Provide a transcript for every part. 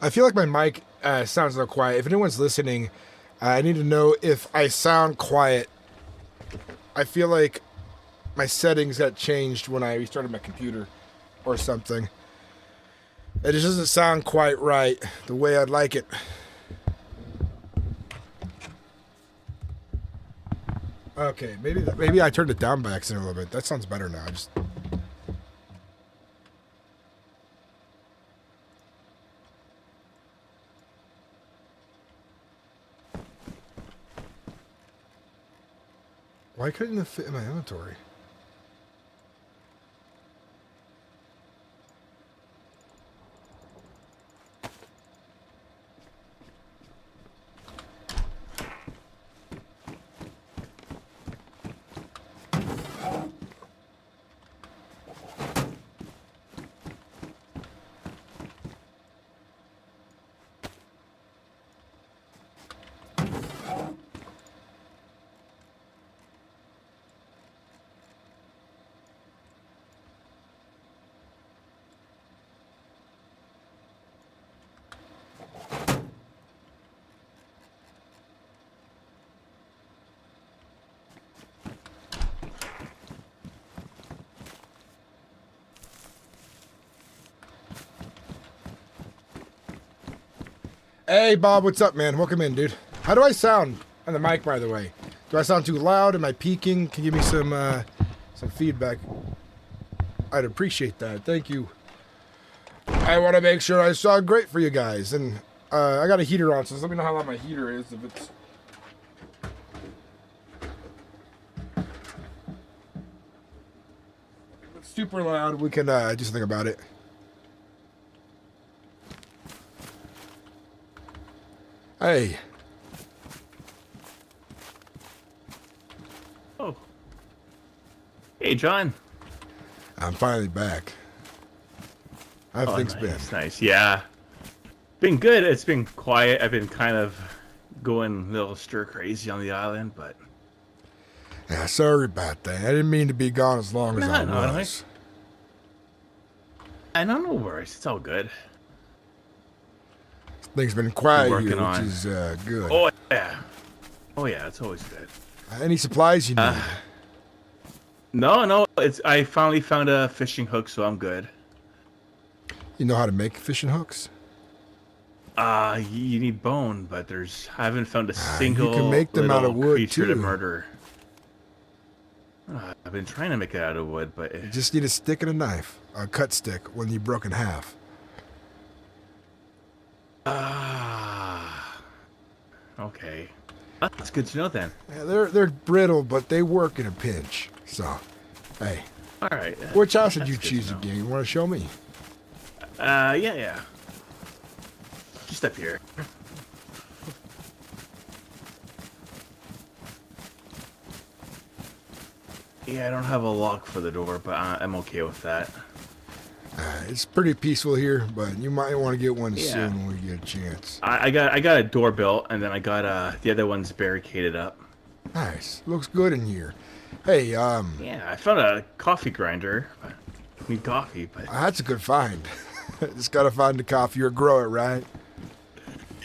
I feel like my mic sounds a little quiet. If anyone's listening, I need to know if I sound quiet. I feel like my settings got changed when I restarted my computer or something. It just doesn't sound quite right the way I'd like it. Okay, maybe I turned it down by accident a little bit. That sounds better now. Why couldn't it fit in my inventory? Hey, Bob, what's up, man? Welcome in, dude. How do I sound on the mic, by the way? Do I sound too loud? Am I peaking? Can you give me some feedback? I'd appreciate that. Thank you. I want to make sure I sound great for you guys. And I got a heater on, so let me know how loud my heater is. If it's super loud, we can do something about it. Hey. Oh. Hey, John. I'm finally back. How things been? Nice. Yeah. Been good. It's been quiet. I've been kind of going a little stir crazy on the island, but... Yeah, sorry about that. I didn't mean to be gone as long as I was. I know, no worries. It's all good. Things been quiet here, which on. is good. Oh, yeah. Oh, yeah. It's always good. Any supplies you need? No. I finally found a fishing hook, so I'm good. You know how to make fishing hooks? You need bone, but I haven't found a single you can make them out of wood, creature too. to murder. I've been trying to make it out of wood, but... You just need a stick and a knife. A cut stick when you broke in half. Okay. That's good to know then. Yeah, they're brittle, but they work in a pinch. So, hey. All right. Which house did you choose again? You want to show me? Yeah. Just up here. Yeah, I don't have a lock for the door, but I'm okay with that. It's pretty peaceful here, but you might want to get one soon when we get a chance. I got a door built, and then I got the other one's barricaded up. Nice. Looks good in here. Hey, Yeah, I found a coffee grinder. I need coffee, but... That's a good find. Just gotta find the coffee or grow it, right?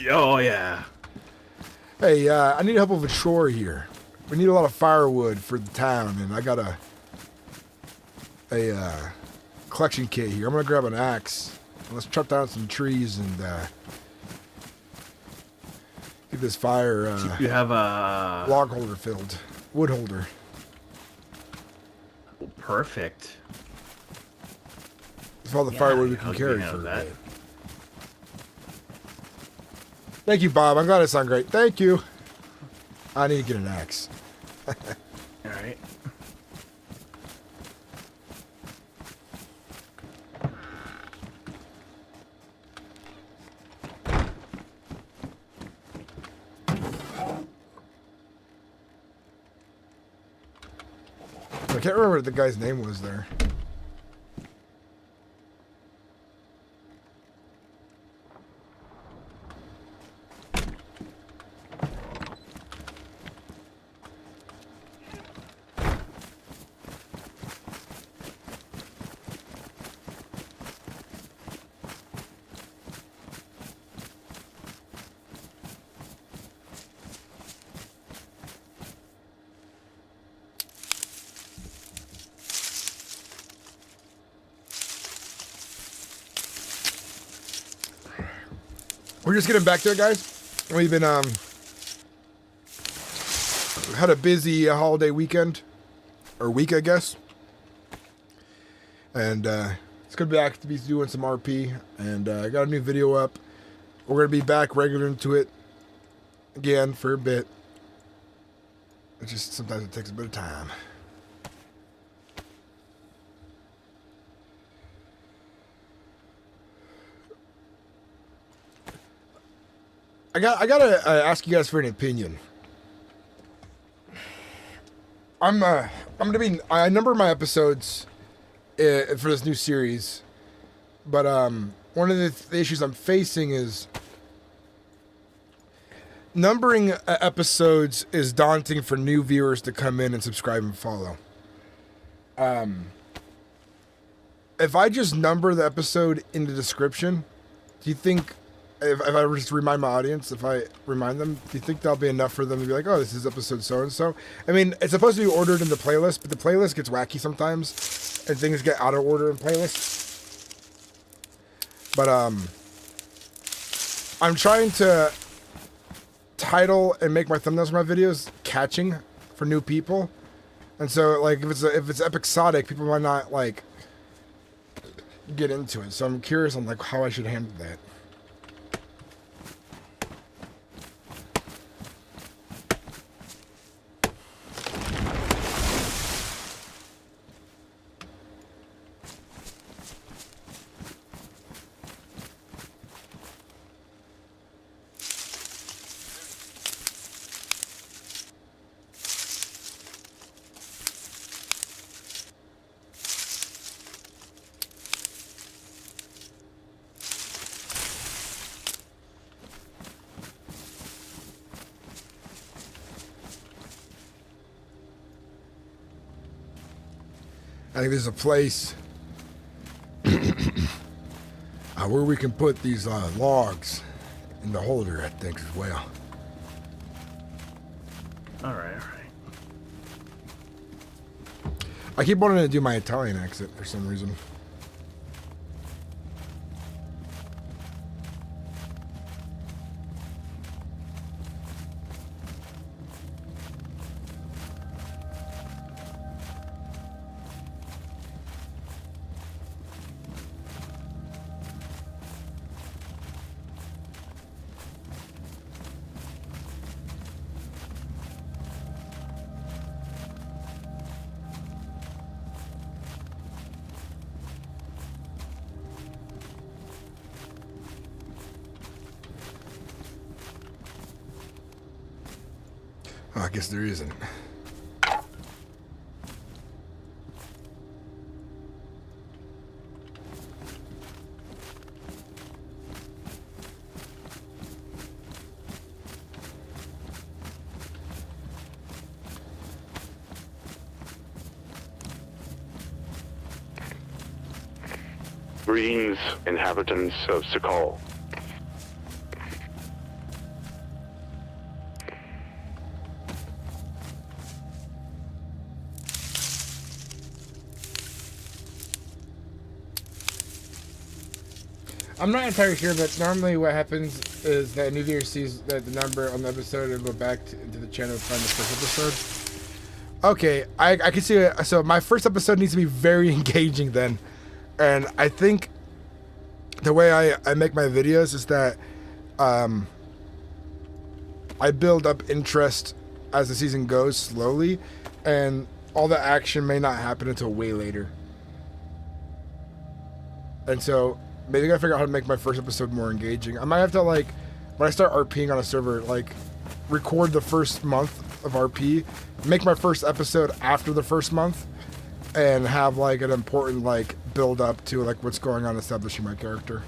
Oh, yeah. Hey, I need help with a chore here. We need a lot of firewood for the town, and I got a collection kit here. I'm gonna grab an axe. Let's chop down some trees and get this fire. You have a log holder filled, wood holder. Perfect. It's all the firewood we can carry for that. a day. Thank you, Bob. I'm glad it sounded great. Thank you. I need to get an axe. All right. I can't remember what the guy's name was there. We're just getting back to it, guys. We've been had a busy holiday weekend or week, I guess, and it's good back to be doing some RP. And I got a new video up. We're gonna be back regular into it again for a bit. It just sometimes it takes a bit of time. I gotta ask you guys for an opinion. I number my episodes for this new series, but one of the issues I'm facing is numbering episodes is daunting for new viewers to come in and subscribe and follow. If I just number the episode in the description, do you think, if I just remind my audience, if I remind them, do you think that'll be enough for them to be like, oh, this is episode so-and-so? I mean, it's supposed to be ordered in the playlist, but the playlist gets wacky sometimes, and things get out of order in playlists. But I'm trying to title and make my thumbnails for my videos catching for new people. And so, like, if it's episodic, people might not, like, get into it. So I'm curious on, like, how I should handle that. I think there's a place where we can put these logs in the holder, I think, as well. All right. I keep wanting to do my Italian accent for some reason. Oh, I guess there isn't. Greetings, inhabitants of Sahkal. I'm not entirely sure, but normally what happens is that New Year sees that the number on the episode and go back into the channel to find the first episode. Okay, I can see it. So my first episode needs to be very engaging then. And I think the way I make my videos is that I build up interest as the season goes slowly, and all the action may not happen until way later. And so maybe I gotta figure out how to make my first episode more engaging. I might have to, like, when I start RPing on a server, like, record the first month of RP, make my first episode after the first month, and have, like, an important, like, build up to, like, what's going on establishing my character.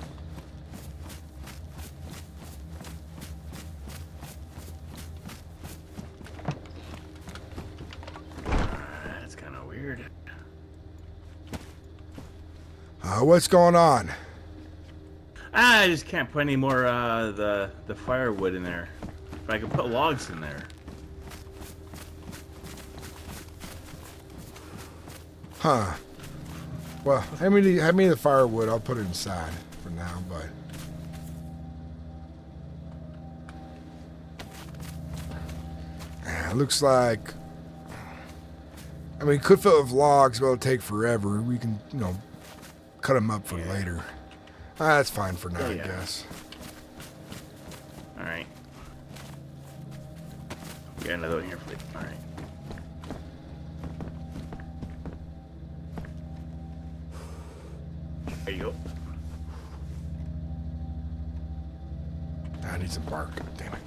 That's kind of weird. What's going on? I just can't put any more the firewood in there. If I could put logs in there. Huh. Well, hand me the firewood. I'll put it inside for now, but It looks like... I mean, could fill it with logs, but it'll take forever. We can, you know, cut them up for later. That's fine for now, I guess. Alright. We got another one here for you. Alright. There you go. I need some bark. Damn it.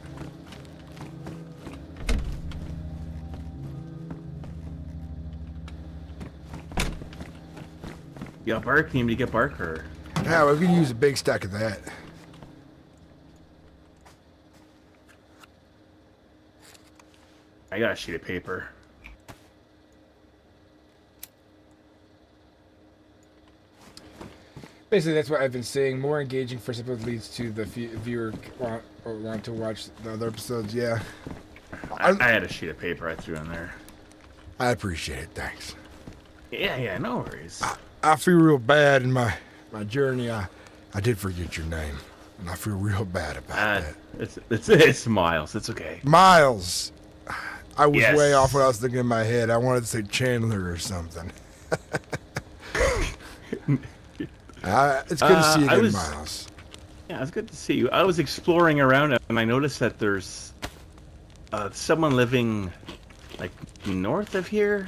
You got bark? You need to get bark or? Yeah, we can use a big stack of that. I got a sheet of paper. Basically, that's what I've been saying. More engaging first episode leads to the viewer want to watch the other episodes. Yeah. I had a sheet of paper I threw in there. I appreciate it. Thanks. Yeah, no worries. I feel real bad in my journey. I did forget your name, and I feel real bad about that. It's Miles. It's okay. Miles. I was Yes. way off what I was thinking in my head. I wanted to say Chandler or something. It's good to see you again, Miles. Yeah, it's good to see you. I was exploring around and I noticed that there's someone living like north of here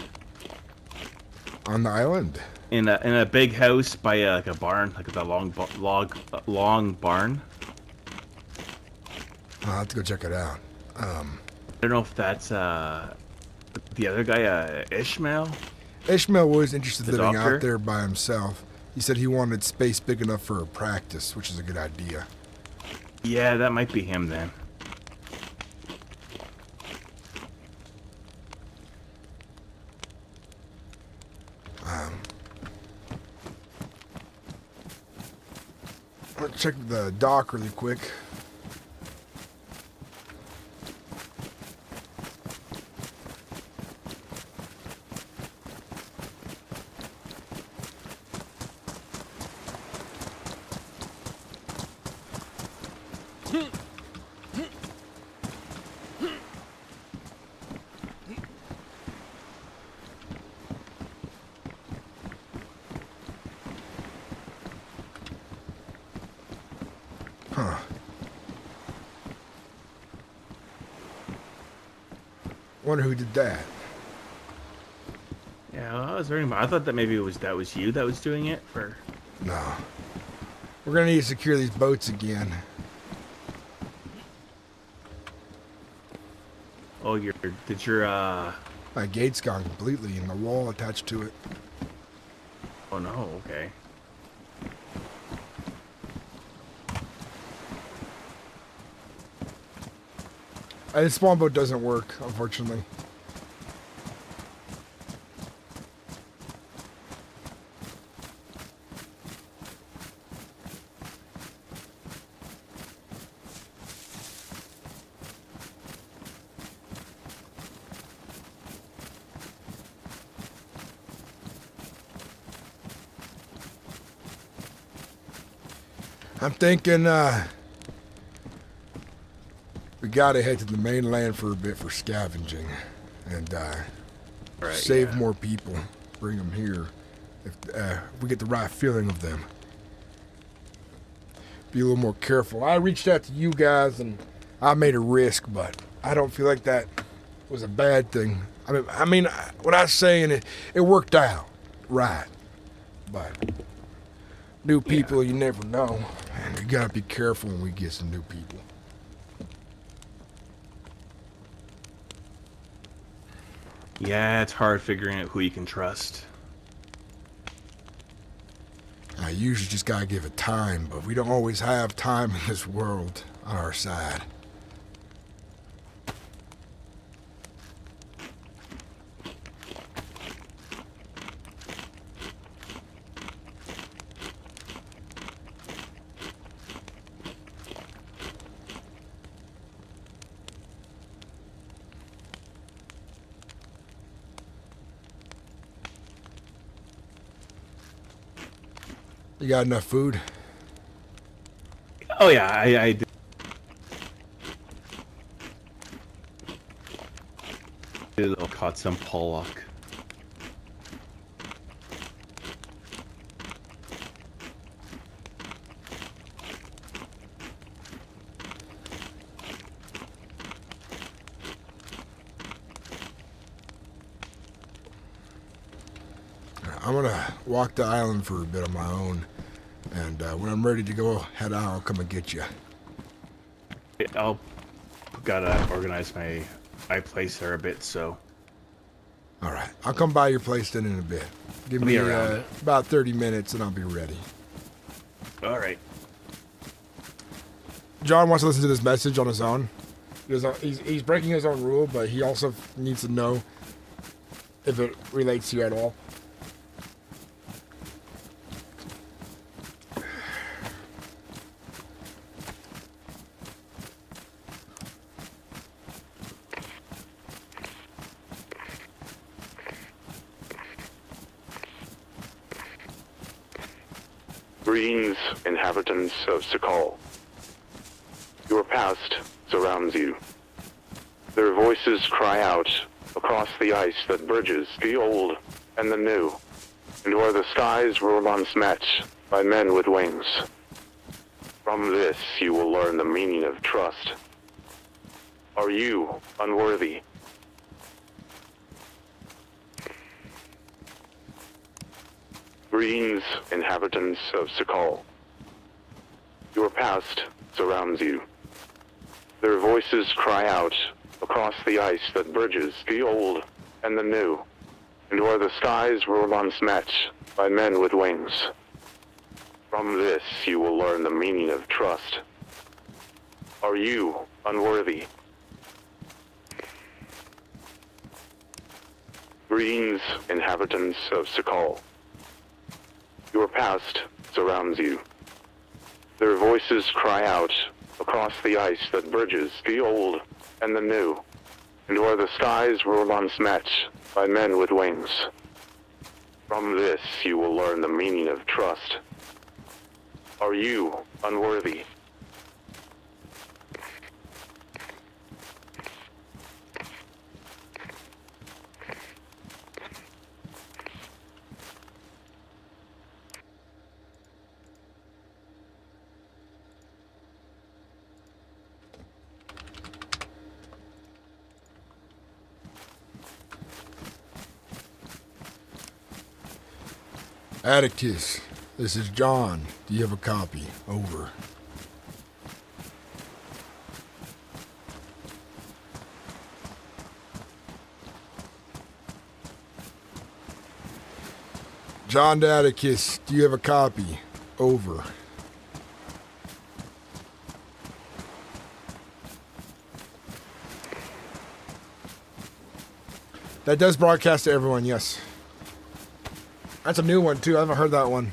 On the island. in a big house by like a barn, like the long barn. I'll have to go check it out. I don't know if that's the other guy, Ishmael. Ishmael was interested in The living doctor? out there by himself. He said he wanted space big enough for a practice, which is a good idea. Yeah, that might be him then. Let's check the dock really quick. Huh. Wonder who did that. Yeah, I was wondering. I thought that maybe that was you that was doing it for. No. We're gonna need to secure these boats again. Oh, did your My gate's gone completely and the wall attached to it. Oh no. Okay. The spawn boat doesn't work, unfortunately. I'm thinking, we gotta head to the mainland for a bit for scavenging, and save more people. Bring them here, if we get the right feeling of them. Be a little more careful. I reached out to you guys, and I made a risk, but I don't feel like that was a bad thing. I mean, what I was saying, it worked out, right? But new people, you never know, and you gotta be careful when we get some new people. Yeah, it's hard figuring out who you can trust. I usually just gotta give it time, but we don't always have time in this world on our side. You got enough food? Oh yeah, I do. caught some pollock. I'm gonna walk the island for a bit on my own, and when I'm ready to go head out, I'll come and get you. I'll gotta organize my place there a bit, so. All right, I'll come by your place then in a bit. Give I'll me be around. about 30 minutes, and I'll be ready. All right. John wants to listen to this message on his own. He's breaking his own rule, but he also needs to know if it relates to you at all. Greetings, inhabitants of Sahkal. Your past surrounds you. Their voices cry out across the ice that bridges the old and the new, and where the skies were once met by men with wings. From this you will learn the meaning of trust. Are you unworthy? Greetings, inhabitants of Sahkal. Your past surrounds you. Their voices cry out across the ice that bridges the old and the new, and where the skies were once met by men with wings. From this you will learn the meaning of trust. Are you unworthy? Greetings, inhabitants of Sahkal. Your past surrounds you. Their voices cry out across the ice that bridges the old and the new, and where the skies were once met by men with wings. From this you will learn the meaning of trust. Are you unworthy? Atticus, this is John. Do you have a copy? Over. John to Atticus, do you have a copy? Over. That does broadcast to everyone, yes. That's a new one, too. I haven't heard that one.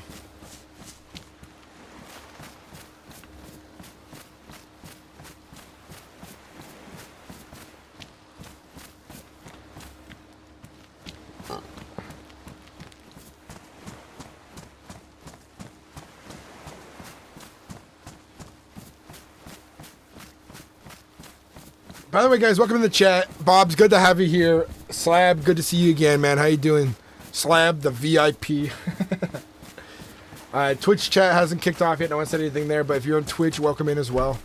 By the way, guys, welcome to the chat. Bob's, good to have you here. Slab, good to see you again, man. How you doing? Slab, the VIP. Twitch chat hasn't kicked off yet. No one said anything there, but if you're on Twitch, welcome in as well.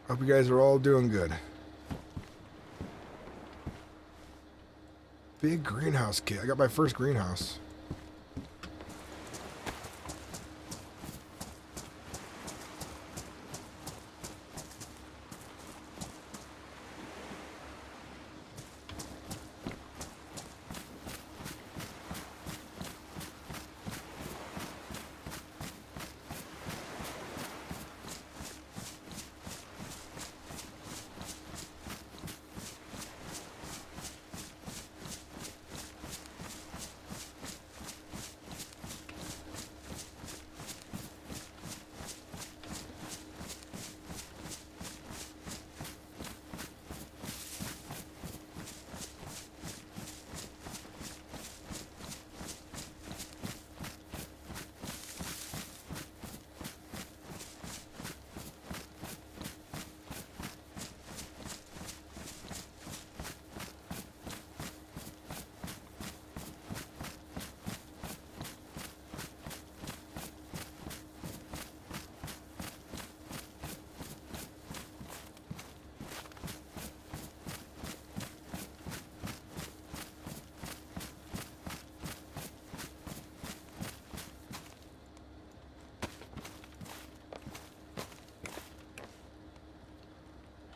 Hope you guys are all doing good. Big greenhouse kit. I got my first greenhouse.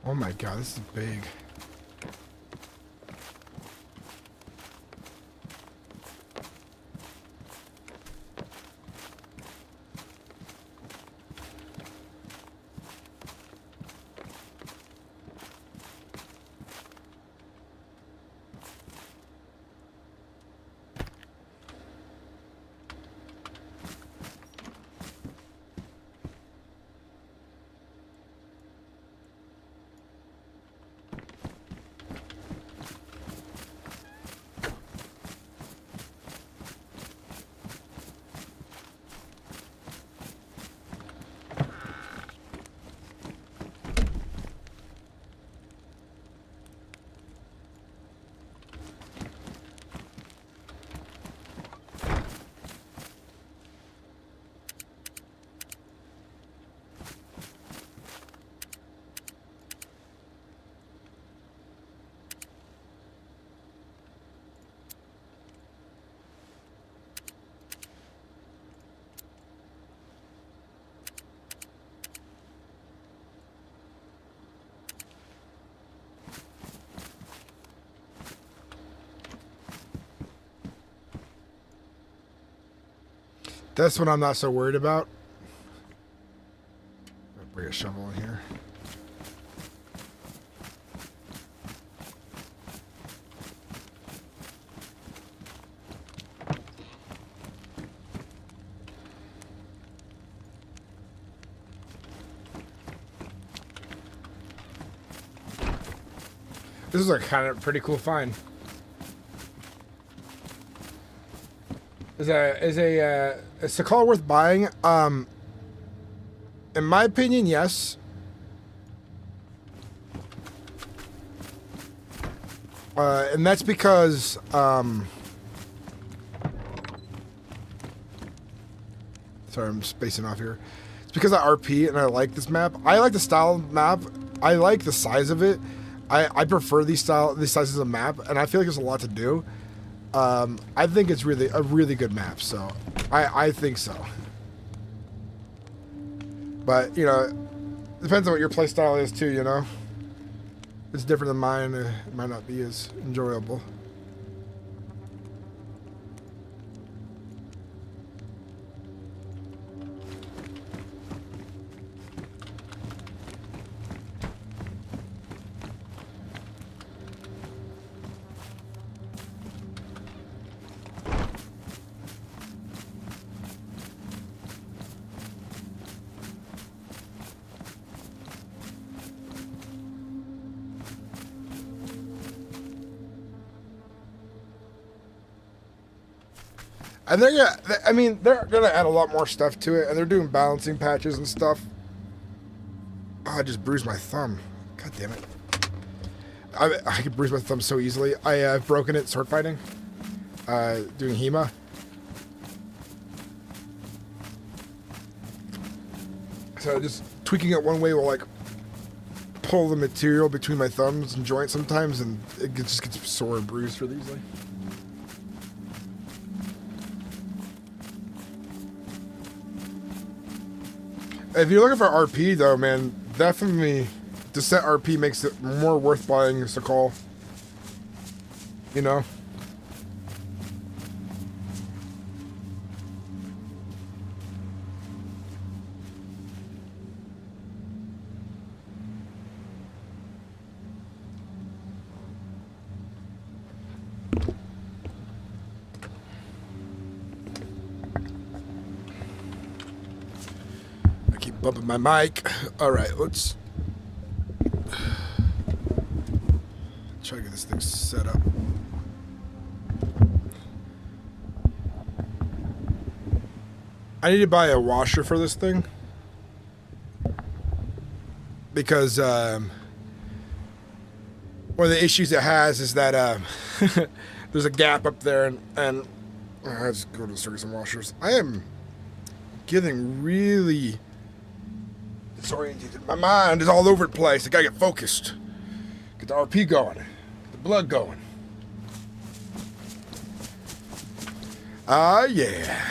Oh my god, this is big. That's what I'm not so worried about. I'll bring a shovel in here. This is a kind of pretty cool find. Is a Sahkal worth buying? In my opinion, yes. And that's because sorry, I'm spacing off here. It's because I RP and I like this map. I like the style of the map. I like the size of it. I prefer these sizes of map, and I feel like there's a lot to do. I think it's really a really good map, so I think so. But you know, it depends on what your play style is too. You know, if it's different than mine. It might not be as enjoyable. And they're gonna, I mean, they're gonna add a lot more stuff to it, and they're doing balancing patches and stuff. Oh, I just bruised my thumb. God damn it. I could bruise my thumb so easily. I've broken it sword fighting. Doing HEMA. So just tweaking it one way will like pull the material between my thumbs and joints sometimes, and it just gets sore and bruised really easily. If you're looking for RP though, man, definitely to set RP makes it more worth buying Sahkal. You know? Bumping my mic. All right, let's try to get this thing set up. I need to buy a washer for this thing because one of the issues it has is that there's a gap up there, and let's go to the circuits and washers. I am getting really disoriented. My mind is all over the place. I gotta get focused. Get the RP going. Get the blood going. Ah, yeah.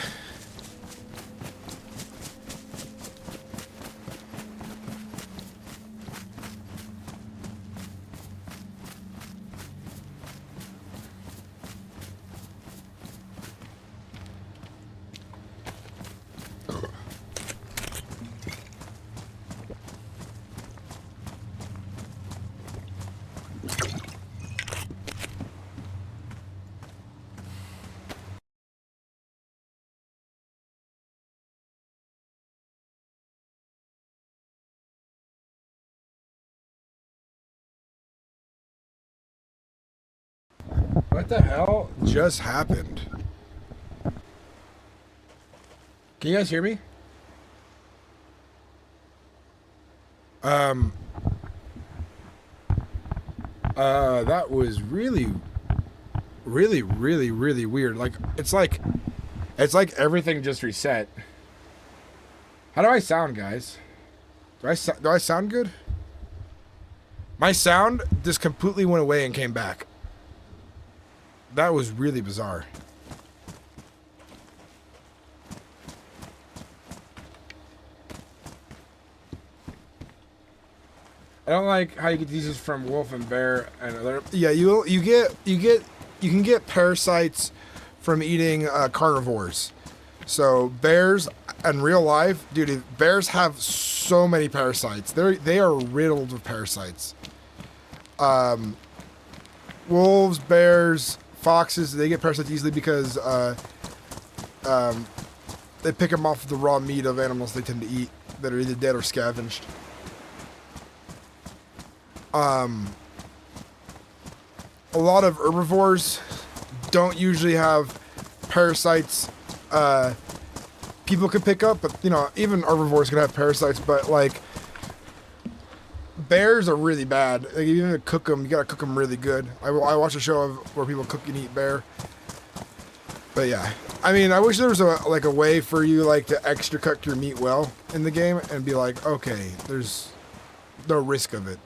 What the hell just happened? Can you guys hear me? That was really weird. Like it's like everything just reset. How do I sound, guys? Do I sound good? My sound just completely went away and came back. That was really bizarre. I don't like how you get these from wolf and bear and other. Yeah, you can get parasites from eating carnivores. So bears in real life, dude, bears have so many parasites. They are riddled with parasites. Wolves, bears, foxes, they get parasites easily because they pick them off the raw meat of animals they tend to eat that are either dead or scavenged. A lot of herbivores don't usually have parasites people can pick up, but you know, even herbivores can have parasites, but like bears are really bad. Like, you even cook them, you gotta cook them really good. I watched a show of where people cook and eat bear. But yeah, I mean, I wish there was a way for you like to extra cut your meat well in the game and be like, okay, there's no risk of it.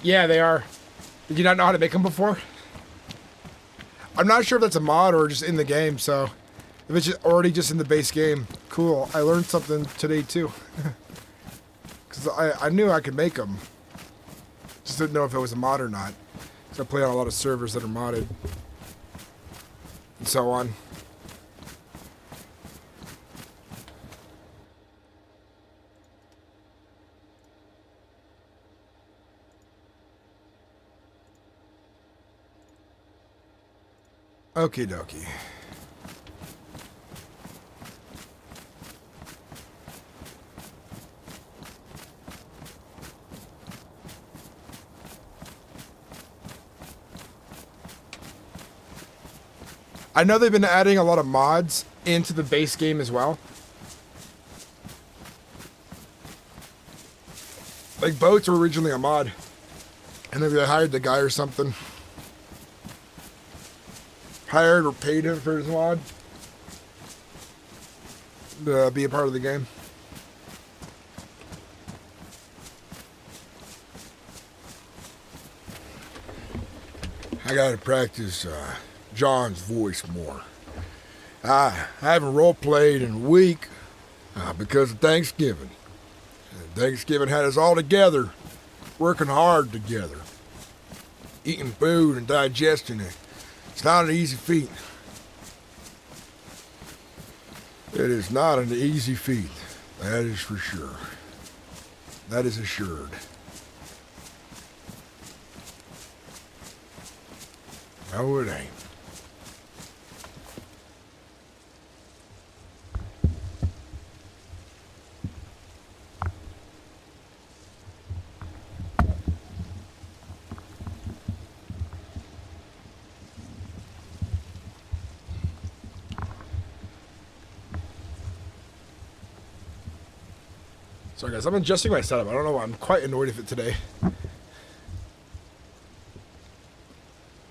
Yeah, they are. Did you not know how to make them before? I'm not sure if that's a mod or just in the game, so if it's already just in the base game, cool. I learned something today too. Because I knew I could make them. Just didn't know if it was a mod or not. Because I play on a lot of servers that are modded. And so on. Okie dokie. I know they've been adding a lot of mods into the base game as well. Like boats were originally a mod. And then they hired the guy or something. Hired or paid him for his mod to be a part of the game. I gotta practice John's voice more. I haven't role played in a week because of Thanksgiving. And Thanksgiving had us all together, working hard together, eating food and digesting it. It's not an easy feat. It is not an easy feat. That is for sure. That is assured. No, it ain't. Sorry guys, I'm adjusting my setup. I don't know why I'm quite annoyed with it today.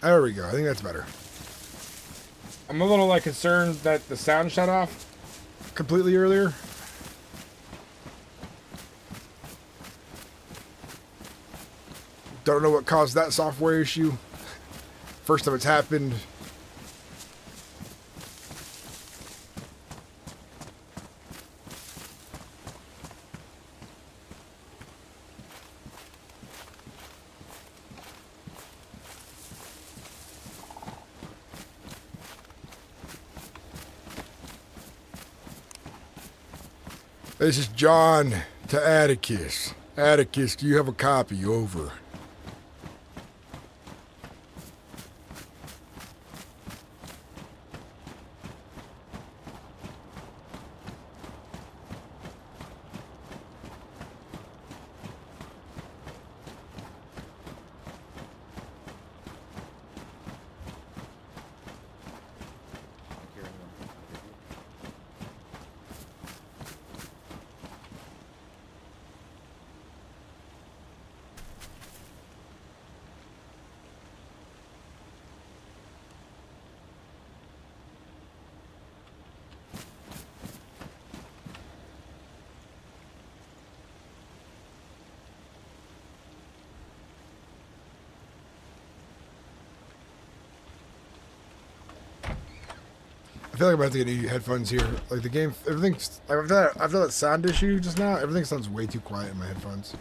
There we go. I think that's better. I'm a little concerned that the sound shut off completely earlier. Don't know what caused that software issue. First time it's happened. This is John to Atticus. Atticus, do you have a copy? Over. I feel like I'm about to get new headphones here. Like the game, everything's. Like after that sound issue just now, everything sounds way too quiet in my headphones.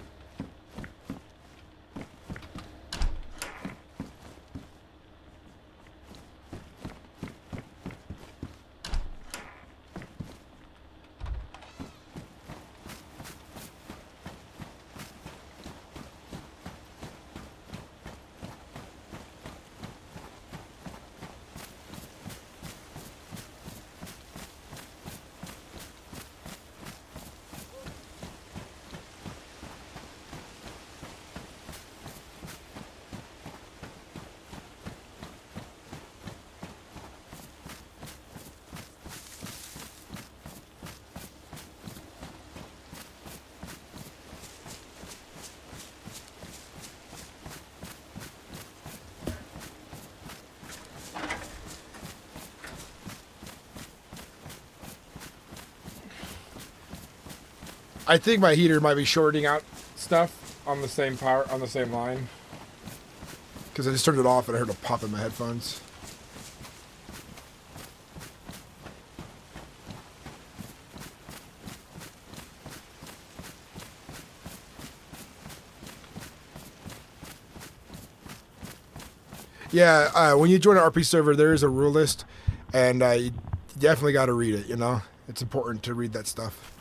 I think my heater might be shorting out stuff on the same line. Because I just turned it off and I heard a pop in my headphones. Yeah, when you join an RP server, there is a rule list, and you definitely got to read it, you know? It's important to read that stuff.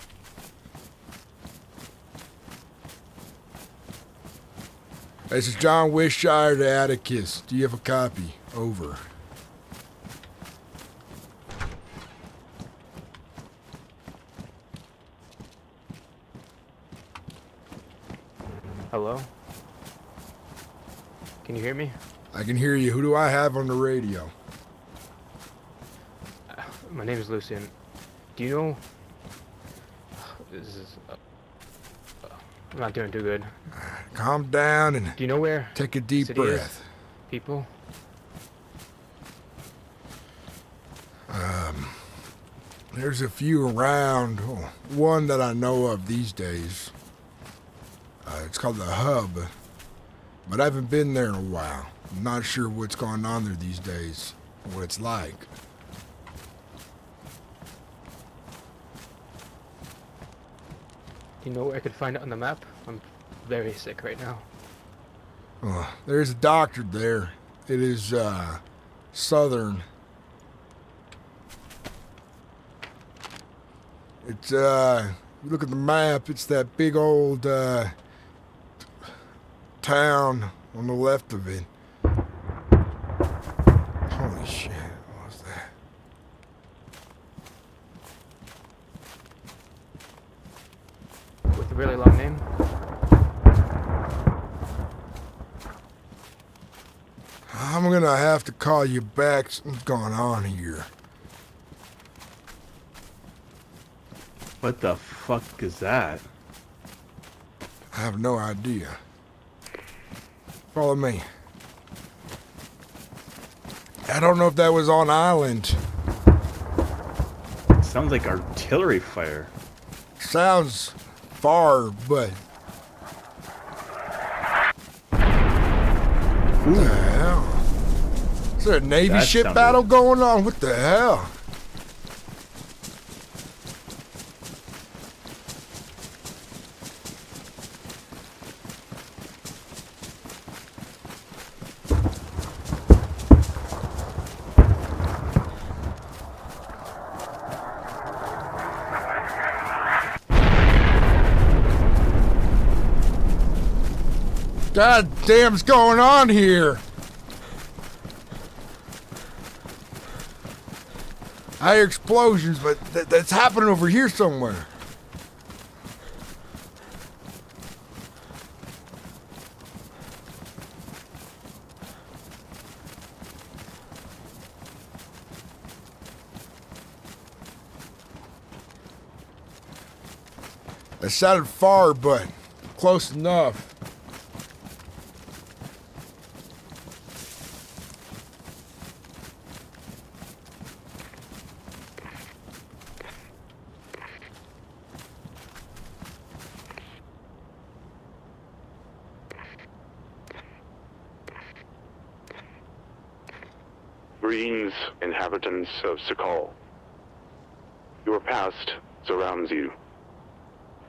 This is John Wishshire to Atticus. Do you have a copy? Over. Hello? Can you hear me? I can hear you. Who do I have on the radio? My name is Lucian. Do you know... This is... I'm not doing too good. Calm down and Do you know where take a deep city is? breath. People? There's a few around. Oh, one that I know of these days. It's called the Hub. But I haven't been there in a while. I'm not sure what's going on there these days. Or what it's like. Do you know where I could find it on the map? I'm very sick right now. There's a doctor there. It is southern. It's you look at the map, it's that big old town on the left of it. Holy shit, what was that? With a really long name? I'm gonna have to call you back. Something's going on here. What the fuck is that? have no idea. Follow me. I don't know if that was on island. Sounds like artillery fire. Sounds far, but... What the hell? Is there a Navy That ship sounded- battle going on? What the hell? God damn's going on here? I hear explosions, but that's happening over here somewhere. That sounded far, but close enough. Greetings, inhabitants of Sahkal. Your past surrounds you.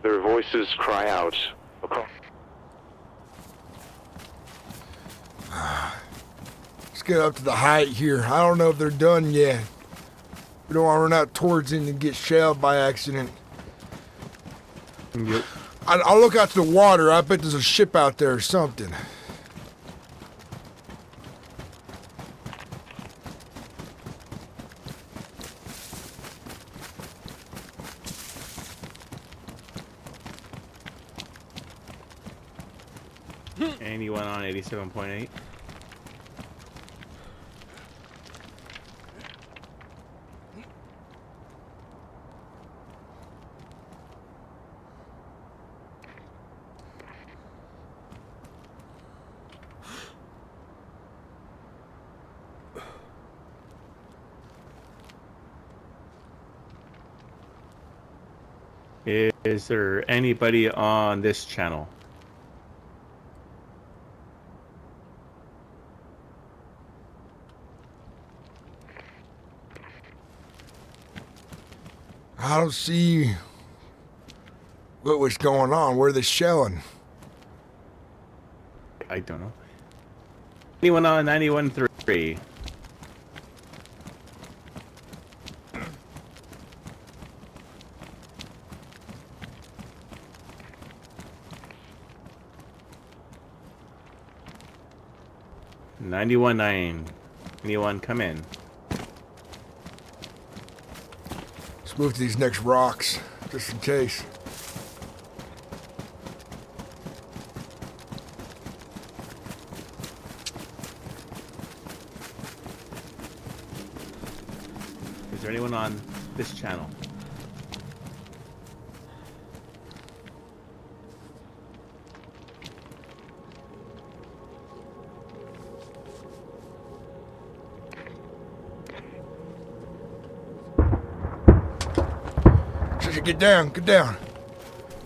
Their voices cry out across... Let's get up to the height here. I don't know if they're done yet. We don't want to run out towards it and get shelled by accident. Yep. I'll look out to the water. I bet there's a ship out there or something. Anyone on 87.8? Is there anybody on this channel? I don't see what was going on. Where are they shelling? I don't know. Anyone on 91.3? $91.9. Anyone come in? Let's move to these next rocks, just in case. Is there anyone on this channel? Get down, get down.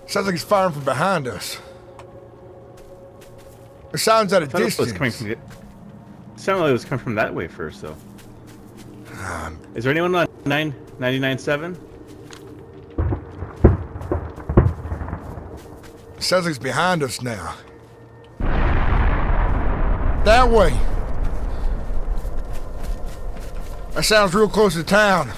Sounds like he's firing from behind us. It sounds at a I thought it was distance. coming from sounded like it was coming from that way first, though. Is there anyone on 99.7? Sounds like it's behind us now. That way. That sounds real close to town.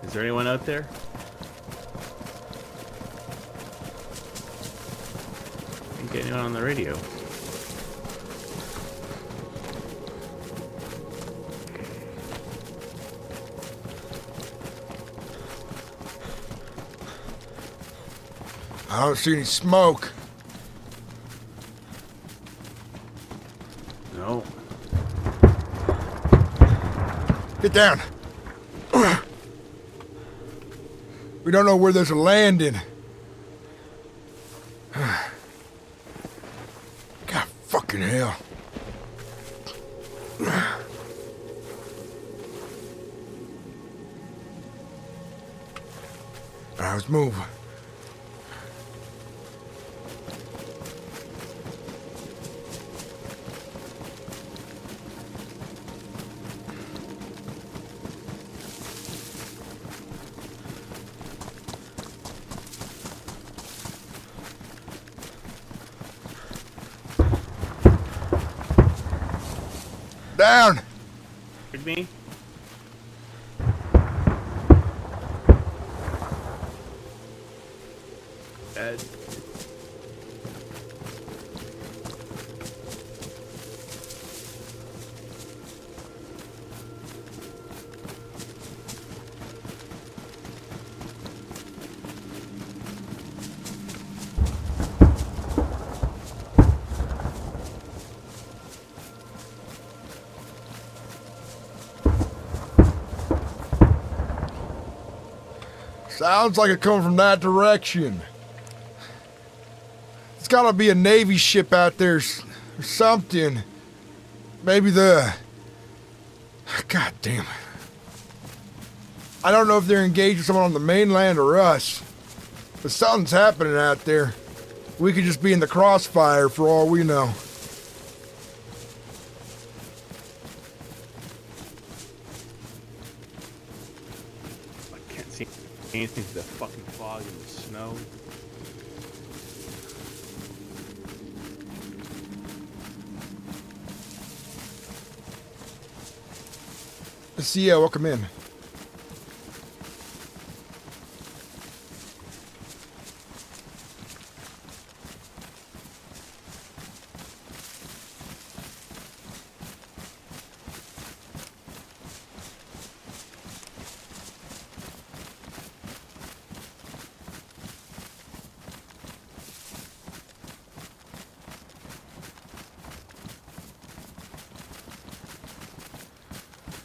Is there anyone out there? Didn't get anyone on the radio. I don't see any smoke. No. Get down. We don't know where there's a landing. God fucking hell. Alright, let's move. Down! With me? Ed. Sounds like it coming from that direction. It's gotta be a Navy ship out there or something. Maybe the... God damn it. I don't know if they're engaged with someone on the mainland or us. But something's happening out there. We could just be in the crossfire for all we know. I can't see anything through the fucking fog and the snow. Yeah, welcome in.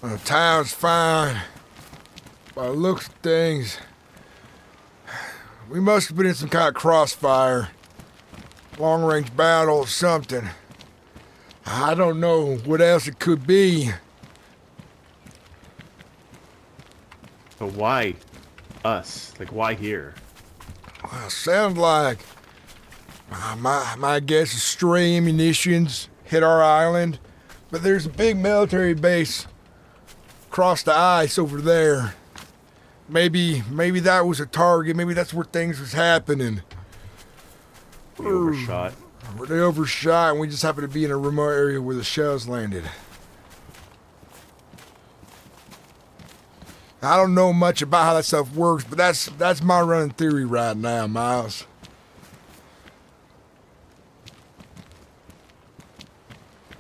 The town's fine. By the looks of things, we must have been in some kind of crossfire. Long-range battle or something. I don't know what else it could be. But why us? Like, why here? Well, sound like my guess is stray ammunitions hit our island, but there's a big military base across the ice over there. Maybe that was a target. Maybe that's where things was happening. We overshot. They overshot, and we just happened to be in a remote area where the shells landed. I don't know much about how that stuff works, but that's my running theory right now, Miles.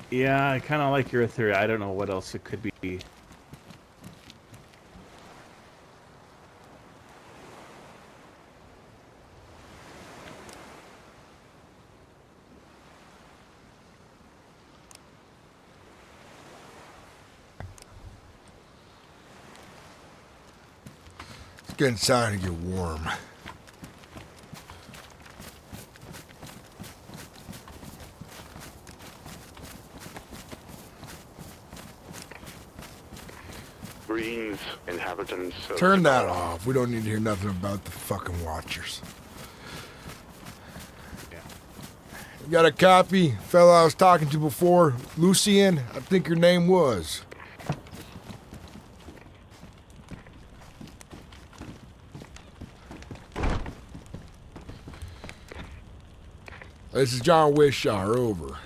Yeah, I kind of like your theory. I don't know what else it could be. Let's get inside and get warm. Greens, inhabitants of Turn that Sahkal. off. We don't need to hear nothing about the fucking Watchers. Yeah. You got a copy? Fellow I was talking to before, Lucien, I think your name was. This is John Wishaw, over.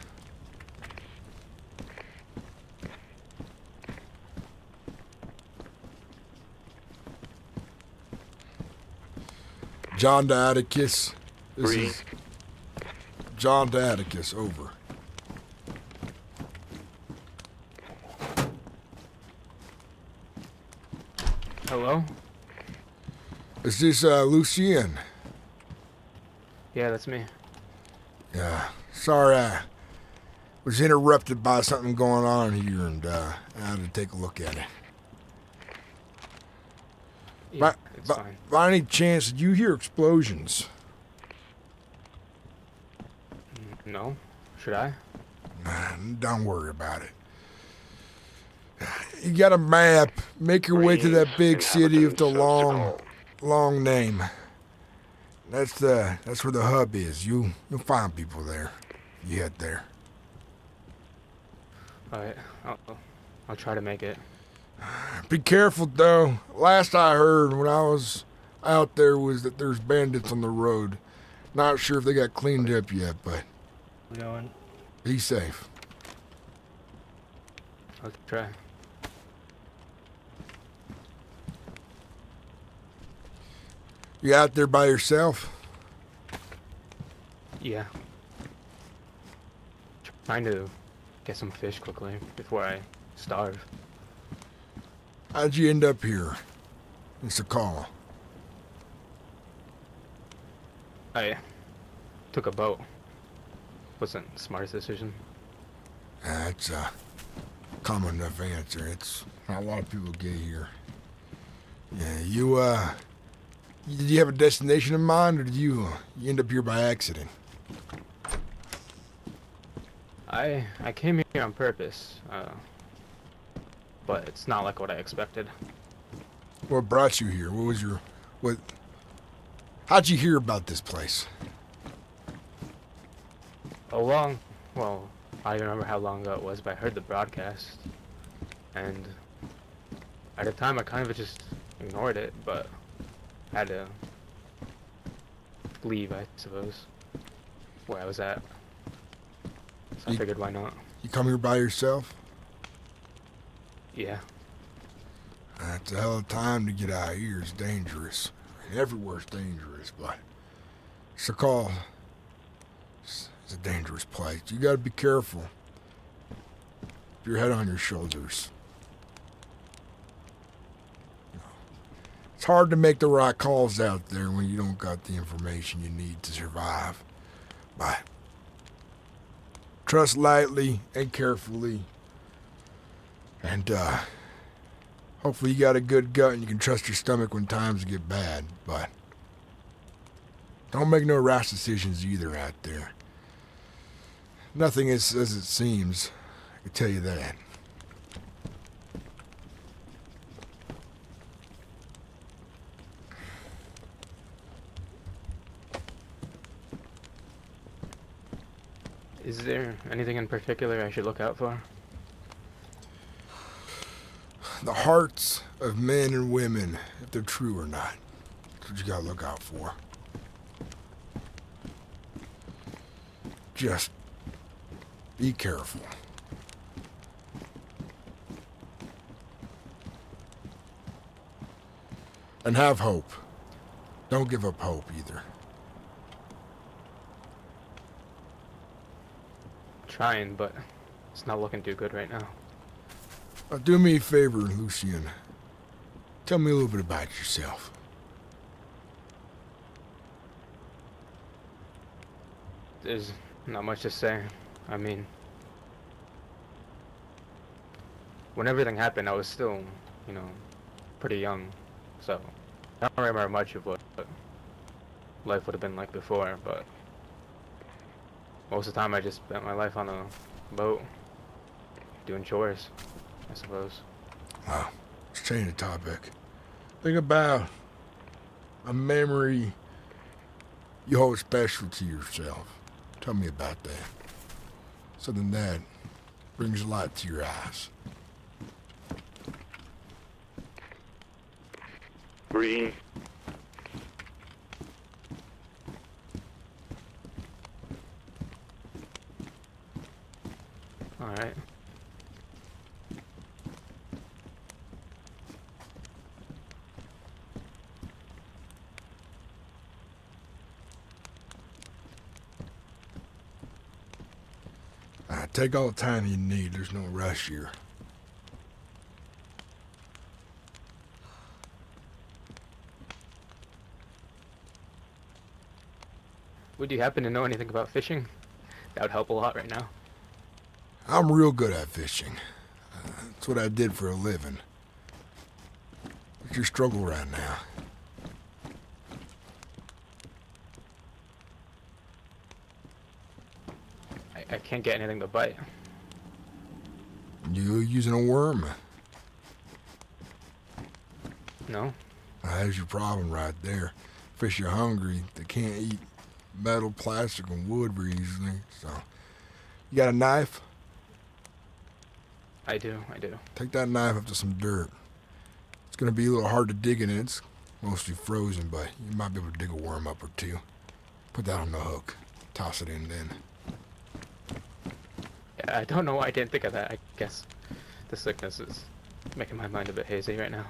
John to Atticus. This Green. is John to Atticus, over. Hello? Is this Lucien? Yeah, that's me. Yeah. Sorry, I was interrupted by something going on here, and I had to take a look at it. Yeah, it's fine. By any chance, did you hear explosions? No? Should I? Don't worry about it. You got a map. Make your way to that big city with the long name. That's where the hub is. You'll find people there. You head there. Alright, I'll try to make it. Be careful, though. Last I heard when I was out there was that there's bandits on the road. Not sure if they got cleaned up yet, but We're going. be safe. I'll try. You out there by yourself? Yeah. Trying to get some fish quickly before I starve. How'd you end up here? In Sahkal? I took a boat. Wasn't the smartest decision. That's a common enough answer. It's how a lot of people get here. Yeah, did you have a destination in mind, or did you end up here by accident? I came here on purpose, but it's not like what I expected. What brought you here? How'd you hear about this place? Well, I don't remember how long ago it was, but I heard the broadcast. And at the time I kind of just ignored it, but I had to leave, I suppose, where I was at. So I figured, why not? You come here by yourself? Yeah. That's a hell of a time to get out of here. It's dangerous. I mean, everywhere's dangerous, but Sahkal is a dangerous place. You gotta be careful. Keep your head on your shoulders. It's hard to make the right calls out there when you don't got the information you need to survive. But trust lightly and carefully. And hopefully you got a good gut and you can trust your stomach when times get bad. But don't make no rash decisions either out there. Nothing is as it seems. I can tell you that. Is there anything in particular I should look out for? The hearts of men and women, if they're true or not. That's what you gotta look out for. Just be careful. And have hope. Don't give up hope either. Trying, but it's not looking too good right now. Do me a favor, Lucian. Tell me a little bit about yourself. There's not much to say. I mean, when everything happened, I was still, pretty young. So, I don't remember much of what life would have been like before, but most of the time I just spent my life on a boat, doing chores, I suppose. Wow, let's change the topic. Think about a memory you hold special to yourself. Tell me about that. Something that brings a light to your eyes. Green. Alright. Take all the time you need. There's no rush here. Would you happen to know anything about fishing? That would help a lot right now. I'm real good at fishing. That's what I did for a living. What's your struggle right now? I can't get anything to bite. You using a worm? No? That's your problem right there. Fish are hungry. They can't eat metal, plastic, and wood very easily. So, you got a knife? I do. Take that knife up to some dirt. It's gonna be a little hard to dig in it. It's mostly frozen, but you might be able to dig a worm up or two. Put that on the hook. Toss it in then. Yeah, I don't know why I didn't think of that. I guess the sickness is making my mind a bit hazy right now.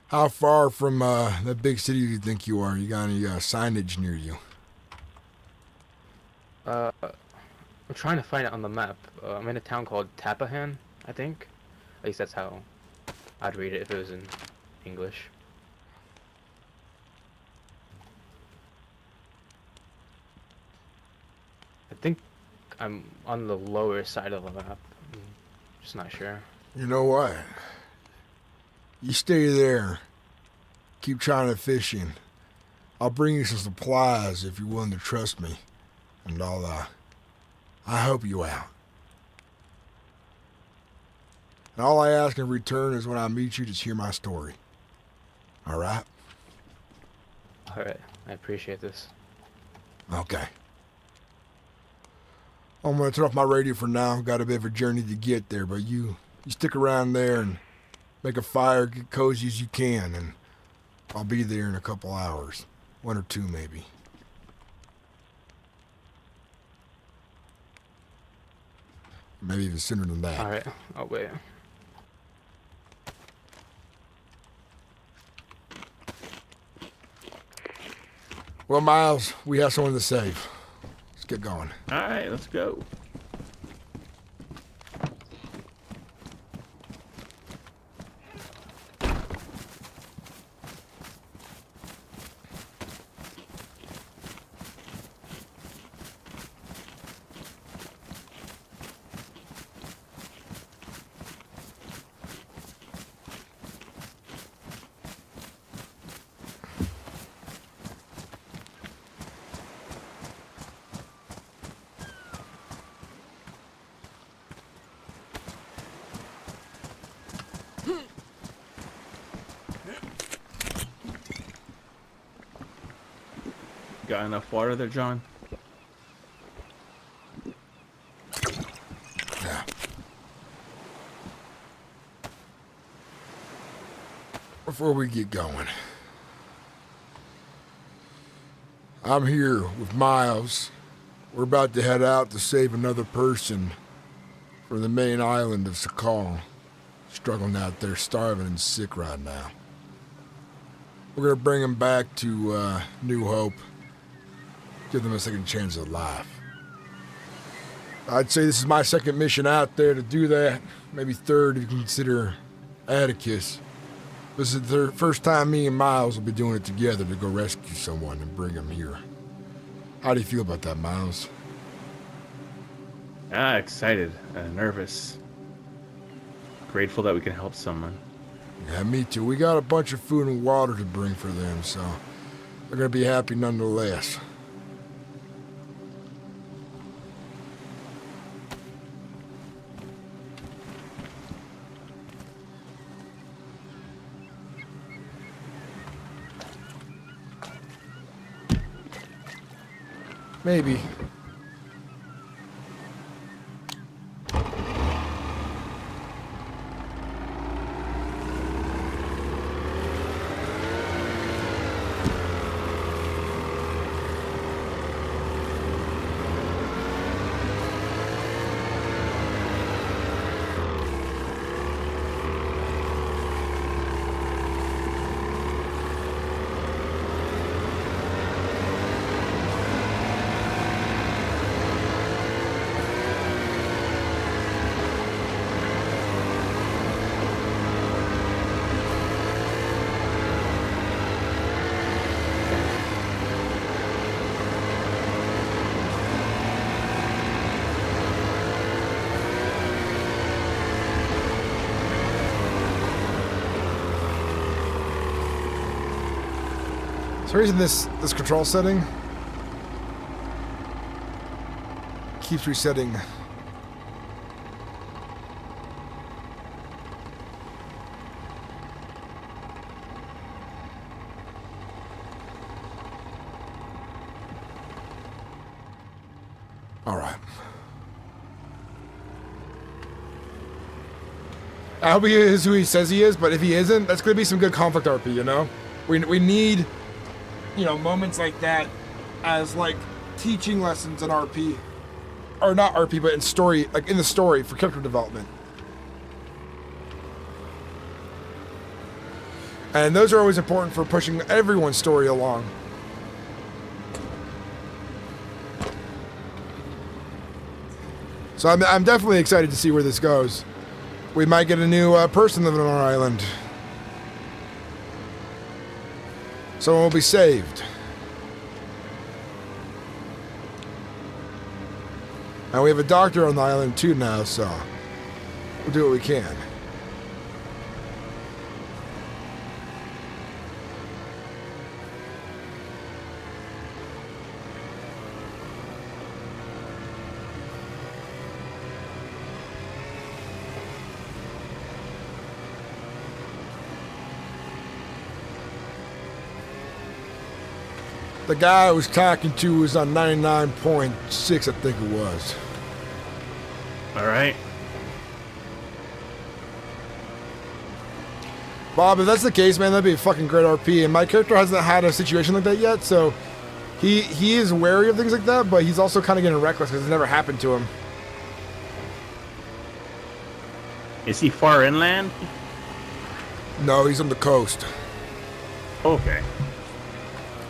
How far from that big city do you think you are? You got any signage near you? I'm trying to find it on the map. I'm in a town called Tapahan, I think. At least that's how I'd read it if it was in English. I think I'm on the lower side of the map. I'm just not sure. You know what? You stay there. Keep trying to fish in. I'll bring you some supplies if you're willing to trust me. And I'll help you out. And all I ask in return is when I meet you, just hear my story. Alright? Alright, I appreciate this. Okay. I'm gonna turn off my radio for now. Got a bit of a journey to get there, but you stick around there and make a fire, get cozy as you can, and I'll be there in a couple hours. 1 or 2 maybe. Maybe even sooner than that. Alright, I'll wait. Well, Miles, we have someone to save. Let's get going. All right, let's go. Got enough water there, John? Yeah. Before we get going, I'm here with Miles. We're about to head out to save another person from the main island of Sahkal. Struggling out there, starving and sick right now. We're gonna bring him back to New Hope. Give them a second chance at life. I'd say this is my second mission out there to do that. Maybe third if you consider Atticus. This is the first time me and Miles will be doing it together to go rescue someone and bring him here. How do you feel about that, Miles? Excited, nervous. Grateful that we can help someone. Yeah, me too. We got a bunch of food and water to bring for them, so they're gonna be happy nonetheless. Maybe. some reason this control setting keeps resetting. All right. I hope he is who he says he is, but if he isn't, that's going to be some good conflict RP, you know? We need, you know, moments like that as, like, teaching lessons in RP. Or not RP, but in story, like, in the story for character development. And those are always important for pushing everyone's story along. So I'm definitely excited to see where this goes. We might get a new person living on our island. Someone will be saved. And we have a doctor on the island too now, so we'll do what we can. The guy I was talking to was on 99.6, I think it was. All right. Bob, if that's the case, man, that'd be a fucking great RP. And my character hasn't had a situation like that yet, so he is wary of things like that, but he's also kind of getting reckless because it's never happened to him. Is he far inland? No, he's on the coast. Okay.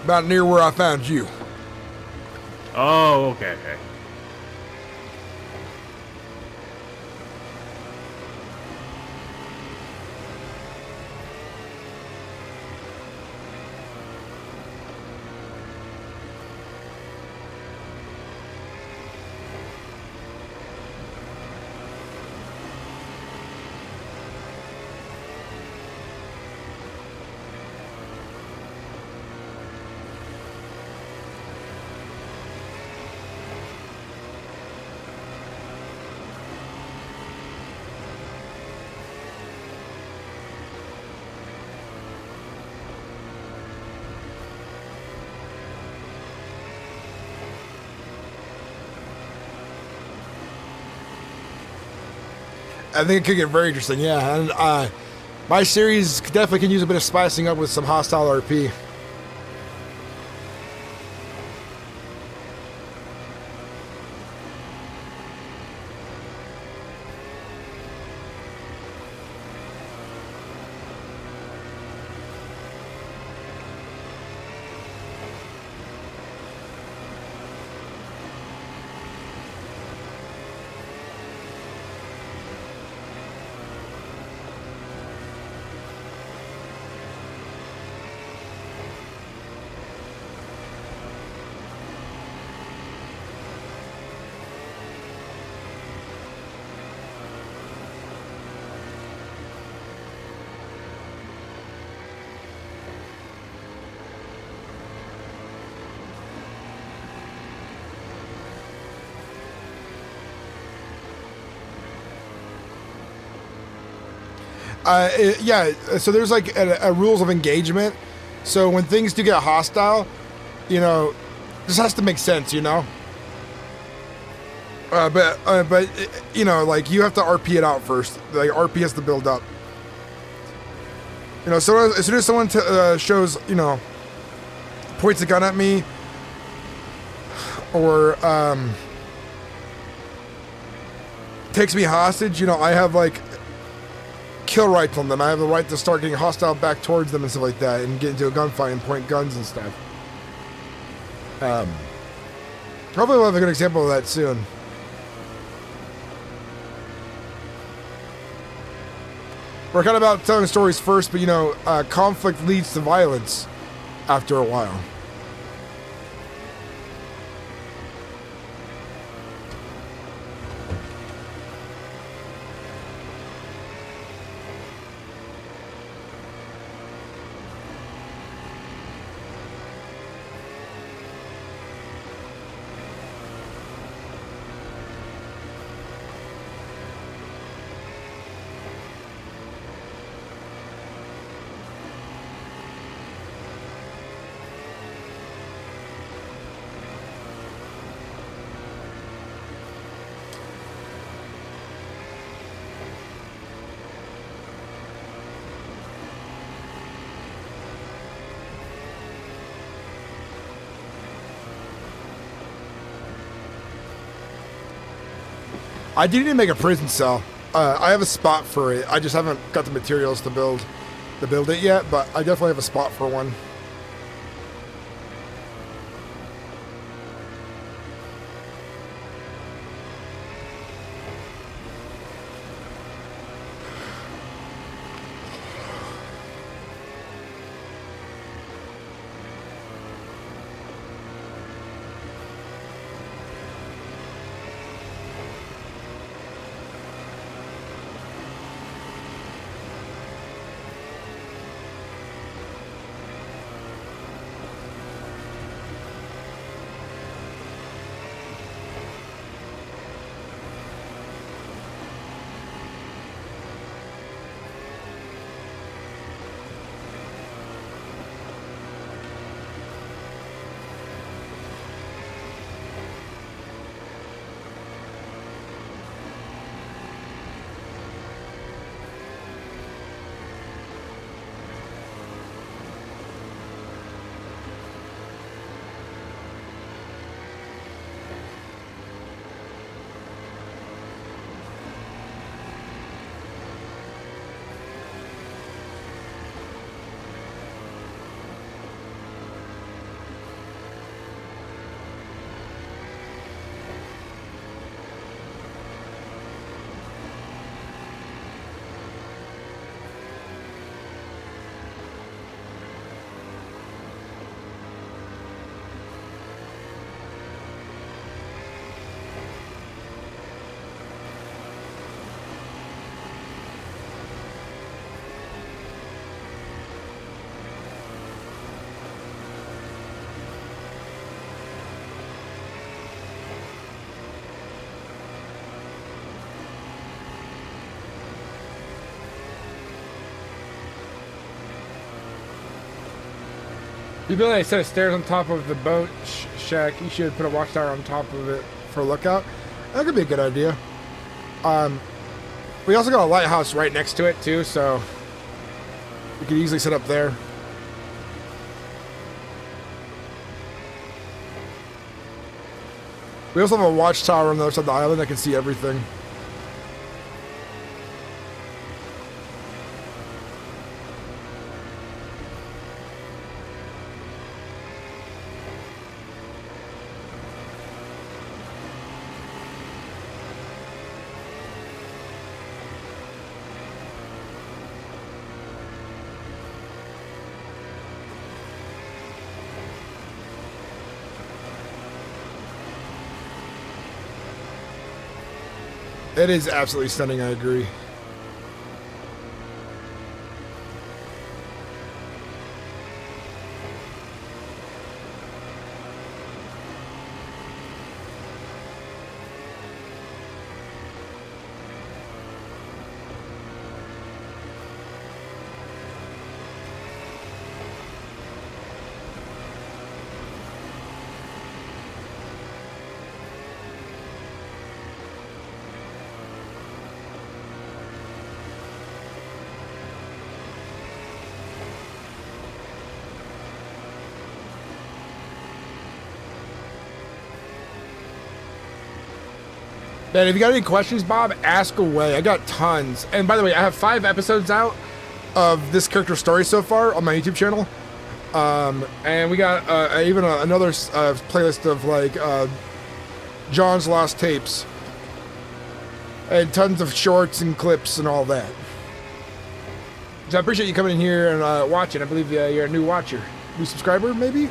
About near where I found you. Oh, okay, okay. I think it could get very interesting, yeah. And my series definitely can use a bit of spicing up with some hostile RP. Yeah, so there's like a rules of engagement. So when things do get hostile, you know, this has to make sense, you know. But you know, like you have to RP it out first. Like RP has to build up. You know, so as soon as someone shows, you know, points a gun at me, or takes me hostage, you know, I have like kill rights on them. I have the right to start getting hostile back towards them and stuff like that, and get into a gunfight and point guns and stuff. Probably we'll have a good example of that soon. We're kind of about telling stories first, but you know, conflict leads to violence after a while. I do need to make a prison cell. I have a spot for it. I just haven't got the materials to build it yet, but I definitely have a spot for one. You build a set of stairs on top of the boat shack. You should put a watchtower on top of it for a lookout. That could be a good idea. We also got a lighthouse right next to it too, so we could easily set up there. We also have a watchtower on the other side of the island that can see everything. It is absolutely stunning, I agree. Man, if you got any questions, Bob, ask away. I got tons. And by the way, I have 5 episodes out of this character story so far on my YouTube channel. And we got even another playlist of like John's lost tapes. And tons of shorts and clips and all that. So I appreciate you coming in here and watching. I believe you're a new watcher. New subscriber, maybe?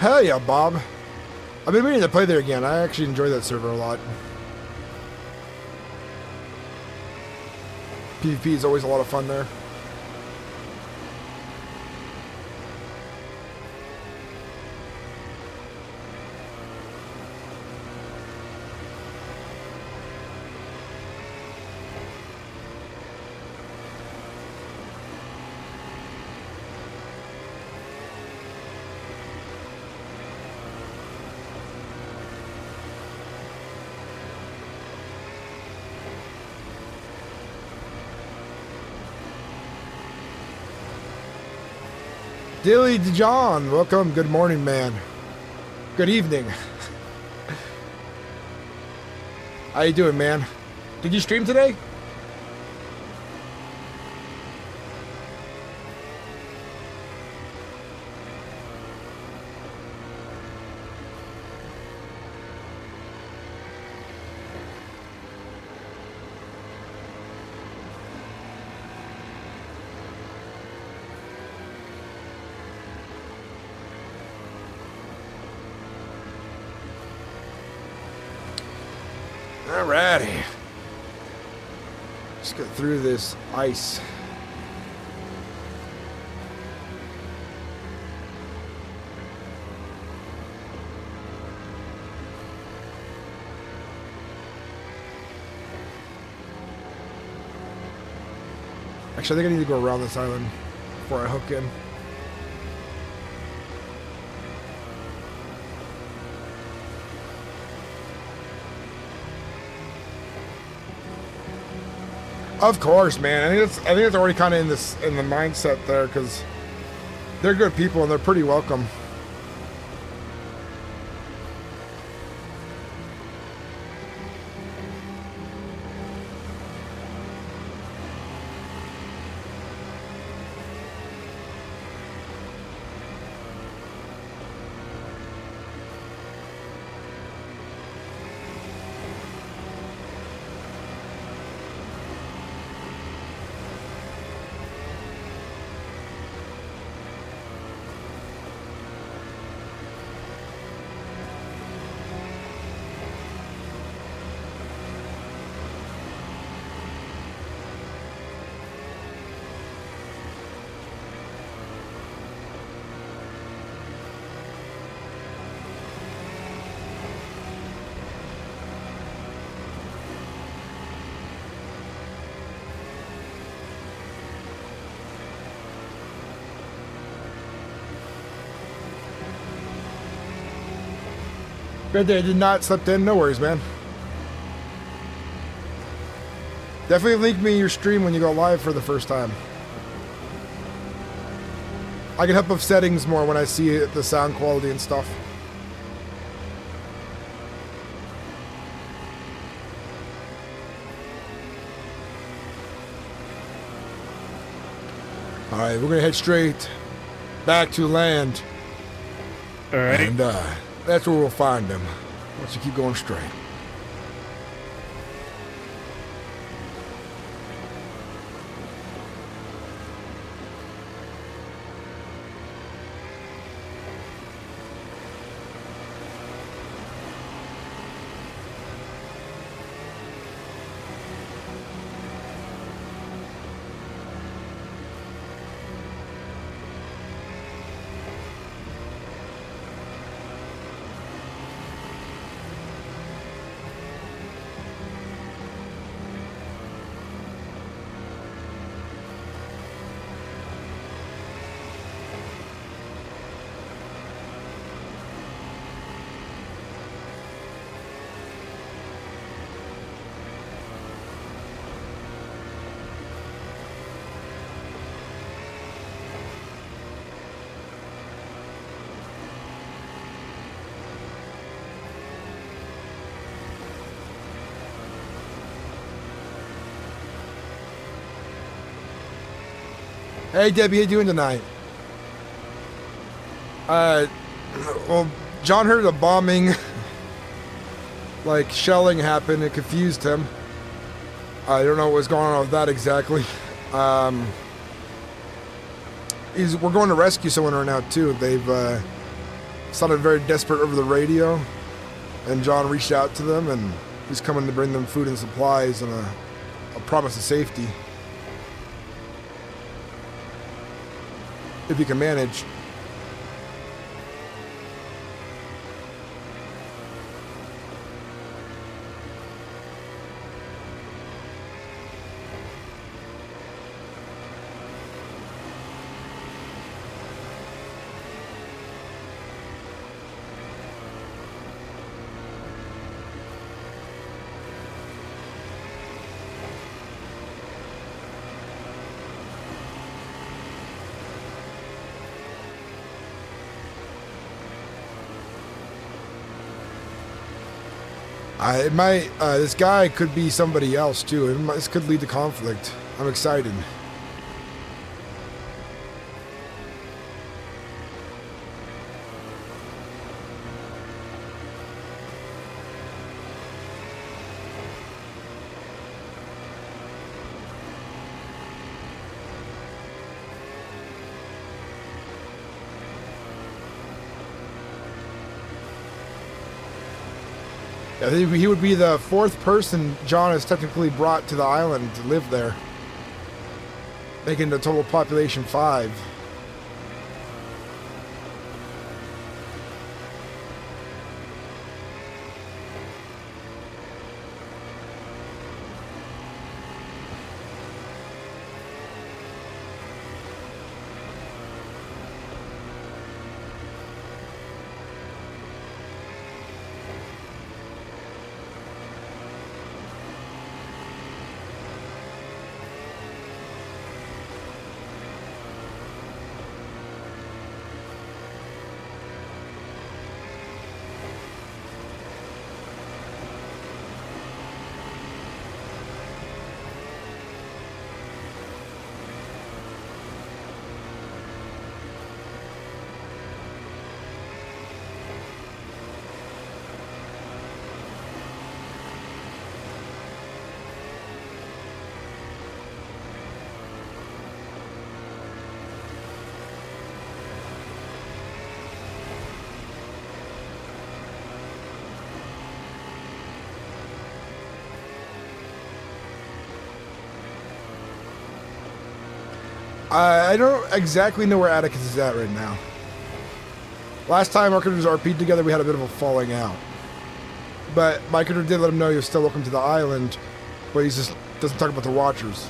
Hell yeah, Bob. I've been meaning to play there again. I actually enjoy that server a lot. PvP is always a lot of fun there. Dilly John, welcome. Good morning, man. Good evening. How you doing, man? Did you stream today? Alrighty. Let's get through this ice. Actually, I think I need to go around this island before I hook in. Of course, man. I think it's already kind of in the mindset there, because they're good people and they're pretty welcome. Good day, I did not slept in. No worries, man. Definitely link me your stream when you go live for the first time. I can help with settings more when I see the sound quality and stuff. Alright, we're gonna head straight back to land. Alright. And that's where we'll find them once you keep going straight. Hey Debbie, how you doing tonight? Well, John heard a bombing, like shelling happen. It confused him. I don't know what was going on with that exactly. We're going to rescue someone right now too. They've sounded very desperate over the radio, and John reached out to them, and he's coming to bring them food and supplies and a promise of safety. If he can manage. This guy could be somebody else too. This could lead to conflict. I'm excited. I think he would be the fourth person John has technically brought to the island to live there, making the total population 5. I don't exactly know where Atticus is at right now. Last time our characters RP'd together, we had a bit of a falling out. But my character did let him know he was still welcome to the island, but he just doesn't talk about the Watchers.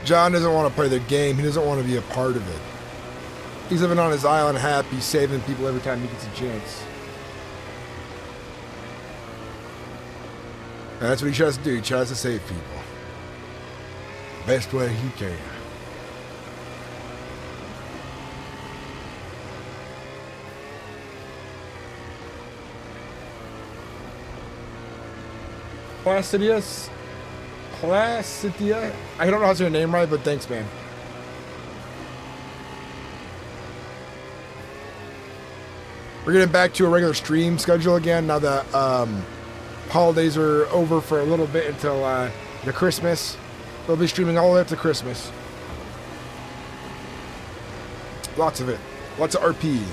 John doesn't want to play the game. He doesn't want to be a part of it. He's living on his island happy, saving people every time he gets a chance. And that's what he tries to do. He tries to save people. Best way he can. Placidius? Placidia? I don't know how to say your name right, but thanks, man. We're getting back to a regular stream schedule again now that holidays are over for a little bit until the Christmas. We'll be streaming all the way up to Christmas. Lots of it. Lots of RP.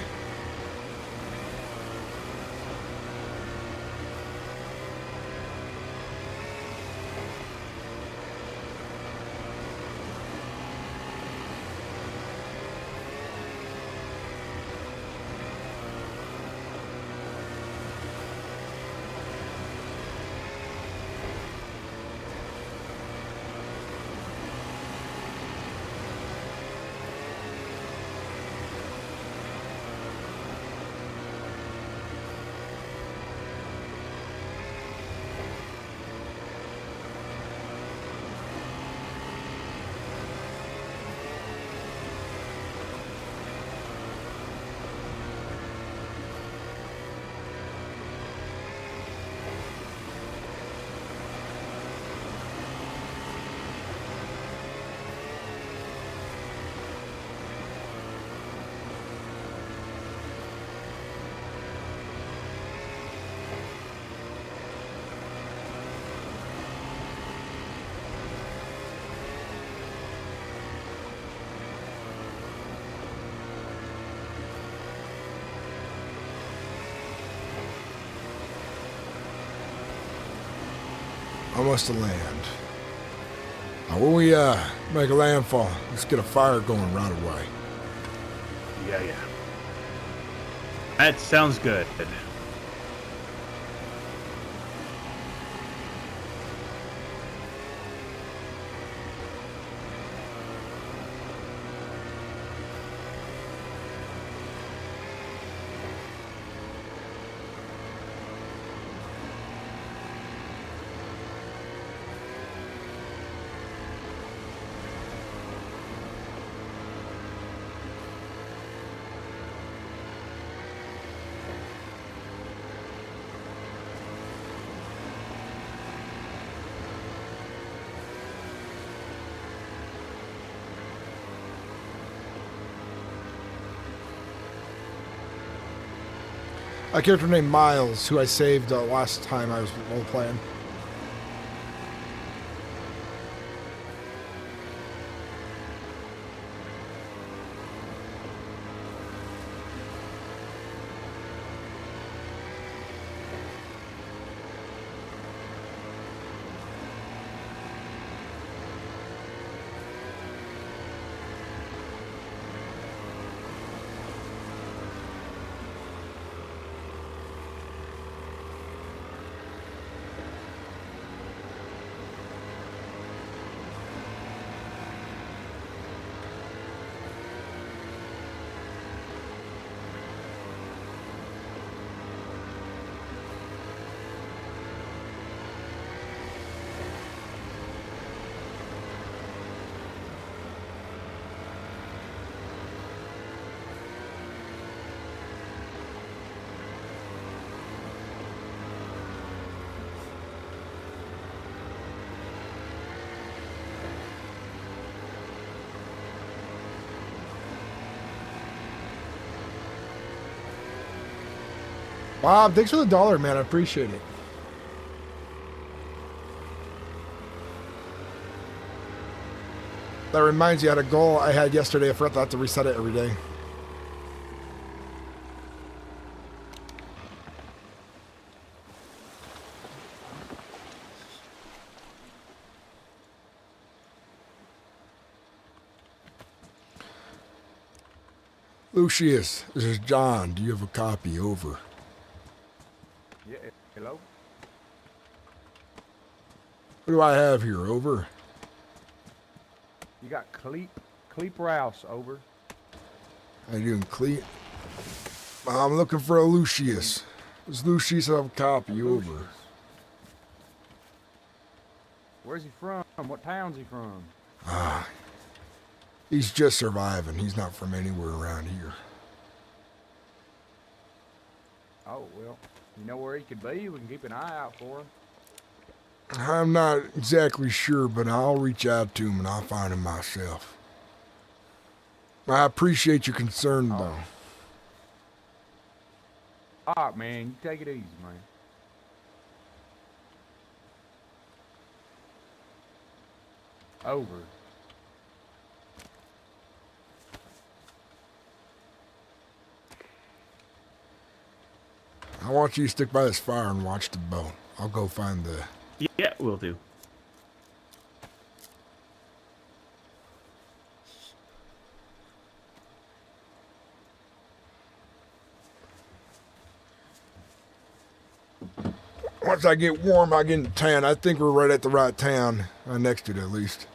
Almost to land. Now, when we make a landfall, let's get a fire going right away. Yeah. That sounds good. A character named Miles, who I saved last time I was role playing. Bob, thanks for the $1, man. I appreciate it. That reminds you, I had a goal I had yesterday. I forgot to reset it every day. Lucius, this is John. Do you have a copy? Over. Yeah, hello? What do I have here? Over. You got Cleep Rouse, over. How you doing, Cleet? I'm looking for a Lucius. Does Lucius have a copy? Over. Where's he from? What town's he from? He's just surviving. He's not from anywhere around here. Oh, well, you know where he could be? We can keep an eye out for him. I'm not exactly sure, but I'll reach out to him and I'll find him myself. I appreciate your concern, though. All right, man, you take it easy, man. Over. I want you to stick by this fire and watch the boat. I'll go find the... Yeah, will do. Once I get warm, I get in town. I think we're right at the right town. Next to it, at least.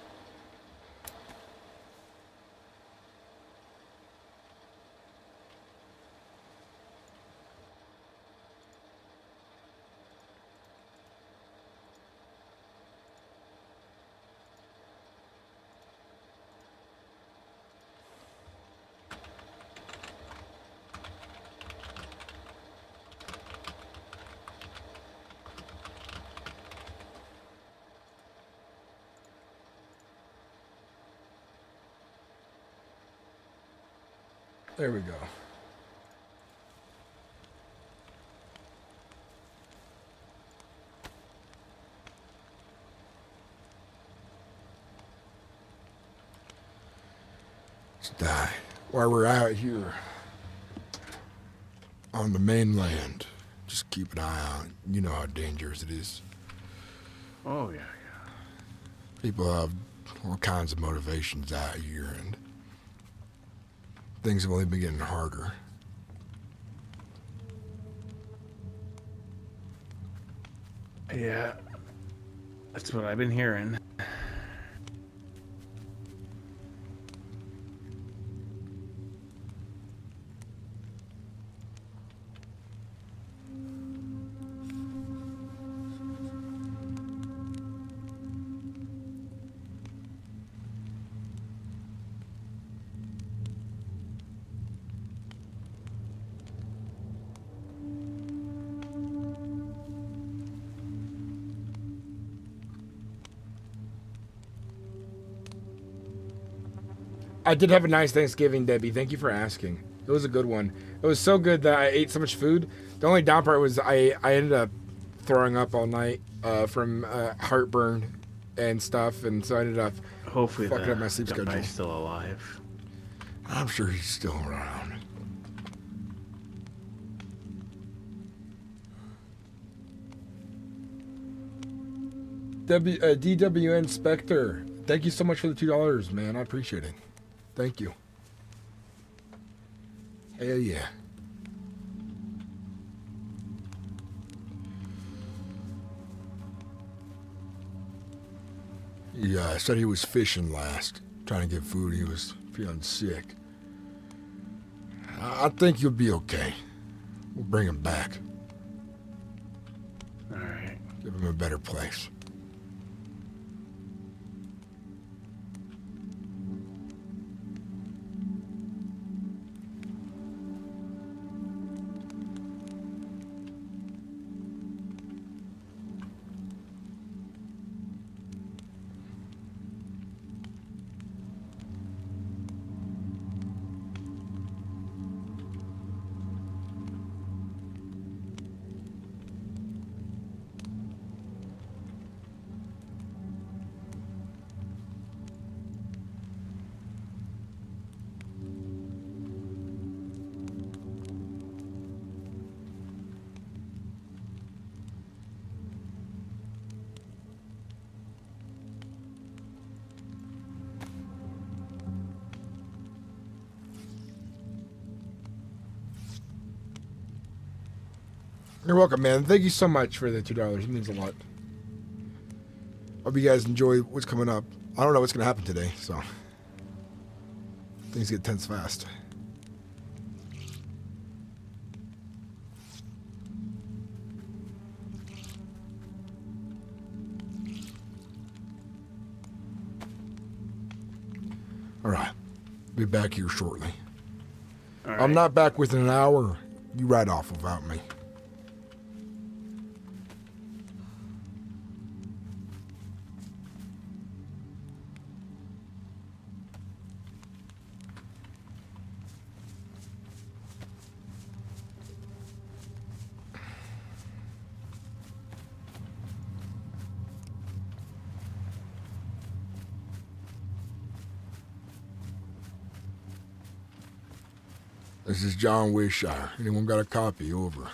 There we go. Let's die. While we're out here on the mainland, just keep an eye out. You know how dangerous it is. Oh, yeah. People have all kinds of motivations out here, and things have only been getting harder. Yeah. That's what I've been hearing. I did have a nice Thanksgiving, Debbie. Thank you for asking. It was a good one. It was so good that I ate so much food. The only down part was I ended up throwing up all night from heartburn and stuff, and so I ended up Hopefully fucking up my sleep the schedule. guy's still alive. I'm sure he's still around. DWN Spectre, thank you so much for the $2, man. I appreciate it. Thank you. Hell yeah. Yeah, I said he was fishing last, trying to get food. He was feeling sick. I think you'll be okay. We'll bring him back. All right. Give him a better place. You're welcome, man. Thank you so much for the $2. It means a lot. Hope you guys enjoy what's coming up. I don't know what's going to happen today, so things get tense fast. All right. Be back here shortly. All right. I'm not back within an hour. You ride off without me. This is John Wishire. Anyone got a copy? Over.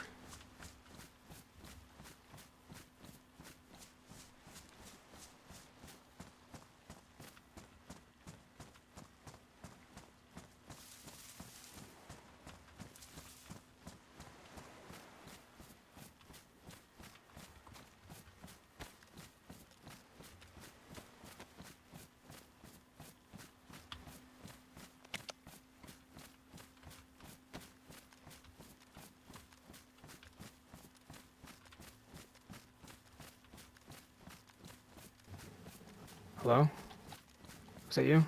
Hello? Was that you?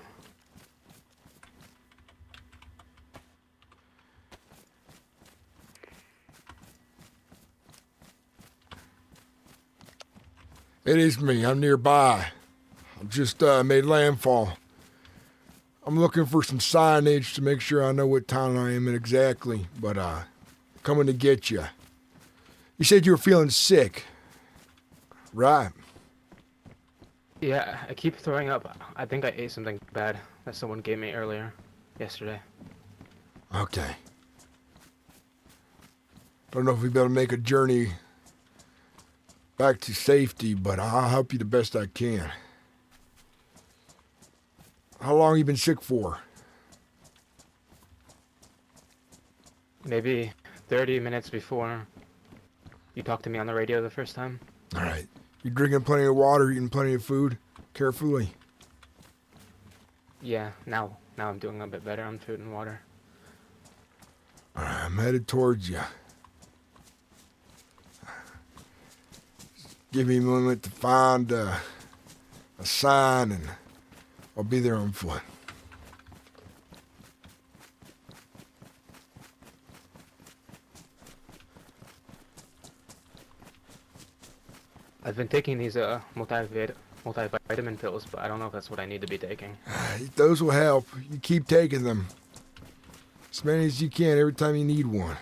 It is me. I'm nearby. I've just made landfall. I'm looking for some signage to make sure I know what town I am in exactly, but coming to get you. You said you were feeling sick, right? Yeah, I keep throwing up. I think I ate something bad that someone gave me earlier, yesterday. Okay. Don't know if we'll be able to make a journey back to safety, but I'll help you the best I can. How long you been sick for? Maybe 30 minutes before you talked to me on the radio the first time. All right. You drinking plenty of water, eating plenty of food? Carefully. Yeah, now I'm doing a bit better on food and water. All right, I'm headed towards you. Give me a moment to find a sign, and I'll be there on foot. I've been taking these multivitamin pills, but I don't know if that's what I need to be taking. Those will help. You keep taking them. As many as you can every time you need one.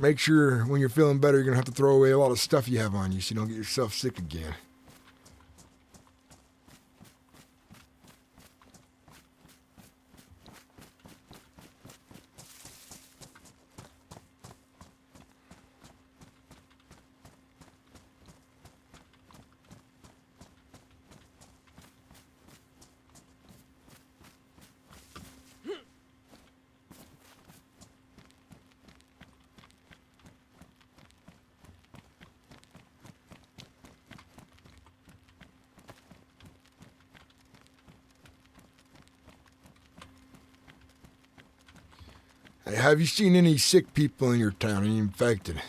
Make sure when you're feeling better, you're going to have to throw away a lot of stuff you have on you so you don't get yourself sick again. Hey, have you seen any sick people in your town, any infected?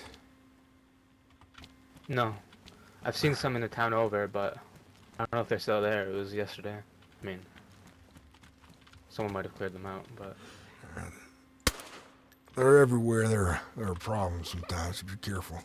No. I've seen some in the town over, but I don't know if they're still there. It was yesterday. I mean, someone might have cleared them out, but... They're everywhere. There are problems sometimes, so be careful.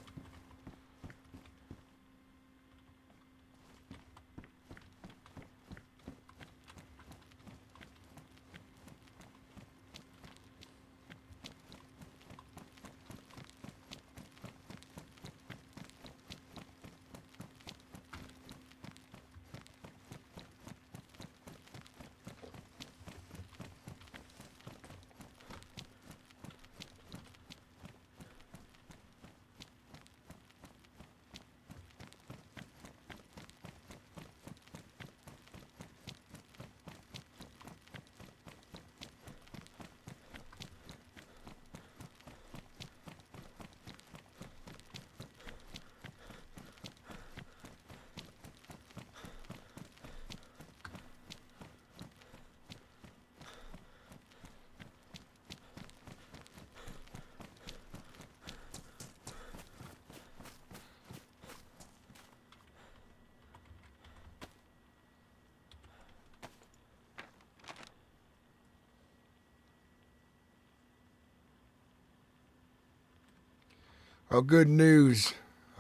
Well, good news.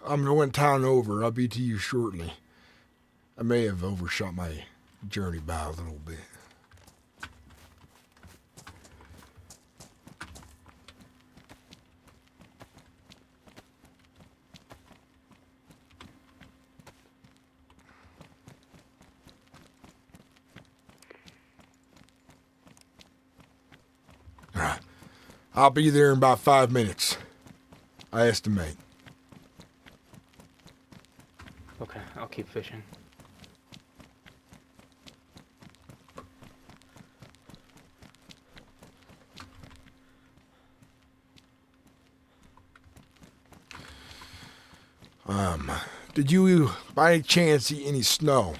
I'm one town over. I'll be to you shortly. I may have overshot my journey by a little bit. All right. I'll be there in about 5 minutes. I estimate. Okay, I'll keep fishing. Did you, by any chance, see any snow?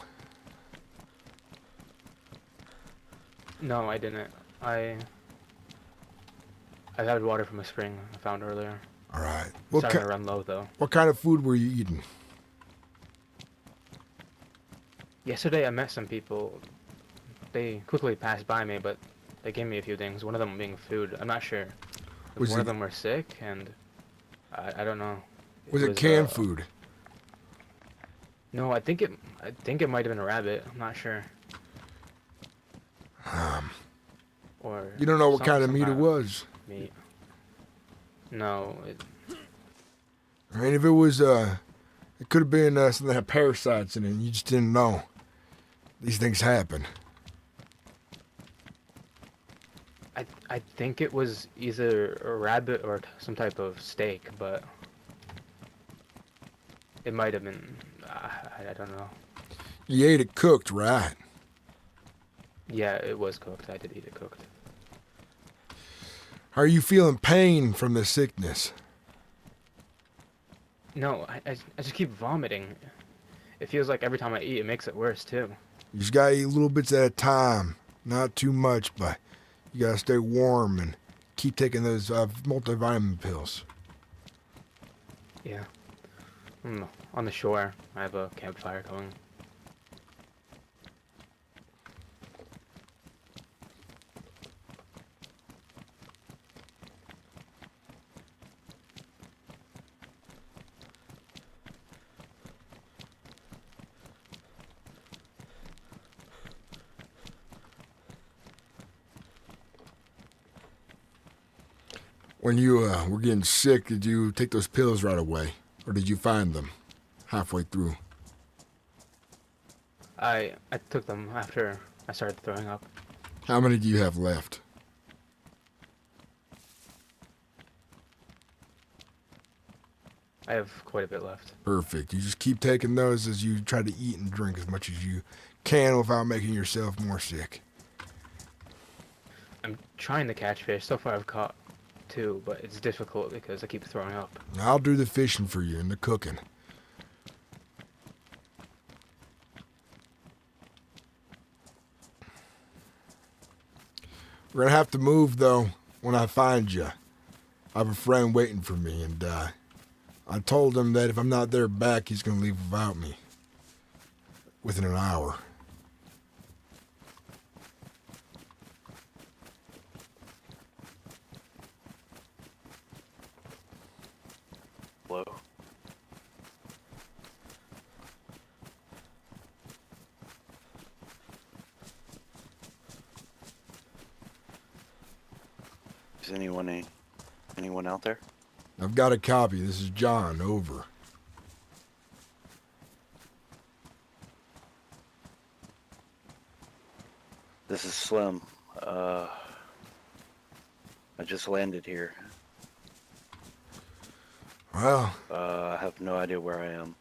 No, I didn't. I had water from a spring I found earlier. All right. Starting to run low, though. What kind of food were you eating? Yesterday I met some people. They quickly passed by me, but they gave me a few things. One of them being food. I'm not sure. One of them were sick, and I don't know. Was it canned food? No, I think it might have been a rabbit. I'm not sure. Or you don't know what kind of meat it was? Meat. No. I mean, if it was, it could have been something that had parasites in it, and you just didn't know. These things happen. I think it was either a rabbit or some type of steak, but It might have been. I don't know. You ate it cooked, right? Yeah, it was cooked. I did eat it cooked. Are you feeling pain from the sickness? No, I just keep vomiting. It feels like every time I eat, it makes it worse too. You just gotta eat little bits at a time. Not too much, but you gotta stay warm and keep taking those multivitamin pills. Yeah. On the shore, I have a campfire going. When you were getting sick, did you take those pills right away? Or did you find them halfway through? I took them after I started throwing up. How many do you have left? I have quite a bit left. Perfect. You just keep taking those as you try to eat and drink as much as you can without making yourself more sick. I'm trying to catch fish. So far I've caught 2, but it's difficult because I keep throwing up. I'll do the fishing for you and the cooking. We're gonna have to move, though, when I find you. I have a friend waiting for me, and I told him that if I'm not there back, he's gonna leave without me. Within an hour. Hello. Is anyone out there? I've got a copy. This is John. Over. This is Slim. I just landed here. Well, I have no idea where I am.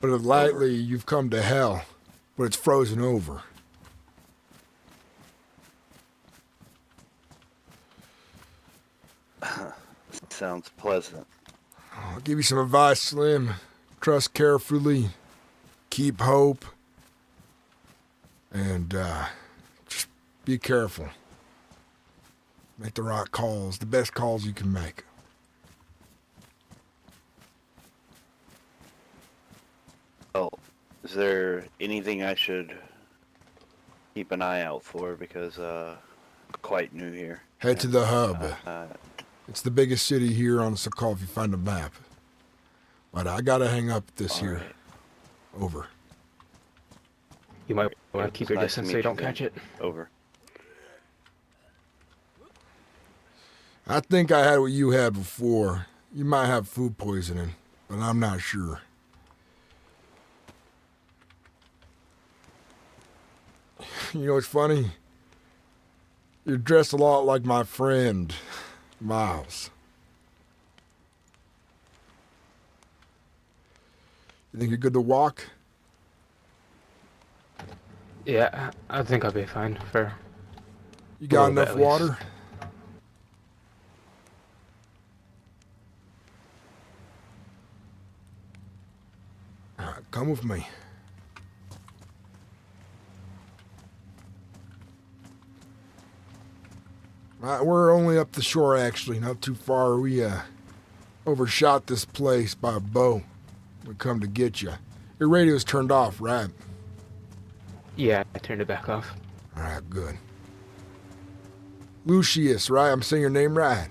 but likely you've come to hell, but it's frozen over. Sounds pleasant. I'll give you some advice, Slim. Trust carefully. Keep hope. And just be careful. Make the right calls, the best calls you can make. Oh, is there anything I should keep an eye out for? Because quite new here. Head to the hub. Uh, It's the biggest city here on Sahkal if you find a map. But I gotta hang up this all here. right. Over. You might want to It keep was your nice to distance meet so you you don't then. catch it. Over. I think I had what you had before. You might have food poisoning, but I'm not sure. You know what's funny? You're dressed a lot like my friend, Miles. You think you're good to walk? Yeah, I think I'll be fine for. You got little bit enough at least. water? All right, come with me. We're only up the shore, actually, not too far. We overshot this place by a bow. We come to get you. Your radio's turned off, right? Yeah, I turned it back off. All right, good. Lucius, right? I'm saying your name right.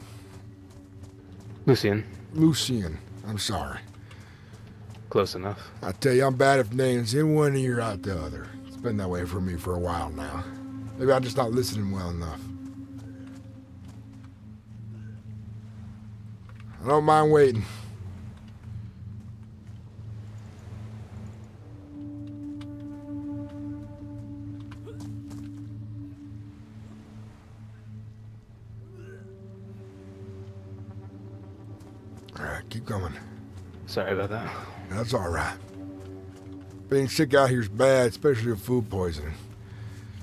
Lucian, Lucian. I'm sorry. close enough. I tell you, I'm bad at names. In one ear, out the other. It's been that way for me for a while now. Maybe I'm just not listening well enough. I don't mind waiting. All right, keep going. Sorry about that. That's all right. Being sick out here's bad, especially with food poisoning.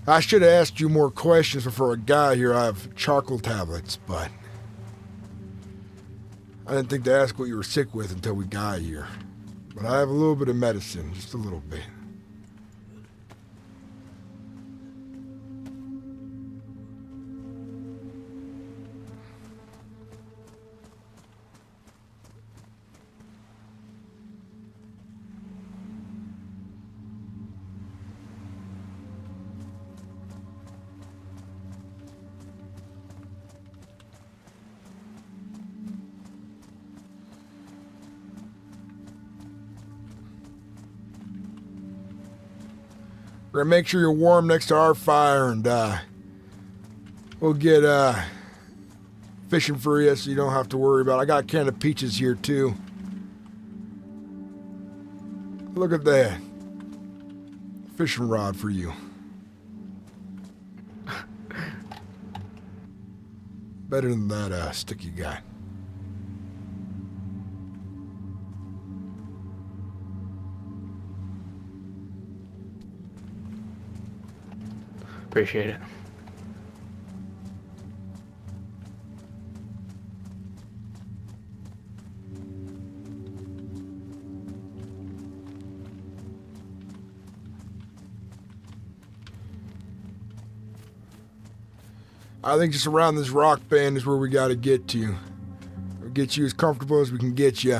I should have asked you more questions before I got here. I have charcoal tablets, but I didn't think to ask what you were sick with until we got here. But I have a little bit of medicine, just a little bit. We're gonna make sure you're warm next to our fire, and we'll get fishing for you so you don't have to worry about it. I got a can of peaches here too. Look at that. Fishing rod for you. Better than that stick you got. Appreciate it. I think just around this rock band is where we got to get to. We'll get you as comfortable as we can get you.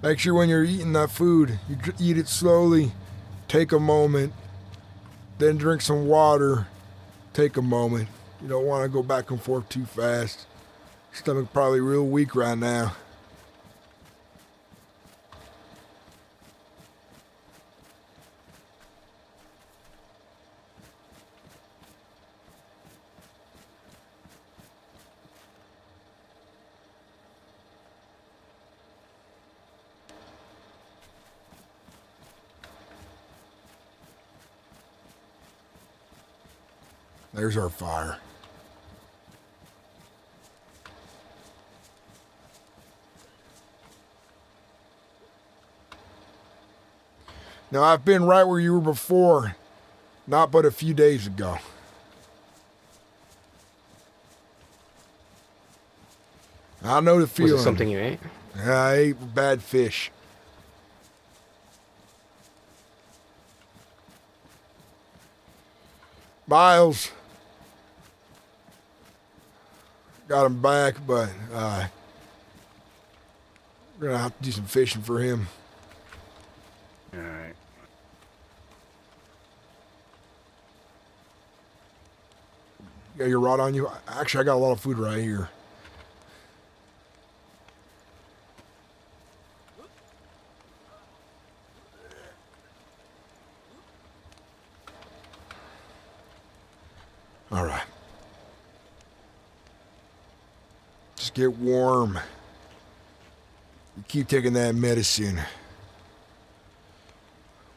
Make sure when you're eating that food, you eat it slowly, take a moment, then drink some water, take a moment. You don't want to go back and forth too fast. Stomach probably real weak right now. There's our fire. Now, I've been right where you were before, not but a few days ago. I know the feeling. Was it something you ate? I ate bad fish. Miles got him back, but we're gonna have to do some fishing for him. All right. You got your rod on you? Actually, I got a lot of food right here. All right. Just get warm. You keep taking that medicine.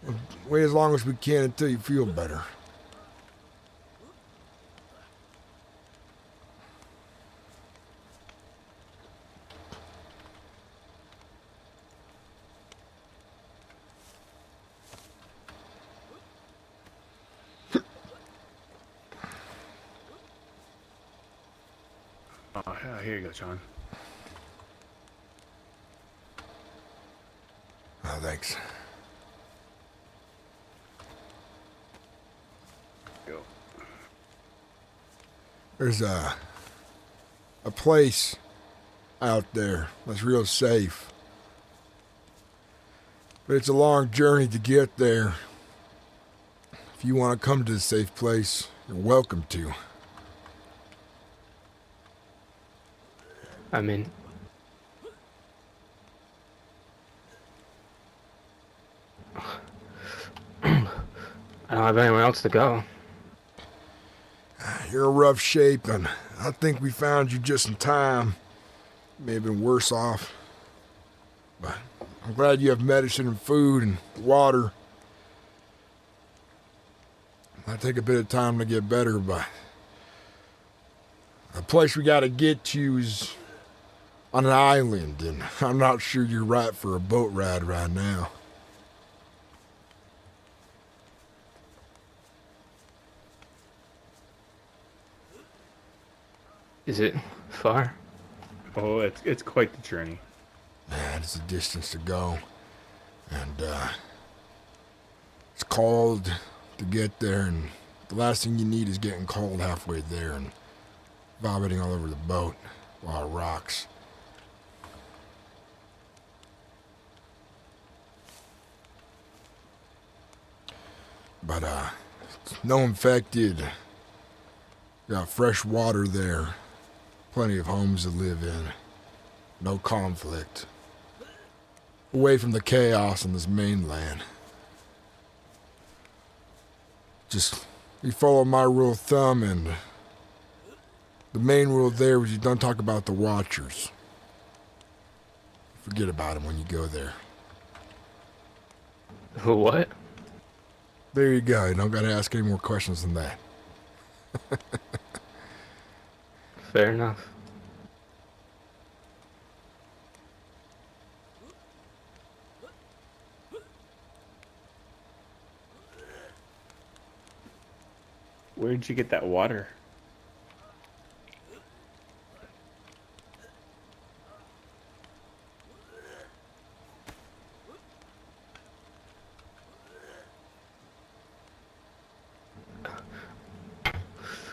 We'll wait as long as we can until you feel better. Oh, yeah, here you go, John. Oh, thanks. Go. There's a place out there that's real safe. But it's a long journey to get there. If you want to come to the safe place, you're welcome to. I mean, I don't have anywhere else to go. You're in rough shape, and I think we found you just in time. May have been worse off. But I'm glad you have medicine and food and water. Might take a bit of time to get better, but the place we gotta get to is on an island, and I'm not sure you're right for a boat ride right now. Is it far? Oh, it's quite the journey. Man, it's a distance to go. And, it's cold to get there, and the last thing you need is getting cold halfway there and vomiting all over the boat while it rocks. But, no infected. Got fresh water there. Plenty of homes to live in. No conflict. Away from the chaos on this mainland. Just, you follow my rule of thumb, and the main rule there is you don't talk about the Watchers. Forget about them when you go there. What? There you go. You don't gotta ask any more questions than that. Fair enough. Where did you get that water?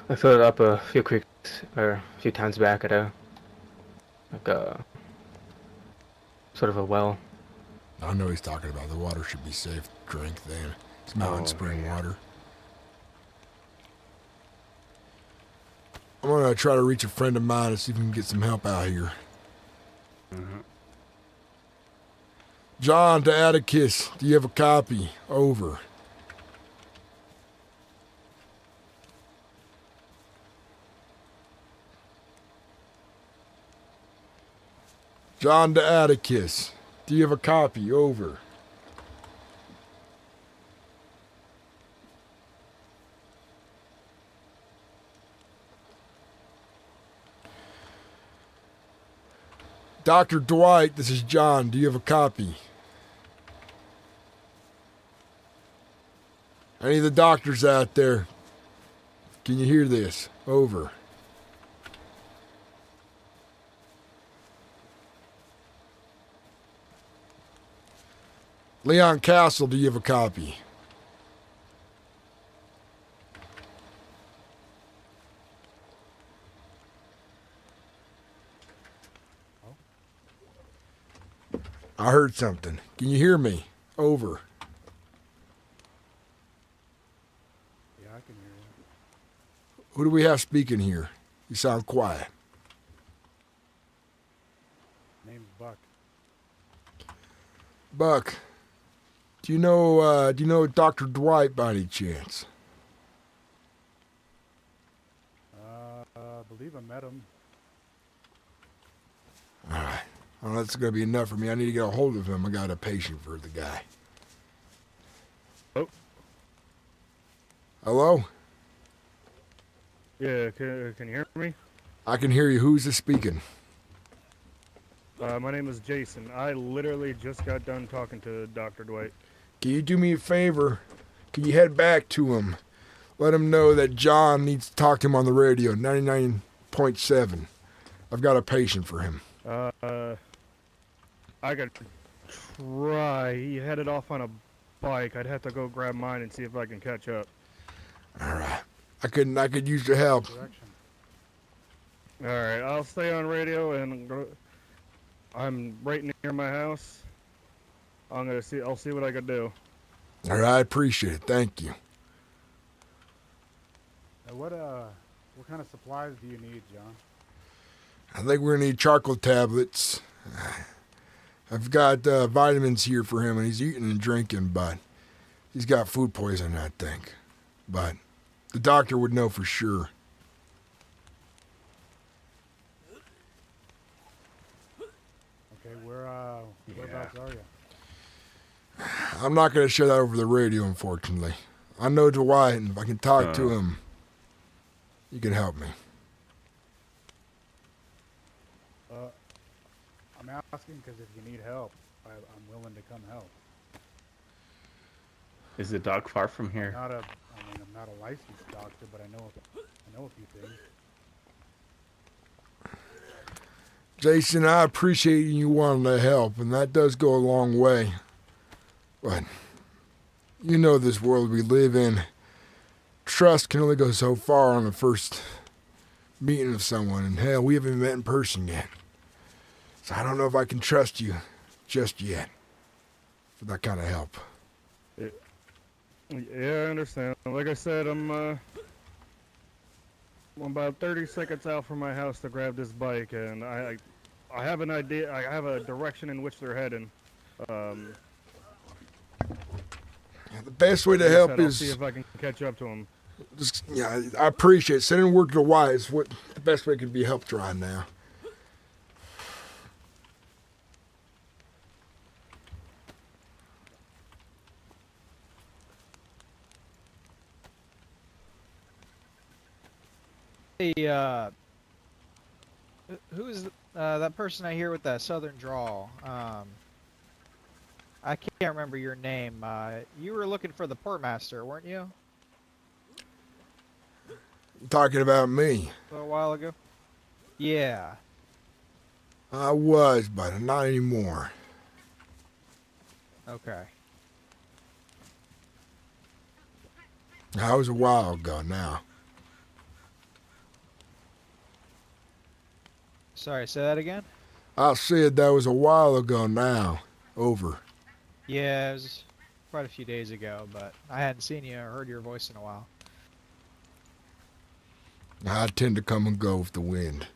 I filled it up a few times back at a sort of a well. I know he's talking about. The water should be safe to drink then. It's mountain spring water. I'm gonna try to reach a friend of mine and see if we can get some help out here. John to Atticus, do you have a copy? Over. John to Atticus, do you have a copy? Over. Dr. Dwight, this is John. Do you have a copy? Any of the doctors out there? Can you hear this? Over. Leon Castle, do you have a copy? I heard something. Can you hear me? Over. Yeah, I can hear you. Who do we have speaking here? You sound quiet. Name's Buck. Buck, do you know Dr. Dwight by any chance? I believe I met him. All right. Well, that's going to be enough for me. I need to get a hold of him. I got a patient for the guy. Oh. Hello? Yeah, can you hear me? I can hear you. Who's this speaking? My name is Jason. I literally just got done talking to Dr. Dwight. Can you do me a favor? Can you head back to him? Let him know that John needs to talk to him on the radio, 99.7. I've got a patient for him. I could try. He headed off on a bike. I'd have to go grab mine and see if I can catch up. All right. I could use your help. Direction. All right, I'll stay on radio, and I'm right near my house. I'll see what I can do. All right, I appreciate it. Thank you. What kind of supplies do you need, John? I think we're gonna need charcoal tablets. I've got vitamins here for him, and he's eating and drinking, but he's got food poisoning, I think. But the doctor would know for sure. Okay, whereabouts are you? I'm not gonna share that over the radio, unfortunately. I know Dwight, and if I can talk to him, he can help me. I'm asking because if you need help, I'm willing to come help. Is the dog far from here? I'm not a licensed doctor, but I know a few things. Jason, I appreciate you wanting to help, and that does go a long way. But you know this world we live in. Trust can only go so far on the first meeting of someone, and hell, we haven't met in person yet. So I don't know if I can trust you just yet for that kind of help. Yeah, I understand. Like I said, I'm about 30 seconds out from my house to grab this bike, and I have an idea. I have a direction in which they're heading. The best way to help I'll is see if I can catch up to them. just, I appreciate it. Sending word to Dwight is what the best way could be helped right now. Hey, who's that person I hear with that southern drawl? I can't remember your name. You were looking for the portmaster, weren't you? Talking about me. A little while ago? Yeah. I was, but not anymore. Okay. That was a while ago now. Sorry, say that again? I said that was a while ago now. Over. Yeah, it was quite a few days ago, but I hadn't seen you or heard your voice in a while. I tend to come and go with the wind.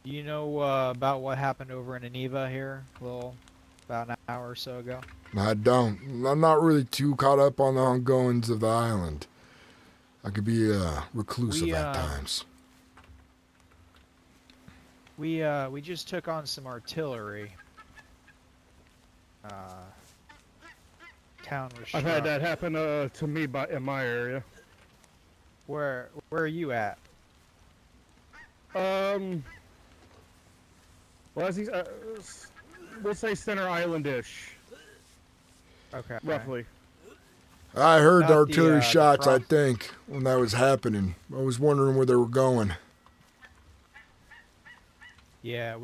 You know about what happened over in Aniva here? About an hour or so ago? I don't. I'm not really too caught up on the ongoings of the island. I could be reclusive at times. We just took on some artillery. Town was I've had struck. that happen to me in my area. Where are you at? Well, as he's, we'll say Center Island-ish, Okay. roughly. I heard Not the the, artillery the shots, I front. think, when that was happening. I was wondering where they were going. Yeah,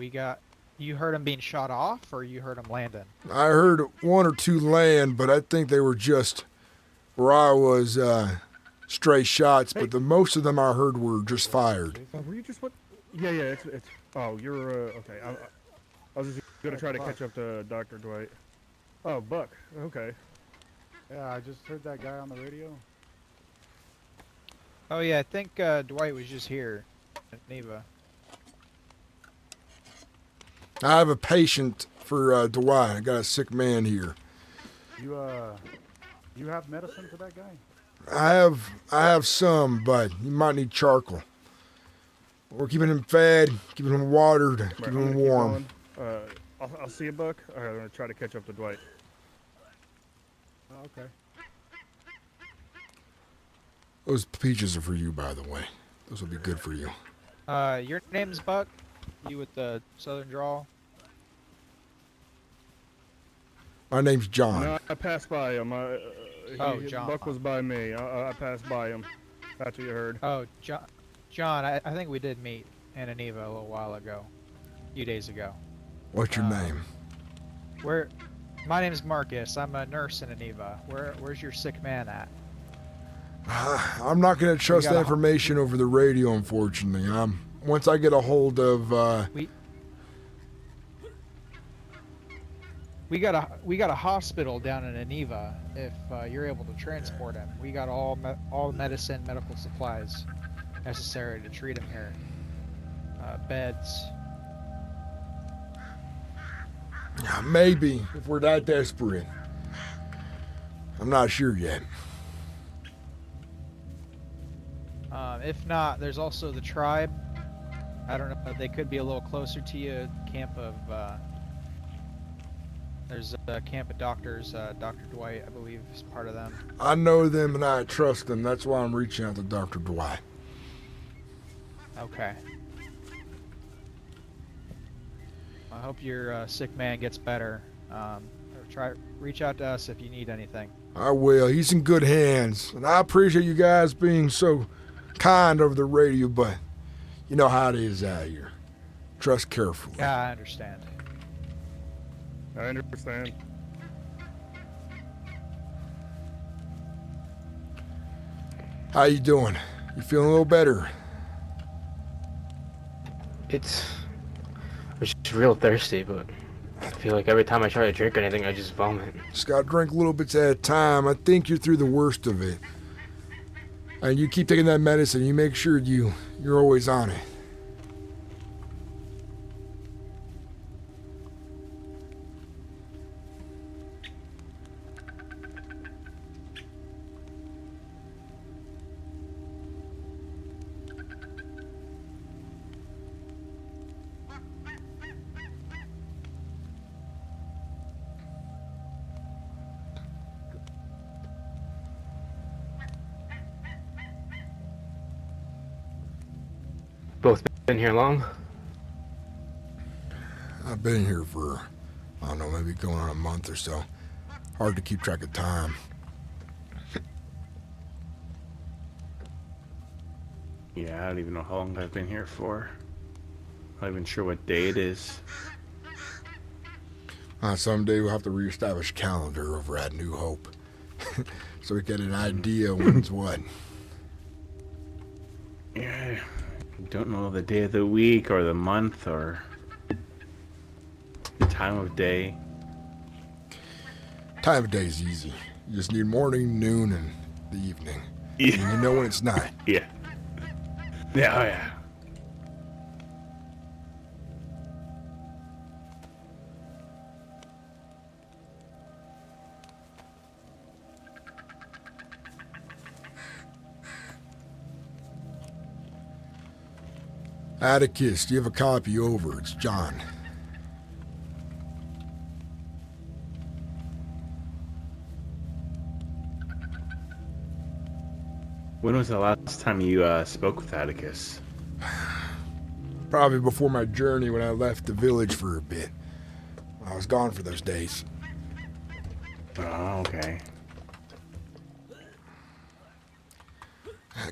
you heard him being shot off, or you heard him landing? I heard one or two land, but I think they were just where I was stray shots, but the most of them I heard were just fired. Were you just what? Yeah, it's. Oh, you're okay. I was just gonna try to catch up to Dr. Dwight. Oh, Buck. Okay. Yeah, I just heard that guy on the radio. Oh yeah, I think Dwight was just here at Neva. I have a patient for Dwight. I got a sick man here. You have medicine for that guy? I have some, but he might need charcoal. We're keeping him fed, keeping him watered, Right, keeping I'm him gonna keep warm. going. I'll see you, Buck. All right, I'm gonna try to catch up to Dwight. Oh, okay. Those peaches are for you, by the way. Those will be good for you. Your name's Buck? You with the southern drawl? My name's John. No, I passed by him. John. Buck was by me. I passed by him. That's what you heard. Oh, John, I think we did meet in Aniva a little while ago. A few days ago. What's your name? My name's Marcus. I'm a nurse in Aniva. Where's your sick man at? I'm not going to trust that information over the radio, unfortunately. Once I get a hold of... We got a hospital down in Aniva. If you're able to transport him, we got all medicine, medical supplies necessary to treat him here. Beds. Maybe, if we're that desperate. I'm not sure yet. If not, there's also the tribe. I don't know, they could be a little closer to you. Camp of, there's a camp of doctors. Dr. Dwight, I believe, is part of them. I know them and I trust them. That's why I'm reaching out to Dr. Dwight. Okay. I hope your sick man gets better. Reach out to us if you need anything. I will. He's in good hands. And I appreciate you guys being so kind over the radio, but you know how it is out here. Trust carefully. Yeah, I understand. I understand. How you doing? You feeling a little better? It's just real thirsty, but I feel like every time I try to drink anything, I just vomit. Just gotta drink little bits at a time. I think you're through the worst of it. And you keep taking that medicine. You make sure you're always on it. Both been here long? I've been here for, I don't know, maybe going on a month or so. Hard to keep track of time. Yeah, I don't even know how long I've been here for. I'm not even sure what day it is. Someday we'll have to reestablish calendar over at New Hope. So we get an idea when's what. Yeah, I don't know the day of the week or the month or the time of day. Time of day is easy. You just need morning, noon, and the evening. Yeah. And you know when it's night. Yeah. Yeah, oh yeah. Atticus, do you have a copy over? It's John. When was the last time you spoke with Atticus? Probably before my journey when I left the village for a bit. I was gone for those days. Oh, okay.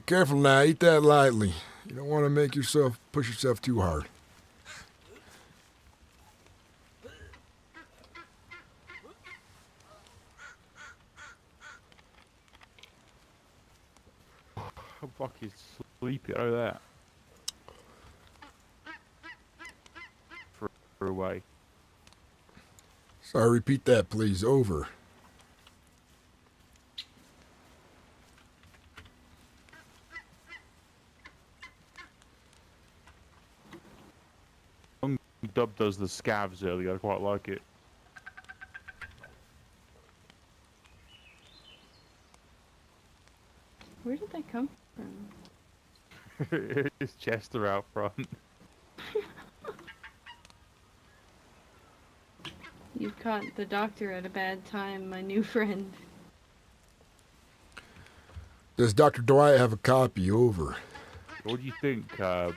Careful now, eat that lightly. You don't want to push yourself too hard. I'm fucking sleepy out of that. For away. Sorry, repeat that, please. Over. Dub does the scavs earlier, I quite like it. Where did that come from? It's Chester out front. You've caught the doctor at a bad time, my new friend. Does Dr. Dwight have a copy? Over. What do you think, Doctor?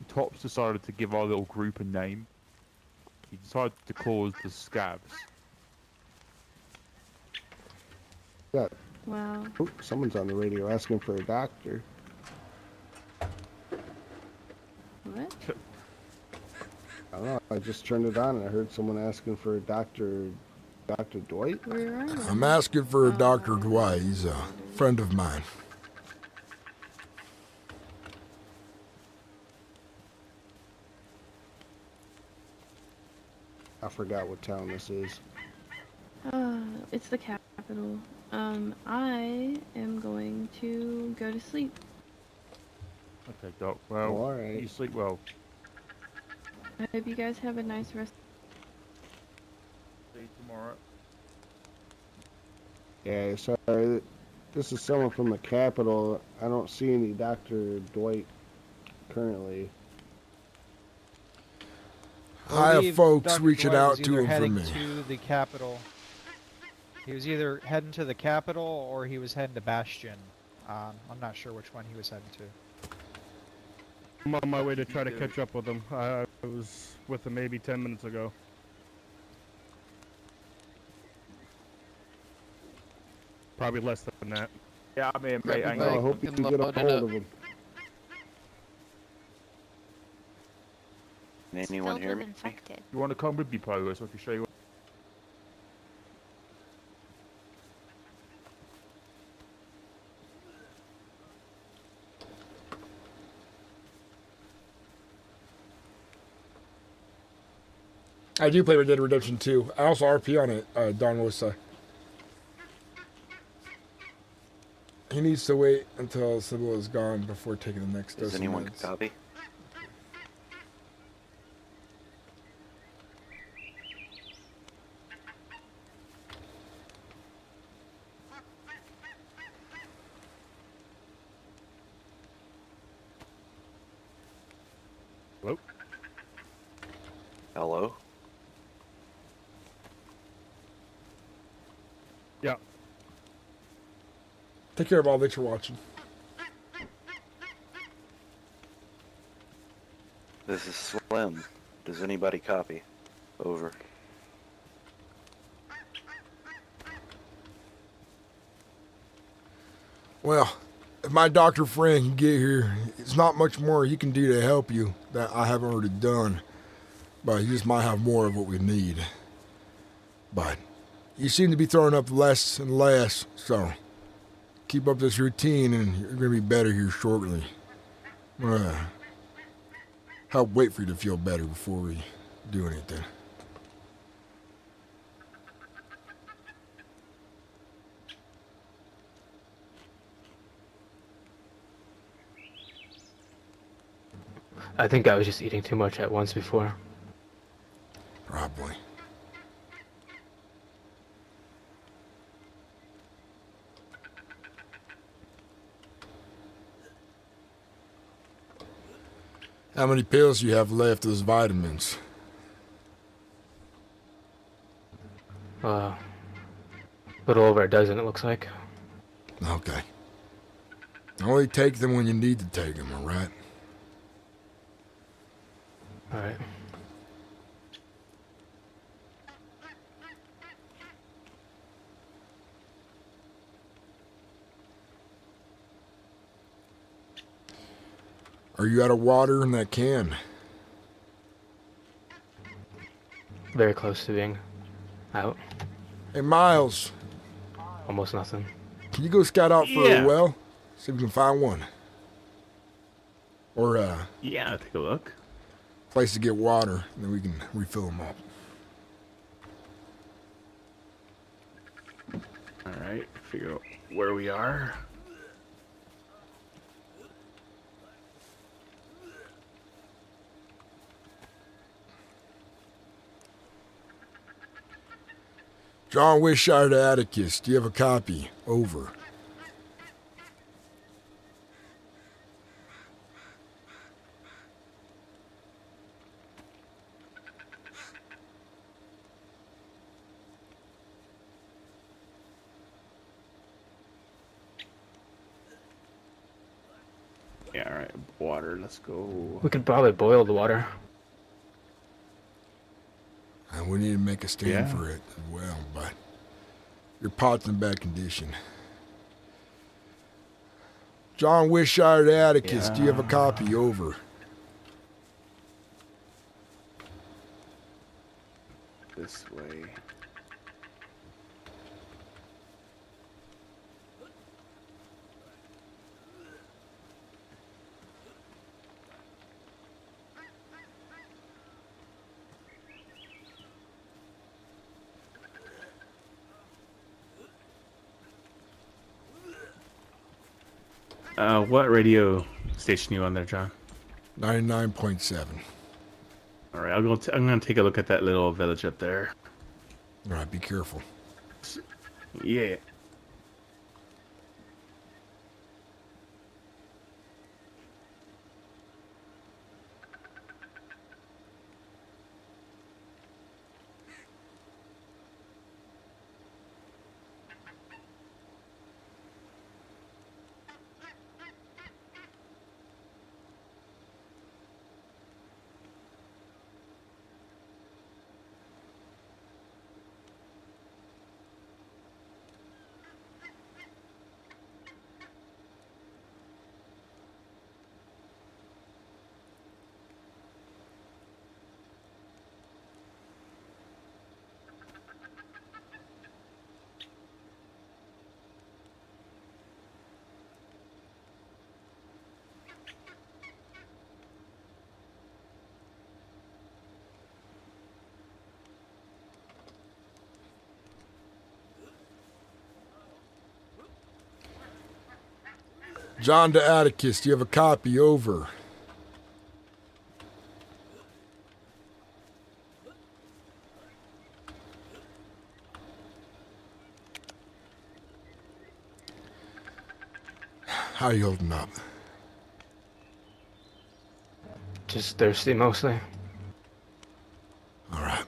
Tops decided to give our little group a name. He decided to call us the Scabs. Yeah. Wow. Oh, someone's on the radio asking for a doctor. What? I don't know. I just turned it on and I heard someone asking for a doctor Dr. Dwight? Where are you? I'm asking for a Dr. Dwight. He's a friend of mine. I forgot what town this is. It's the capital. I am going to go to sleep. Okay, Doc. Well, all right. you sleep well. I hope you guys have a nice rest. See you tomorrow. Yeah, sorry. This is someone from the capital. I don't see any Dr. Dwight currently. I have believe folks Dr. reaching Dwight out was to either him for heading me. to the capital. He was either heading to the capital or he was heading to Bastion. I'm not sure which one he was heading to. I'm on my way to try to catch up with him. I was with him maybe 10 minutes ago. Probably less than that. Yeah, I'm here, mate. Hang I on. hope you can get a hold of him. Can anyone hear me? Infected. You want to come with me, Pogo, so I can show you? I do play Red Dead Redemption 2. I also RP on it, Don Wosa. He needs to wait until Sybil is gone before taking the next dose Does of anyone meds. copy? Hello? Hello? Yeah. Take care of all that you're watching. This is Slim. Does anybody copy? Over. Well, if my doctor friend can get here, it's not much more he can do to help you that I haven't already done. But he just might have more of what we need. But you seem to be throwing up less and less, so keep up this routine and you're going to be better here shortly. I'm going to help wait for you to feel better before we do anything. I think I was just eating too much at once before. Probably. How many pills do you have left of those vitamins? A little over a dozen, it looks like. Okay. Only take them when you need to take them, all right? All right. Are you out of water in that can? Very close to being out. Hey, Miles, Almost nothing. can you go scout out for Yeah. a well? See if we can find one. Or a Yeah, take a look. place to get water, and then we can refill them up. All right, figure out where we are. John Wishire to Atticus, do you have a copy? Over. Yeah, all right, water. Let's go. We could probably boil the water. And we need to make a stand Yeah. for it as well, but your pot's in bad condition. John Wishire to Atticus, do you have a copy? Over. This way. What radio station you on there, John? 99.7. All right, I'm gonna take a look at that little village up there. All right, be careful. Yeah. John to Atticus, do you have a copy? Over. How you holding up? Just thirsty mostly. All right.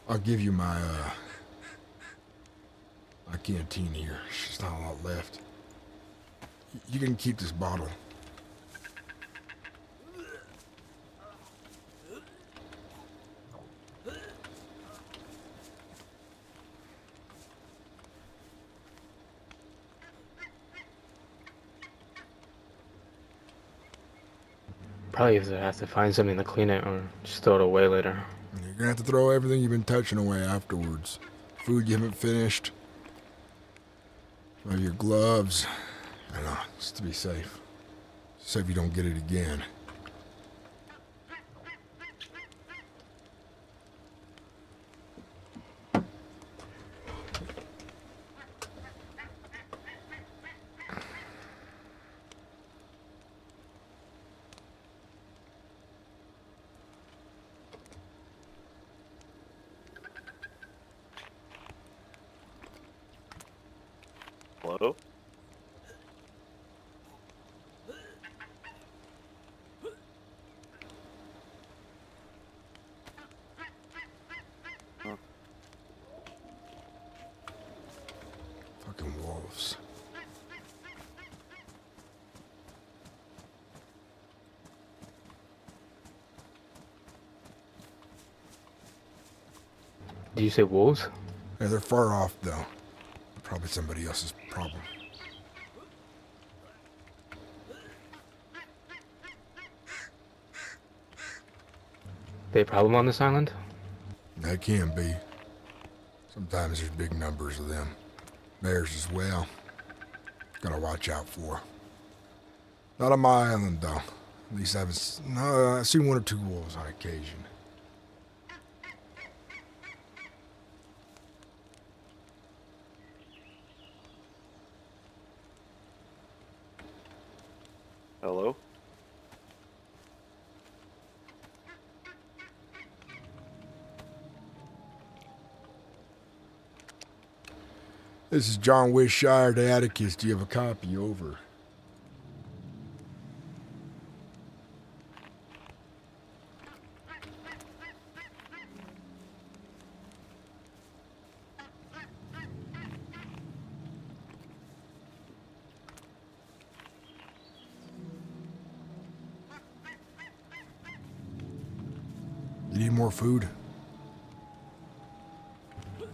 I'll give you my canteen here. There's just not a lot left. You can keep this bottle. Probably either have to find something to clean it or just throw it away later. You're gonna have to throw everything you've been touching away afterwards. Food you haven't finished. Your gloves. I know, just to be safe. So if you don't get it again. Hello? Fucking wolves. Did you say wolves? Yeah, they're far off though. Probably somebody else's problem. They a problem on this island? They can be. Sometimes there's big numbers of them. Bears as well. Gotta watch out for. Not on my island though. At least I've seen one or two wolves on occasion. Hello? This is John Wishire to Atticus. Do you have a copy? Over. You need more food?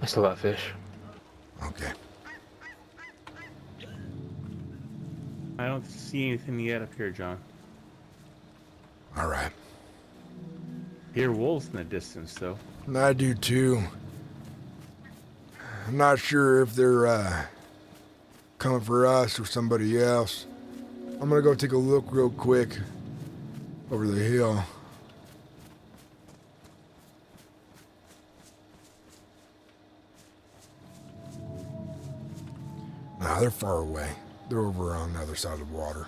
I still got fish. Okay. I don't see anything yet up here, John. All right. Hear wolves in the distance, though. I do too. I'm not sure if they're coming for us or somebody else. I'm gonna go take a look real quick over the hill. Nah, they're far away. They're over on the other side of the water.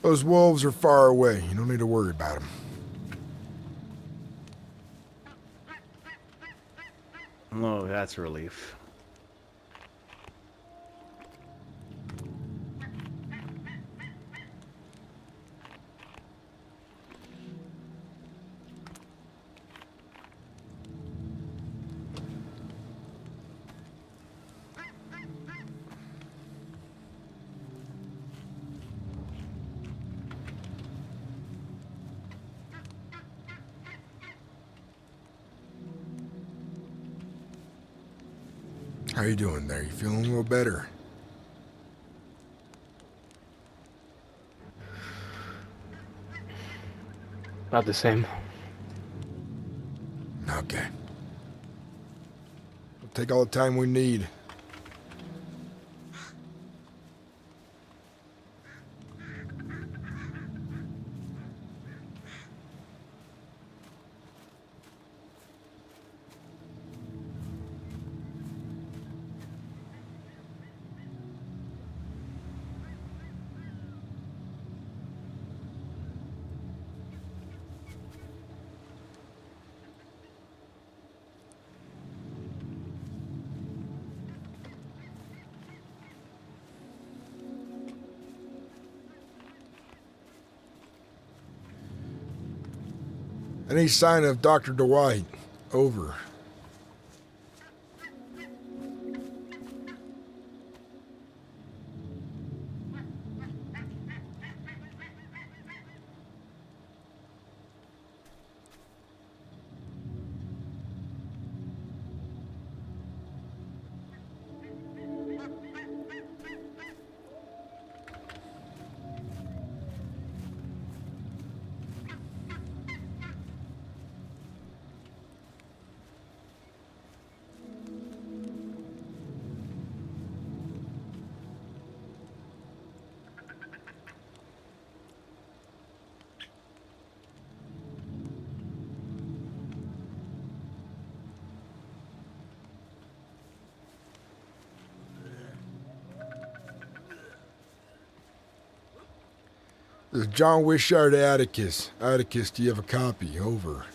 Those wolves are far away. You don't need to worry about them. Oh, that's a relief. How you doing there? You feeling a little better? About the same. Okay. We'll take all the time we need. Any sign of Dr. Dwight? Over. This is John Wishart Atticus. Atticus, do you have a copy? Over.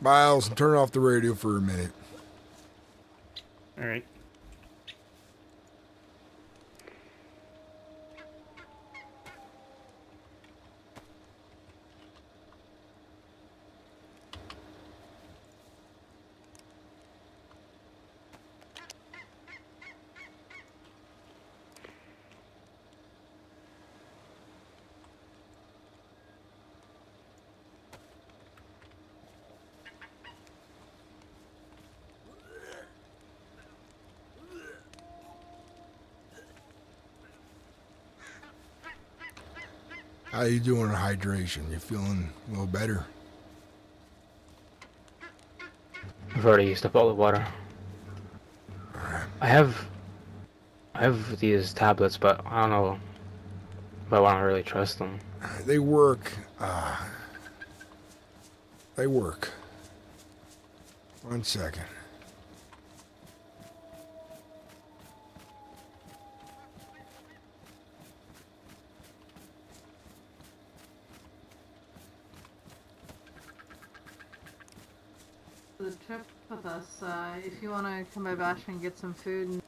Miles, turn off the radio for a minute. All right. How you doing on hydration? You feeling a little better? I've already used up all the water. Alright. I have these tablets, but I don't know if I want to really trust them. They work. They work. 1 second. The trip with us, if you want to come by Bastion and get some food. And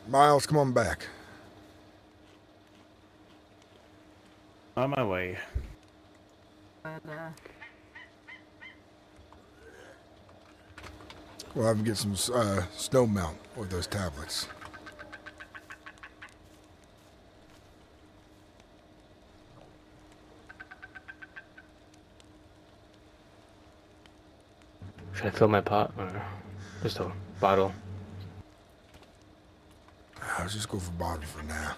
Miles, come on back. On my way. but, We'll have him get some snow melt with those tablets. Should I fill my pot or just a bottle? I'll just go for bottle for now.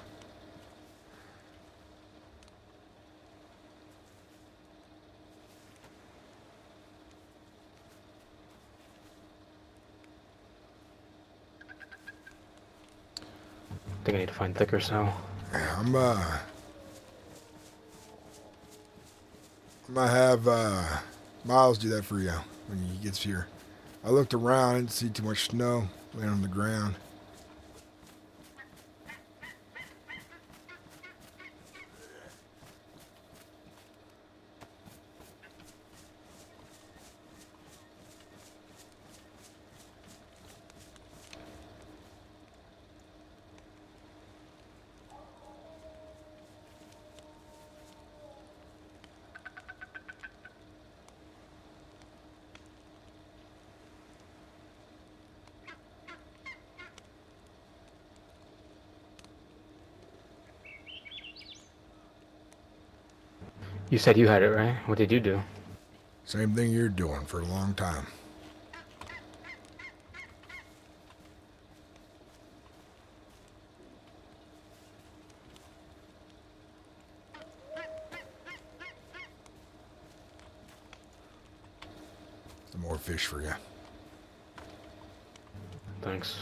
think I need to find thicker snow. Yeah, I'm gonna have Miles do that for you when he gets here. I looked around, I didn't see too much snow laying on the ground. You said you had it, right? What did you do? Same thing you're doing for a long time. Some more fish for you. Thanks.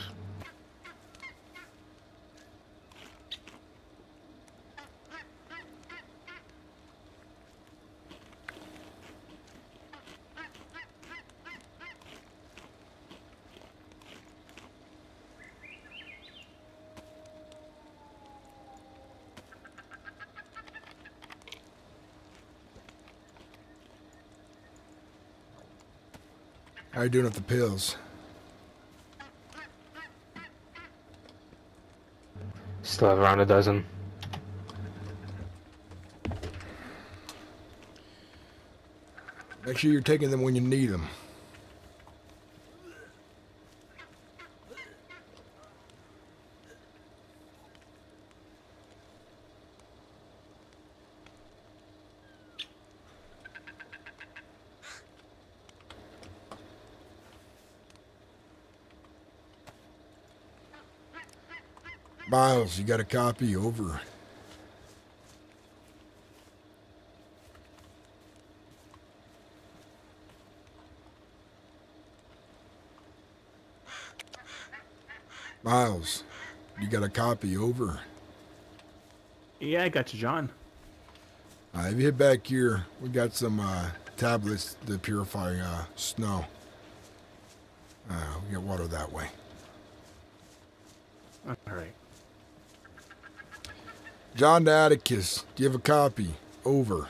How you doing with the pills? Still have around a dozen. Make sure you're taking them when you need them. Miles, you got a copy? Over. Miles, you got a copy? Over. Yeah, I got you, John. If you head back here, we got some tablets to purify snow. We got water that way. All right. John to Atticus, do you have a copy? Over.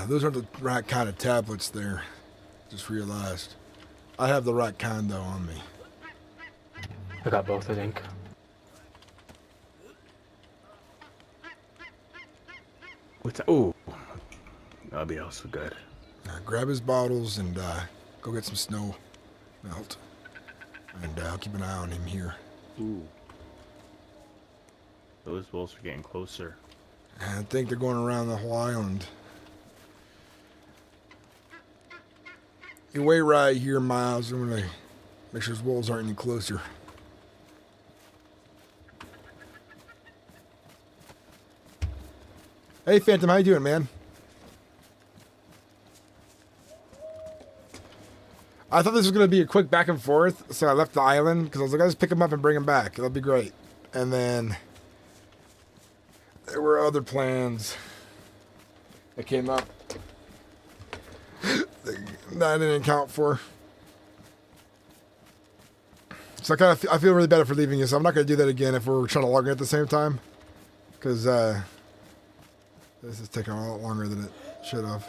Those aren't the right kind of tablets there. Just realized. I have the right kind though on me. I got both, I think. What's that? Oh, that'll be also good. Grab his bottles and go get some snow melt. And I'll keep an eye on him here. Ooh. Those wolves are getting closer. I think they're going around the whole island. You wait right here, Miles. I'm gonna make sure his wolves aren't any closer. Hey, Phantom, how you doing, man? I thought this was gonna be a quick back and forth, so I left the island because I was like, I'll just pick him up and bring him back. That'll be great. And then there were other plans that came up that I didn't account for. So I feel really bad for leaving you, so I'm not going to do that again if we're trying to log in at the same time. Because this is taking a lot longer than it should have.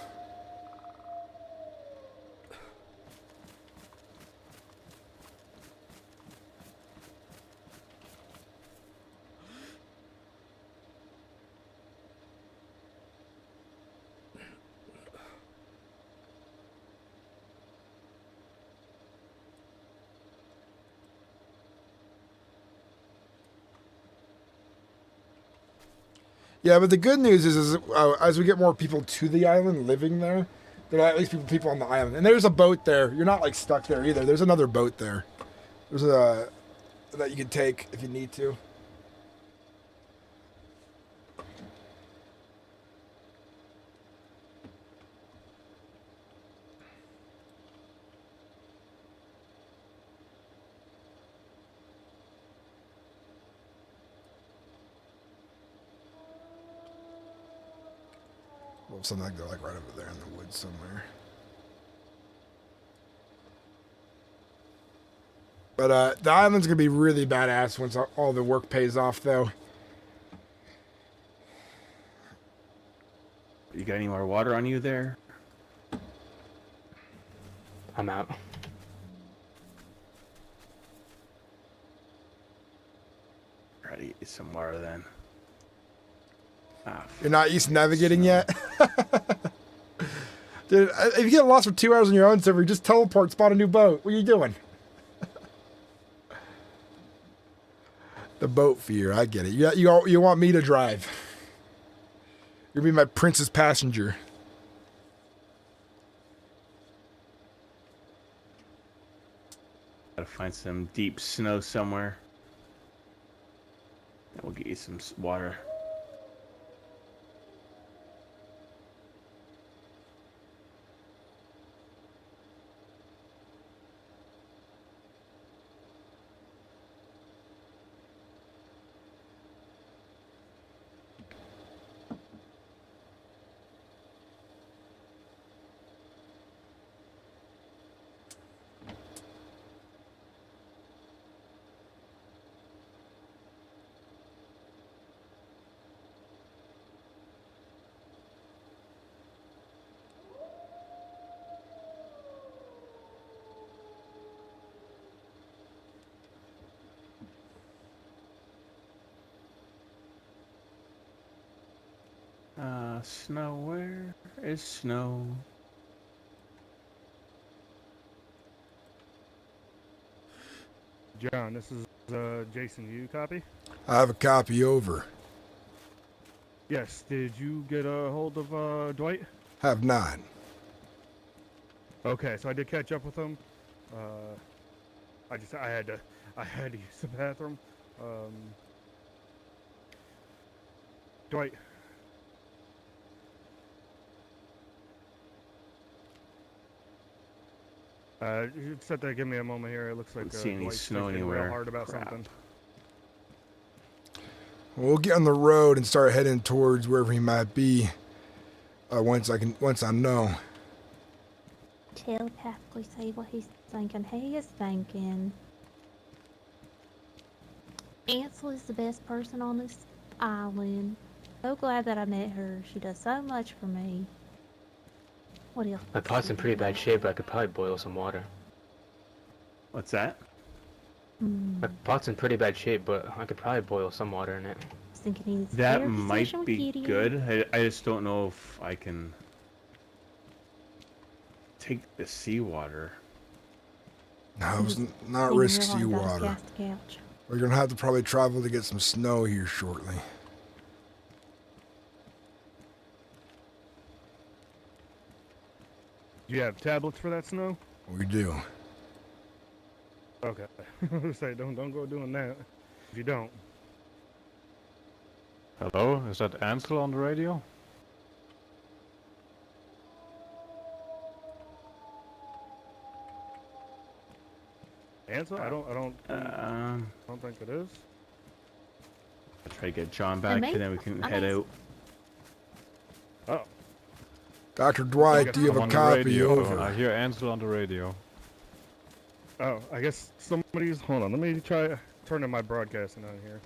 Yeah, but the good news is as we get more people to the island living there, There'll at least be people on the island. And there's a boat there. You're not like stuck there either. There's another boat there. There's a that you can take if you need to. Well, something like they're like right over there in the woods somewhere. But the island's gonna be really badass once all the work pays off, though. You got any more water on you there? I'm out. Try to get some water then. Ah, You're not used to navigating yet? Dude, if you get lost for 2 hours on your own server, you just teleport, spawn a new boat. What are you doing? The boat fear, I get it. You want me to drive. You're gonna be my princess passenger. Gotta find some deep snow somewhere. And we'll get you some water. Snow, where is snow? John, this is Jason. You copy? I have a copy over. Yes. Did you get a hold of Dwight? Have not. Okay, so I did catch up with him. I had to use the bathroom. Dwight. You sit there, give me a moment here. It looks like Don't see any Dwight's snow thinking real anywhere. hard about Crap. something. We'll get on the road and start heading towards wherever he might be. Once I know. Telepathically say what he's thinking. He is thinking. Ansel is the best person on this island. So glad that I met her. She does so much for me. What else? My pot's in pretty bad shape, but I could probably boil some water. What's that? My pot's in pretty bad shape, but I could probably boil some water in it. Thinking he's That very might social be kitty. good. I just don't know if I can take the seawater. No, it's not Didn't risk realize I was seawater. cast a couch. We're gonna have to probably travel to get some snow here shortly. Do you have tablets for that snow? We do. Okay. Say don't go doing that. If you don't. Hello, is that Ansel on the radio? Ansel? I don't think it is. I'll try to get John back, and then we can head out. Oh. Dr. Dwight, do you have I'm a on the copy radio. over? I hear Ansel on the radio. Oh, I guess somebody's. Hold on, let me try turning my broadcasting on here.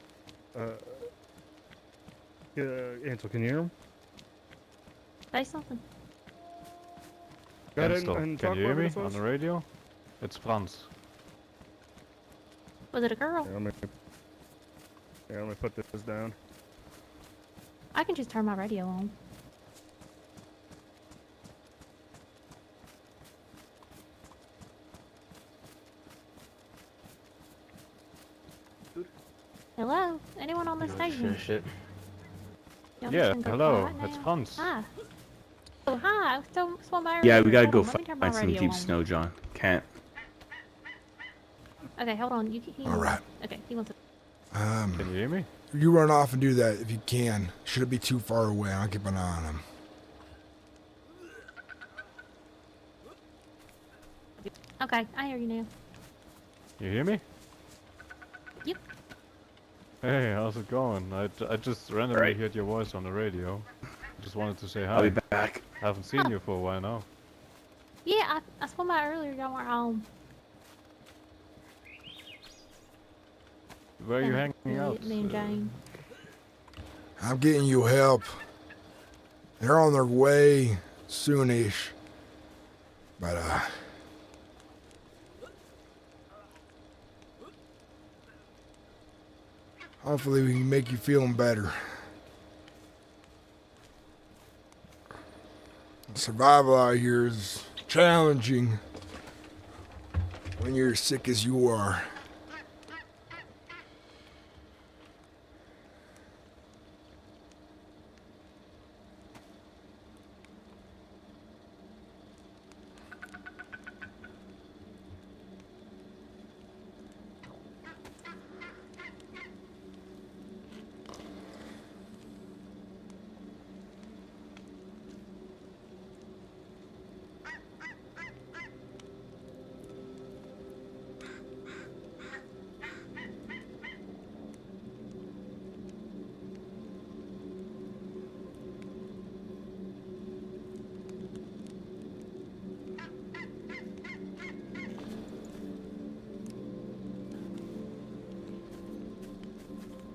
Ansel, can you hear him? Say something. Go ahead Ansel, and can talk you hear whoever me this on was. the radio? It's Franz. Was it a girl? Let me put this down. I can just turn my radio on. Hello? Anyone on the station? Shit. Y'all Yeah, just gonna go hello, quiet it's now? Franz. Hi. Oh, Oh, hi. So, Yeah, we gotta hold go on, let me turn my find some radio deep on. snow, John. Can't. Okay, hold on. You can. All right. Okay, he wants to. Can you hear me? You run off and do that if you can. Shouldn't be too far away. I'll keep an eye on him. Okay, I hear you now. You hear me? Yep. Hey, how's it going? I just randomly heard your voice on the radio. Just wanted to say hi. I'll be back. Haven't seen you for a while now. Yeah, I swung by earlier. Y'all weren't home. Where are you hanging out? Me and Jane. I'm getting you help. They're on their way soonish. But, hopefully we can make you feeling better. Survival out here is challenging when you're as sick as you are.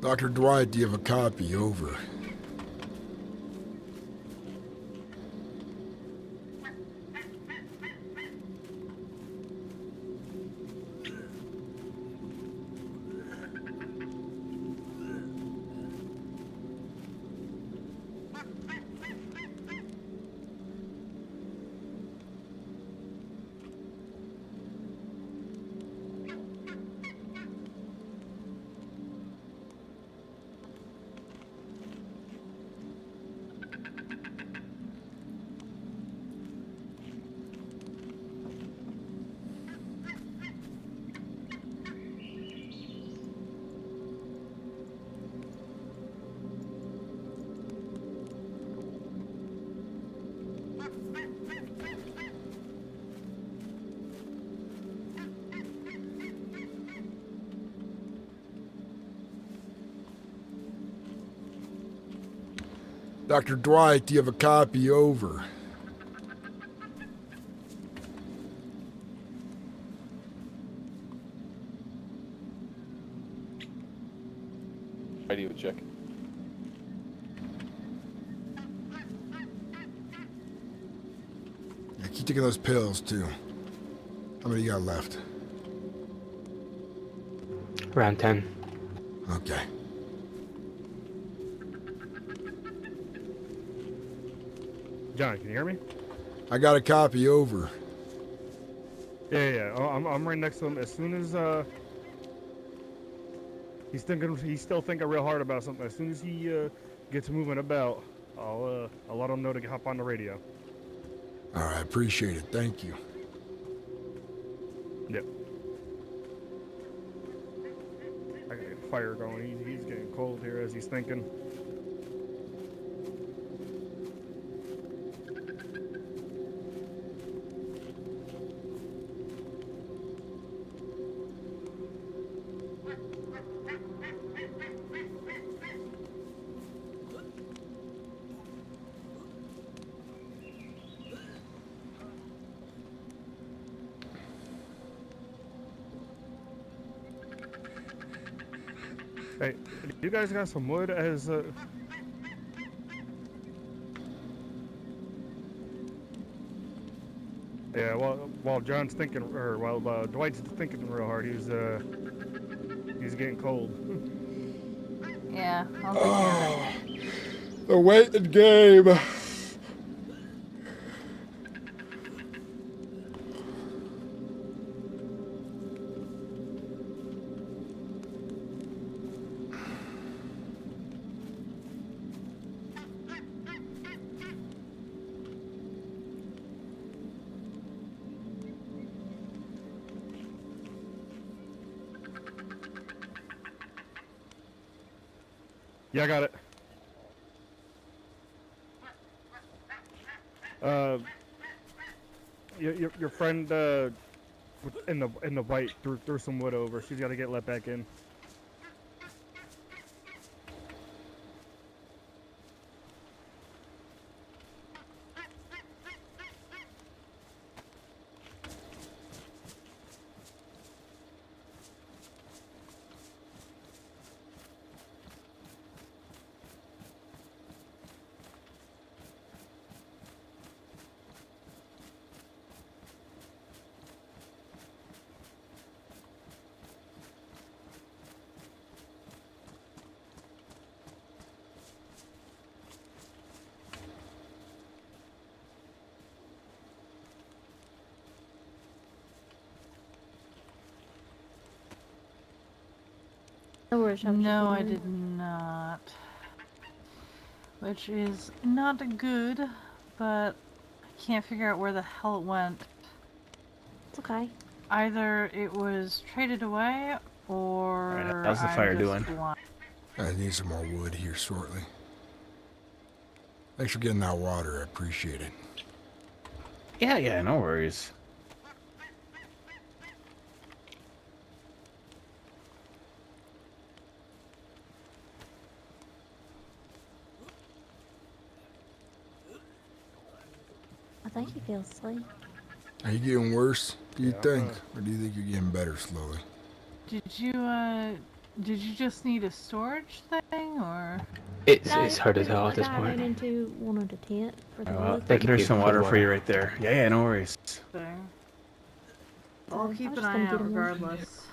Dr. Dwight, do you have a copy? Over. Dr. Dwight, do you have a copy? Over. Radio check. Yeah, keep taking those pills, too. How many you got left? Around 10. Okay. John, can you hear me? I got a copy. Over. Yeah. I'm right next to him. As soon as he's still thinking real hard about something. As soon as he gets moving about, I'll let him know to hop on the radio. All right, appreciate it. Thank you. Yep. I gotta get the fire going. He's getting cold here as he's thinking. Hey, you guys got some wood as Yeah, while John's thinking, or while Dwight's thinking real hard, he's getting cold. Yeah, I'll take care of it. The waiting game. Yeah, I got it. Your friend in the white threw some wood over. She's got to get let back in. No worries, I'm just No, I wondering. did not. Which is not good, but I can't figure out where the hell it went. It's okay. Either it was traded away, or Alright, how's the I'm fire just doing? blind. I need some more wood here shortly. Thanks for getting that water. I appreciate it. Yeah, no worries. I think he feels asleep. Are you getting worse, do you Yeah, think? Or do you think you're getting better slowly? Did you just need a storage thing, or? It's hard to tell at this I ran point. into one of the tent for the Well, wood. Thank you there's some for the water for you water. right there. Yeah, no worries. There. I'll I'm keep just an gonna eye get out him one. regardless.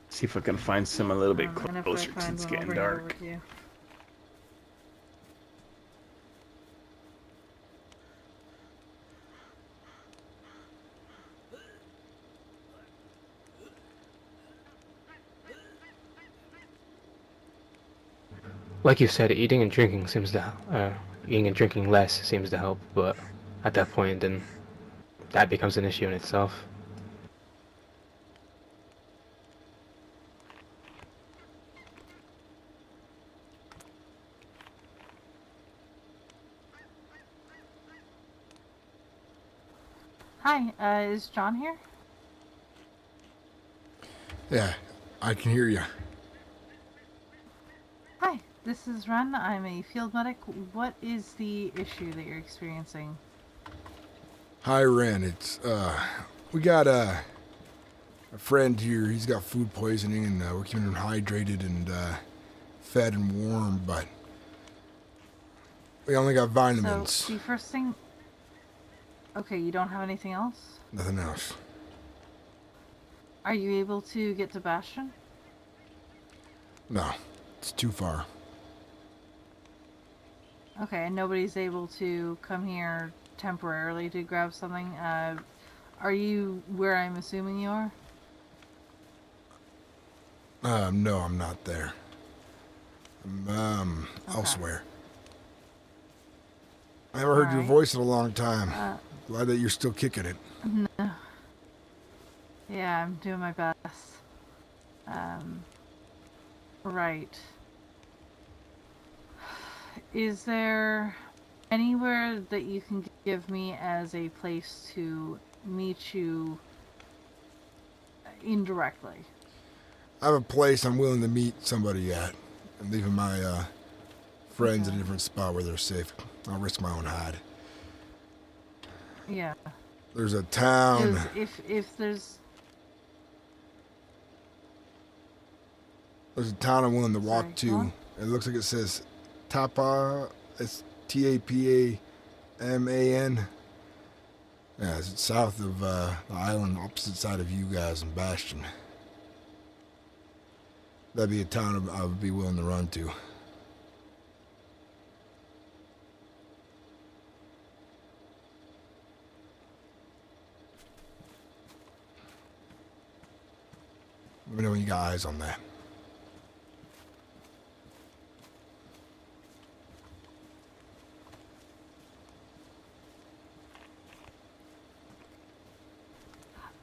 See if I can find some a little bit And if I closer because find it's one, I'll getting bring it over dark. to you. Like you said, eating and drinking less seems to help, but at that point, then that becomes an issue in itself. Hi, is John here? Yeah, I can hear you. Hi, this is Ren. I'm a field medic. What is the issue that you're experiencing? Hi, Ren. It's, we got a friend here. He's got food poisoning, and we're keeping him hydrated and fed and warm, but we only got vitamins. So, the first thing... Okay, you don't have anything else? Nothing else. Are you able to get to Bastion? No, it's too far. Okay, and nobody's able to come here temporarily to grab something? Are you where I'm assuming you are? No, I'm not there. I'm, Okay. elsewhere. I haven't heard your Alright. voice in a long time. Glad that you're still kicking it. No. Yeah, I'm doing my best. Right. Is there anywhere that you can give me as a place to meet you indirectly? I have a place I'm willing to meet somebody at. I'm leaving my friends in a different spot where they're safe. I'll risk my own hide. Yeah. There's a town. If there's... There's a town I'm willing to walk Sorry, to. go on. It looks like it says Tapa. It's Tapaman. Yeah, it's south of the island, opposite side of you guys in Bastion. That'd be a town I would be willing to run to. Let me know when you got eyes on that.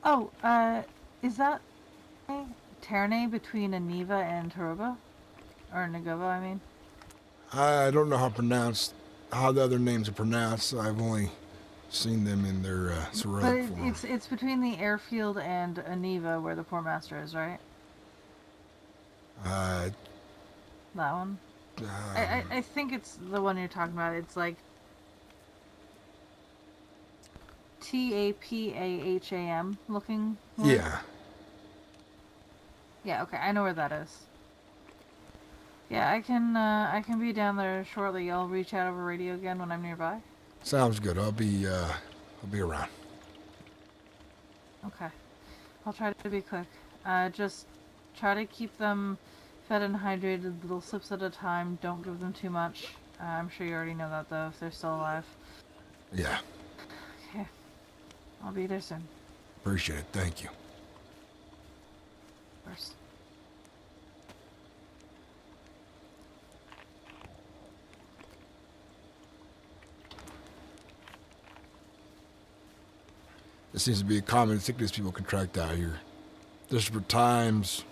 Oh, is that Ternay between Aniva and Taroba? Or Nagova, I mean? I don't know how the other names are pronounced. I've only seen them in their But Cyrillic form. it's between the airfield and Aniva where the Port Master is, right? That one? I think it's the one you're talking about. It's like Tapaham looking one? Yeah. Yeah, okay, I know where that is. Yeah, I can be down there shortly. I'll reach out over radio again when I'm nearby. Sounds good. I'll be around. Okay. I'll try to be quick. Just try to keep them fed and hydrated, little sips at a time. Don't give them too much. I'm sure you already know that, though, if they're still alive. Yeah. Okay. I'll be there soon. Appreciate it. Thank you. Of course. This seems to be a common sickness people contract out here. Desperate times,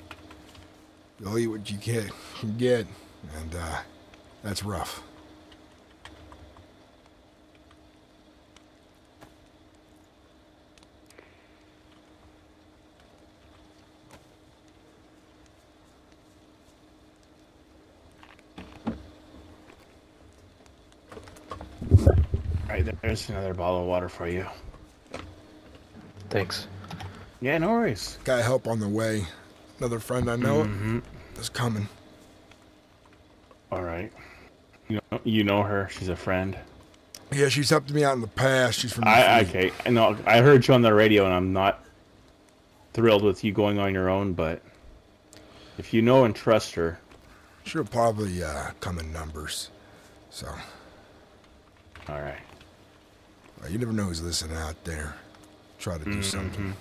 you'll eat what you can get, and that's rough. Alright, there's another bottle of water for you. Thanks. Yeah, no worries. Got help on the way. Another friend I know is coming. Alright. You know her. She's a friend. Yeah, she's helped me out in the past. She's from the fleet. Okay, I know. I heard you on the radio, and I'm not thrilled with you going on your own, but if you know and trust her... She'll probably come in numbers, so... Alright. You never know who's listening out there. Try to do something.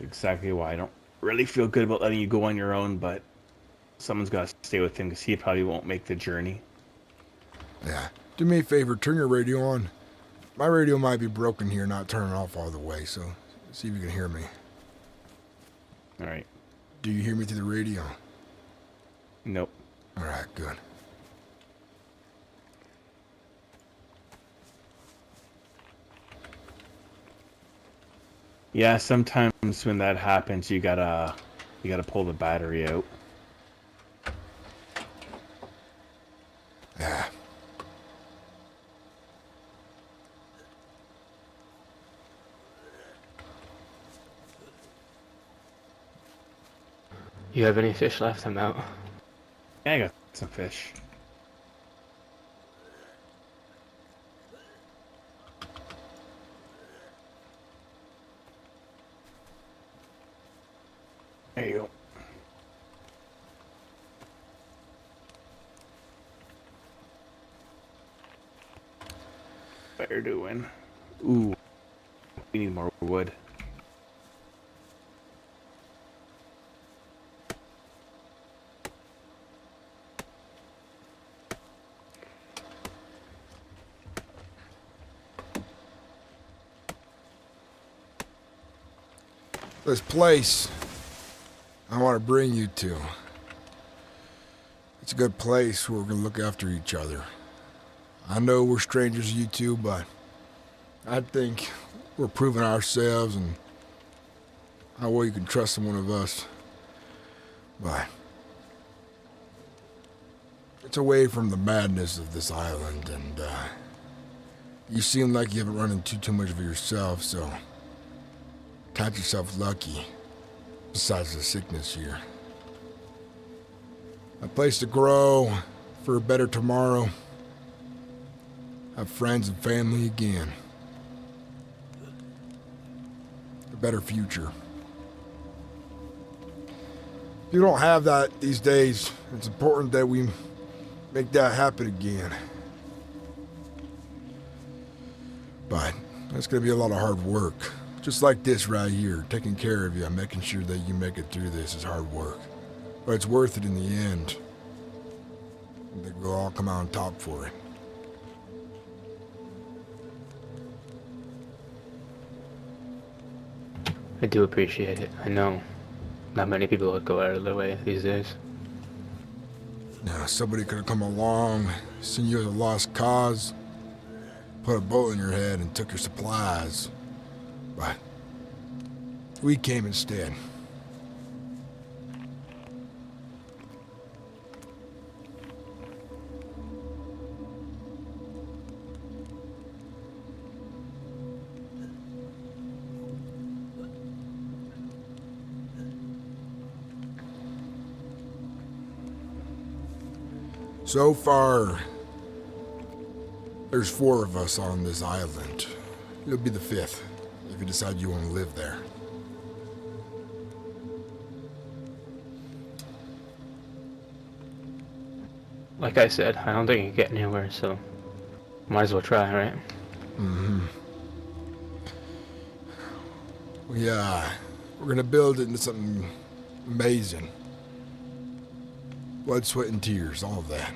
Exactly why I don't really feel good about letting you go on your own, but someone's got to stay with him because he probably won't make the journey. Yeah. Do me a favor, turn your radio on. My radio might be broken here, not turning off all the way, so see if you can hear me. Alright. Do you hear me through the radio? Nope. Alright, good. Yeah, sometimes when that happens, you gotta pull the battery out. Yeah. You have any fish left? I'm out. Yeah, I got some fish. There you go. Fire doing. Ooh. We need more wood. This place I want to bring you to. It's a good place where we're going to look after each other. I know we're strangers, you two, but I think we're proving ourselves and how well you can trust one of us. But it's away from the madness of this island, and you seem like you haven't run into too much of it yourself, so count yourself lucky, besides the sickness here. A place to grow for a better tomorrow. Have friends and family again. A better future. If you don't have that these days, it's important that we make that happen again. But it's going to be a lot of hard work. Just like this right here, taking care of you and making sure that you make it through this is hard work. But it's worth it in the end. I think we'll all come out on top for it. I do appreciate it. I know not many people would go out of their way these days. Now, somebody could have come along, seen you as a lost cause, put a bullet in your head and took your supplies. But we came instead. So far, there's 4 of us on this island. You'll be the 5th, if you decide you want to live there. Like I said, I don't think you get anywhere, so might as well try, right? Mm-hmm. We're gonna build it into something amazing. Blood, sweat, and tears, all of that.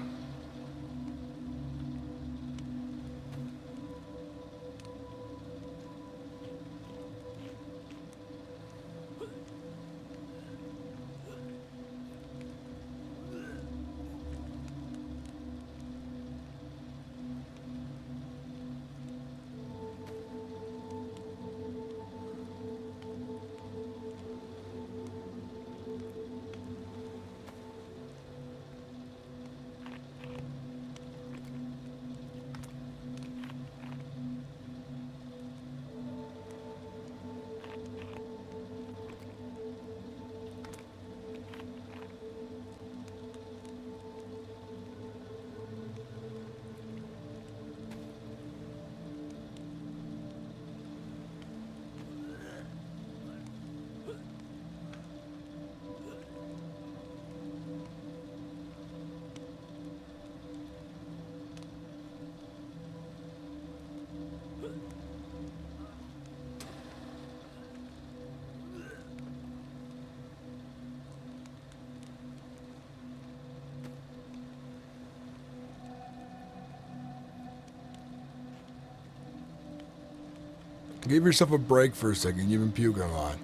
Give yourself a break for a second. You've been puking a lot.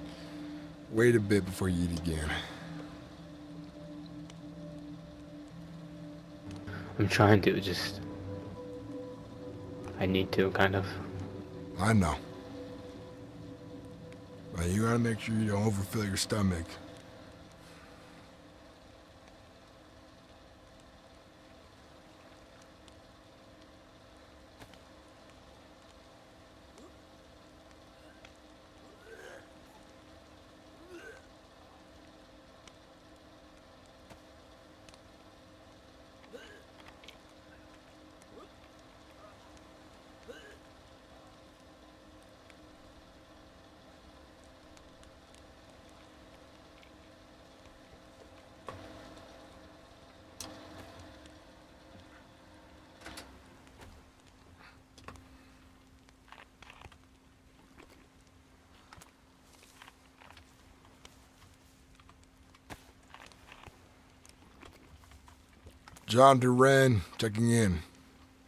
Wait a bit before you eat again. I'm trying to, just... I need to, kind of. I know. But you gotta make sure you don't overfill your stomach. John Duran checking in.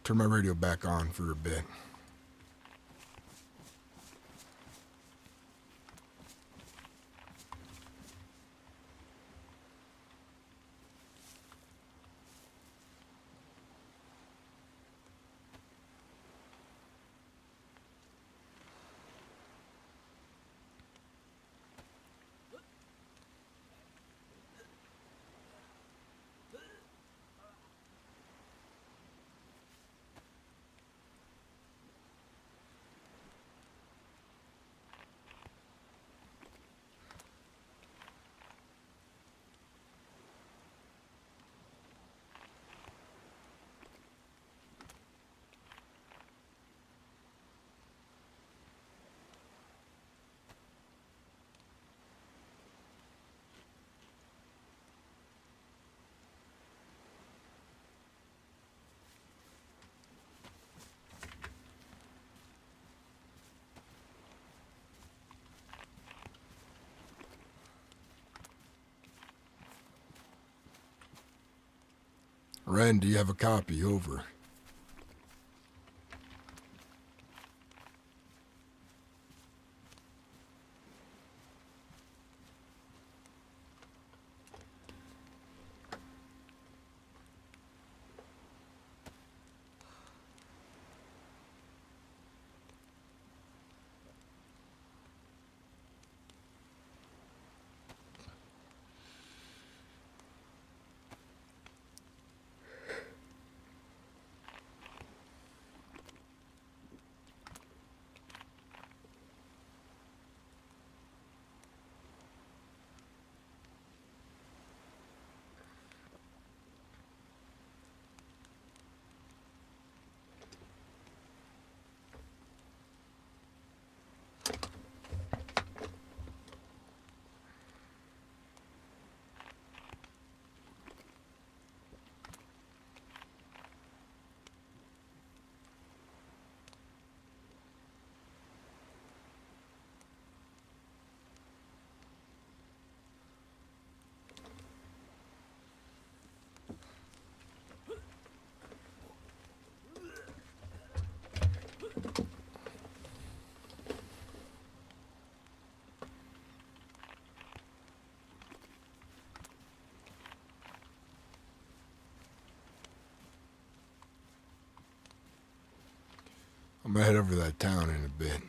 Turn my radio back on for a bit. Ren, do you have a copy? Over. might head over to that town in a bit.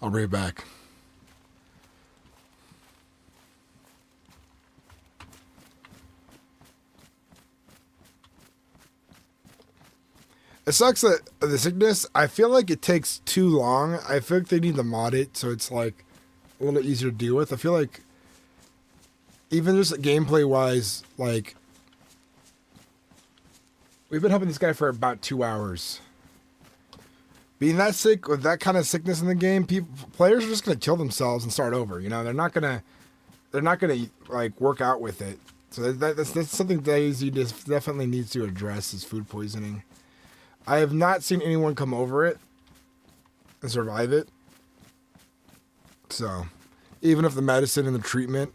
I'll bring it back. It sucks that the sickness, I feel like it takes too long. I feel like they need to mod it so it's like a little easier to deal with. I feel like even just gameplay wise, like we've been helping this guy for about 2 hours. Being that sick with that kind of sickness in the game, players are just gonna kill themselves and start over. You know, they're not gonna like work out with it. So that's something dayz just definitely needs to address is food poisoning. I have not seen anyone come over it and survive it. So, even if the medicine and the treatment.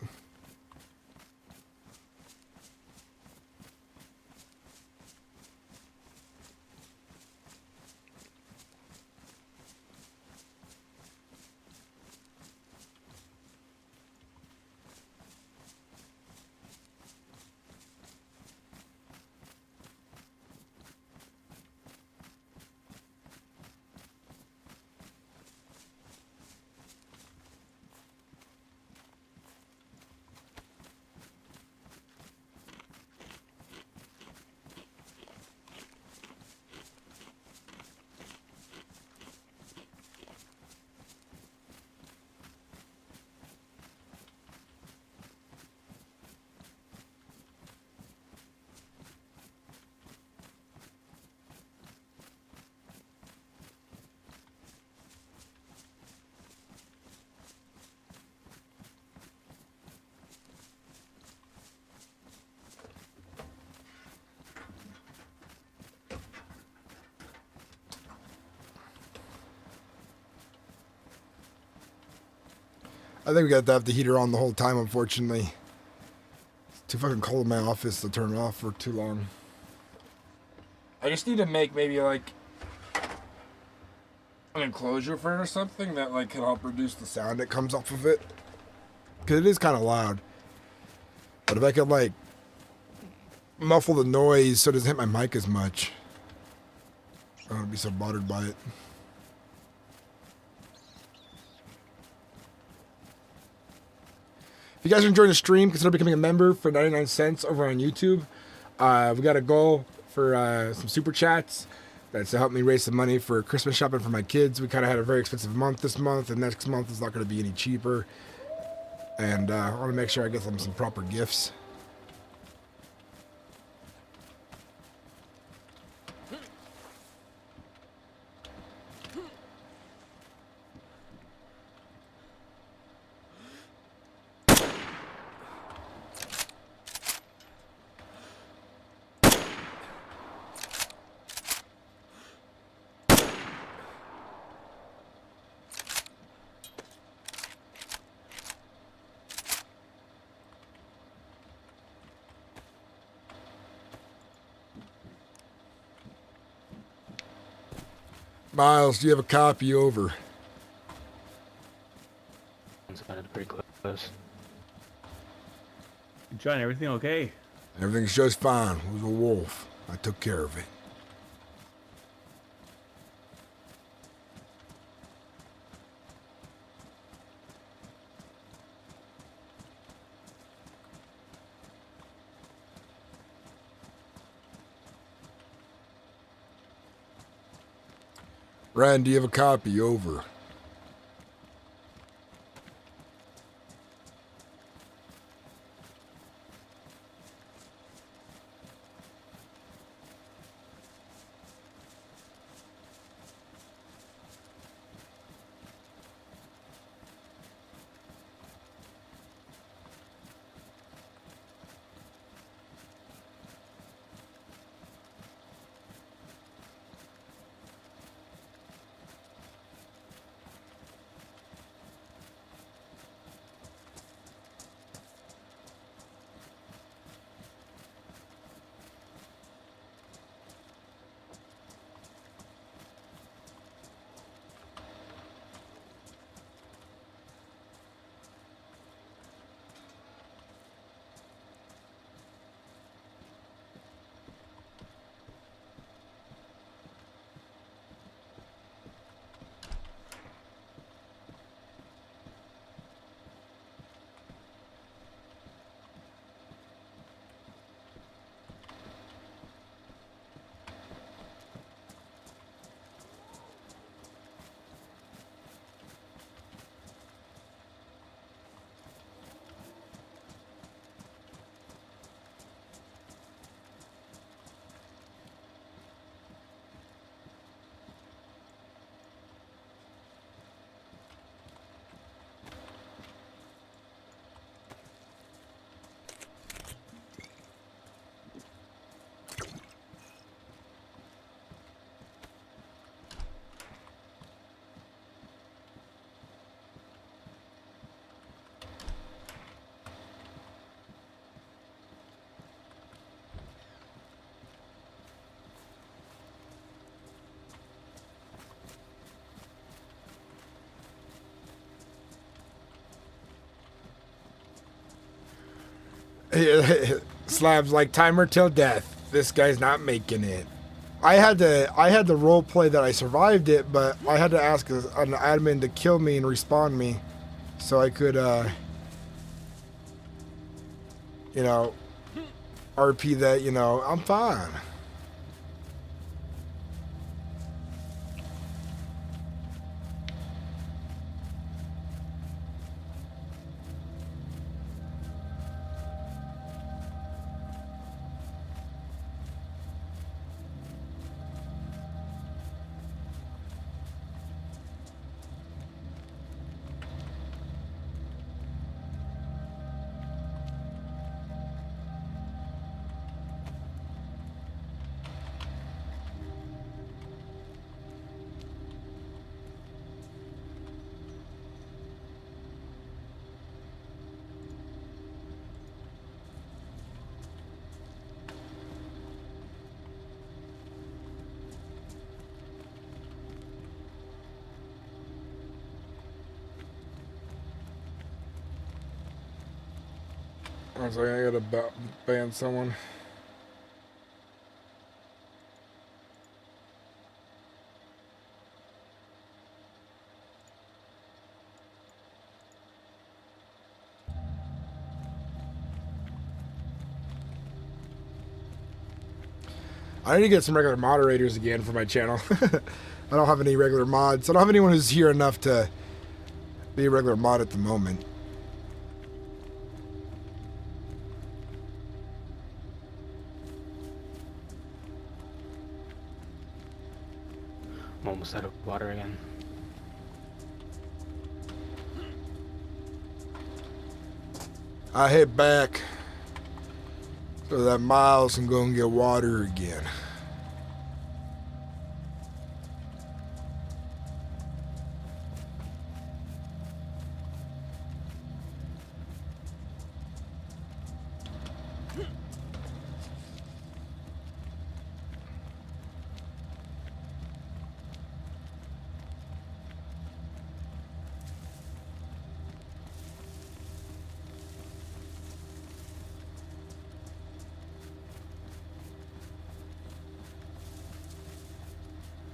I think we got to have the heater on the whole time, unfortunately. It's too fucking cold in my office to turn it off for too long. I just need to make maybe like an enclosure for it or something that like can help reduce the sound that comes off of it. Because it is kind of loud. But if I could like muffle the noise so it doesn't hit my mic as much, I don't be so bothered by it. If you guys are enjoying the stream, consider becoming a member for 99 cents over on YouTube. We got a goal for some super chats. That's to help me raise some money for Christmas shopping for my kids. We kind of had a very expensive month this month, and next month is not going to be any cheaper. And I want to make sure I get them some proper gifts. Miles, do you have a copy over? It's pretty close. John, everything okay? Everything's just fine. It was a wolf. I took care of it. Ryan, do you have a copy? Over. Slabs like timer till death. This guy's not making it. I had to role play that I survived it, but I had to ask an admin to kill me and respawn me, so I could, you know, RP that, you know, I'm fine. I was like, I gotta ban someone. I need to get some regular moderators again for my channel. I don't have any regular mods. I don't have anyone who's here enough to be a regular mod at the moment. I'm almost out of water again. I head back so that Miles can go and get water again.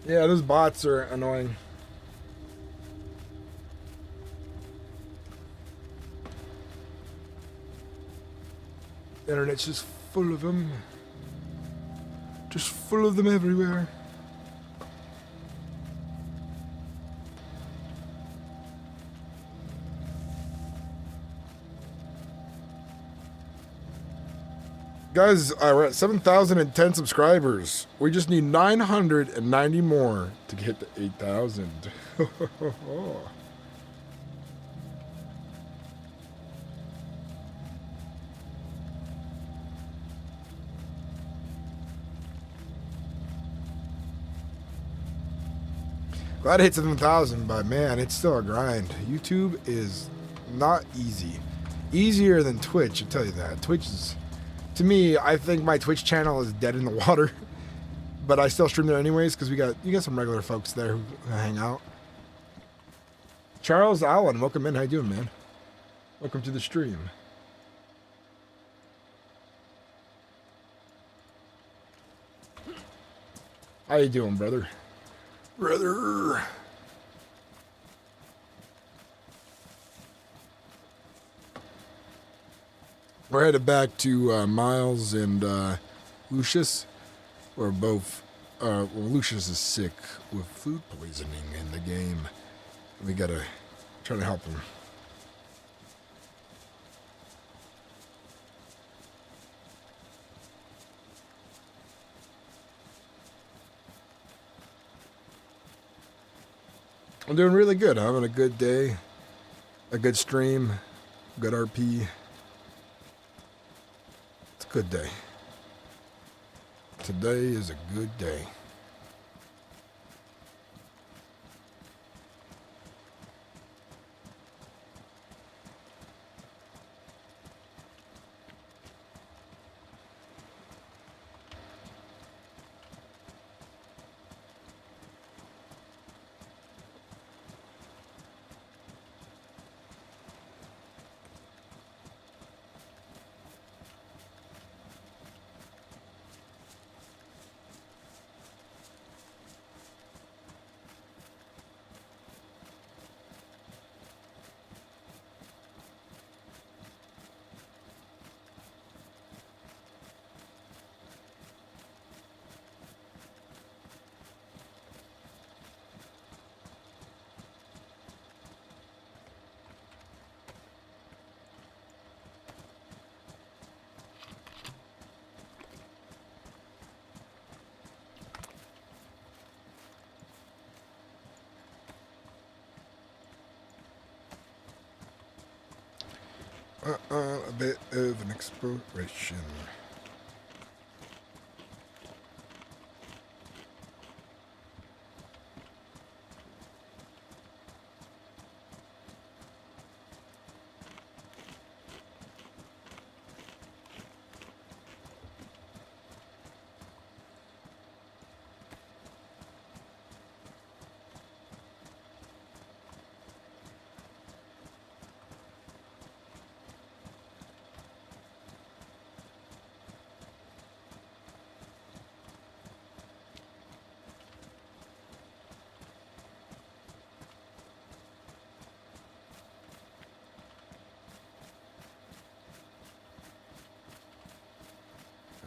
Yeah, those bots are annoying. The internet's just full of them. Just full of them everywhere. Guys, we're at 7,010 subscribers. We just need 990 more to hit the 8,000. Glad I hit 7,000, but man, it's still a grind. YouTube is not easy. Easier than Twitch, I tell you that. Twitch is... To me, I think my Twitch channel is dead in the water, but I still stream there anyways because you got some regular folks there who hang out. Charles Allen, welcome in. How you doing, man? Welcome to the stream. How you doing, brother? Brother. We're headed back to Miles and Lucius. We're both, well, Lucius is sick with food poisoning in the game. We gotta try to help him. I'm doing really good. I'm having a good day, a good stream, good RP. Good day. Today is a good day. A bit of an exploration.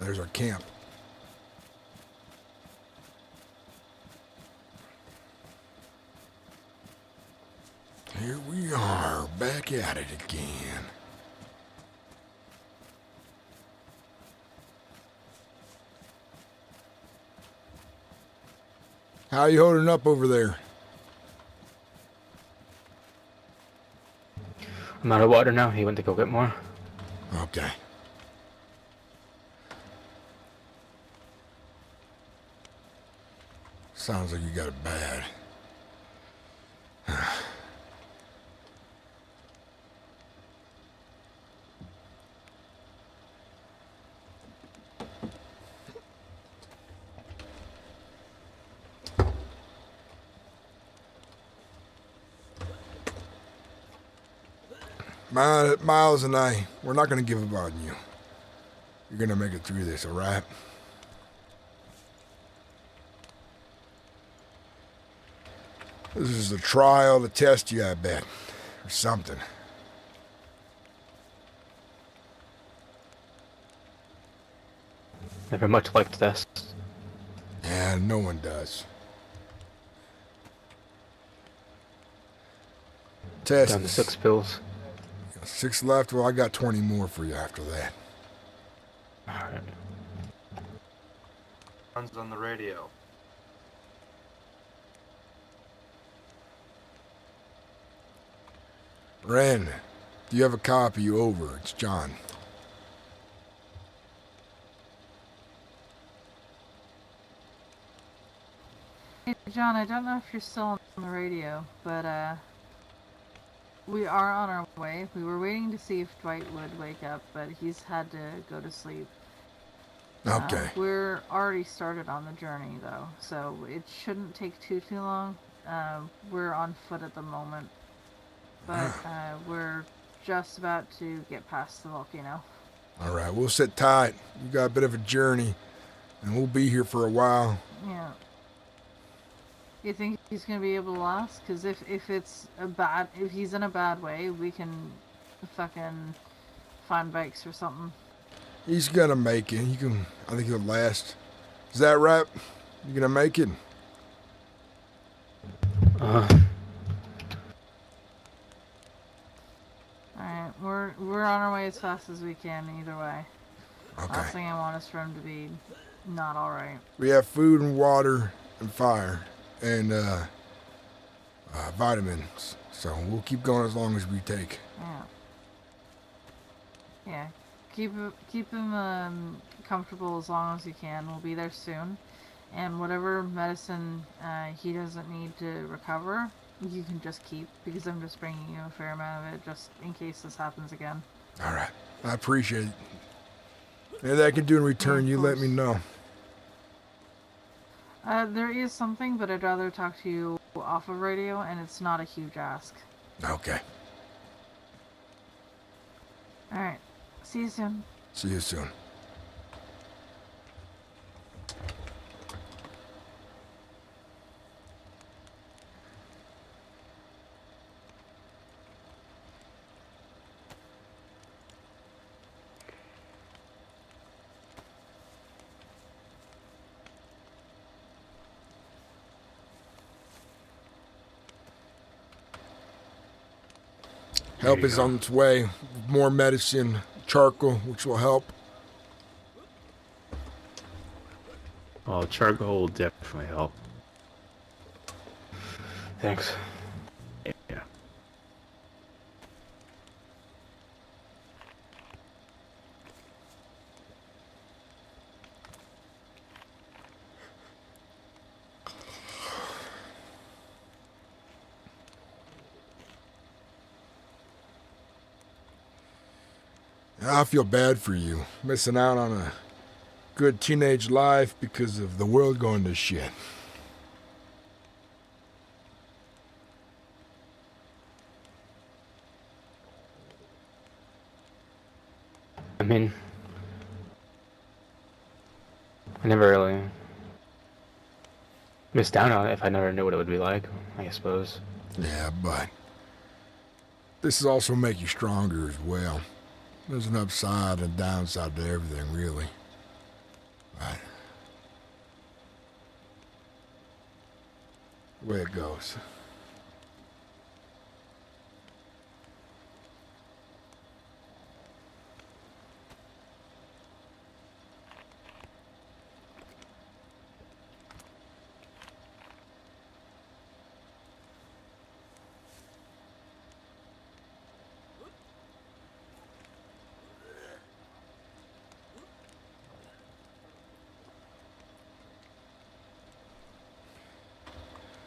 There's our camp. Here we are, back at it again. How you holding up over there? I'm out of water now. He went to go get more. Okay. Sounds like you got it bad. Miles and I, we're not going to give up on you. You're going to make it through this, all right? This is a trial to test you, I bet. Or something. Never much liked this. Yeah, no one does. Test. Down to 6 pills. 6 left. Well, I got 20 more for you after that. Alright. Runs on the radio. Ren, do you have a copy? Over. It's John. Hey, John, I don't know if you're still on the radio, but we are on our way. We were waiting to see if Dwight would wake up, but he's had to go to sleep. Okay. We're already started on the journey, though, so it shouldn't take too long. We're on foot at the moment, but we're just about to get past the volcano. All right, we'll sit tight. You got a bit of a journey, and we'll be here for a while. Yeah. You think he's gonna be able to last? Because if he's in a bad way, we can fucking find bikes or something. He's gonna make it. I think he'll last. Is that right? You gonna make it? Alright, we're on our way as fast as we can either way. Okay. Last thing I want is for him to be not alright. We have food and water and fire and vitamins. So we'll keep going as long as we take. Yeah. Yeah. Keep him comfortable as long as you can. We'll be there soon. And whatever medicine he doesn't need to recover, you can just keep, because I'm just bringing you a fair amount of it just in case this happens again. All right. I appreciate it. Anything I can do in return, you let me know. There is something, but I'd rather talk to you off of radio, and it's not a huge ask. Okay. Alright. See you soon. See you soon. Help is on its way. More medicine, charcoal, which will help. Oh, charcoal will definitely help. Thanks. Yeah. I feel bad for you, missing out on a good teenage life because of the world going to shit. I mean, I never really missed out on it if I never knew what it would be like, I suppose. Yeah, but this will also make you stronger as well. There's an upside and downside to everything, really. Right. The way it goes.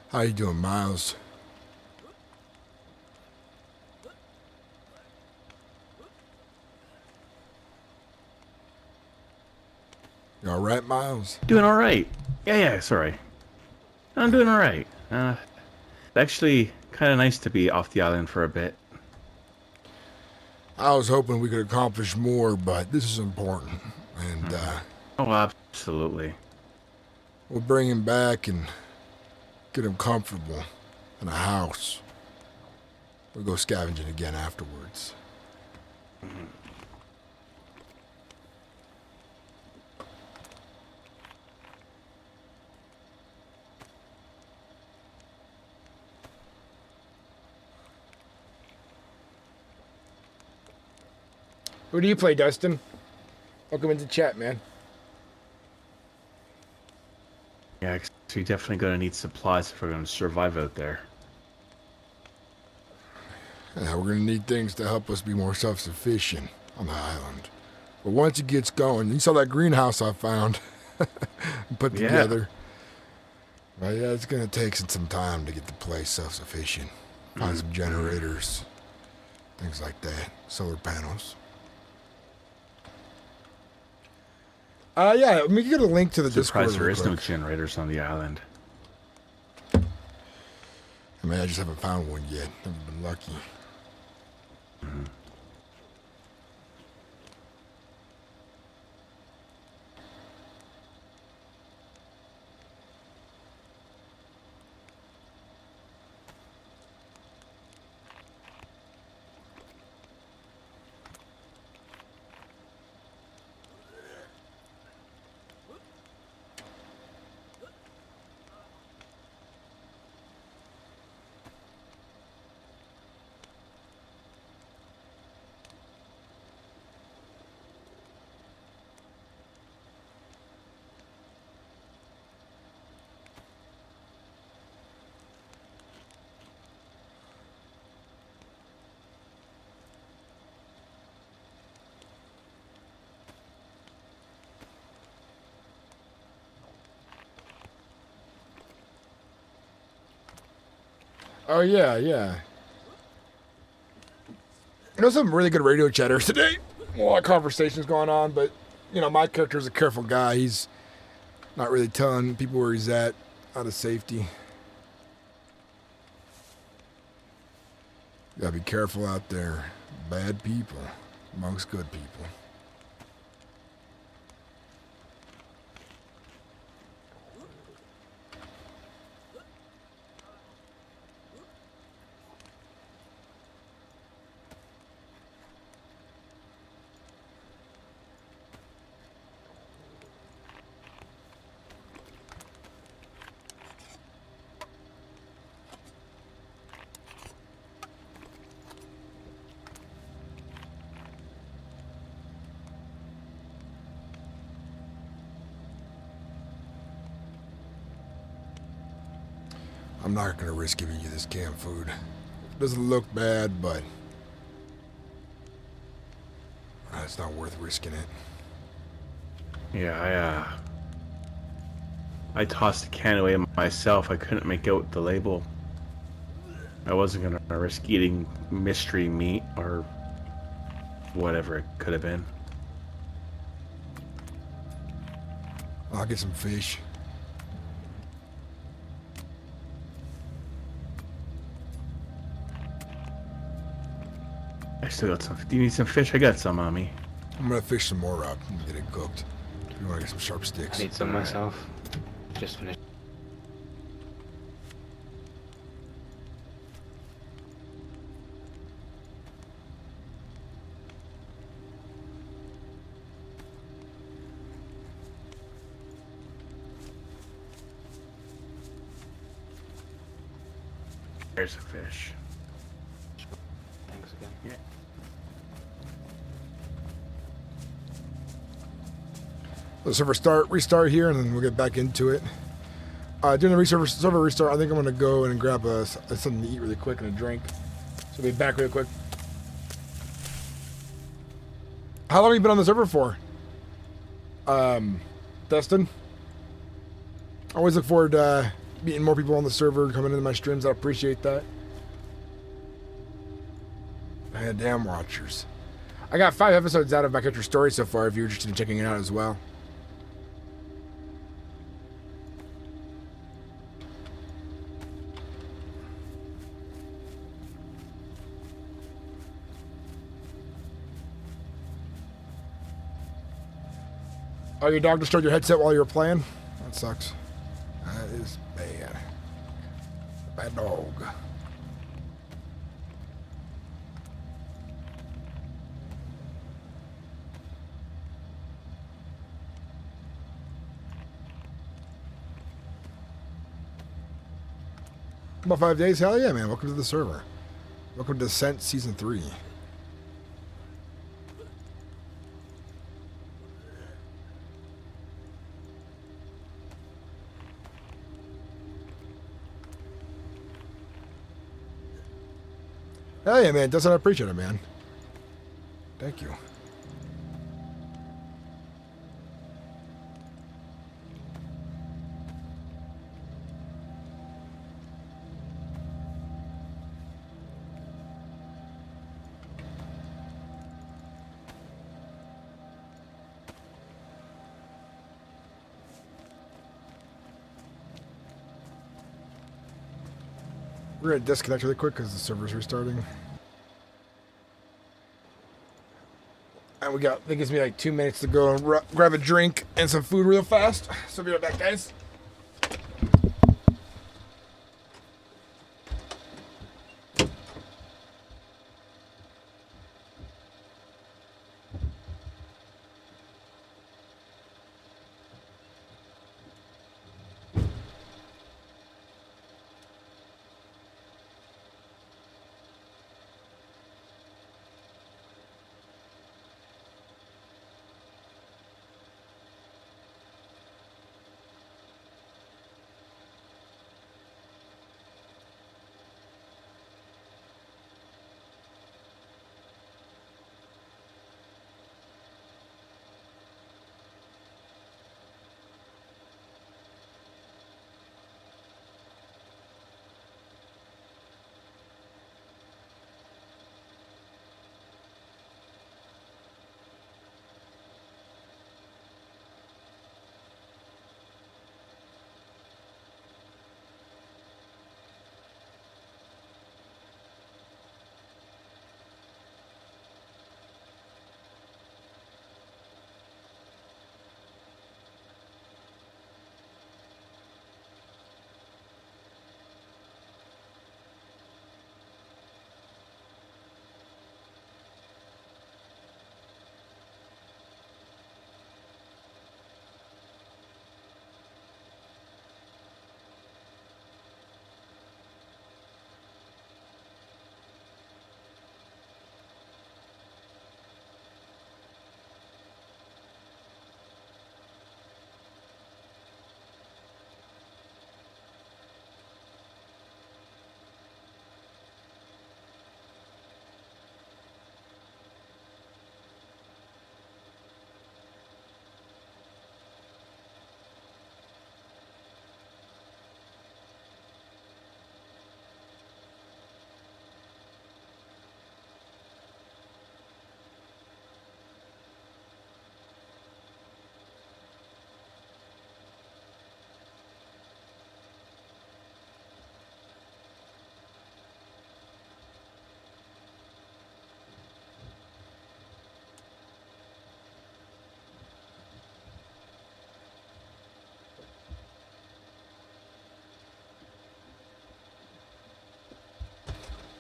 How you doing, Miles? You all right, Miles? Doing all right. Yeah, sorry. I'm doing all right. It's actually kind of nice to be off the island for a bit. I was hoping we could accomplish more, but this is important. And, Oh, absolutely. we'll bring him back and get him comfortable in a house. We'll go scavenging again afterwards. Who do you play, Dustin? Welcome into chat, man. Yeah, 'cause we're definitely going to need supplies if we're going to survive out there. Yeah, we're going to need things to help us be more self-sufficient on the island. But once it gets going, you saw that greenhouse I found and put Yeah. together. But yeah, it's going to take some time to get the place self-sufficient. Find some generators, things like that, solar panels. Yeah, let me get a link to the Discord Surprised there real is no quick. generators on the island. I mean, I just haven't found one yet. Haven't been lucky. Oh, yeah. You know, some really good radio chatters today. A lot of conversations going on, but, you know, my character's a careful guy. He's not really telling people where he's at out of safety. You gotta be careful out there. Bad people amongst good people. I'm not gonna risk giving you this canned food. It doesn't look bad, but it's not worth risking it. Yeah, I tossed the can away myself. I couldn't make out the label. I wasn't gonna risk eating mystery meat or whatever it could have been. I'll get some fish. I still got some. Do you need some fish? I got some on me. I'm gonna fish some more up and get it cooked. You wanna get some sharp sticks? I need some myself. Just finished. There's a fish. Thanks again. Yeah. The server restart here, and then we'll get back into it. Doing the server restart, I think I'm gonna go and grab something to eat really quick and a drink. So we'll be back real quick. How long have you been on the server for? Dustin? I always look forward to meeting more people on the server, coming into my streams. I appreciate that. Damn watchers. I got 5 episodes out of my character story so far if you're interested in checking it out as well. Oh, your dog destroyed your headset while you were playing? That sucks. That is bad. Bad dog. About 5 days? Hell yeah, man. Welcome to the server. Welcome to Descent Season 3. Hell yeah, man. Dustin, I appreciate it, man. Thank you. We're gonna disconnect really quick because the server's restarting. And that gives me like 2 minutes to go and grab a drink and some food real fast. So be right back, guys.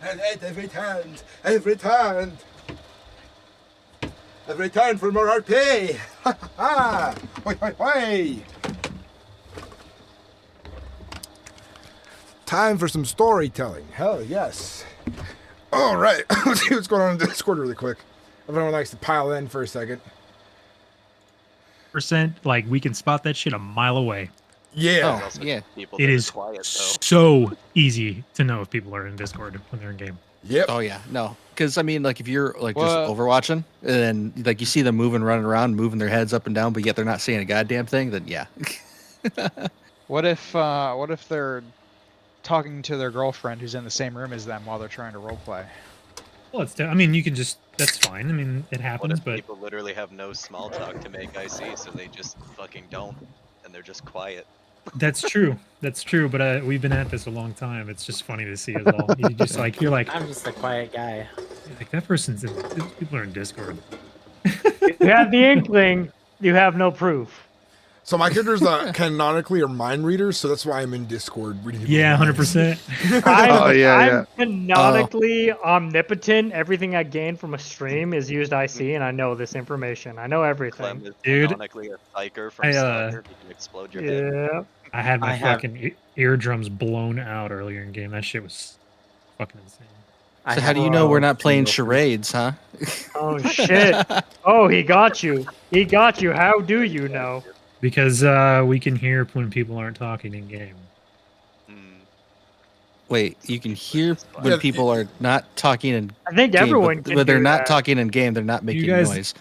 And I've returned. I've returned. I've returned for more RP. Ha ha ha. Hoi hoi hoi. Time for some storytelling. Hell yes. All right. Let's see what's going on in Discord really quick. Everyone likes to pile in for a second. Like we can spot that shit a mile away. Yeah. Oh, yeah. People It that are is quiet, though. so easy to know if people are in Discord when they're in game. Yep. Oh yeah, no, because I mean, like if you're like just overwatching and like you see them moving, running around, moving their heads up and down, but yet they're not saying a goddamn thing, then yeah. What if they're talking to their girlfriend who's in the same room as them while they're trying to roleplay? Well, I mean, you can just, that's fine. I mean, it What happens, if but people literally have no small talk to make IC, so they just fucking don't, and they're just quiet? that's true. That's true. But we've been at this a long time. It's just funny to see as well. You just like, you're like, I'm just a quiet guy. like that person's in, people are in Discord. You have the inkling, you have no proof. So my characters canonically are mind readers, so that's why I'm in Discord reading. Yeah, 100%. I'm canonically omnipotent. Everything I gain from a stream is used IC, and I know this information. I know everything. Clem is Dude, canonically a psyker from Stalker. He can explode your head. Yeah. I had my fucking eardrums blown out earlier in game. That shit was fucking insane. So how do you know we're not playing charades, huh? Oh shit! Oh, he got you. He got you. How do you know? Because we can hear when people aren't talking in game. Wait, you can hear when people are not talking in. I think game, everyone but can when they're do not that. talking in game, they're not making guys noise.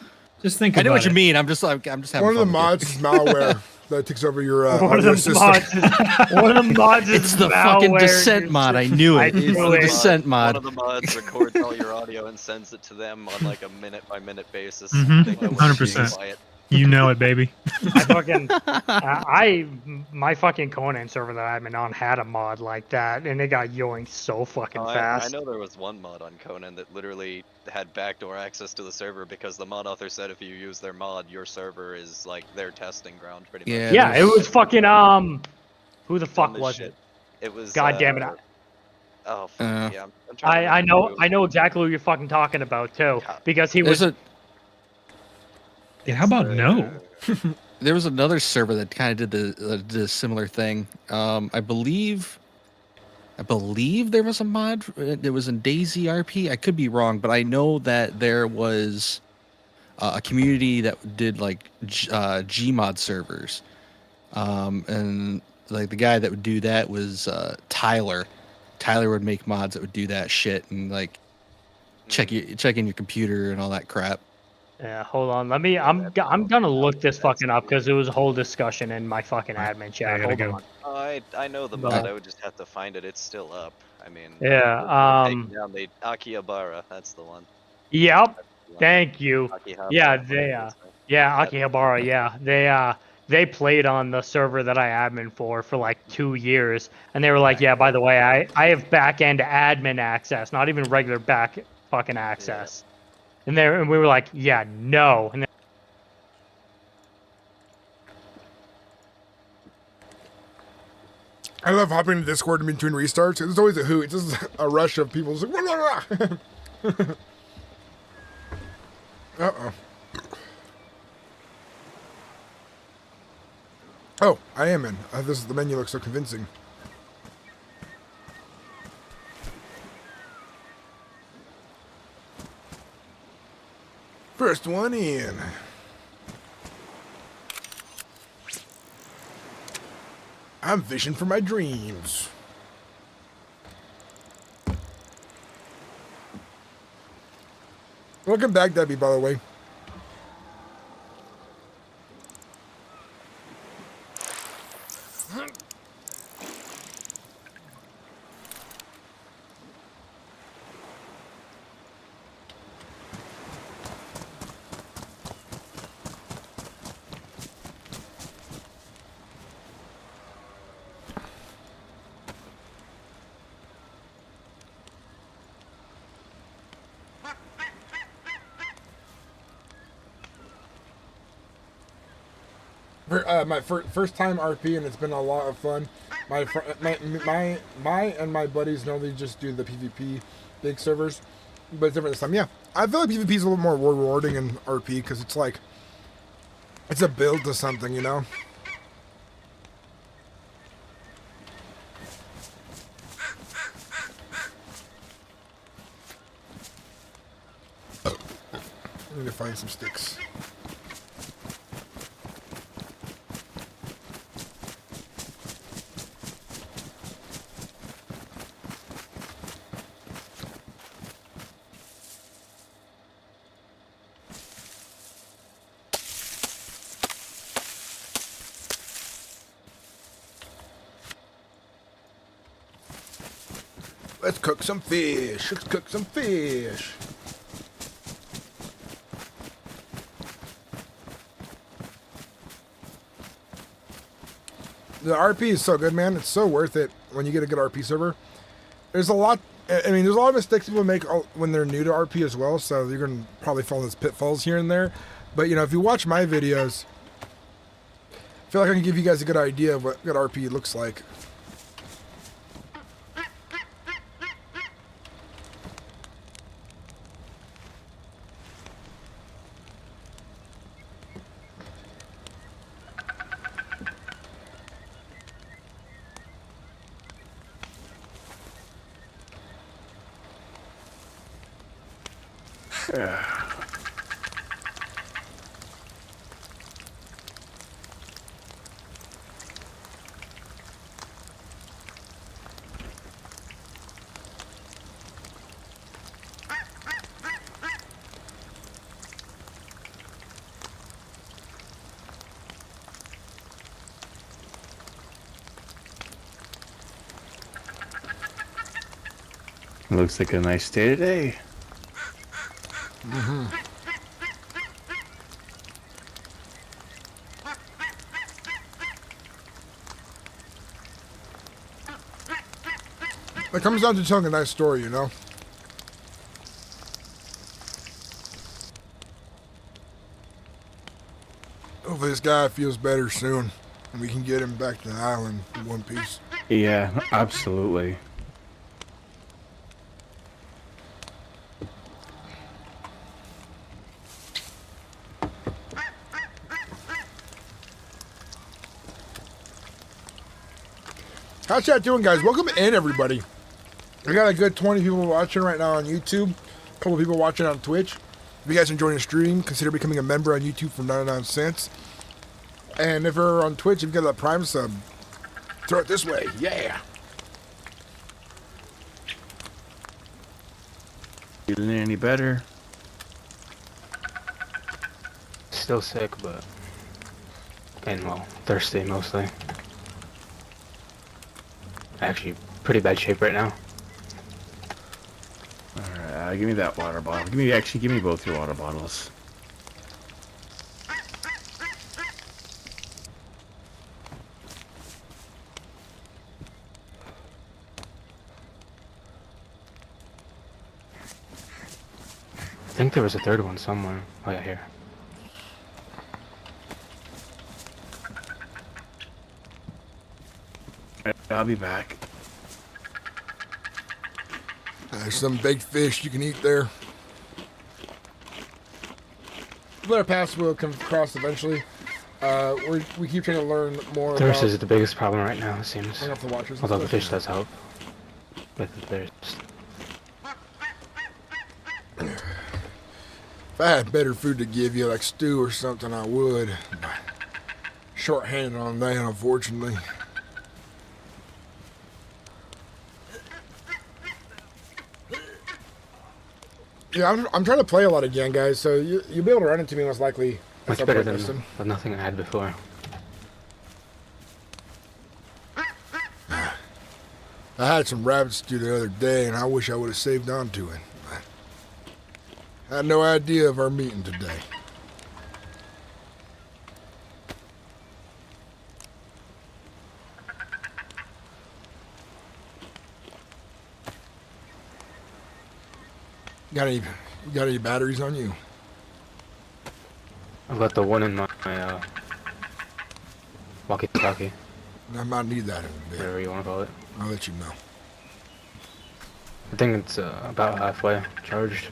Just think I know about what you it. mean. I'm just having One of the fun. mods is malware that takes over your One of audio the system. mods is, one of the mods is It's the fucking malware, descent dude. mod. I knew it. It's knew the it. descent mod. One of the mods records all your audio and sends it to them on like a minute-by-minute basis. Mhm, They know when to be 100%. quiet. You know it, baby. I fucking, my fucking Conan server that I'm in on had a mod like that, and it got yoinked so fucking Oh, I fast. know there was one mod on Conan that literally had backdoor access to the server because the mod author said if you use their mod, your server is like their testing ground pretty much. Yeah, it was fucking who the fuck this was shit. it? It was. God damn it! Oh, yeah. I'm trying to I remember know who. exactly what you're fucking talking about too, because he was. Yeah, how about no? There was another server that kind of did the similar thing. I believe there was a mod. It was in dayz RP. I could be wrong, but I know that there was a community that did like Gmod servers, and like the guy that would do that was Tyler. Tyler would make mods that would do that shit and like check in your computer and all that crap. Yeah, hold on. Let me. I'm gonna look this fucking up because it was a whole discussion in my fucking admin chat. Hold on. I know the mod. I would just have to find it. It's still up. I mean. Yeah. Taking down the Akihabara. That's the one. Yep. Thank you. Akihabara, Yeah, they. Yeah, Akihabara. Yeah, they played on the server that I admin for like 2 years, and they were like, yeah, by the way, I have back end admin access, not even regular back fucking access. And we were like, yeah, no. And I love hopping into Discord in between restarts. There's always a hoot. It's just a rush of people. It's like, uh-oh. Oh, I am in. The menu looks so convincing. First one in. I'm fishing for my dreams. Welcome back, Debbie, by the way. My first time RP, and it's been a lot of fun. My and my buddies normally just do the PvP big servers, but it's different this time. Yeah, I feel like PvP is a little more rewarding in RP because it's like it's a build to something, you know. I need to find some sticks. Let's cook some fish. Let's cook some fish. The RP is so good, man. It's so worth it when you get a good RP server. There's a lot. I mean, there's a lot of mistakes people make when they're new to RP as well. So you're gonna probably fall in those pitfalls here and there. But you know, if you watch my videos, I feel like I can give you guys a good idea of what good RP looks like. Looks like a nice day today. Mm-hmm. It comes down to telling a nice story, you know? Hopefully this guy feels better soon, and we can get him back to the island in one piece. Yeah, absolutely. How's chat doing, guys? Welcome in, everybody. We got a good 20 people watching right now on YouTube. A couple people watching on Twitch. If you guys enjoying the stream, consider becoming a member on YouTube for 99 cents. And if you're on Twitch, if you got that Prime sub, throw it this way. Yeah. Feeling any better? Still sick, but and well, thirsty mostly. Actually, pretty bad shape right now. Alright, give me that water bottle. Give me both your water bottles. I think there was a third one somewhere. Oh yeah, here. I'll be back. There's some baked fish you can eat there. Let our paths will come across eventually. We keep trying to learn more. Thirst is the biggest problem right now, it seems. I have to watch this. Although the fish does help with the thirst. If I had better food to give you, like stew or something, I would. Short-handed on that, unfortunately. Yeah, I'm trying to play a lot again, guys, so you'll be able to run into me most likely. Much better than the nothing I had before. I had some rabbit stew the other day, and I wish I would have saved on to it. I had no idea of our meeting today. Got any batteries on you? I've got the one in my walkie-talkie. I might need that in a bit. Whatever you want to call it. I'll let you know. I think it's about halfway charged.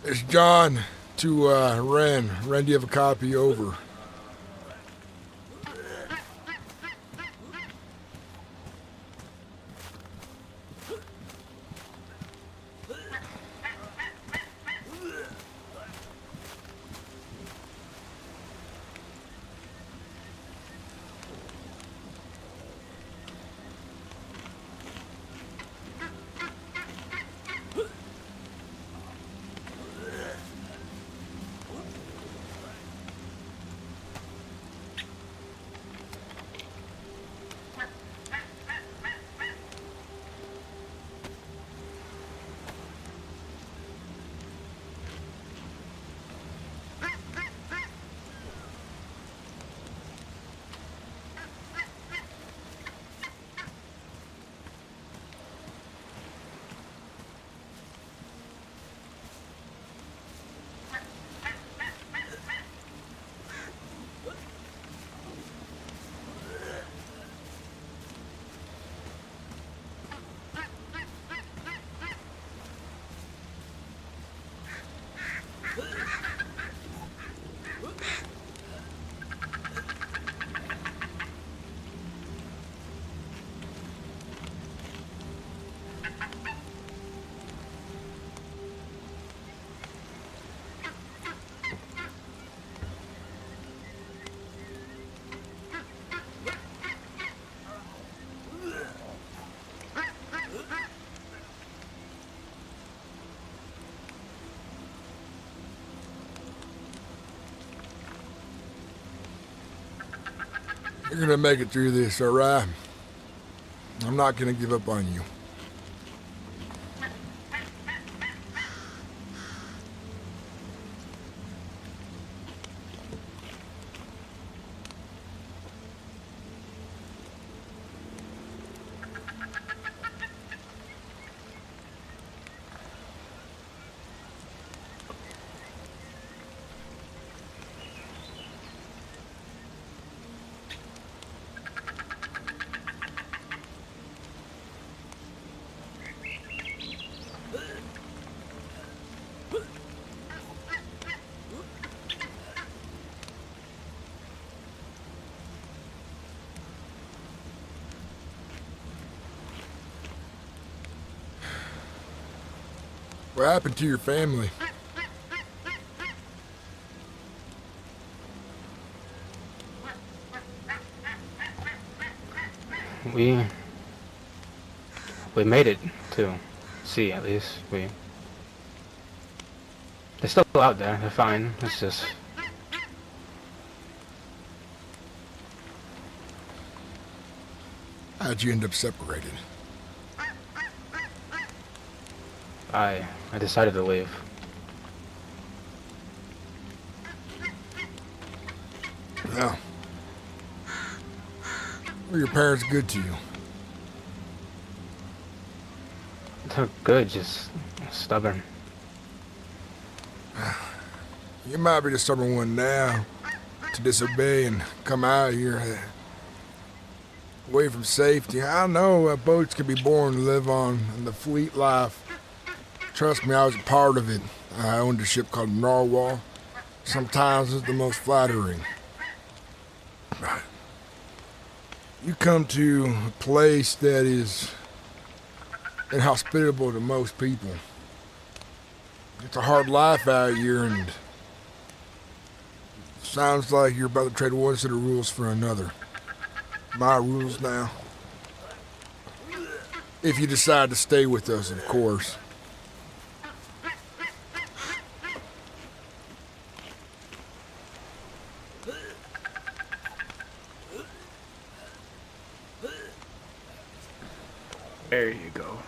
It's John to Ren. Ren, do you have a copy? Over. You're gonna make it through this, all right? I'm not gonna give up on you. What happened to your family? We made it to sea at least. They're still out there. They're fine. It's just How'd you end up separated? I decided to leave. Well, were your parents good to you? They're good, just stubborn. You might be the stubborn one now to disobey and come out here away from safety. I know boats can be born to live on the fleet life. Trust me, I was a part of it. I owned a ship called Narwhal. Sometimes it's the most flattering. You come to a place that is inhospitable to most people. It's a hard life out here, and sounds like you're about to trade one set of rules for another. My rules now. If you decide to stay with us, of course. There you go.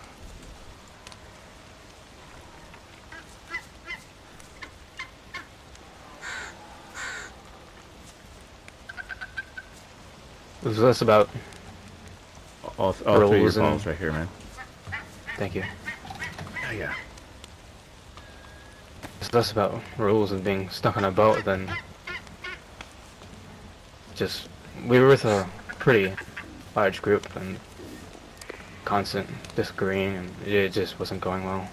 Was this about All 3 of your rules and- balls right here, man. Thank you. Yeah. It's less about rules and being stuck on a boat than just we were with a pretty large group and constant disagreeing, and it just wasn't going well.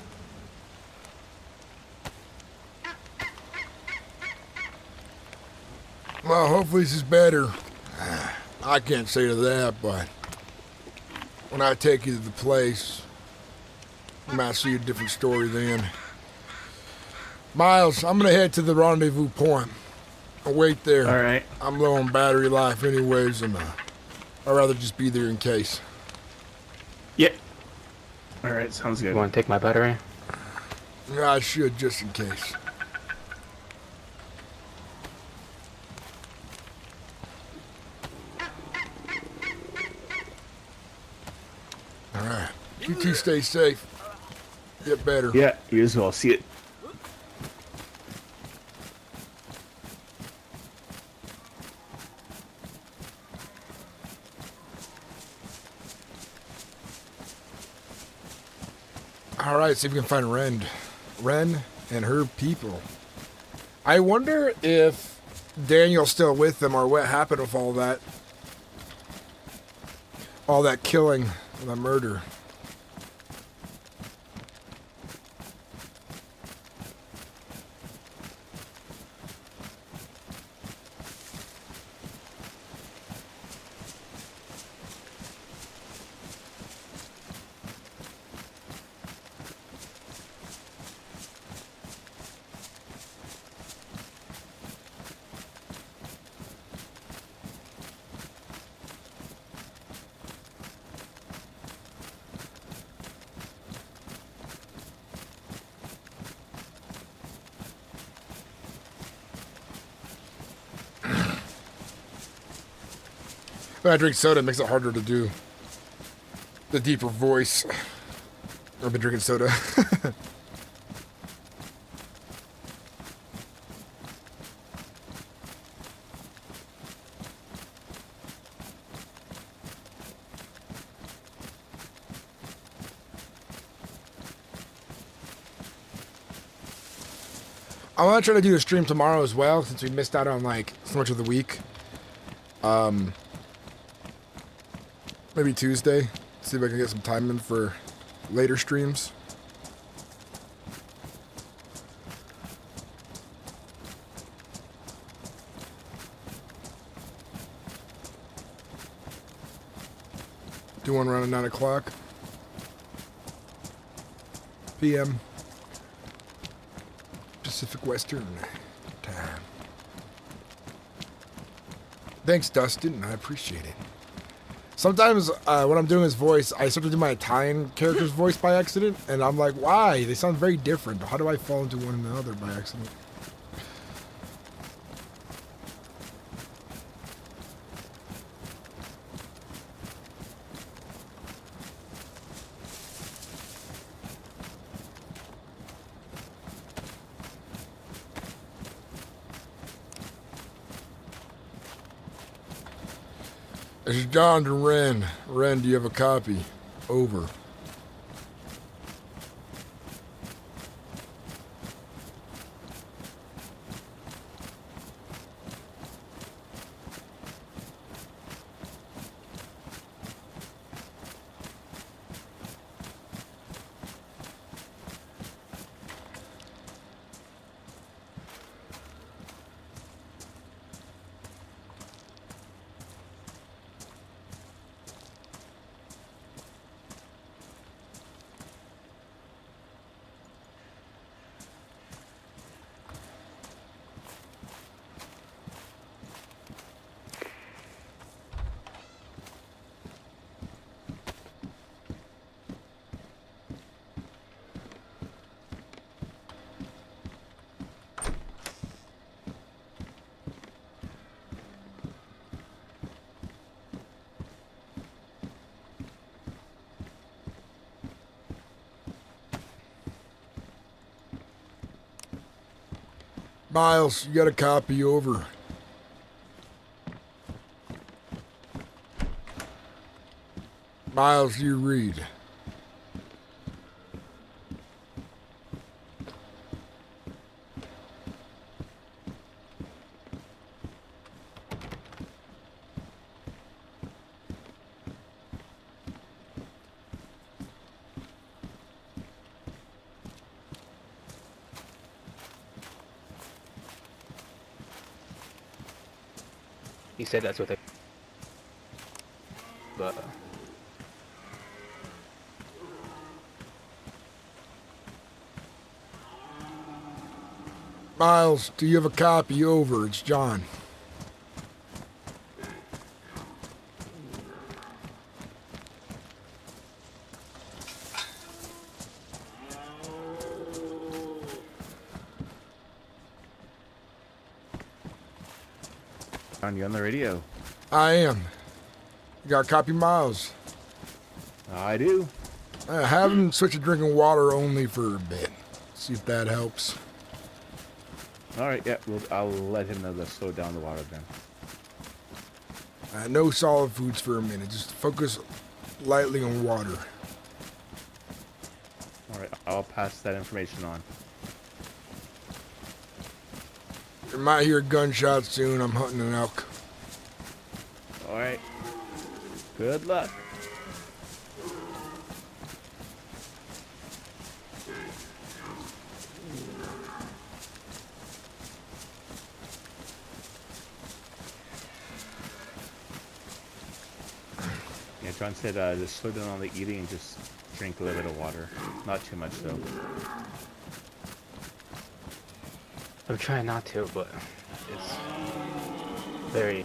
Well, hopefully this is better. I can't say to that, but when I take you to the place, you might see a different story then. Miles, I'm gonna head to the rendezvous point. I'll wait there. All right. I'm low on battery life anyways, and I'd rather just be there in case. Yeah. All right, sounds good. You want to take my battery? Yeah, I should, just in case. All right. You two stay safe. Get better. Yeah, you as well. See it. All right, see if we can find Ren and her people. I wonder if Daniel's still with them or what happened with all that killing, the murder. When I drink soda, it makes it harder to do the deeper voice. I've been drinking soda. I want to try to do a stream tomorrow as well, since we missed out on like so much of the week. Maybe Tuesday. See if I can get some time in for later streams. Do one around at 9 o'clock p.m. Pacific Western time. Thanks, Dustin. I appreciate it. Sometimes when I'm doing his voice, I start to do my Italian character's voice by accident, and I'm like, why? They sound very different. How do I fall into one and another by accident? It's John to Ren. Ren, do you have a copy? Over. Miles, you got a copy over. Miles, you read. He said that's what they. But Miles, do you have a copy over? It's John. John, you on the radio? I am. You got a copy, Miles? I do. Have him switch to drinking water only for a bit. See if that helps. All right, yeah, I'll let him know to slow down the water then. No solid foods for a minute. Just focus lightly on water. All right, I'll pass that information on. You might hear gunshots soon. I'm hunting an elk. All right. Good luck. Yeah, John said just slow down on the eating and just drink a little bit of water. Not too much though. I'm trying not to, but it's very.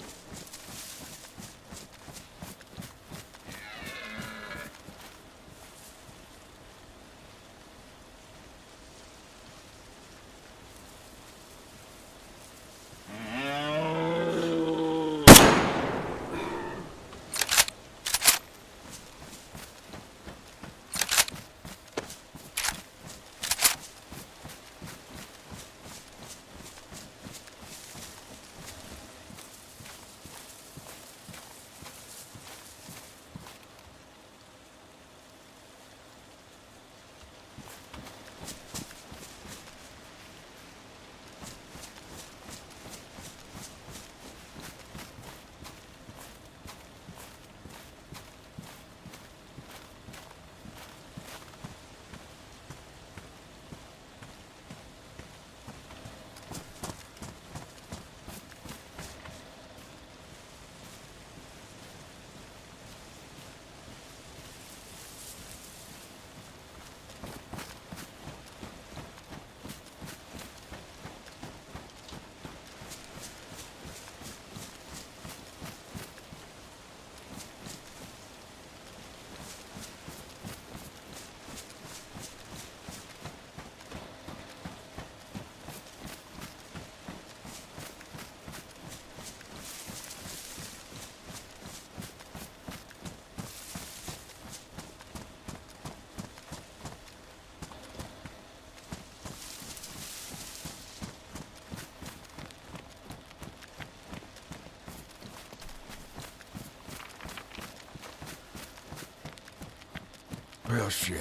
Well, shit.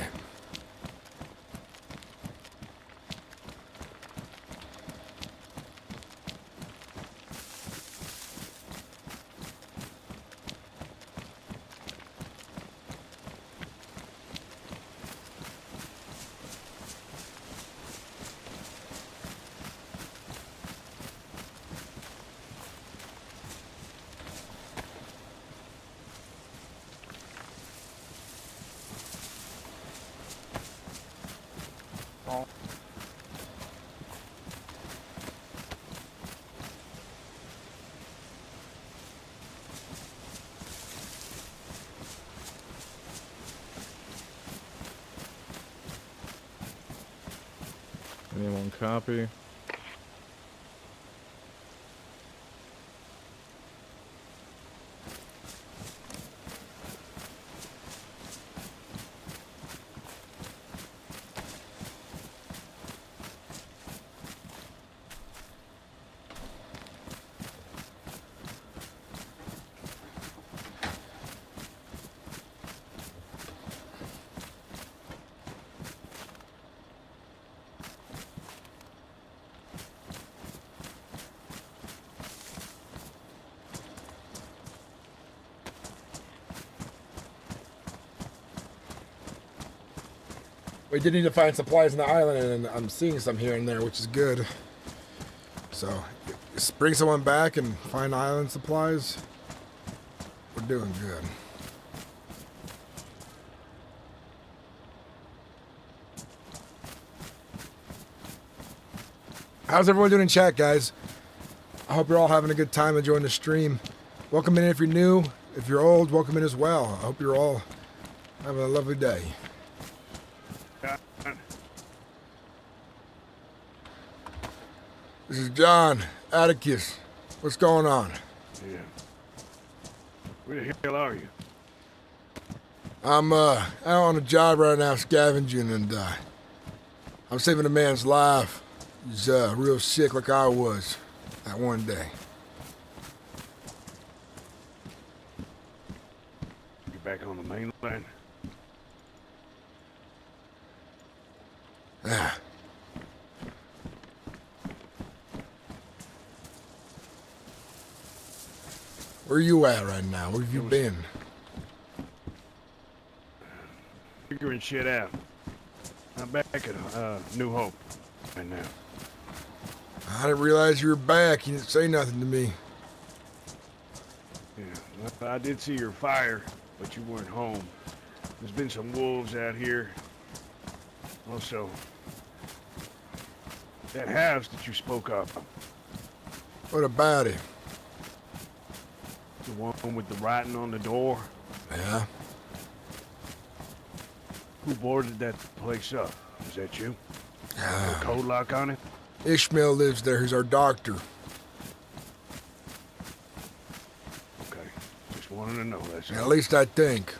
Anyone copy? We did need to find supplies on the island, and I'm seeing some here and there, which is good. So, just bring someone back and find island supplies. We're doing good. How's everyone doing in chat, guys? I hope you're all having a good time enjoying the stream. Welcome in if you're new. If you're old, welcome in as well. I hope you're all having a lovely day. This is John, Atticus. What's going on? Yeah. Where the hell are you? I'm out on a job right now scavenging, and I'm saving a man's life. He's real sick like I was that one day. You back on the mainland? Yeah. Where you at right now? Where have you been? Figuring shit out. I'm back at New Hope right now. I didn't realize you were back. You didn't say nothing to me. Yeah, well, I did see your fire, but you weren't home. There's been some wolves out here. Also, that house that you spoke of. What about it? The one with the writing on the door? Yeah. Who boarded that place up? Is that you? Yeah. A code lock on it? Ishmael lives there. He's our doctor. Okay. Just wanted to know, that's At least I think.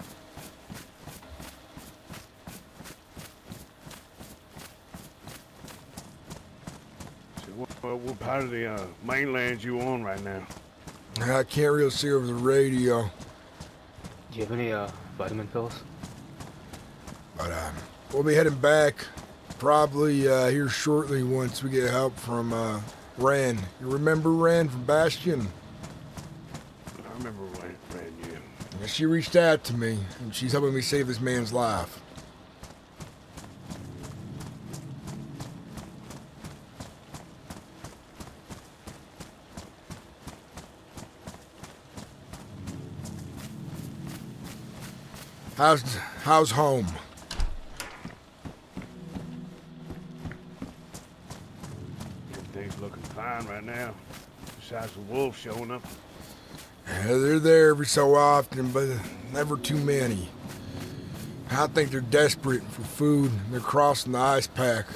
So what part of the mainland you on right now? I can't really see over the radio. Do you have any vitamin pills? But we'll be heading back probably here shortly once we get help from Ren. You remember Ren from Bastion? I remember Ren, yeah. Yeah, she reached out to me, and she's helping me save this man's life. How's home? Everything's looking fine right now, besides the wolves showing up. Yeah, they're there every so often, but never too many. I think they're desperate for food. They're crossing the ice pack.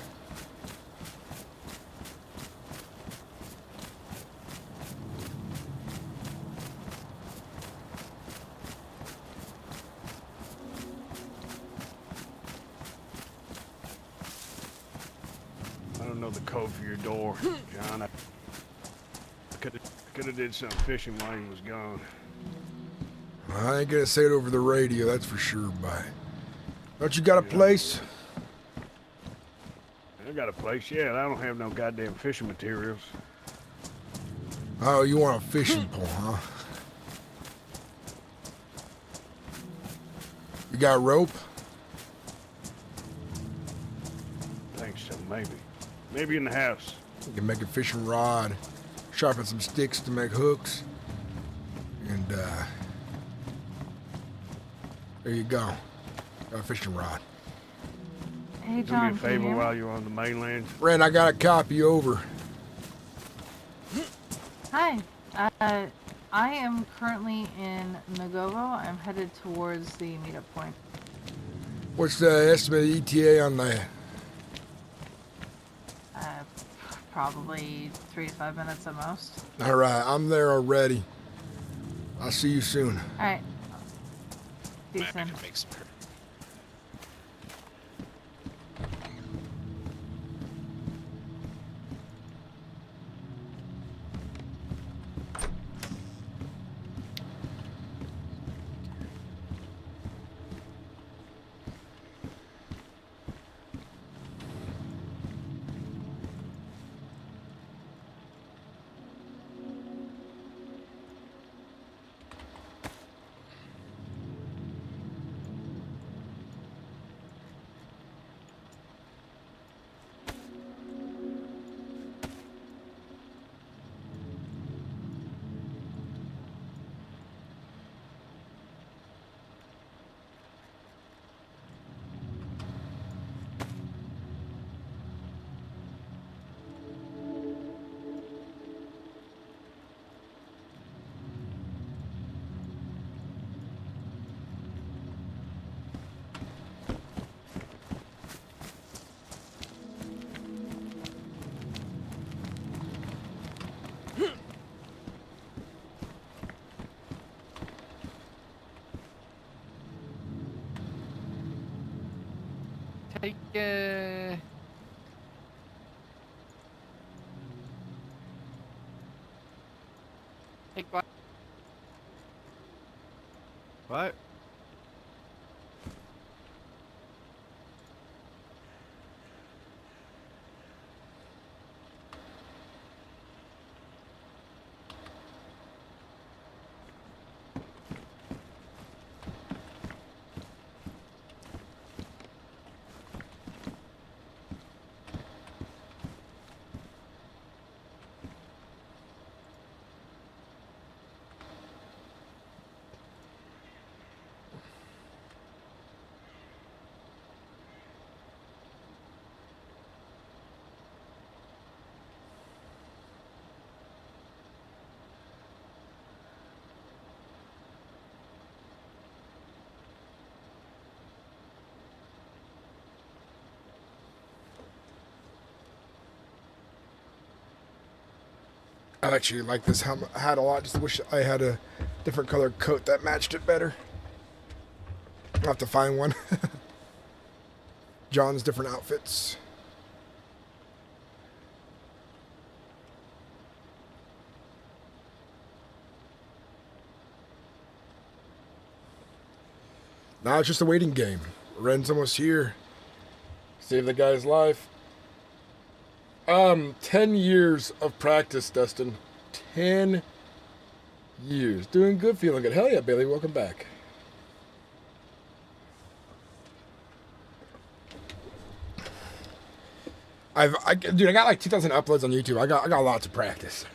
I don't know the code for your door, John. I could have did some fishing while he was gone. I ain't gonna say it over the radio, that's for sure, but... Don't you got a place? I got a place, yeah. I don't have no goddamn fishing materials. Oh, you want a fishing pole, huh? You got rope? Thanks, so maybe. Maybe in the house. You can make a fishing rod, sharpen some sticks to make hooks, and there you go. Got a fishing rod. Hey, Do John, me a can you favor hear me? while you're on the mainland. Ren, I got a copy over. Hi. I am currently in Nagovo. I'm headed towards the meetup point. What's the estimated ETA on that? Probably 3 to 5 minutes at most. All right, I'm there already. I'll see you soon. All right. See you soon. Take what? What? I actually like this hat a lot. Just wish I had a different color coat that matched it better. I'll have to find one. John's different outfits. Now it's just a waiting game. Ren's almost here. Save the guy's life. 10 years of practice, Dustin. 10 years. Doing good, feeling good. Hell yeah, Bailey. Welcome back. Dude, I got like 2,000 uploads on YouTube. I got lots of practice.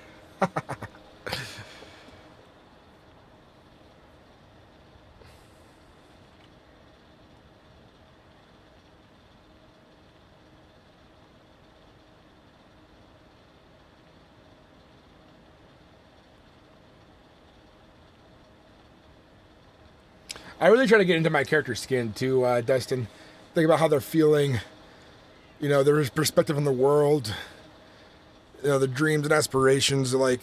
I really try to get into my character's skin too, Dustin. Think about how they're feeling, you know, their perspective on the world, you know, the dreams and aspirations. Like,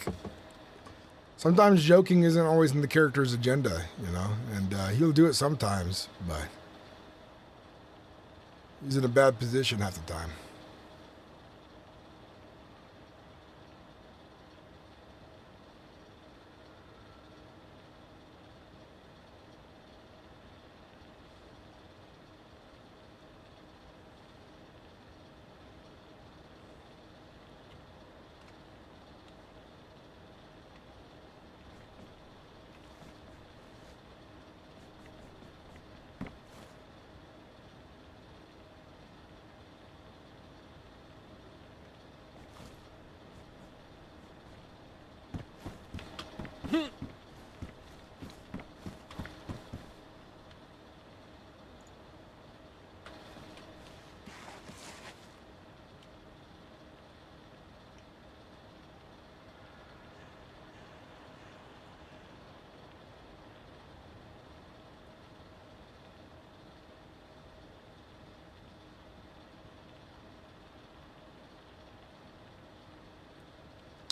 sometimes joking isn't always in the character's agenda, you know, and he'll do it sometimes, but he's in a bad position half the time.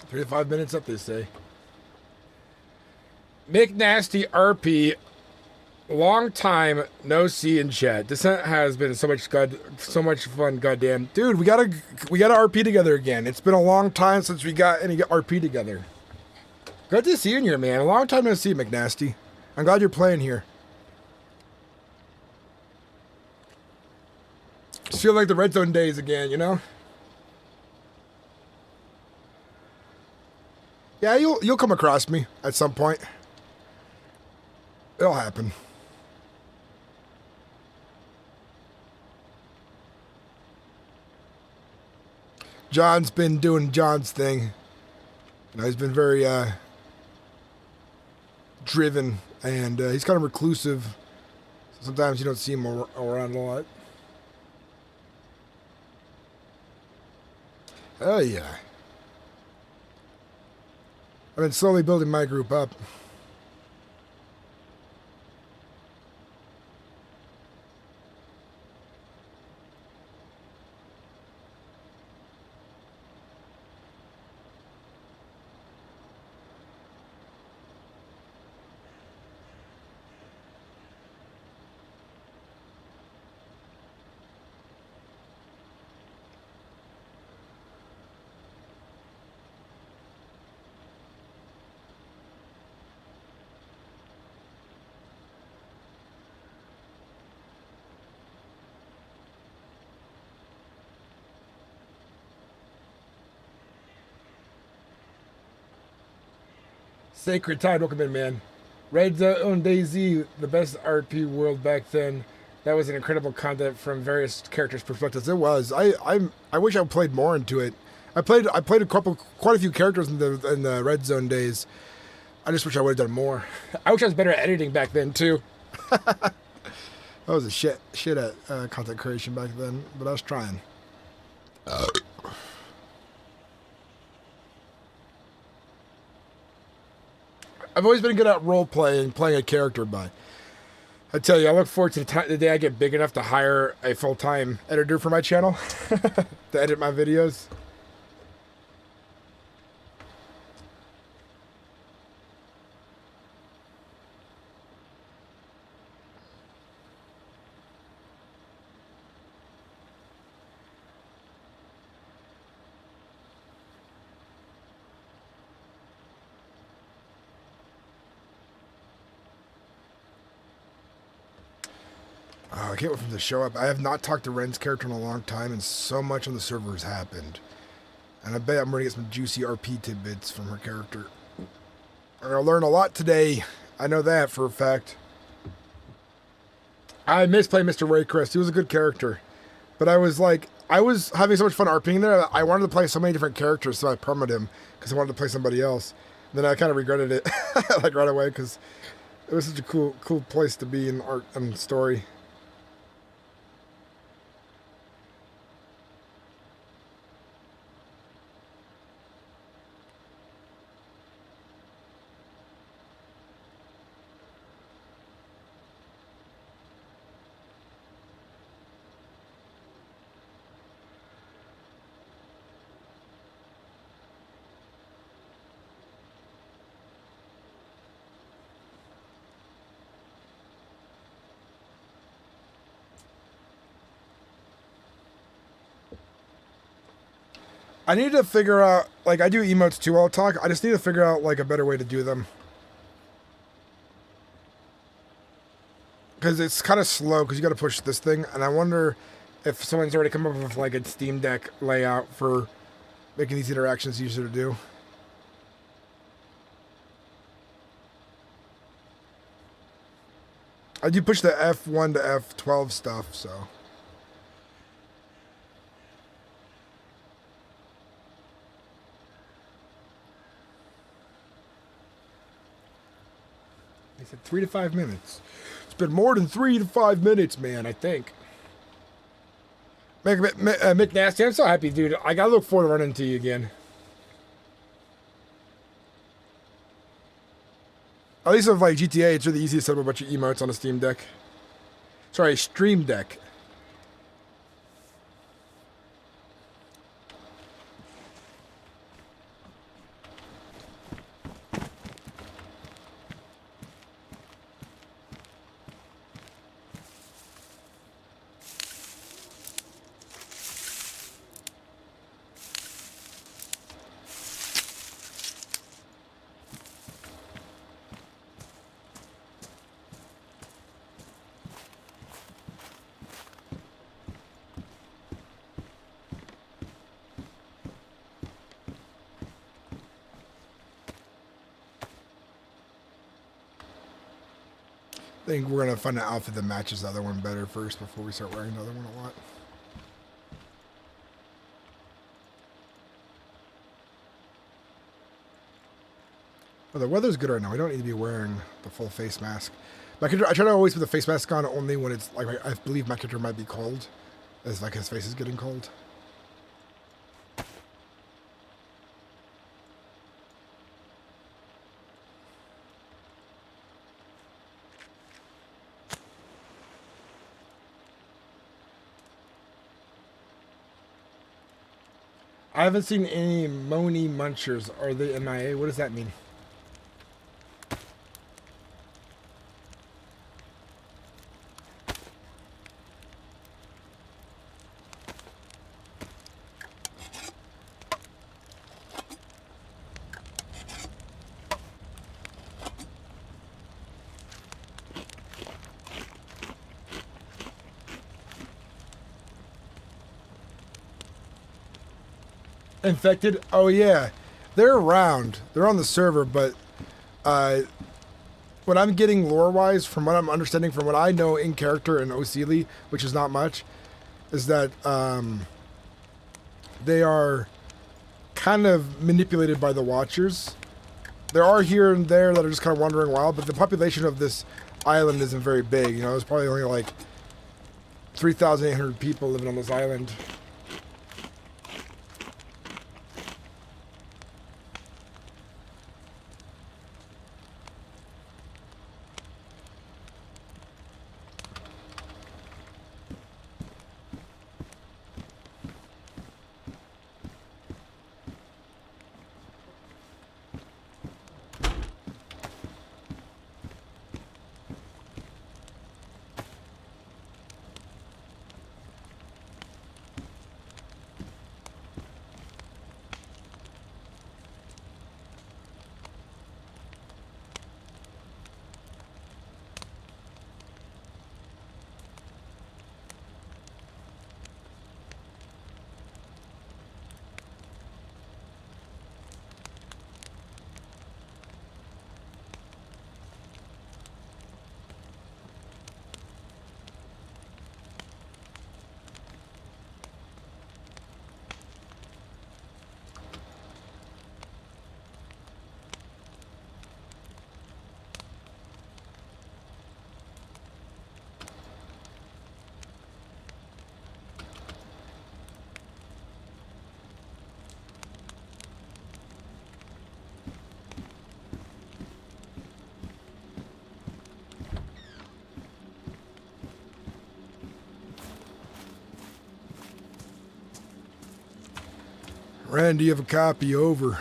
Three to 5 minutes up, they say. Mick Nasty RP, long time no see in chat. Descent has been so much fun. Goddamn, dude, we gotta RP together again. It's been a long time since we got any RP together. Good to see you in here, man. A long time no see, McNasty. I'm glad you're playing here. Just feel like the red zone days again, you know. Yeah, you'll come across me at some point. It'll happen. John's been doing John's thing. You know, he's been very driven, and he's kind of reclusive. Sometimes you don't see him around a lot. Oh yeah. I've been slowly building my group up. Sacred Tide, welcome in, man. Red Zone dayz, the best RP world back then. That was an incredible content from various characters' perspectives. It was. I wish I played more into it. I played quite a few characters in the Red Zone days. I just wish I would have done more. I wish I was better at editing back then too. I was a shit at content creation back then, but I was trying. I've always been good at role playing, playing a character, but I tell you, I look forward to the day I get big enough to hire a full-time editor for my channel to edit my videos. I can't wait for them to show up. I have not talked to Ren's character in a long time, and so much on the server has happened. And I bet I'm going to get some juicy RP tidbits from her character. I'm going to learn a lot today. I know that for a fact. I miss playing Mr. Raycrest. He was a good character. But I was having so much fun RPing there. I wanted to play so many different characters, so I permaed him because I wanted to play somebody else. And then I kind of regretted it like right away because it was such a cool place to be in art and story. I need to figure out, like, I do emotes too while I talk. I just need to figure out, like, a better way to do them. Because it's kind of slow, because you got to push this thing. And I wonder if someone's already come up with, like, a Steam Deck layout for making these interactions easier to do. I do push the F1 to F12 stuff, so... They said 3 to 5 minutes. It's been more than 3 to 5 minutes, man, I think. Mick Nasty, I'm so happy, dude. I gotta look forward to running into you again. At least with like GTA, it's really easy to set up a bunch of emotes on a Steam Deck. Sorry, Stream Deck. I think we're going to find an outfit that matches the other one better first before we start wearing the other one a lot. Well, the weather's good right now. We don't need to be wearing the full face mask. I try to always put the face mask on only when it's like I believe my character might be cold, as like his face is getting cold. I haven't seen any Moni Munchers. Are they MIA? What does that mean? Infected? Oh yeah, they're around. They're on the server, but what I'm getting lore-wise, from what I'm understanding, from what I know in character in Osili, which is not much, is that they are kind of manipulated by the Watchers. There are here and there that are just kind of wandering wild, but the population of this island isn't very big. You know, there's probably only like 3,800 people living on this island. Rand, do you have a copy? Over.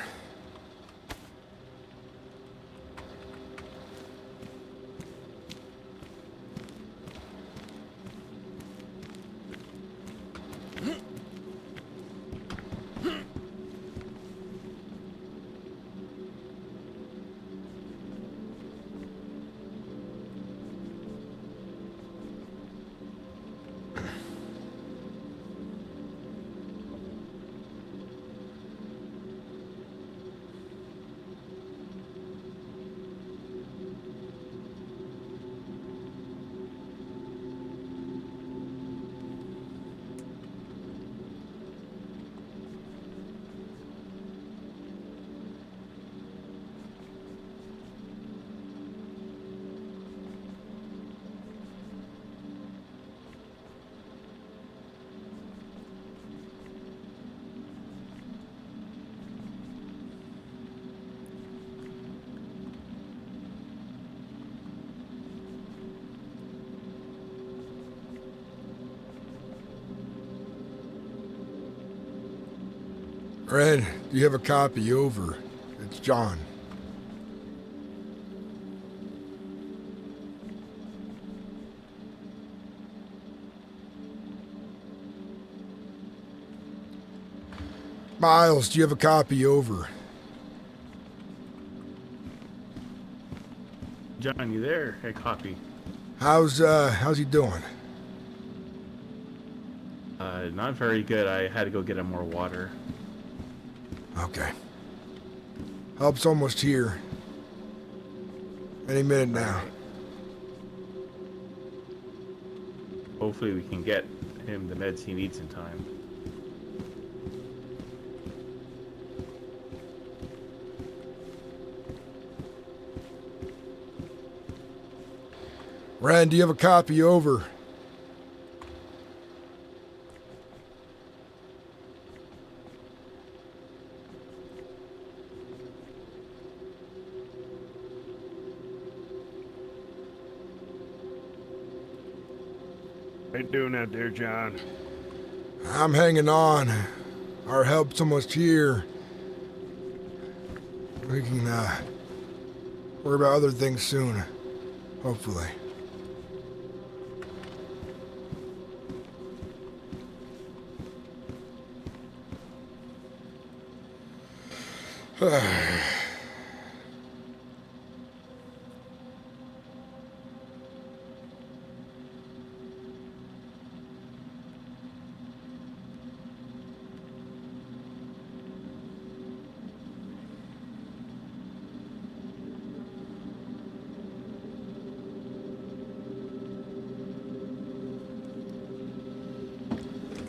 Red, do you have a copy? Over. It's John. Miles, do you have a copy? Over. John, you there? Hey, copy. How's he doing? Not very good. I had to go get him more water. Okay. Help's almost here. Any minute now. Hopefully we can get him the meds he needs in time. Rand, do you have a copy? Over. How you doing out there, John? I'm hanging on. Our help's almost here. We can worry about other things soon. Hopefully.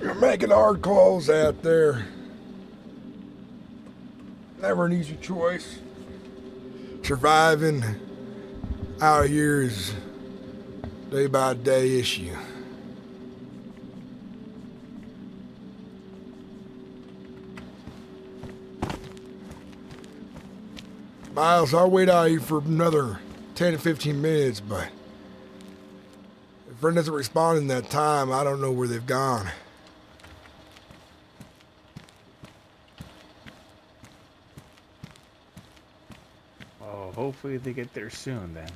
You're making hard calls out there. Never an easy choice. Surviving out here is day by day issue. Miles, I'll wait out here for another 10 to 15 minutes, but if Brent doesn't respond in that time, I don't know where they've gone. Oh, hopefully they get there soon then.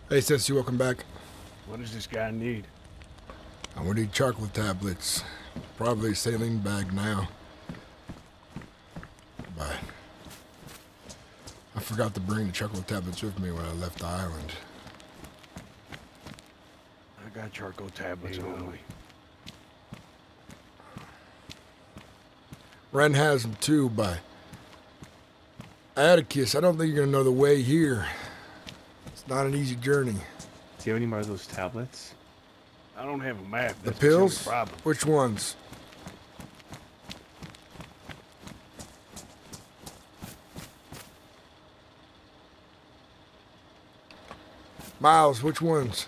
Hey, Sissy, welcome back. What does this guy need? I would need chocolate tablets. Probably a saline bag now. But I forgot to bring the chocolate tablets with me when I left the island. I got charcoal tablets on me. Ren has them too, but Atticus, I don't think you're gonna know the way here. It's not an easy journey. Do you have any more of those tablets? I don't have a map. The That's the only pills? problem. Which ones? Miles, which ones?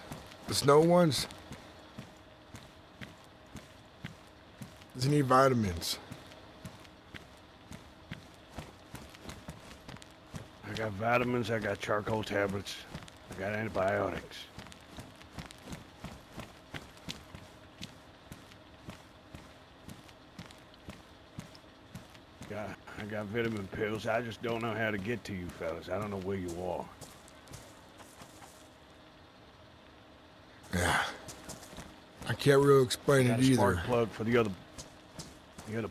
The snow ones? Does he need vitamins? I got vitamins, I got charcoal tablets, I got antibiotics. I got vitamin pills. I just don't know how to get to you fellas. I don't know where you are. Yeah. I can't really explain Got it a either. spark plug for the other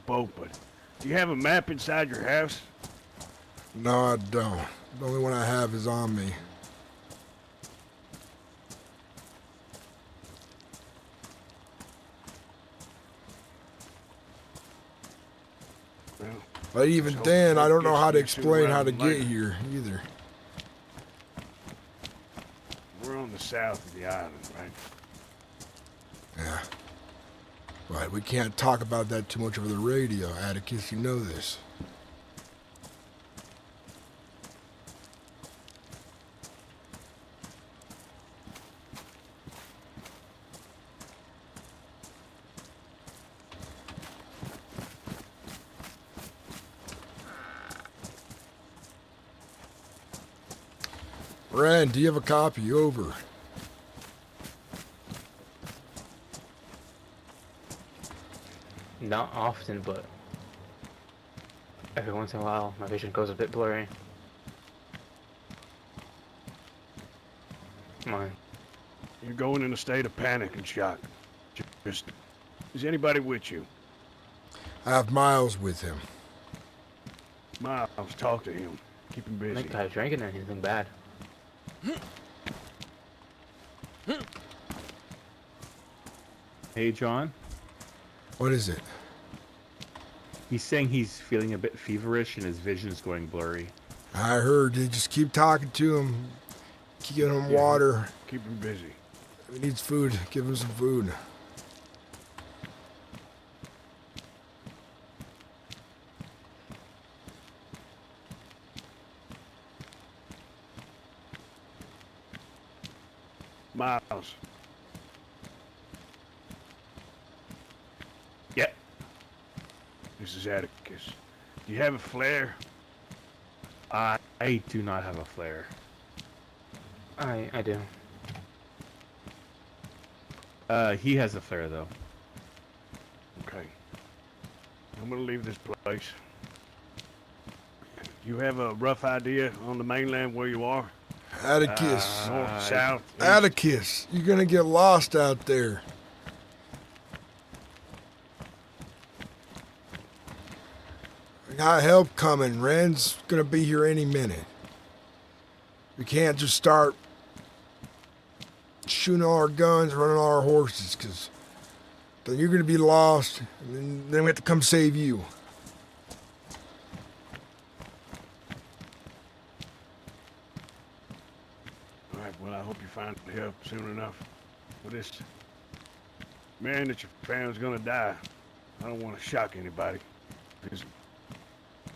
boat, but do you have a map inside your house? No, I don't. The only one I have is on me. Well, But even so then, I don't know how to gets you explain how around to the get lake. here either. We're on the south of the island, right? Yeah. But we can't talk about that too much over the radio, Atticus. You know this. Ren, do you have a copy? Over. Not often, but every once in a while, my vision goes a bit blurry. Come on. You're going in a state of panic and shock. Just, is anybody with you? I have Miles with him. Miles, talk to him. Keep him I busy. think I was drinking anything bad. Hey, John. What is it? He's saying he's feeling a bit feverish and his vision's going blurry. I heard you just keep talking to him. Keep giving him water. Keep him busy. If he needs food, give him some food. Miles. Yeah. This is Atticus. Do you have a flare? I do not have a flare. I do. He has a flare though. Okay. I'm gonna leave this place. You have a rough idea on the mainland where you are? Atticus. North, south, east. Atticus, you're gonna get lost out there. I got help coming. Ren's gonna be here any minute. We can't just start shooting all our guns, running all our horses, because then you're gonna be lost, and then we have to come save you. All right, well, I hope you find help soon enough. For this man that your family's gonna die, I don't want to shock anybody. Because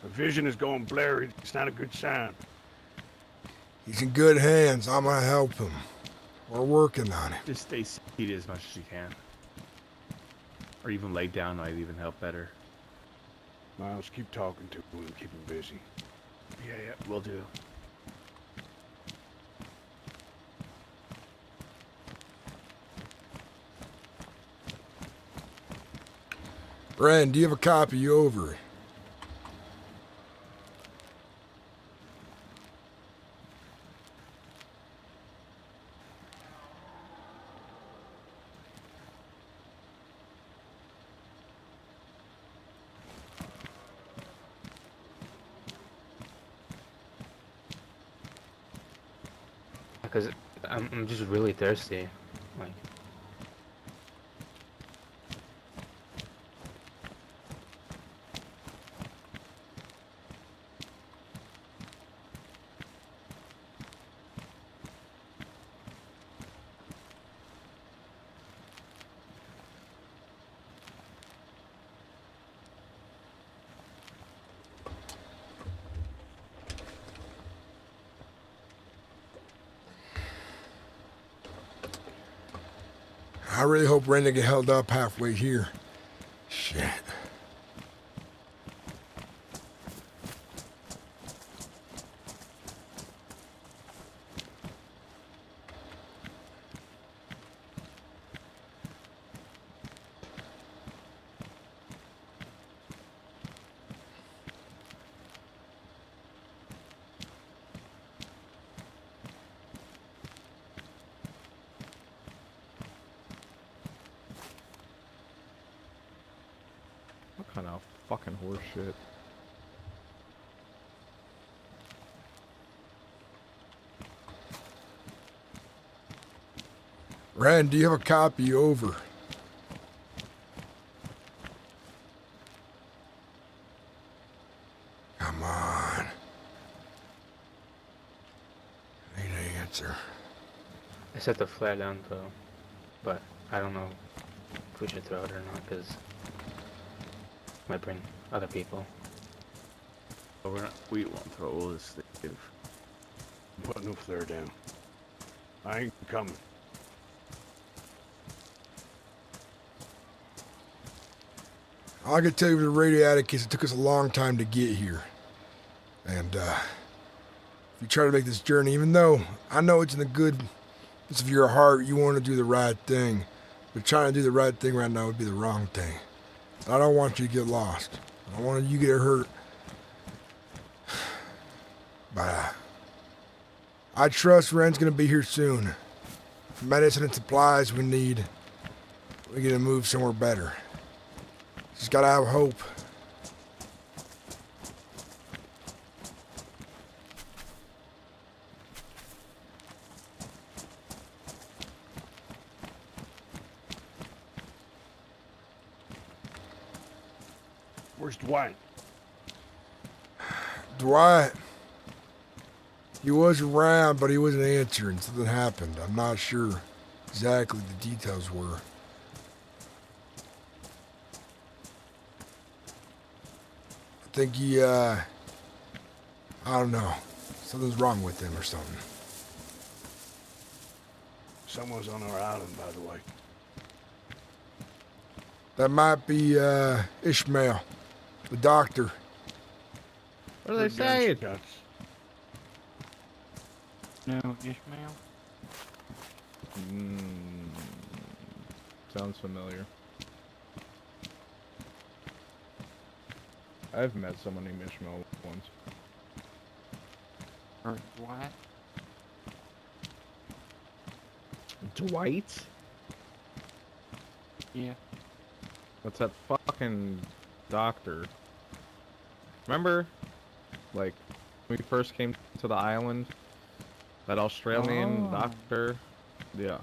the vision is going blurry. It's not a good sign. He's in good hands. I'm gonna help him. We're working on it. Just stay seated as much as you can. Or even lay down might even help better. Miles, keep talking to him and keep him busy. Yeah, will do. Ren, do you have a copy over? Because I'm just really thirsty. Like, I really hope Ren didn't get held up halfway here. Shit. What kind of fucking horse shit? Ren, do you have a copy over? Come on. I need an answer. I set the flare down though, but I don't know if we should throw it or not because might bring other people. But we won't throw all this stuff. Put no flare down. I ain't coming. All I can tell you with the radio Atticus, it took us a long time to get here. And, if you try to make this journey, even though I know it's in the goodness of your heart, you want to do the right thing. But trying to do the right thing right now would be the wrong thing. I don't want you to get lost. I don't want you to get hurt. But, I trust Ren's gonna be here soon. Medicine and supplies we need. We're gonna move somewhere better. Just gotta have hope. Where's Dwight? Dwight, he was around, but he wasn't answering. Something happened. I'm not sure exactly the details were. I think he, I don't know. Something's wrong with him or something. Someone's on our island, by the way. That might be, Ishmael, the doctor. What are they saying? No, Ishmael? Sounds familiar. I've met someone named Ishmael once. Or what? Dwight? Yeah. What's that fucking doctor? Remember? Like, when we first came to the island? That Australian doctor? Yeah.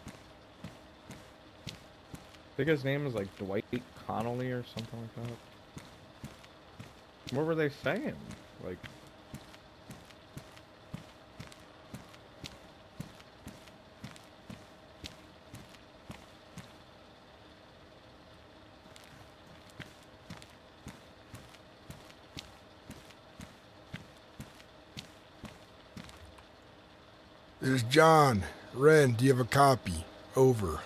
I think his name is like Dwight Connolly or something like that. What were they saying? Like... This is John. Ren, do you have a copy? Over.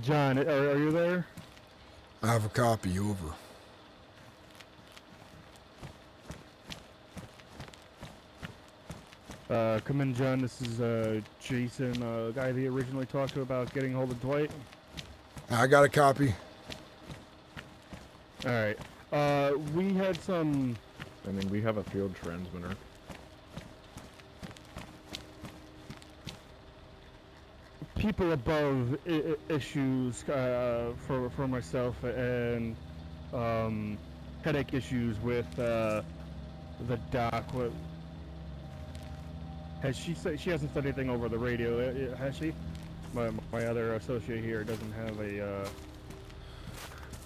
John, are you there? I have a copy. Over. Come in, John. This is Jason, guy that you originally talked to about getting hold of Dwight. I got a copy. All right. We had some. I mean, we have a field transmitter. People above issues for myself and headache issues with the doc. Has she said she hasn't said anything over the radio? Has she? My other associate here doesn't have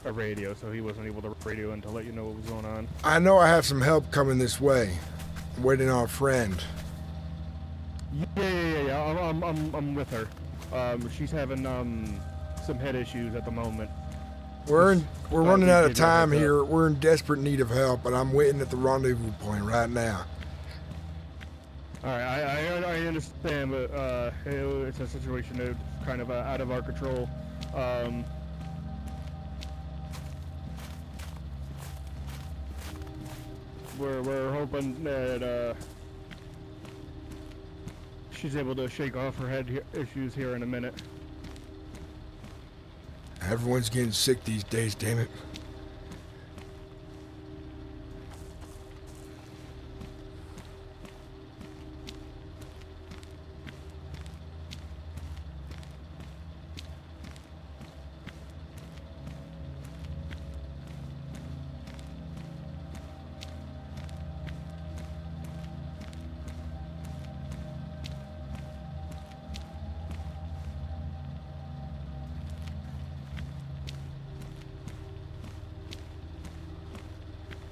a radio, so he wasn't able to radio in to let you know what was going on. I know I have some help coming this way. I'm waiting on a friend. Yeah. I'm with her. She's having some head issues at the moment. We're running out of time here. We're in desperate need of help, and I'm waiting at the rendezvous point right now. All right, I understand, but it's a situation that's kind of out of our control. We're hoping that she's able to shake off her head issues here in a minute. Everyone's getting sick these days, damn it.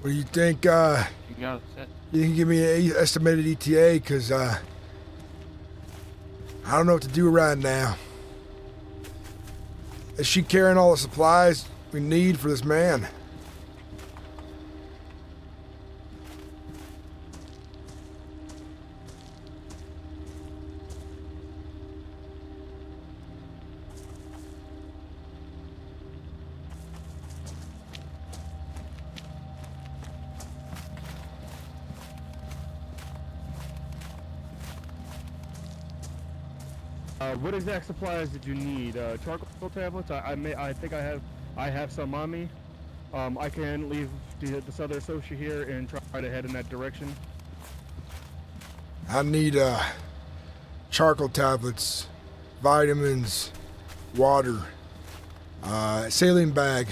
What do you think, you can give me an estimated ETA, because, I don't know what to do right now. Is she carrying all the supplies we need for this man? What exact supplies did you need? Charcoal tablets? I think I have some on me. I can leave this other associate here and try to head in that direction. I need charcoal tablets, vitamins, water, saline bag.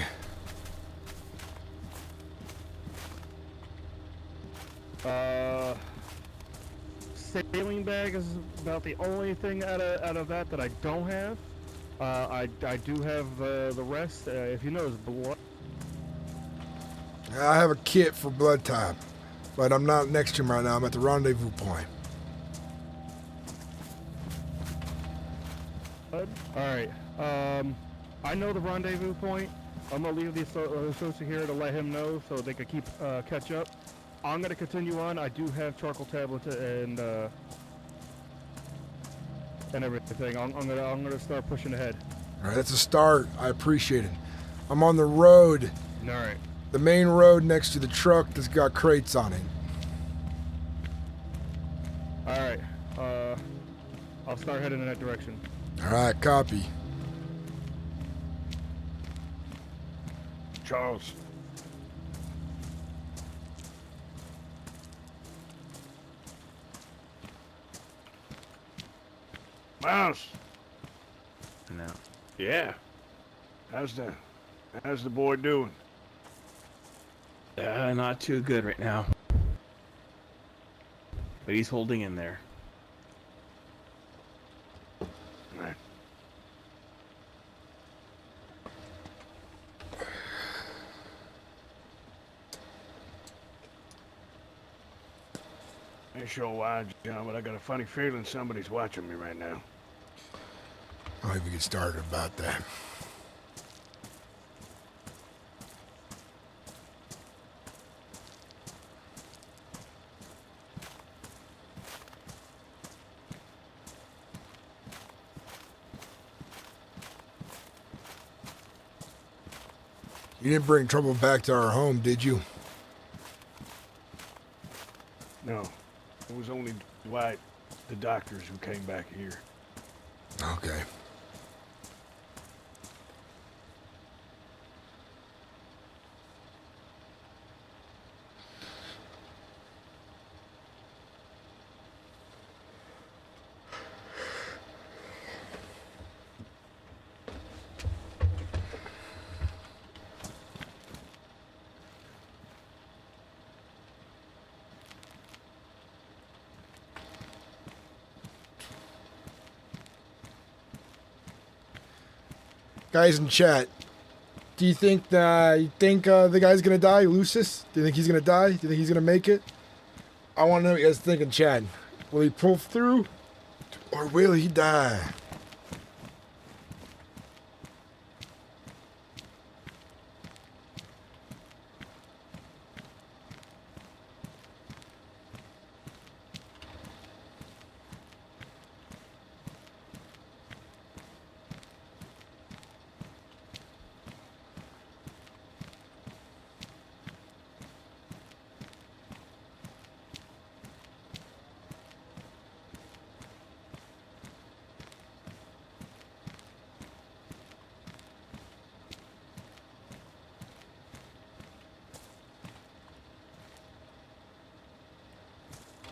Saline bag is about the only thing out of that I don't have. I do have the rest. If you know, is blood. I have a kit for blood type, but I'm not next to him right now. I'm at the rendezvous point. All right. I know the rendezvous point. I'm gonna leave the associate here to let him know so they could keep catch up. I'm gonna continue on. I do have charcoal tablets and everything. I'm gonna start pushing ahead. All right, that's a start. I appreciate it. I'm on the road. All right. The main road next to the truck that's got crates on it. All right. I'll start heading in that direction. All right, copy. Charles. Miles. No. Yeah. How's the boy doing? Not too good right now. But he's holding in there. Right. Ain't sure why, John, but I got a funny feeling somebody's watching me right now. I'll even get started about that. You didn't bring trouble back to our home, did you? No, it was only Dwight, the doctors, who came back here. Okay. Guys in chat, do you think the guy's gonna die, Lucis? Do you think he's gonna die? Do you think he's gonna make it? I want to know what you guys think in chat. Will he pull through, or will he die?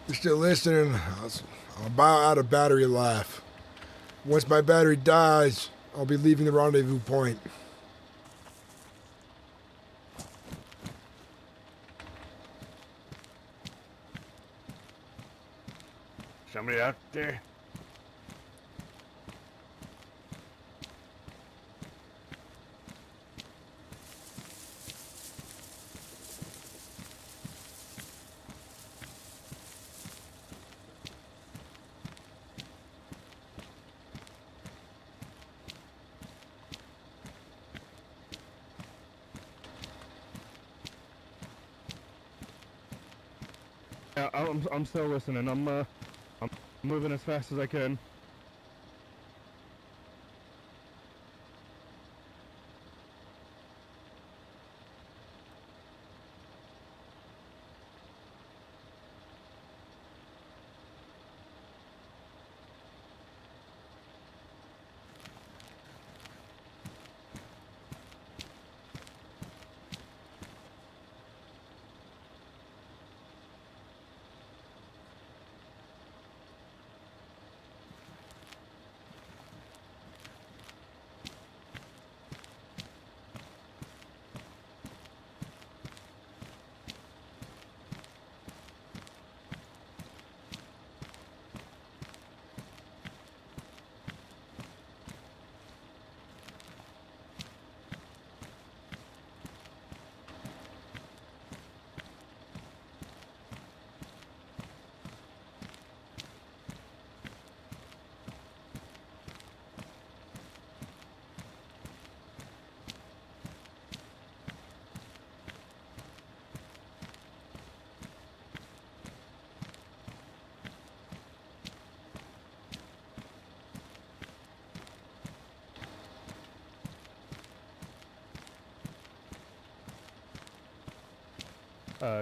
You're still listening? I'm about out of battery life. Once my battery dies, I'll be leaving the rendezvous point. Somebody out there? Yeah, I'm still listening. I'm moving as fast as I can.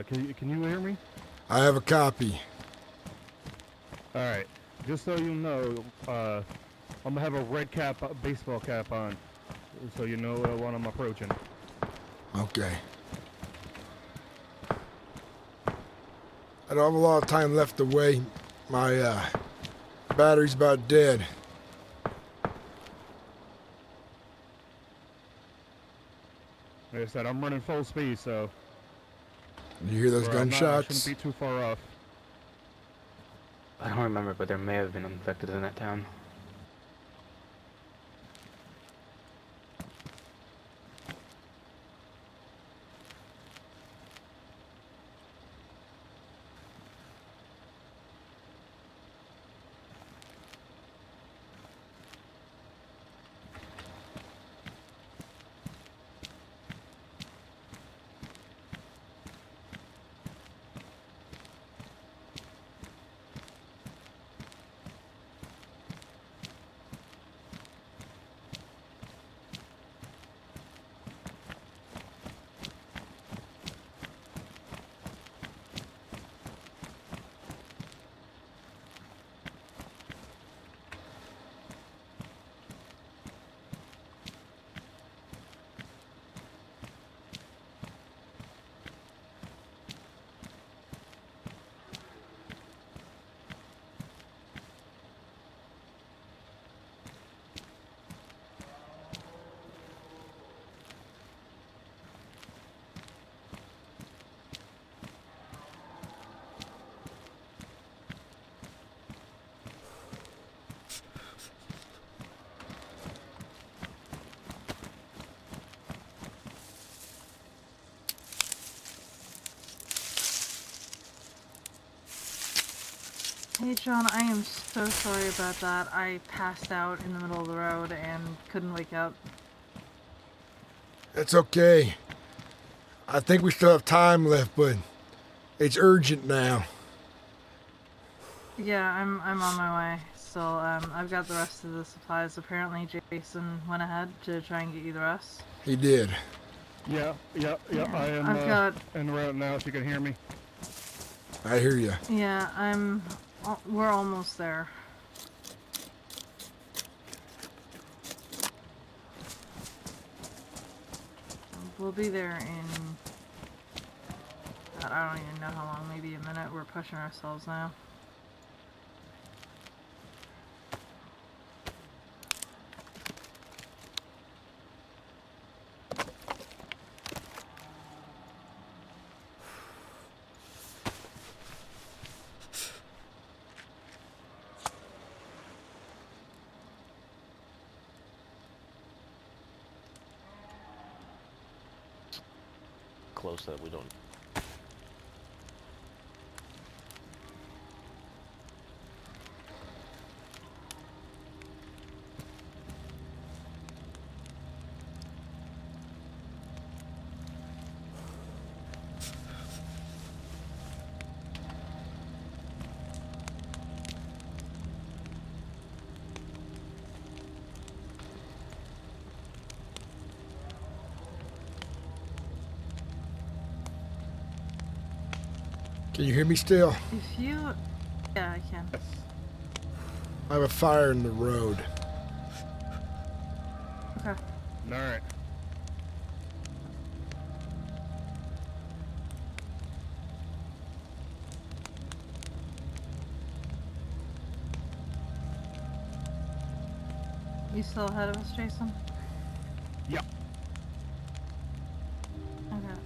Can you hear me? I have a copy. All right. Just so you know, I'm gonna have a red cap, baseball cap on, so you know when I'm approaching. Okay. I don't have a lot of time left to wait. My battery's about dead. Like I said, I'm running full speed, so. You hear those gunshots? Shouldn't be too far off. I don't remember, but there may have been infected in that town. Hey John, I am so sorry about that. I passed out in the middle of the road and couldn't wake up. It's okay. I think we still have time left, but it's urgent now. Yeah, I'm on my way. Still, I've got the rest of the supplies. Apparently Jason went ahead to try and get you the rest. He did. Yeah. I am I've got... en route now, if you can hear me. I hear you. Yeah, we're almost there. We'll be there in... God, I don't even know how long, maybe a minute. We're pushing ourselves now. Close that we don't. Can you hear me still? If you... Yeah, I can. I have a fire in the road. Okay. Alright. You still ahead of us, Jason? Yep. Okay.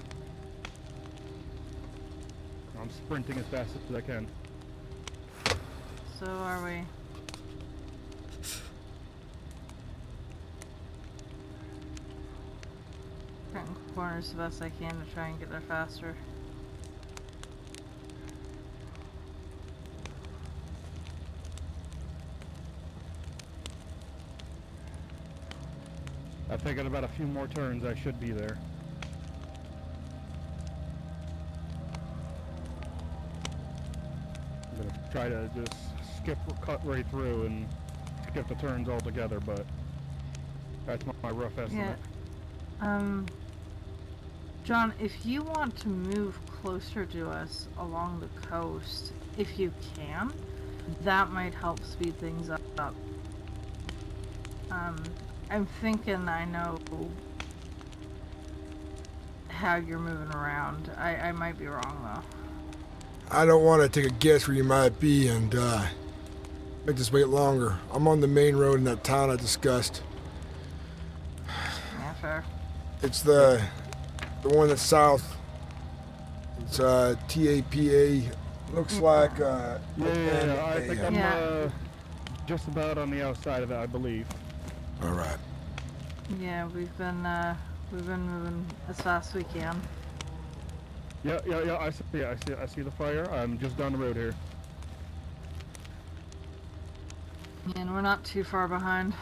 I'm sprinting as fast as I can. So are we. Cutting corners the best I can to try and get there faster. I think in about a few more turns I should be there. I'm gonna try to just cut right through and skip the turns altogether, but that's my rough estimate. Yeah. John, if you want to move closer to us along the coast, if you can, that might help speed things up. I'm thinking I know how you're moving around. I might be wrong though. I don't want to take a guess where you might be and make this wait longer. I'm on the main road in that town I discussed. Yeah, fair. It's the one that's south. It's TAPA. Looks like Yeah, I think I'm just about on the outside of it, I believe. All right. Yeah, we've been moving as fast as we can. Yeah, I see the fire. I'm just down the road here. And we're not too far behind.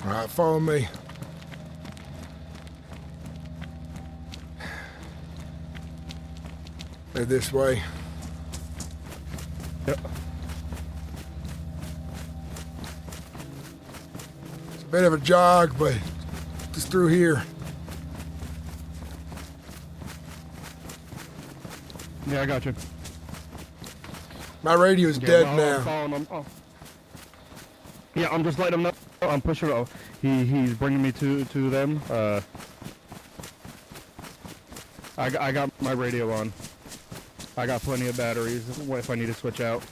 All right, follow me. Head this way. Yep. It's a bit of a jog, but just through here. Yeah, I got you. My radio's Okay, dead well, now. I'm following him. Oh. Yeah, I'm just letting him know. I'm pushing. Oh, he's bringing me to them. I got my radio on. I got plenty of batteries if I need to switch out.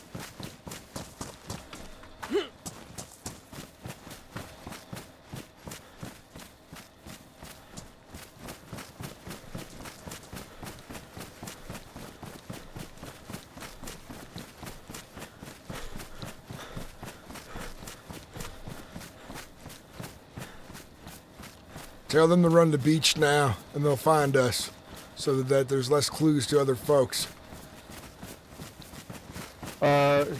Tell them to run the beach now, and they'll find us, so that there's less clues to other folks.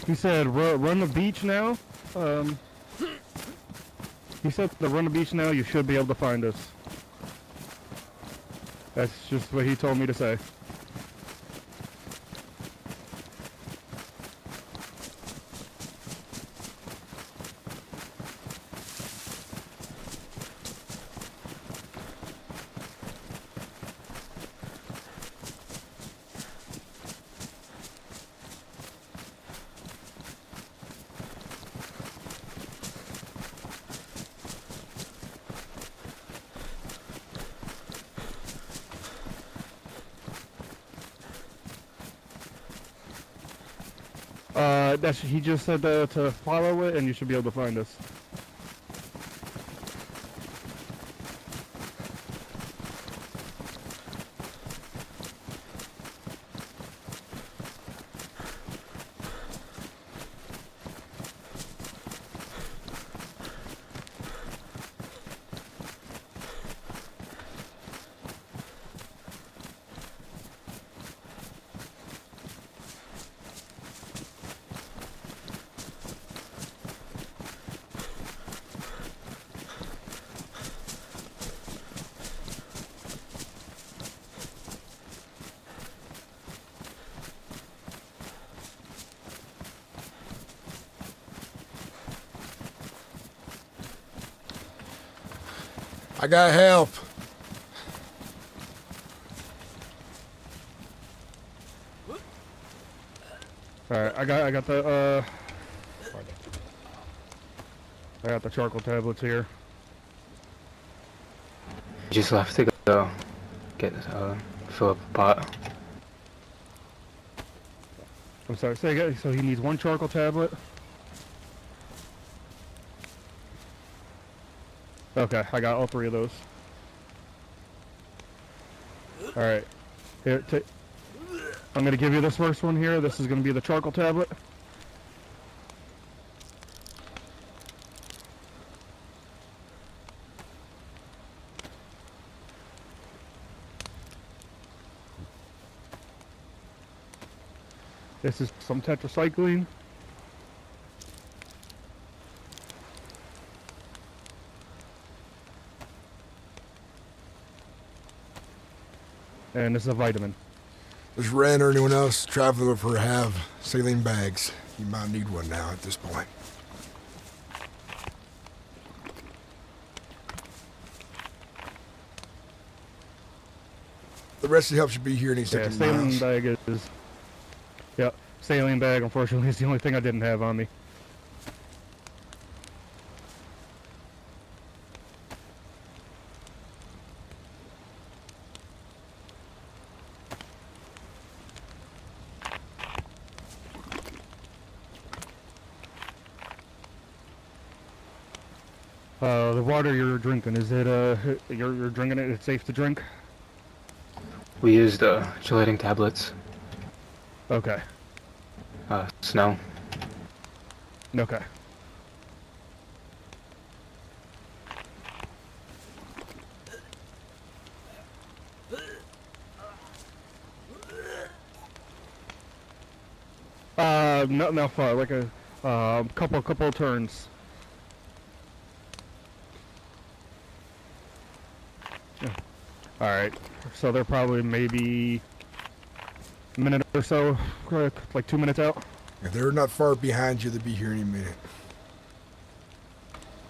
He said run the beach now. He said to run the beach now. You should be able to find us. That's just what he told me to say. He just said to follow it, and you should be able to find us. I got help. Alright, I got the charcoal tablets here. Just left to go get fill up a pot. I'm sorry, say again. So he needs one charcoal tablet. Okay, I got all three of those. Alright. Here, I'm gonna give you this first one here. This is gonna be the charcoal tablet. This is some tetracycline. And this is a vitamin. Does Ren or anyone else traveling with her have saline bags? You might need one now at this point. The rest of the help should be here any second. Saline bag is... Yeah, saline bag, unfortunately, is the only thing I didn't have on me. The water you're drinking, is it, you're drinking it, it's safe to drink? We used gelating tablets. Okay. Snow. Okay. Not far, like a couple of turns. Alright, so they're probably maybe a minute or so, like 2 minutes out. If they're not far behind you, they'll be here any minute.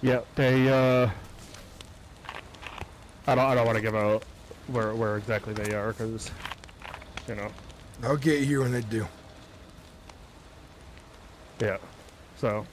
Yeah, they, I don't want to give out where exactly they are, because, you know. I'll get you here when they do. Yeah, so.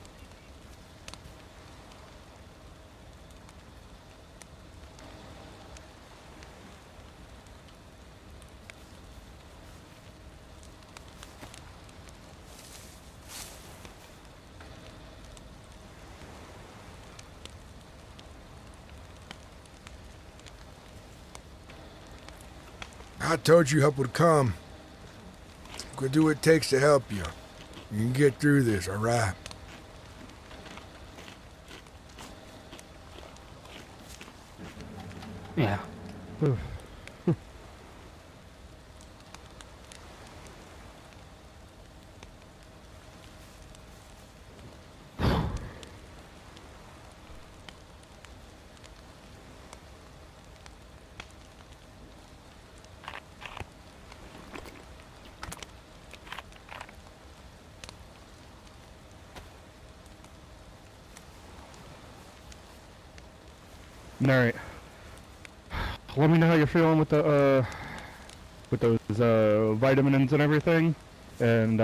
I told you help would come. I'm gonna do what it takes to help you. You can get through this, alright? Yeah. Alright. Let me know how you're feeling with the with those vitamins and everything. And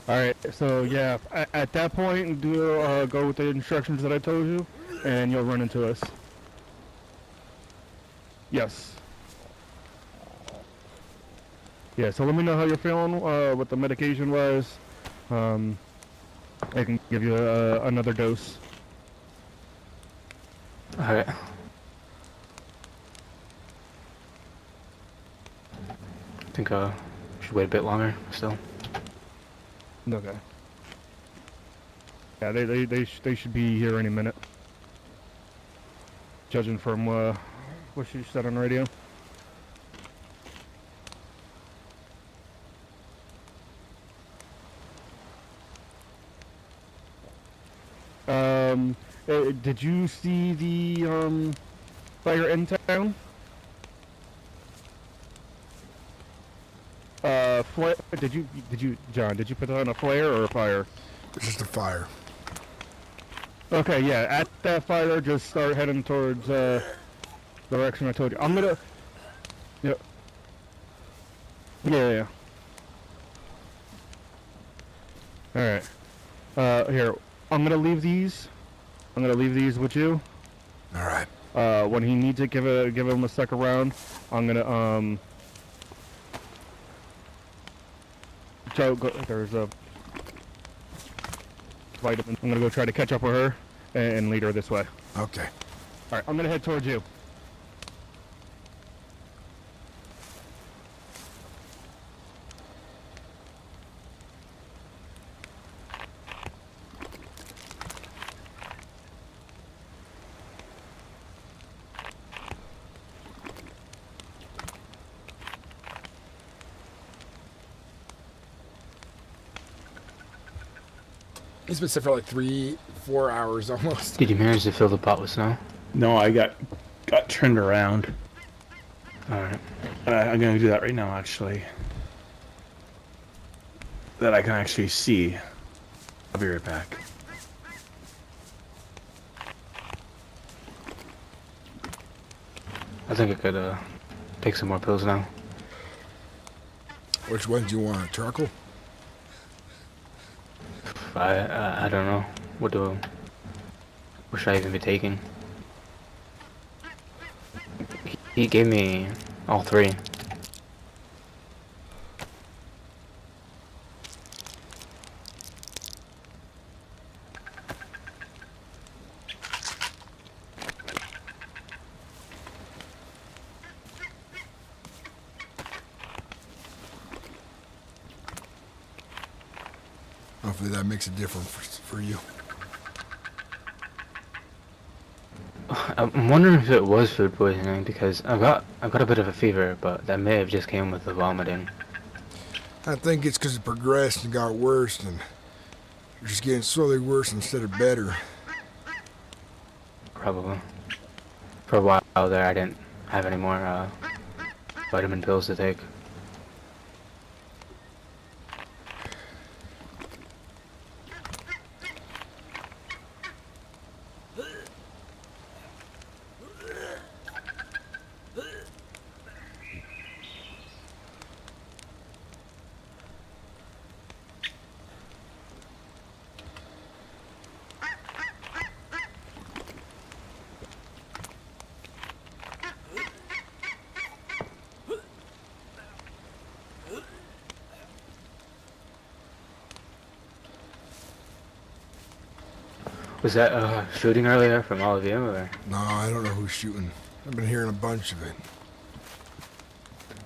alright, so yeah, at that point do go with the instructions that I told you and you'll run into us. Yes. Yeah, so let me know how you're feeling with the medication wise. I can give you another dose. Alright. I think we should wait a bit longer still. Okay. Yeah, they should be here any minute. Judging from what she said on the radio. Did you see the fire in town? Flare? Did you, John? Did you put on a flare or a fire? It's just a fire. Okay, yeah. At that fire, just start heading towards the direction I told you. I'm gonna. Yep. Yeah. All right. Here. I'm gonna leave these. I'm gonna leave these with you. All right. When he needs it, give him a second round. I'm gonna there's a vitamin. I'm gonna go try to catch up with her and lead her this way. Okay. All right. I'm gonna head towards you. He's been sick for like 3-4 hours almost. Did you manage to fill the pot with snow? No, I got turned around. Alright. I'm gonna do that right now, actually. That I can actually see. I'll be right back. I think I could take some more pills now. Which ones do you want? Charcoal? I don't know. What should I even be taking? He gave me all 3. Hopefully that makes a difference for you. I'm wondering if it was food poisoning because I got a bit of a fever, but that may have just came with the vomiting. I think it's because it progressed and got worse, and you're just getting slowly worse instead of better. Probably. For a while there, I didn't have any more vitamin pills to take. Was that shooting earlier from all of you, or? No, I don't know who's shooting. I've been hearing a bunch of it.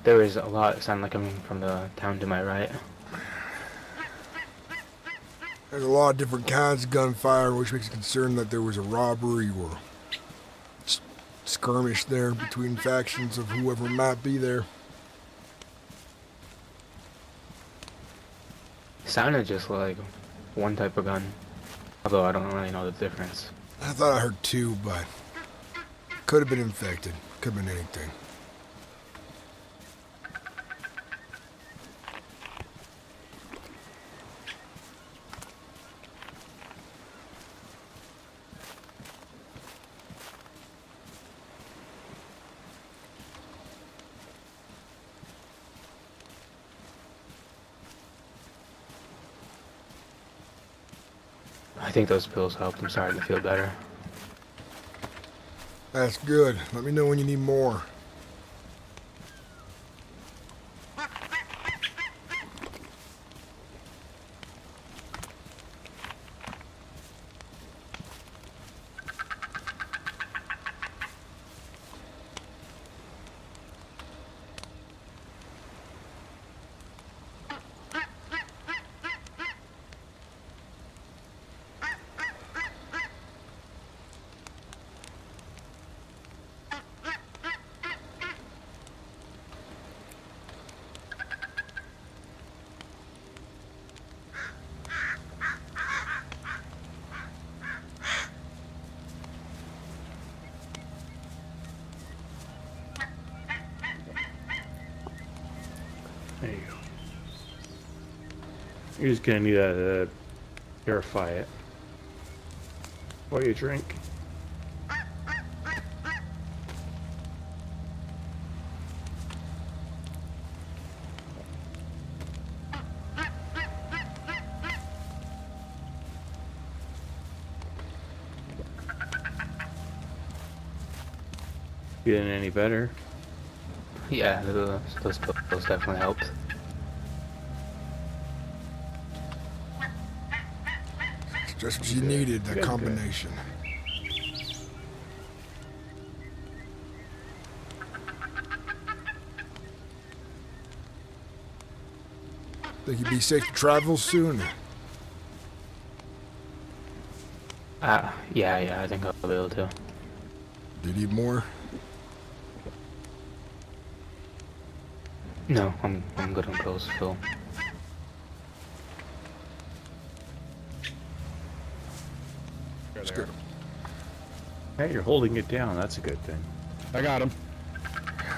There was a lot that sounded like coming from the town to my right. There's a lot of different kinds of gunfire, which makes me concerned that there was a robbery or skirmish there between factions of whoever might be there. Sounded just like one type of gun, although I don't really know the difference. I thought I heard 2, but could have been infected. Could have been anything. I think those pills helped. I'm starting to feel better. That's good. Let me know when you need more. There you go. You're just gonna need to purify it while you drink. Getting any better? Yeah, those pills definitely helped. It's just what you needed, that combination. Think you'd be safe to travel soon? Yeah, I think I'll be able to. Do you need more? No, I'm good on pills, Phil. there. Screw. Hey, you're holding it down. That's a good thing. I got him.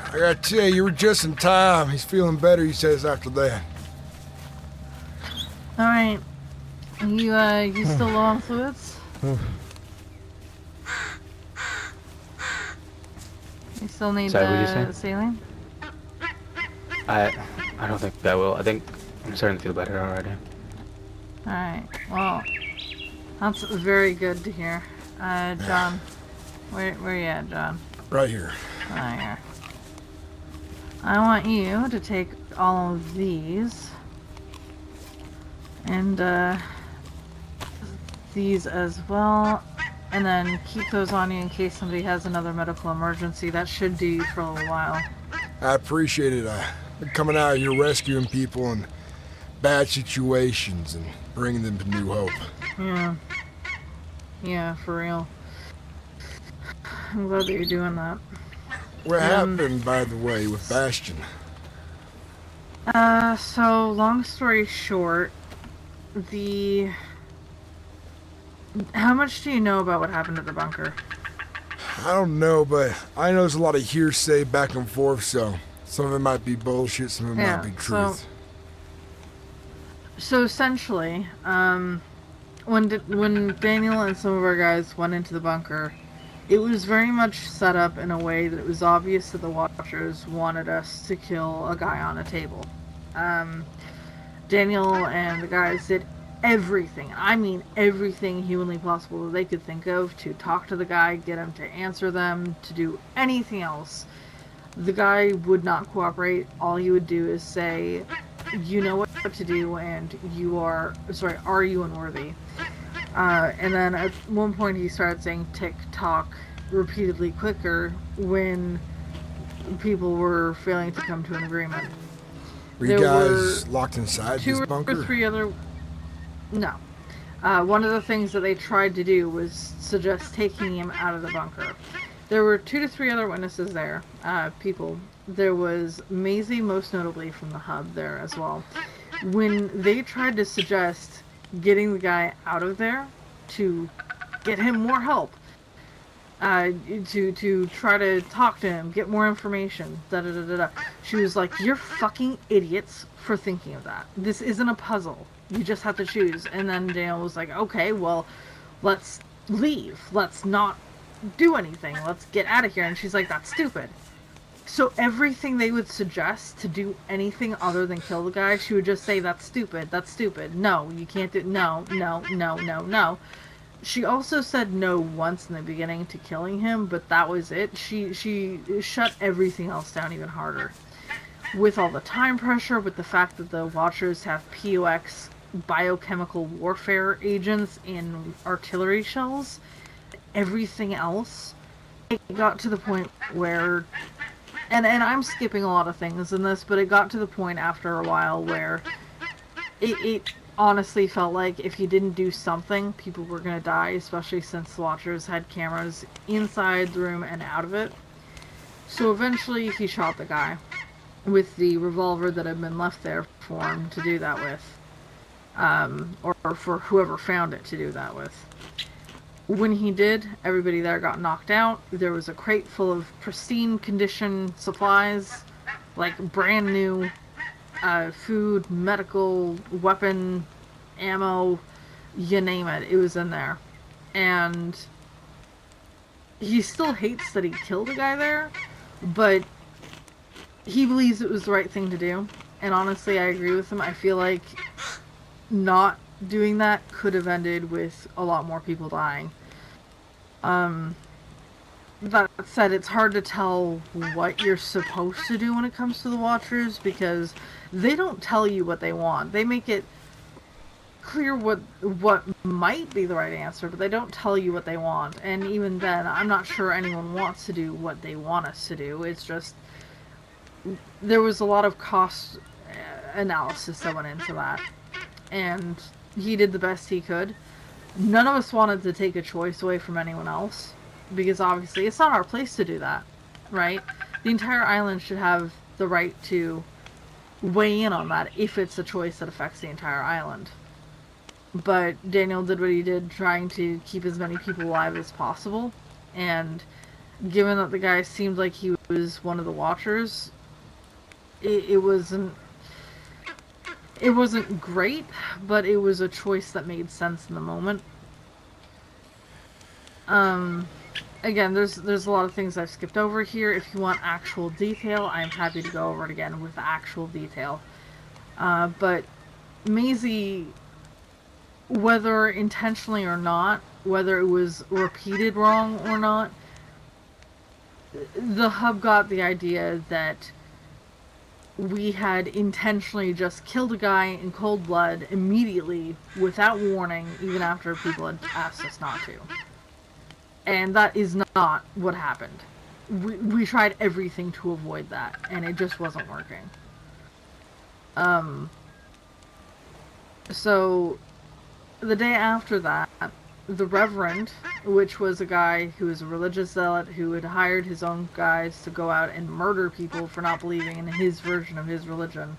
I gotta tell you, you were just in time. He's feeling better, he says, after that. Alright. You still low on fluids? You still need Sorry, what'd you say? saline? I don't think that will. I think I'm starting to feel better already. Alright, well, that's very good to hear. John, where you at, John? Right here. Right here. I want you to take all of these and these as well, and then keep those on you in case somebody has another medical emergency. That should do you for a little while. I appreciate it. I've been coming out here rescuing people in bad situations and bringing them to new hope. Yeah. Yeah, for real. I'm glad that you're doing that. What happened, by the way, with Bastion? So, long story short, how much do you know about what happened at the bunker? I don't know, but I know there's a lot of hearsay back and forth, so some of it might be bullshit, some of it might be truth. So essentially, when Daniel and some of our guys went into the bunker, it was very much set up in a way that it was obvious that the Watchers wanted us to kill a guy on a table. Daniel and the guys did everything, I mean everything humanly possible that they could think of to talk to the guy, get him to answer them, to do anything else. The guy would not cooperate. All he would do is say, you know what to do, and are you unworthy? And then at one point he started saying tick-tock repeatedly quicker when people were failing to come to an agreement. Were you guys locked inside this bunker? 2 or 3 other... No. One of the things that they tried to do was suggest taking him out of the bunker. There were 2 to 3 other witnesses there, people. There was Maisie, most notably from the hub there as well. When they tried to suggest getting the guy out of there to get him more help, to try to talk to him, get more information, she was like, you're fucking idiots for thinking of that. This isn't a puzzle. You just have to choose. And then Daniel was like, okay, well, let's leave. Let's not do anything. Let's get out of here. And she's like, that's stupid. So everything they would suggest to do anything other than kill the guy, she would just say, that's stupid. That's stupid. No, you can't do... No, no, no, no, no. She also said no once in the beginning to killing him, but that was it. She shut everything else down even harder. With all the time pressure, with the fact that the Watchers have POX biochemical warfare agents in artillery shells, everything else, it got to the point where, and I'm skipping a lot of things in this, but it got to the point after a while where it honestly felt like if he didn't do something, people were going to die, especially since the Watchers had cameras inside the room and out of it. So eventually he shot the guy with the revolver that had been left there for him to do that with. Or for whoever found it to do that with. When he did, everybody there got knocked out. There was a crate full of pristine condition supplies, like brand new food, medical, weapon, ammo, you name it, it was in there. And he still hates that he killed a guy there, but he believes it was the right thing to do. And honestly, I agree with him. I feel like not doing that could have ended with a lot more people dying. That said, it's hard to tell what you're supposed to do when it comes to the Watchers, because they don't tell you what they want. They make it clear what might be the right answer, but they don't tell you what they want. And even then, I'm not sure anyone wants to do what they want us to do. It's just, there was a lot of cost analysis that went into that. And he did the best he could. None of us wanted to take a choice away from anyone else, because obviously it's not our place to do that, right? The entire island should have the right to weigh in on that if it's a choice that affects the entire island. But Daniel did what he did, trying to keep as many people alive as possible. And given that the guy seemed like he was one of the watchers, it wasn't great, but it was a choice that made sense in the moment. Again, there's a lot of things I've skipped over here. If you want actual detail, I'm happy to go over it again with actual detail. But Maisie, whether intentionally or not, whether it was repeated wrong or not, the hub got the idea that we had intentionally just killed a guy in cold blood immediately without warning, even after people had asked us not to. And that is not what happened. We tried everything to avoid that, and it just wasn't working. So the day after that, the Reverend, which was a guy who was a religious zealot who had hired his own guys to go out and murder people for not believing in his version of his religion.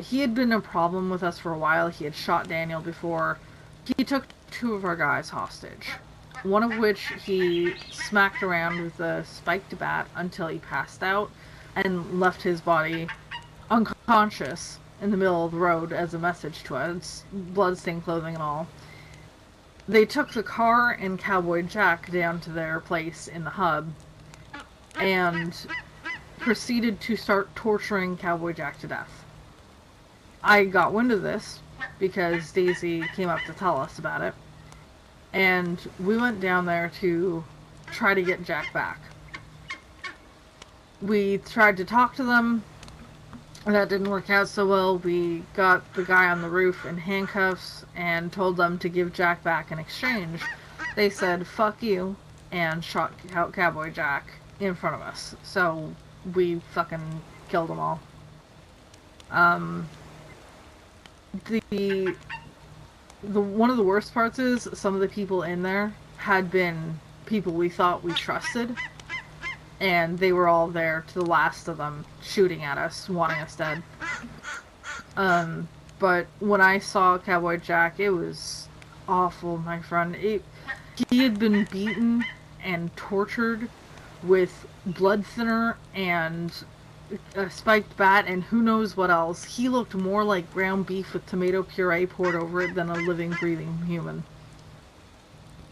He had been a problem with us for a while. He had shot Daniel before. He took 2 of our guys hostage, one of which he smacked around with a spiked bat until he passed out and left his body unconscious in the middle of the road as a message to us, bloodstained clothing and all. They took the car and Cowboy Jack down to their place in the hub and proceeded to start torturing Cowboy Jack to death. I got wind of this because Daisy came up to tell us about it, and we went down there to try to get Jack back. We tried to talk to them. That didn't work out so well. We got the guy on the roof in handcuffs and told them to give Jack back in exchange. They said, "Fuck you," and shot Cowboy Jack in front of us. So we fucking killed them all. One of the worst parts is some of the people in there had been people we thought we trusted. And they were all there, to the last of them, shooting at us, wanting us dead. But when I saw Cowboy Jack, it was awful, my friend. He had been beaten and tortured with blood thinner and a spiked bat and who knows what else. He looked more like ground beef with tomato puree poured over it than a living, breathing human.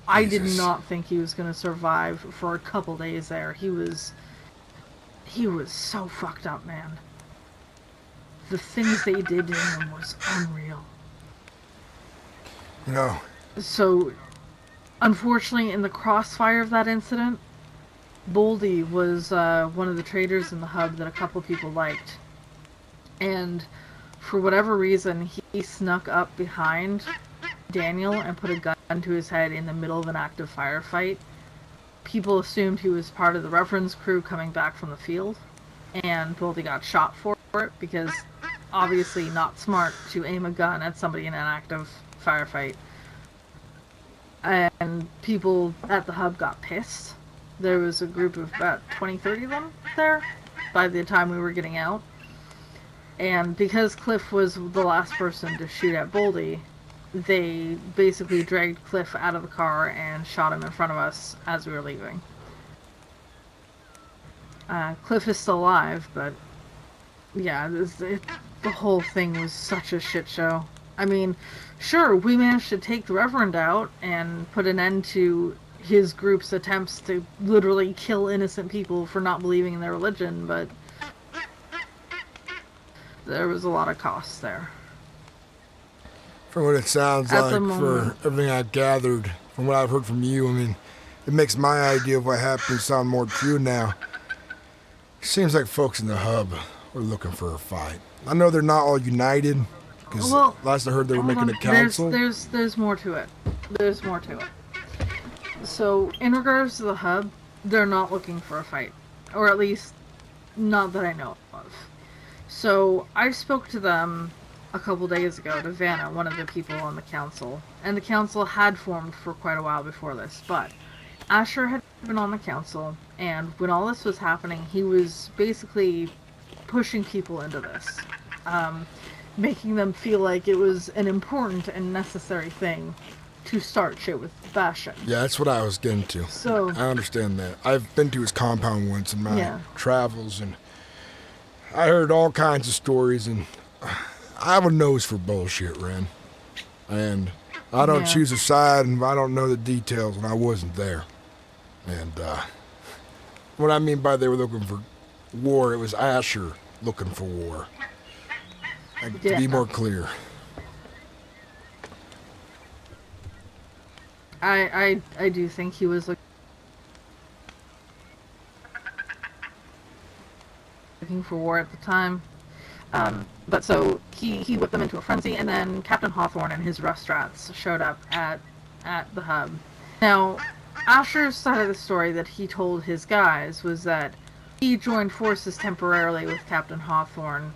I did not think he was going to survive for a couple days there. He was so fucked up, man. The things they did to him was unreal. No. So, unfortunately, in the crossfire of that incident, Boldy was one of the traders in the hub that a couple people liked. And for whatever reason, he snuck up behind Daniel and put a gun to his head in the middle of an active firefight. People assumed he was part of the Reverend's crew coming back from the field, and Boldy got shot for it because obviously not smart to aim a gun at somebody in an active firefight. And people at the hub got pissed. There was a group of about 20-30 of them there by the time we were getting out. And because Cliff was the last person to shoot at Boldy, they basically dragged Cliff out of the car and shot him in front of us as we were leaving. Cliff is still alive, but yeah, the whole thing was such a shit show. I mean, sure, we managed to take the Reverend out and put an end to his group's attempts to literally kill innocent people for not believing in their religion, but there was a lot of costs there. From what it sounds At like, the moment, for everything I've gathered, from what I've heard from you, I mean, it makes my idea of what happened sound more true now. Seems like folks in the hub were looking for a fight. I know they're not all united, because last I heard they were making a council. There's more to it. There's more to it. So, in regards to the hub, they're not looking for a fight. Or at least, not that I know of. So, I spoke to them a couple days ago, to Vanna, one of the people on the council. And the council had formed for quite a while before this, but Asher had been on the council, and when all this was happening, he was basically pushing people into this. making them feel like it was an important and necessary thing to start shit with Bastion. Yeah, that's what I was getting to. So I understand that. I've been to his compound once in my travels, and I heard all kinds of stories, and I have a nose for bullshit, Ren. And I don't choose a side, and I don't know the details, and I wasn't there. And what I mean by they were looking for war, it was Asher looking for war. Like, to be more clear. I do think he was looking for war at the time. But so he whipped them into a frenzy, and then Captain Hawthorne and his rust rats showed up at the hub. Now, Asher's side of the story that he told his guys was that he joined forces temporarily with Captain Hawthorne,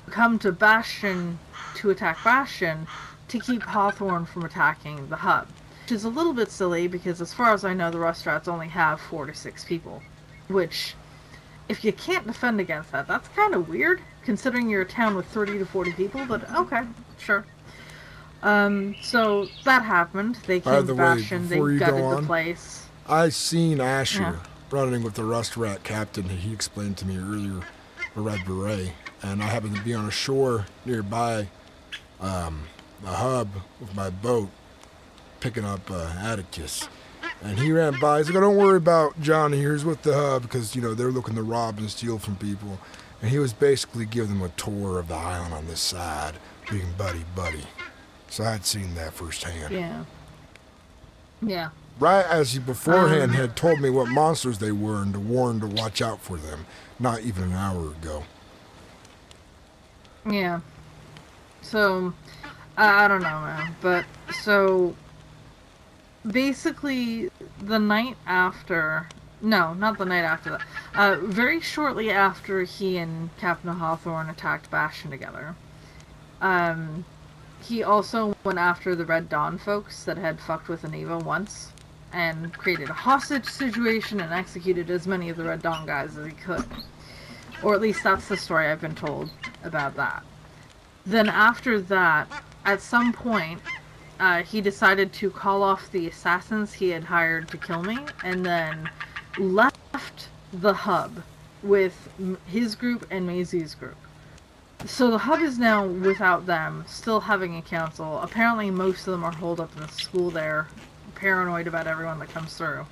come to Bastion to attack Bastion to keep Hawthorne from attacking the hub. Which is a little bit silly because as far as I know the rust rats only have 4 to 6 people. Which, if you can't defend against that, that's kind of weird considering you're a town with 30 to 40 people, but okay, sure. So that happened. They came to Bastion, they gutted the place. I seen Asher running with the rust rat captain that he explained to me earlier, a Red Beret, and I happened to be on a shore nearby the hub with my boat picking up Atticus. And he ran by. He's like, "Oh, don't worry about Johnny. Here's with the hub," because, you know, they're looking to rob and steal from people. And he was basically giving them a tour of the island on this side, being buddy-buddy. So I had seen that firsthand. Yeah. Yeah. Right as he beforehand had told me what monsters they were and to warn to watch out for them, not even an hour ago. Yeah. So, I don't know, man. But, so, basically, the night after... No, not the night after that. Very shortly after he and Captain Hawthorne attacked Bastion together, he also went after the Red Dawn folks that had fucked with Aniva once, and created a hostage situation and executed as many of the Red Dawn guys as he could. Or at least that's the story I've been told about that. Then after that, at some point, he decided to call off the assassins he had hired to kill me, and then left the hub with his group and Maisie's group. So the hub is now without them, still having a council. Apparently most of them are holed up in the school there, paranoid about everyone that comes through.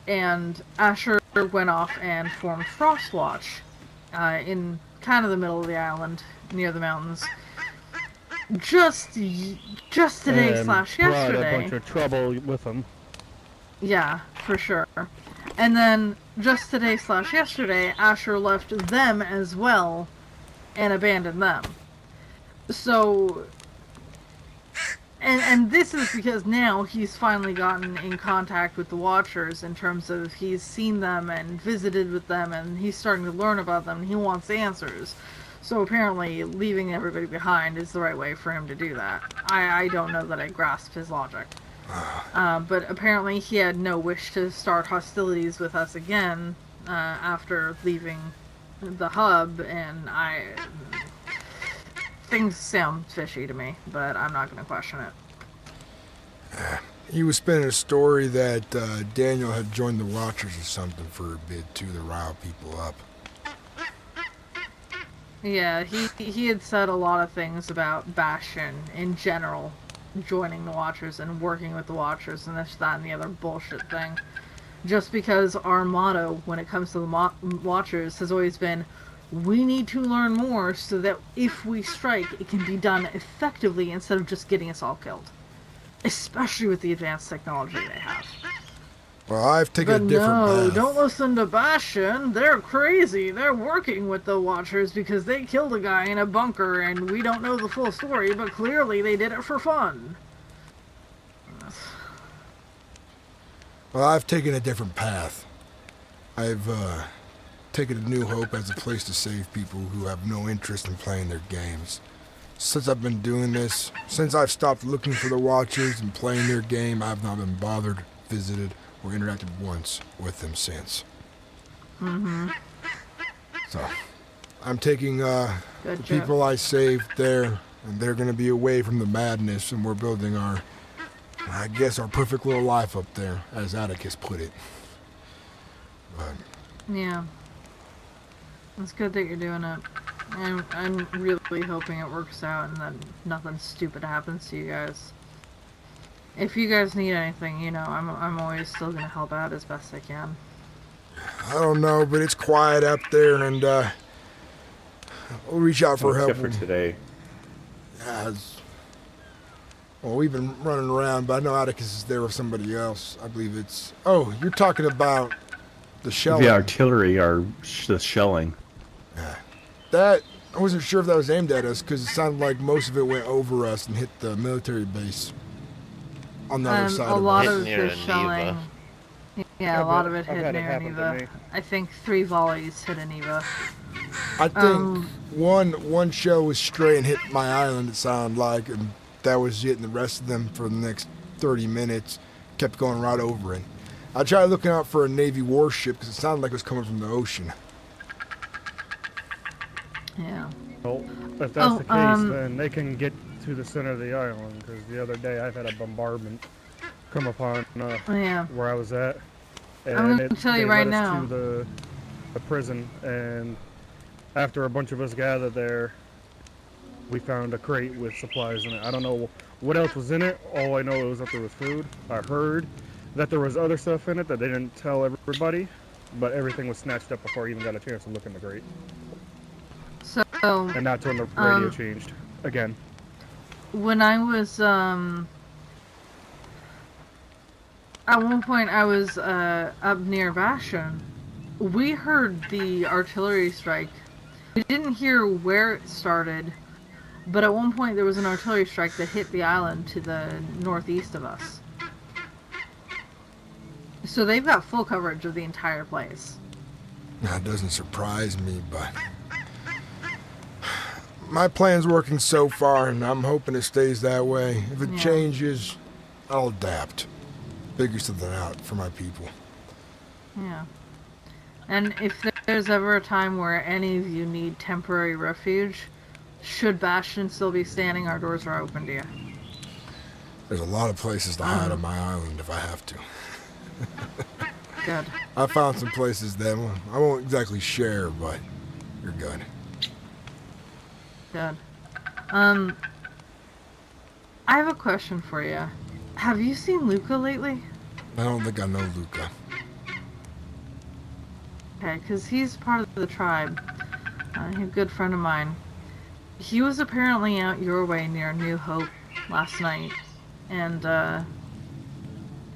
And Asher went off and formed Frostwatch in kind of the middle of the island, near the mountains. Just today slash yesterday. Brought a bunch of trouble with them. Yeah, for sure. And then, just today slash yesterday, Asher left them as well and abandoned them. So, and this is because now he's finally gotten in contact with the Watchers in terms of he's seen them and visited with them and he's starting to learn about them and he wants answers. So apparently leaving everybody behind is the right way for him to do that. I don't know that I grasp his logic. But apparently he had no wish to start hostilities with us again after leaving the hub, and things sound fishy to me, but I'm not going to question it. He was spinning a story that Daniel had joined the Watchers or something for a bit too, to rile people up. Yeah, he had said a lot of things about Bastion in general, joining the Watchers and working with the Watchers and this, that, and the other bullshit thing. Just because our motto when it comes to the Watchers has always been, we need to learn more so that if we strike, it can be done effectively instead of just getting us all killed. Especially with the advanced technology they have. Well, I've taken a different path. Don't listen to Bastion. They're crazy. They're working with the Watchers because they killed a guy in a bunker and we don't know the full story, but clearly they did it for fun. Well, I've taken a different path. I've taken a New Hope as a place to save people who have no interest in playing their games. Since I've been doing this, since I've stopped looking for the Watchers and playing their game, I've not been bothered, visited, or interacted once with them since. Mm-hmm. So, I'm taking the Good job. people I saved there, and they're gonna be away from the madness, and we're building our, I guess, our perfect little life up there, as Atticus put it. But Yeah. It's good that you're doing it. I'm really hoping it works out and that nothing stupid happens to you guys. If you guys need anything, you know, I'm always still gonna help out as best I can. I don't know, but it's quiet up there, and we'll reach out for help. Except for today. Yeah, well, we've been running around, but I know Atticus is there with somebody else. I believe it's... Oh, you're talking about the shelling. The artillery, the shelling. Yeah. That... I wasn't sure if that was aimed at us, because it sounded like most of it went over us and hit the military base on the other side a of lot us. of the shelling... Yeah, a lot of it hit near Neva. I think 3 volleys hit Neva. I think one shell was stray and hit my island, it sounded like, and that was it, and the rest of them for the next 30 minutes kept going right over it. I tried looking out for a Navy warship because it sounded like it was coming from the ocean. Yeah. Well, if that's the case, then they can get to the center of the island, because the other day I've had a bombardment come upon where I was at. And I'm going to tell you right now. To the prison, and after a bunch of us gathered there, we found a crate with supplies in it. I don't know what else was in it. All I know is that there was food. I heard that there was other stuff in it that they didn't tell everybody, but everything was snatched up before I even got a chance to look in the crate. So, and that's when the radio changed again. When I was at one point I was up near Bastion. We heard the artillery strike. We didn't hear where it started, but at one point there was an artillery strike that hit the island to the northeast of us. So they've got full coverage of the entire place. That doesn't surprise me, but my plan's working so far, and I'm hoping it stays that way. If it changes, I'll adapt. Figure something out for my people. Yeah. And if there's ever a time where any of you need temporary refuge, should Bastion still be standing, our doors are open to you. There's a lot of places to hide on my island if I have to. Good. I found some places that I won't exactly share, but you're good. Good. I have a question for you. Have you seen Luca lately? I don't think I know Luca. Okay, because he's part of the tribe. He's a good friend of mine. He was apparently out your way near New Hope last night, and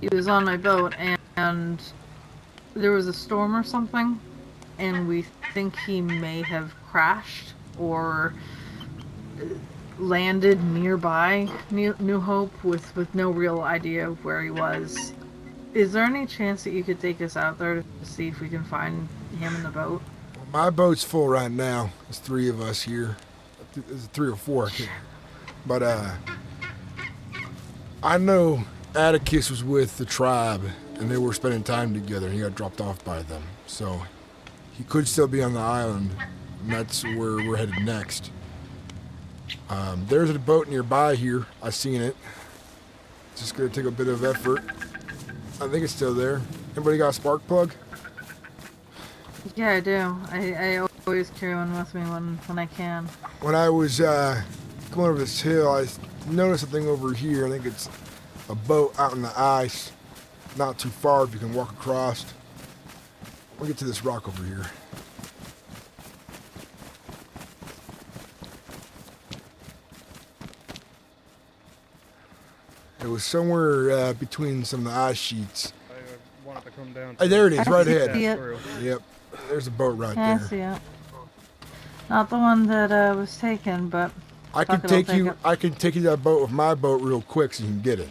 he was on my boat, and there was a storm or something, and we think he may have crashed or landed nearby New Hope with no real idea of where he was. Is there any chance that you could take us out there to see if we can find him in the boat? My boat's full right now. There's 3 of us here. There's 3 or 4. But I know Atticus was with the tribe, and they were spending time together, and he got dropped off by them. So he could still be on the island, and that's where we're headed next. There's a boat nearby here. I seen it. It's just gonna take a bit of effort. I think it's still there. Anybody got a spark plug? Yeah, I do. I always carry one with me when I can. When I was going over this hill, I noticed something over here. I think it's a boat out in the ice, not too far if you can walk across. We'll get to this rock over here. It was somewhere between some of the ice sheets. I wanted to come down. Hey, there it is, right ahead. See it. Yep, there's a boat right Yeah, there. I see it. Not the one that was taken, but I can take you. I can take you to that boat with my boat real quick so you can get it.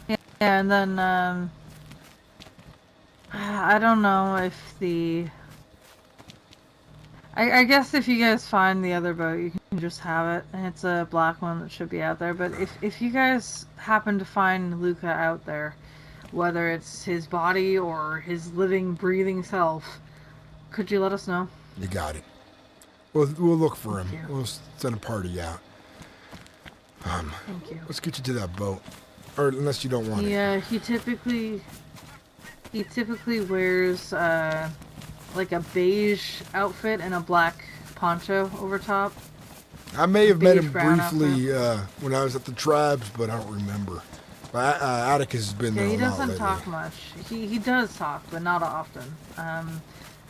Yeah, and then I don't know if the. I guess if you guys find the other boat, you can just have it. And it's a black one that should be out there. But if you guys happen to find Luca out there, whether it's his body or his living, breathing self, could you let us know? You got it. We'll look for him. We'll send a party out. Thank you. Let's get you to that boat. Or unless you don't want it. Yeah, he typically wears like a beige outfit and a black poncho over top. I may have met him Beige-brown briefly when I was at the tribes, but I don't remember. But Atticus has been there Yeah, he a lot doesn't lately. talk much. He does talk, but not often.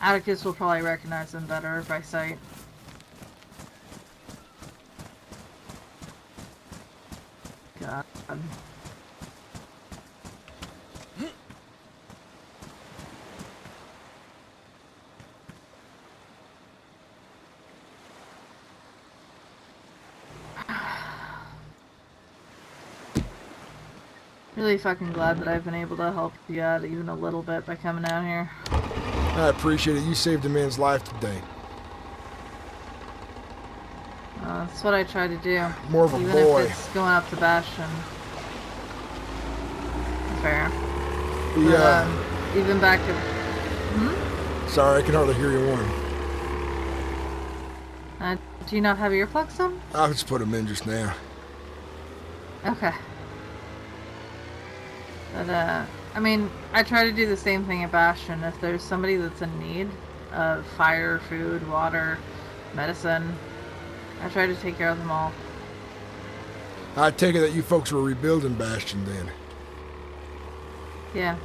Atticus will probably recognize him better by sight. God. Really fucking glad that I've been able to help you out even a little bit by coming out here. I appreciate it. You saved a man's life today. That's what I try to do. More of a even boy. if it's going up to Bastion. Fair. Yeah. But, even back to... Sorry, I can hardly hear you one. Do you not have earplugs on? I'll just put them in just now. Okay. But, I mean, I try to do the same thing at Bastion. If there's somebody that's in need of fire, food, water, medicine, I try to take care of them all. I take it that you folks were rebuilding Bastion then. Yeah.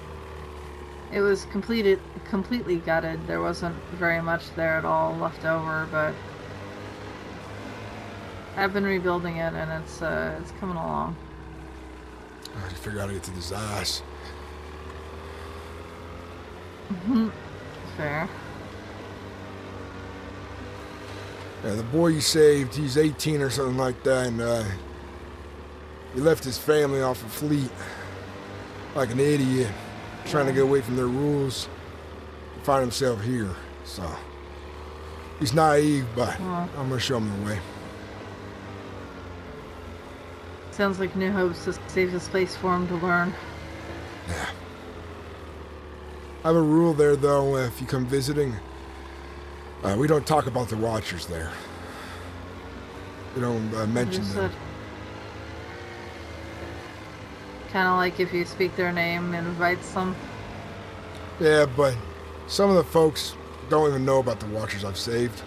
It was completely gutted. There wasn't very much there at all left over, but I've been rebuilding it and it's coming along. I just figure out how to get to this ice. Fair. Yeah, the boy you saved, he's 18 or something like that, and he left his family off a fleet like an idiot, trying to get away from their rules, and find himself here. So he's naive, but I'm gonna show him the way. Sounds like New Hope's the safest place for him to learn. Yeah. I have a rule there, though. If you come visiting, we don't talk about the Watchers there. We don't mention them. Kind of like if you speak their name and invite them. Yeah, but some of the folks don't even know about the Watchers I've saved,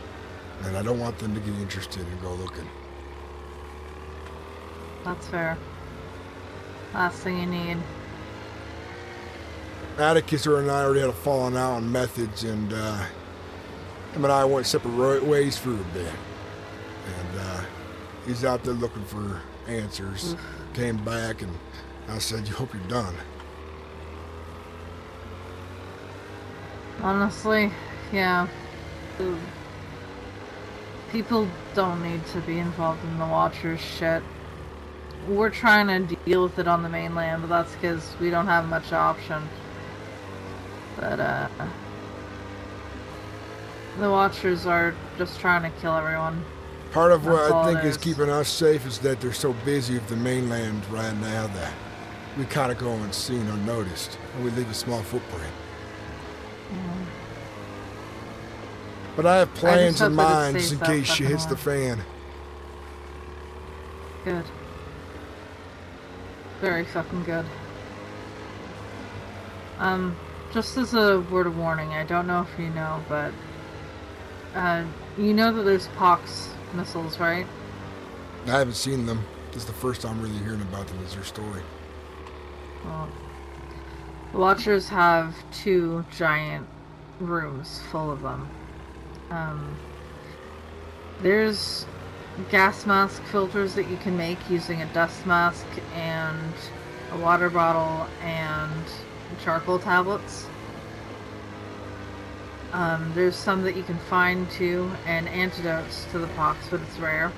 and I don't want them to get interested and go looking. That's fair. Last thing you need. Atticus and I already had a falling out on methods, and him and I went separate ways for a bit. And he's out there looking for answers. Came back, and I said, "You hope you're done." Honestly, yeah. People don't need to be involved in the Watchers shit. We're trying to deal with it on the mainland, but that's because we don't have much option. But, the Watchers are just trying to kill everyone. Part of what That's all I think it is keeping us safe is that they're so busy with the mainland right now that we kind of go unseen, unnoticed, and we leave a small footprint. But I have plans in mind just in case she hits the fan. Good. Very fucking good. Just as a word of warning, I don't know if you know, but you know that there's Pox missiles, right? I haven't seen them. This is the first time really hearing about them. Is their story? Well, the Watchers have 2 giant rooms full of them. There's gas mask filters that you can make using a dust mask and a water bottle and charcoal tablets. There's some that you can find too, and antidotes to the pox, but it's rare.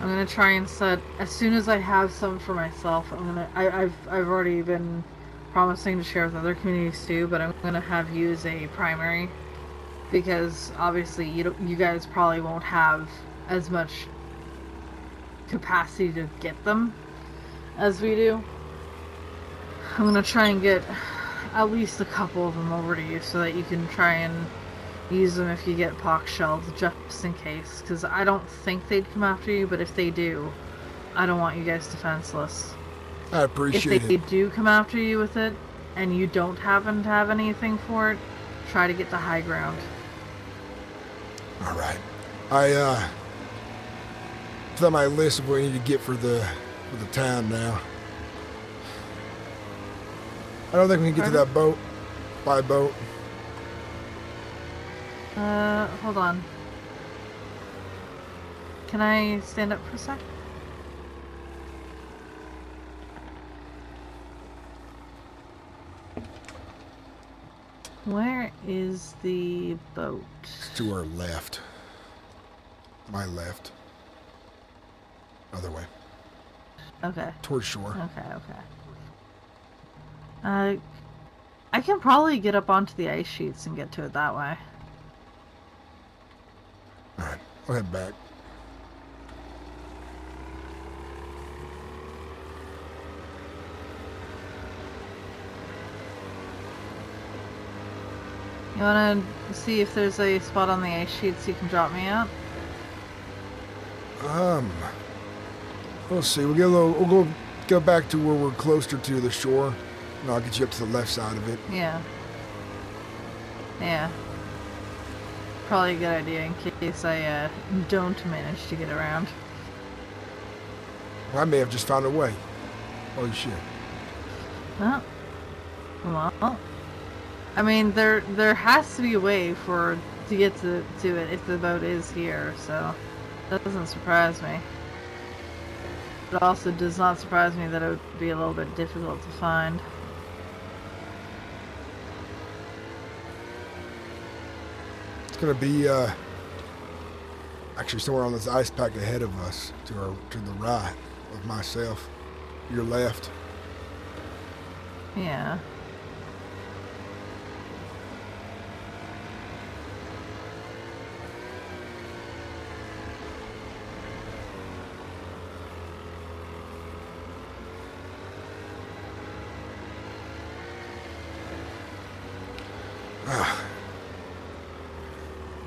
I'm gonna try and set, as soon as I have some for myself, I've already been promising to share with other communities too, but I'm gonna have you as a primary, because obviously you guys probably won't have as much capacity to get them as we do. I'm gonna try and get at least a couple of them over to you so that you can try and use them if you get pox shells, just in case. Because I don't think they'd come after you, but if they do, I don't want you guys defenseless. I appreciate If they it. do come after you with it, and you don't happen to have anything for it, try to get the high ground. All right. It's on my list of what I need to get for the town now. I don't think we can get to that boat by boat. Hold on. Can I stand up for a sec? Where is the boat? It's to our left. My left. Other way. Okay. Towards shore. Okay. I can probably get up onto the ice sheets and get to it that way. Alright, I'll head back. You wanna see if there's a spot on the ice sheets you can drop me at? We'll see. We'll go back to where we're closer to the shore, and I'll get you up to the left side of it. Yeah. Probably a good idea in case I don't manage to get around. Well, I may have just found a way. Holy shit. Oh. Well, I mean, there has to be a way to get to it if the boat is here, so that doesn't surprise me. It also does not surprise me that it would be a little bit difficult to find. It's gonna be actually somewhere on this ice pack ahead of us, to the right of myself, your left. Yeah.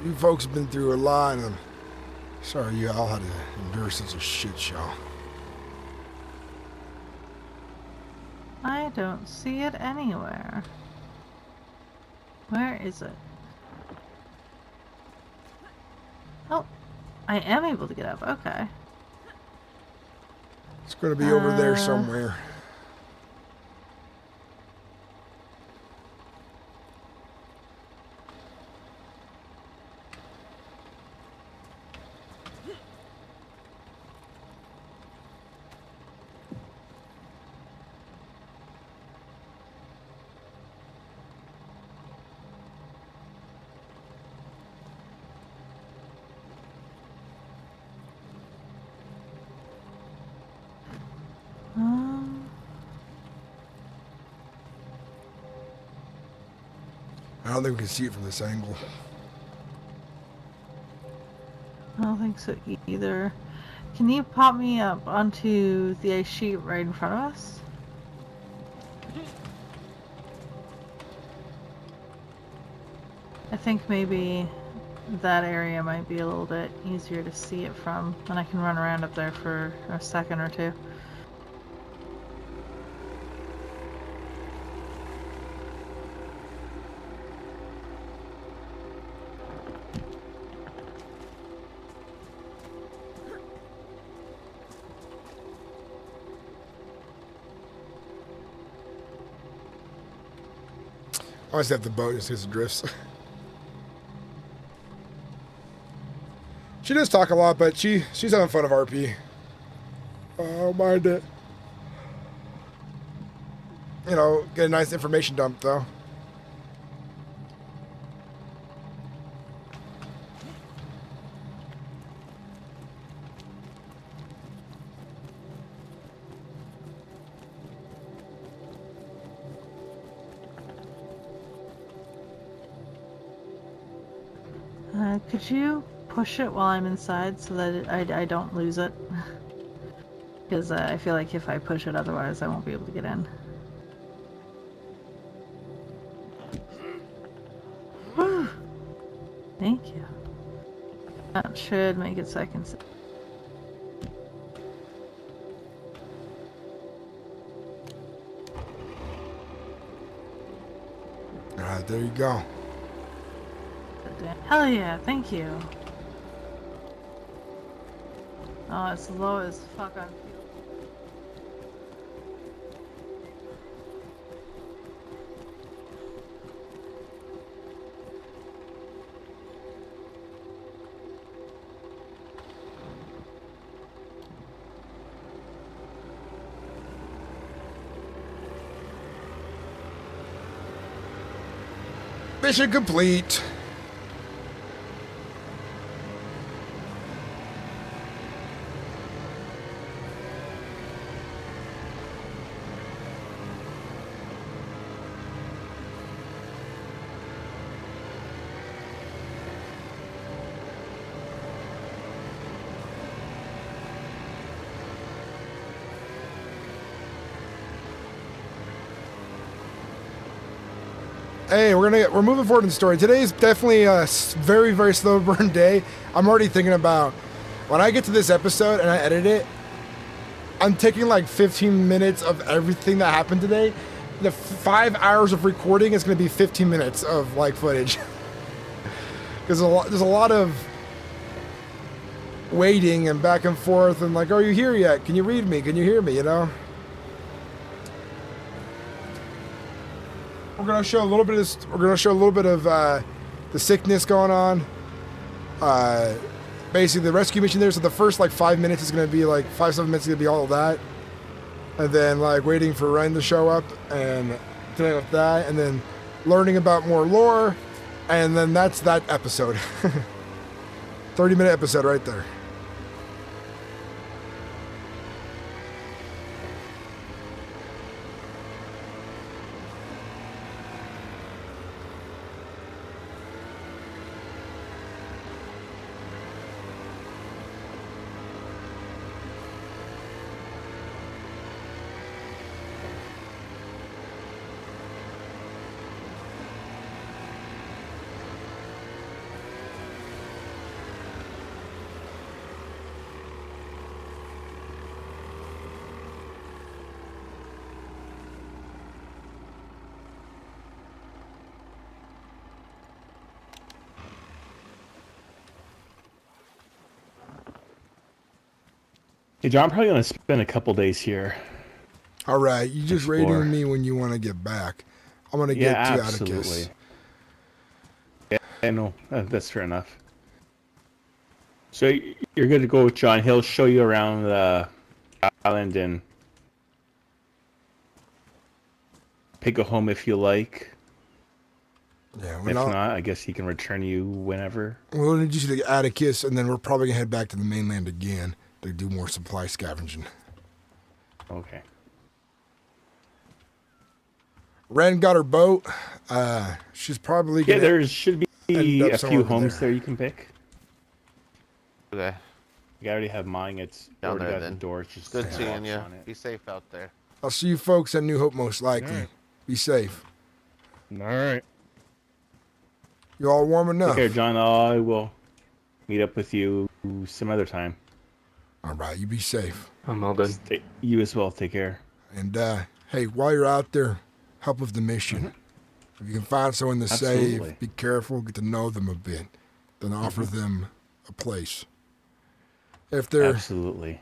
You folks have been through a lot, and I'm sorry you all had to endure such a shit show. I don't see it anywhere. Where is it? Oh, I am able to get up. Okay. It's gonna be over there somewhere. I don't think we can see it from this angle. I don't think so either. Can you pop me up onto the ice sheet right in front of us? I think maybe that area might be a little bit easier to see it from, and I can run around up there for a second or two. I always have the boat just because it drifts. She does talk a lot, but she's having fun of RP. Oh, mind it. You know, get a nice information dump though. Could you push it while I'm inside so that I don't lose it? Because I feel like if I push it, otherwise I won't be able to get in. Whew. Thank you. That should make it so I can. Alright, there you go. Hell yeah, thank you. Oh, it's low as fuck on fuel. Mission complete. Hey, we're moving forward in the story. Today is definitely a very, very slow burn day. I'm already thinking about when I get to this episode and I edit it, I'm taking like 15 minutes of everything that happened today. The 5 hours of recording is going to be 15 minutes of like footage. Because there's a lot of waiting and back and forth and like, are you here yet? Can you read me? Can you hear me? You know? We're gonna show a little bit of the sickness going on. Basically the rescue mission there. So the first like 5 minutes is gonna be like 5-7 minutes is gonna be all of that, and then like waiting for Ren to show up and dealing with that, and then learning about more lore, and then that's that episode. 30-minute episode right there. Hey, John, I'm probably going to spend a couple days here. All right, you just Explore. rating me when you want to get back. I'm gonna get to Atticus. Yeah, I know. That's fair enough. So you're good to go with John. He'll show you around the island and pick a home if you like. Yeah, if not, I guess he can return you whenever. We'll introduce you to Atticus, and then we're probably gonna head back to the mainland again to do more supply scavenging. Okay. Ren got her boat. She's probably gonna there should be a few over homes there. there you can pick. Okay. You already have mine. It's Down already there got then. the door. It's just Good locks seeing you. on it. Be safe out there. I'll see you folks at New Hope most likely. Alright. Be safe. All right. You all warm enough? Take care, John. I will meet up with you some other time. All right, you be safe. I'm all good. You as well. Take care. And hey, while you're out there, help with the mission. If you can find someone to Absolutely. save, be careful, get to know them a bit, then offer them a place. If they're Absolutely.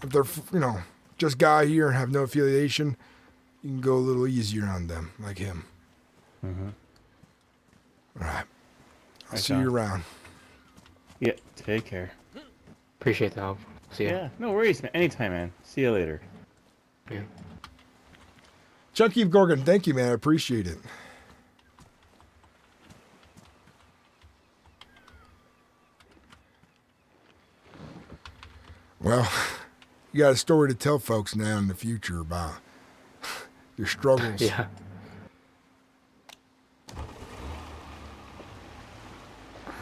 if they're just guy here and have no affiliation, you can go a little easier on them, like him. Mm-hmm. All right. I'll Right, see John. you around. Yeah. Take care. Appreciate the help. See ya. Yeah. No worries, man. Anytime, man. See you later. Yeah. Chunky Gorgon, thank you, man. I appreciate it. Well, you got a story to tell folks now in the future about your struggles. Yeah.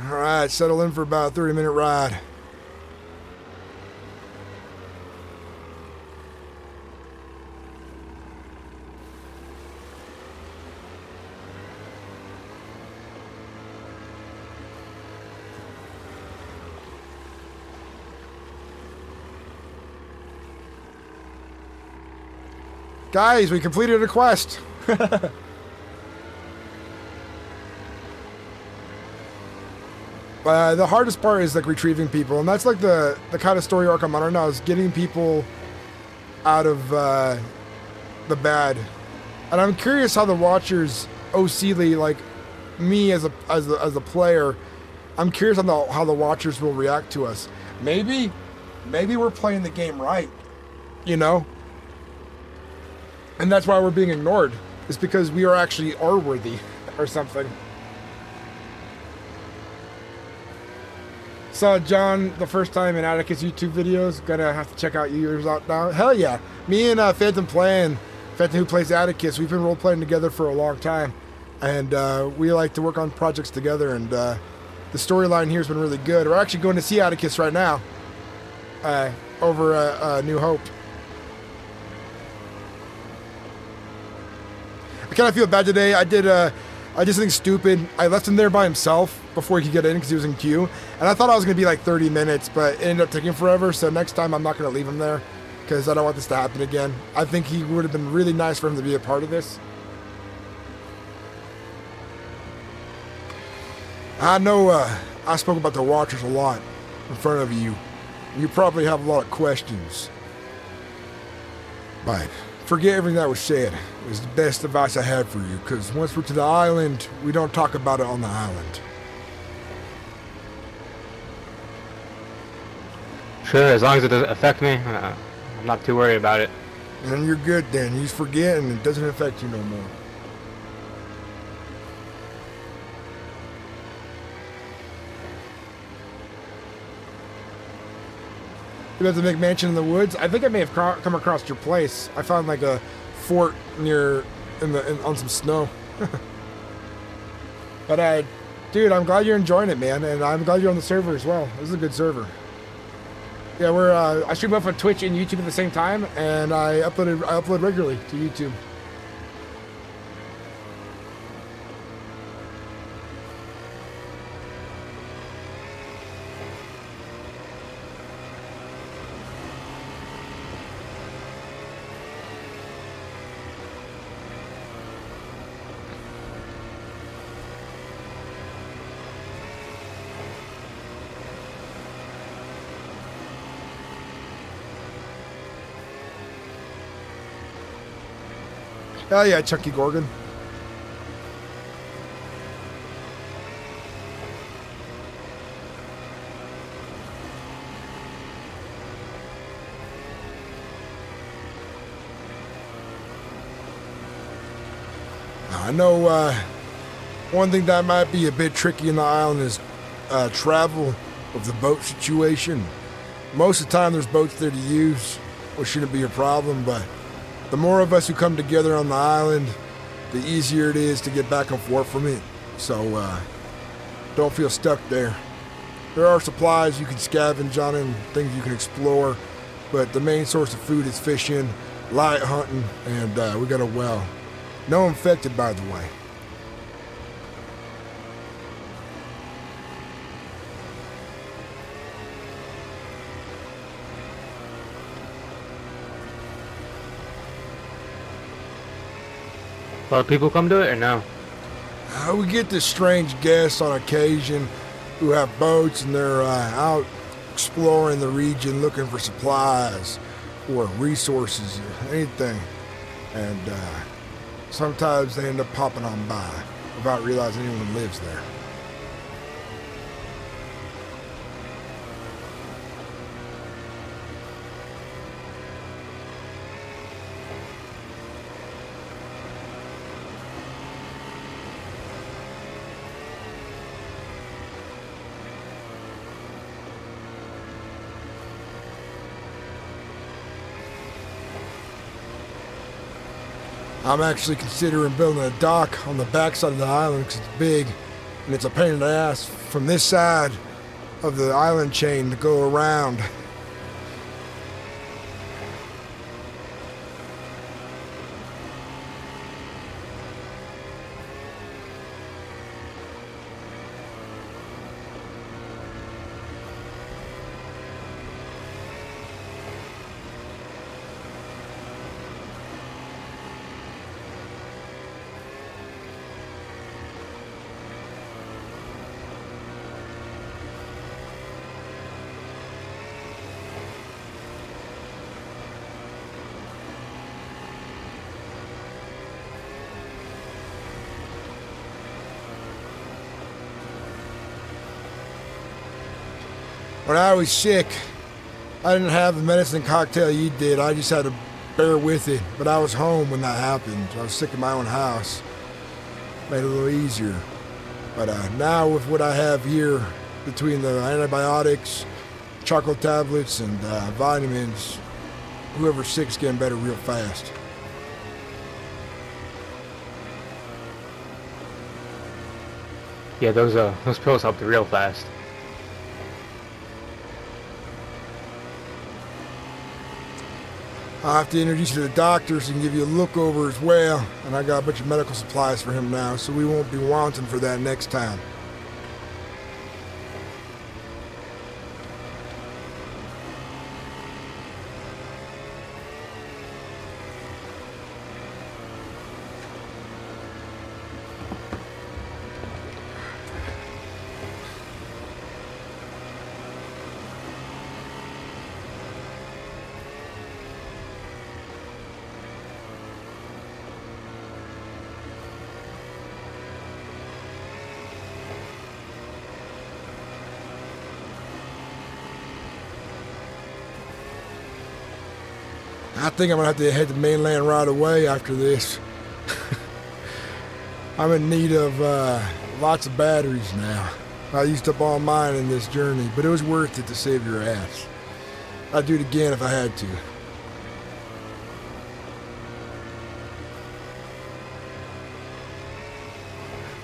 All right, settle in for about a 30-minute ride. Guys, we completed a quest. The hardest part is like retrieving people, and that's like the kind of story arc I'm on right now, is getting people out of the bad. And I'm curious how the Watchers, OCly, like me as a player, I'm curious on how the Watchers will react to us. Maybe we're playing the game right, you know? And that's why we're being ignored. It's because we are actually worthy or something. Saw John the first time in Atticus YouTube videos. Gonna have to check out yours out now. Hell yeah. Me and Phantom who plays Atticus, we've been role playing together for a long time. And we like to work on projects together, and the storyline here has been really good. We're actually going to see Atticus right now over New Hope. I kind of feel bad today. I did something stupid. I left him there by himself before he could get in because he was in queue. And I thought I was going to be like 30 minutes, but it ended up taking forever. So next time I'm not going to leave him there because I don't want this to happen again. I think he would have been really nice for him to be a part of this. I know I spoke about the Watchers a lot in front of you. You probably have a lot of questions. But forget everything that was said. It was the best advice I had for you, because once we're to the island, we don't talk about it on the island. Sure, as long as it doesn't affect me, I'm not too worried about it. And you're good then. You just forget and it doesn't affect you no more. You have to make mansion in the woods. I think I may have come across your place. I found like a fort near on some snow. But dude, I'm glad you're enjoying it, man, and I'm glad you're on the server as well. This is a good server. Yeah, I stream up on Twitch and YouTube at the same time, and I upload regularly to YouTube. Oh yeah, Chucky Gorgon. I know one thing that might be a bit tricky in the island is travel of the boat situation. Most of the time there's boats there to use, which shouldn't be a problem, but the more of us who come together on the island, the easier it is to get back and forth from it. So don't feel stuck there. There are supplies you can scavenge on and things you can explore, but the main source of food is fishing, light hunting, and we got a well. No infected, by the way. A lot of people come to it or no? We get this strange guests on occasion who have boats and they're out exploring the region looking for supplies or resources or anything. And sometimes they end up popping on by without realizing anyone lives there. I'm actually considering building a dock on the backside of the island because it's big and it's a pain in the ass from this side of the island chain to go around. When I was sick, I didn't have the medicine cocktail you did. I just had to bear with it. But I was home when that happened. I was sick in my own house. Made it a little easier. But now with what I have here, between the antibiotics, chocolate tablets, and vitamins, whoever's sick's getting better real fast. Yeah, those pills helped real fast. I'll have to introduce you to the doctors and give you a look over as well. And I got a bunch of medical supplies for him now, so we won't be wanting for that next time. I think I'm gonna have to head to mainland right away after this. I'm in need of lots of batteries now. I used up all mine in this journey, but it was worth it to save your ass. I'd do it again if I had to.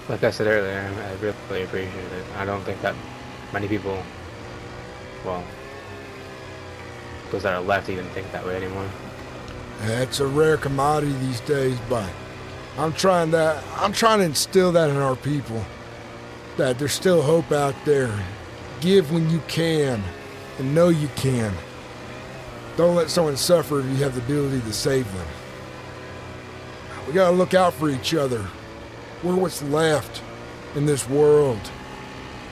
Like I said earlier, I really appreciate it. I don't think that many people, well, those that are left even think that way anymore. It's a rare commodity these days, but I'm trying to instill that in our people. That there's still hope out there. Give when you can, and know you can. Don't let someone suffer if you have the ability to save them. We gotta look out for each other. We're what's left in this world.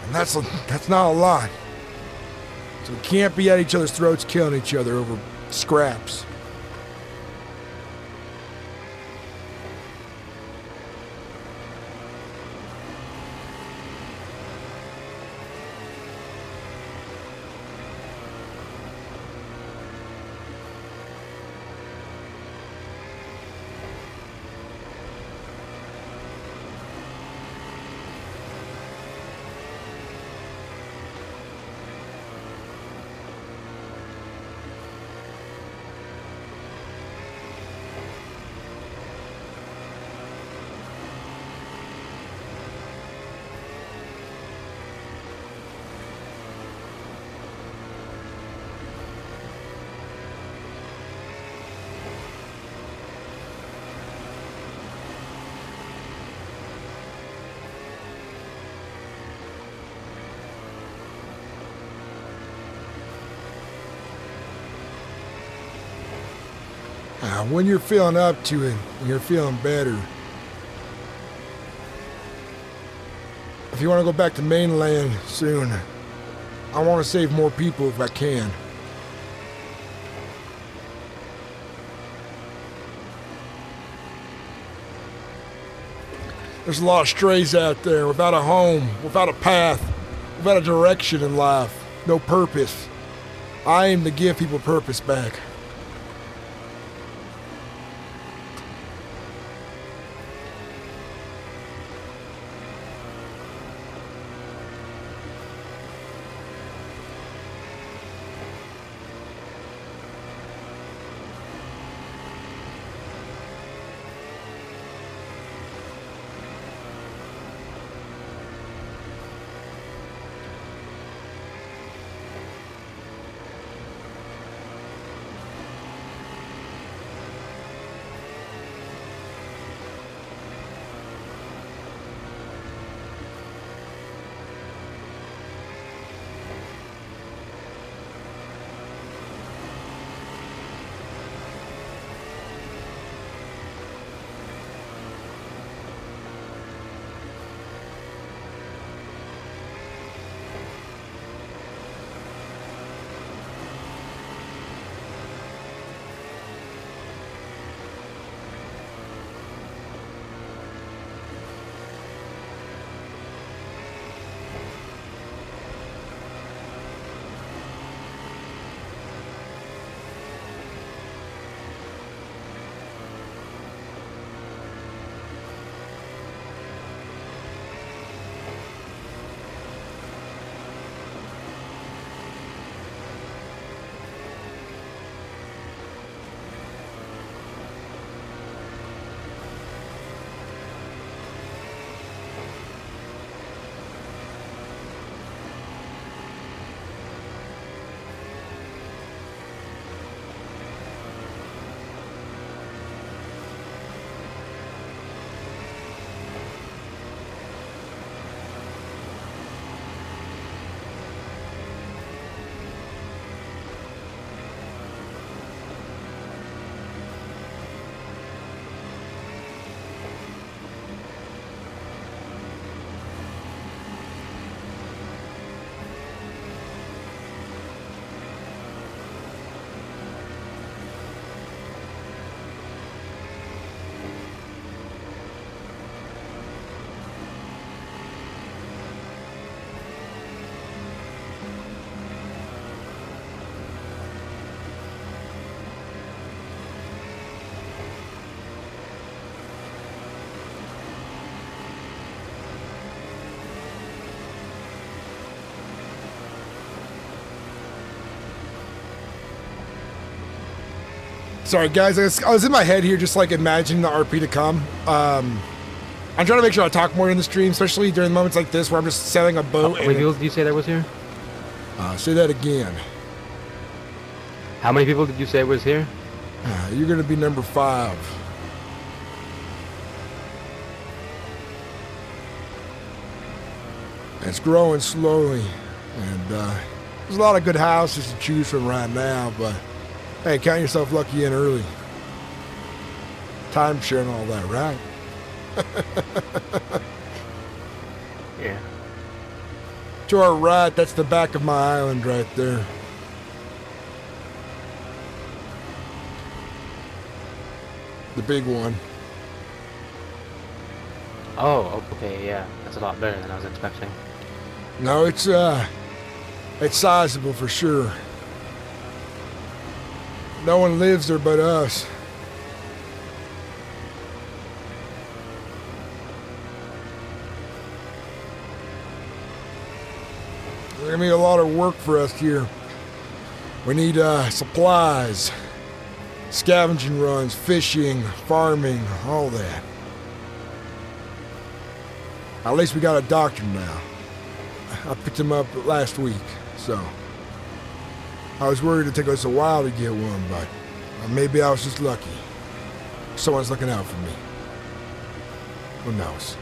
And that's not a lot. So we can't be at each other's throats killing each other over scraps. When you're feeling up to it, when you're feeling better, if you want to go back to mainland soon, I want to save more people if I can. There's a lot of strays out there without a home, without a path, without a direction in life, no purpose. I aim to give people purpose back. Sorry, guys. I was in my head here, just like imagining the RP to come. I'm trying to make sure I talk more in the stream, especially during moments like this where I'm just sailing a boat. How many people did you say there was here? Say that again. How many people did you say was here? You're gonna be number 5. It's growing slowly, and there's a lot of good houses to choose from right now, but hey, count yourself lucky and early. Time sharing all that, right? Yeah. To our right, that's the back of my island right there. The big one. Oh, okay, yeah. That's a lot better than I was expecting. No, it's sizable for sure. No one lives there but us. There's gonna be a lot of work for us here. We need supplies, scavenging runs, fishing, farming, all that. At least we got a doctor now. I picked him up last week, so I was worried it'd take us a while to get one, but maybe I was just lucky. Someone's looking out for me. Who knows?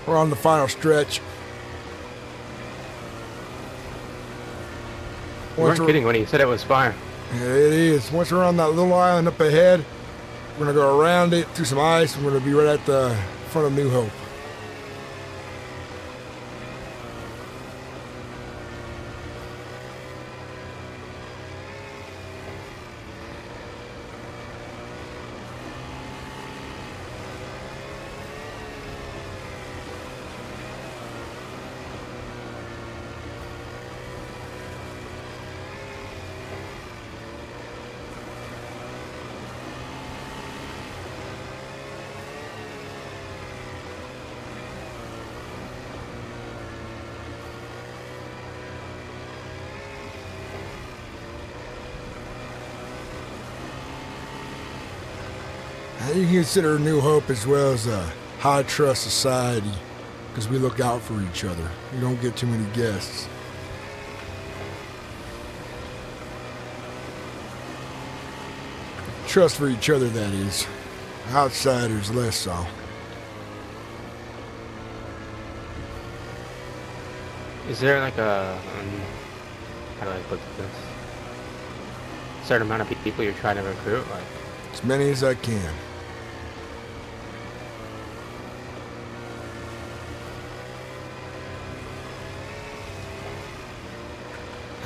We're on the final stretch. You weren't kidding when you said it was fire. Yeah, it is. Once we're on that little island up ahead, we're going to go around it through some ice, and we're going to be right at the front of New Hope. You can consider New Hope as well as a high trust society because we look out for each other. We don't get too many guests. Trust for each other, that is. Outsiders less so. Is there like a how do I put this? Certain amount of people you're trying to recruit, like As many as I can.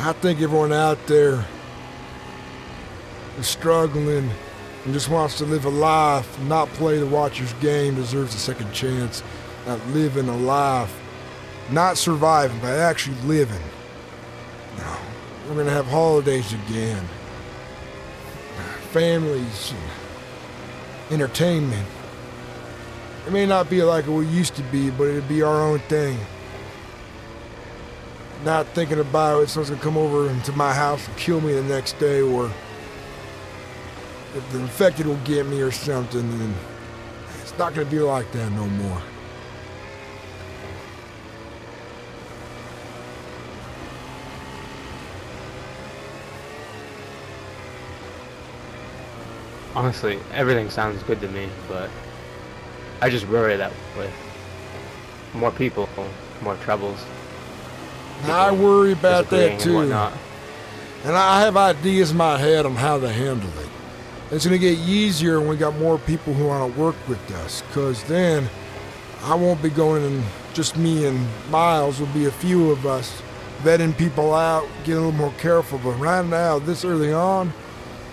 I think everyone out there is struggling and just wants to live a life, not play the Watcher's game, deserves a second chance at living a life. Not surviving, but actually living. No, we're gonna have holidays again. Families, and entertainment. It may not be like we used to be, but it'd be our own thing. Not thinking about it, someone's gonna come over into my house and kill me the next day, or if the infected will get me or something, and it's not gonna be like that no more. honestly, everything sounds good to me, but I just worry that with more people, more troubles. I worry about that too. Whatnot. And I have ideas in my head on how to handle it. It's going to get easier when we got more people who want to work with us, because then I won't be going and just me and Miles will be a few of us vetting people out, getting a little more careful. But right now, this early on,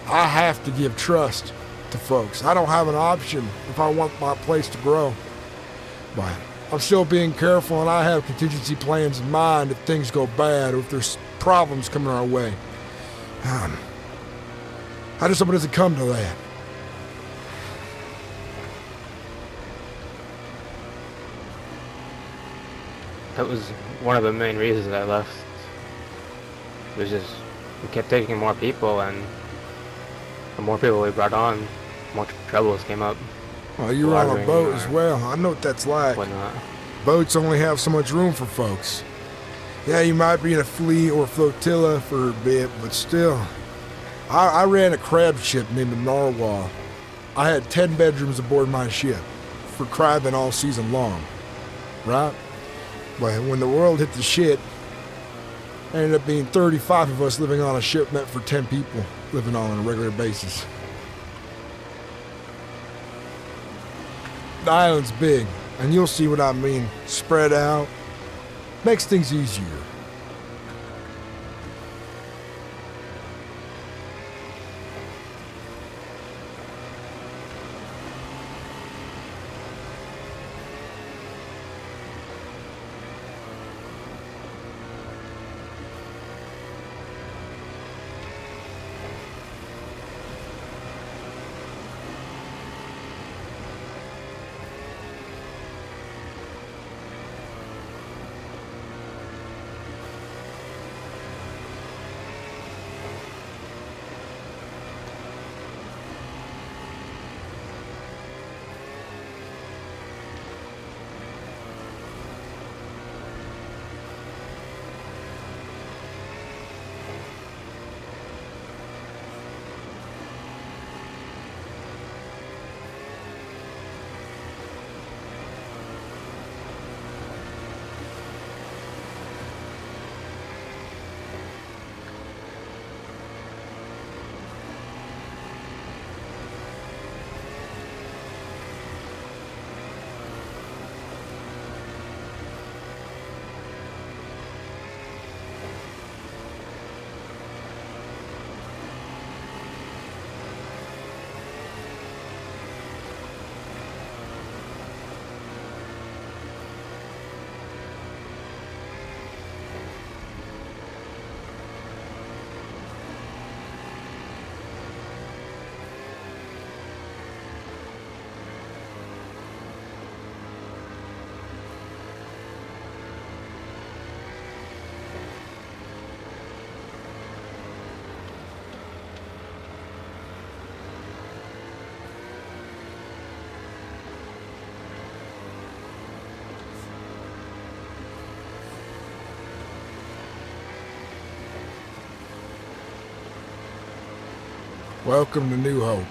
I have to give trust to folks. I don't have an option if I want my place to grow. But I'm still being careful, and I have contingency plans in mind if things go bad or if there's problems coming our way. I just hope it doesn't come to that. That was one of the main reasons I left. It was just, we kept taking more people, and the more people we brought on, more troubles came up. Well, you were on a boat as well. I know what that's like. Whatnot. Boats only have so much room for folks. Yeah, you might be in a fleet or flotilla for a bit, but still. I ran a crab ship named the Narwhal. I had 10 bedrooms aboard my ship for crabbing all season long, right? But when the world hit the shit, ended up being 35 of us living on a ship meant for 10 people living on a regular basis. The island's big, and you'll see what I mean. Spread out. Makes things easier. Welcome to New Hope.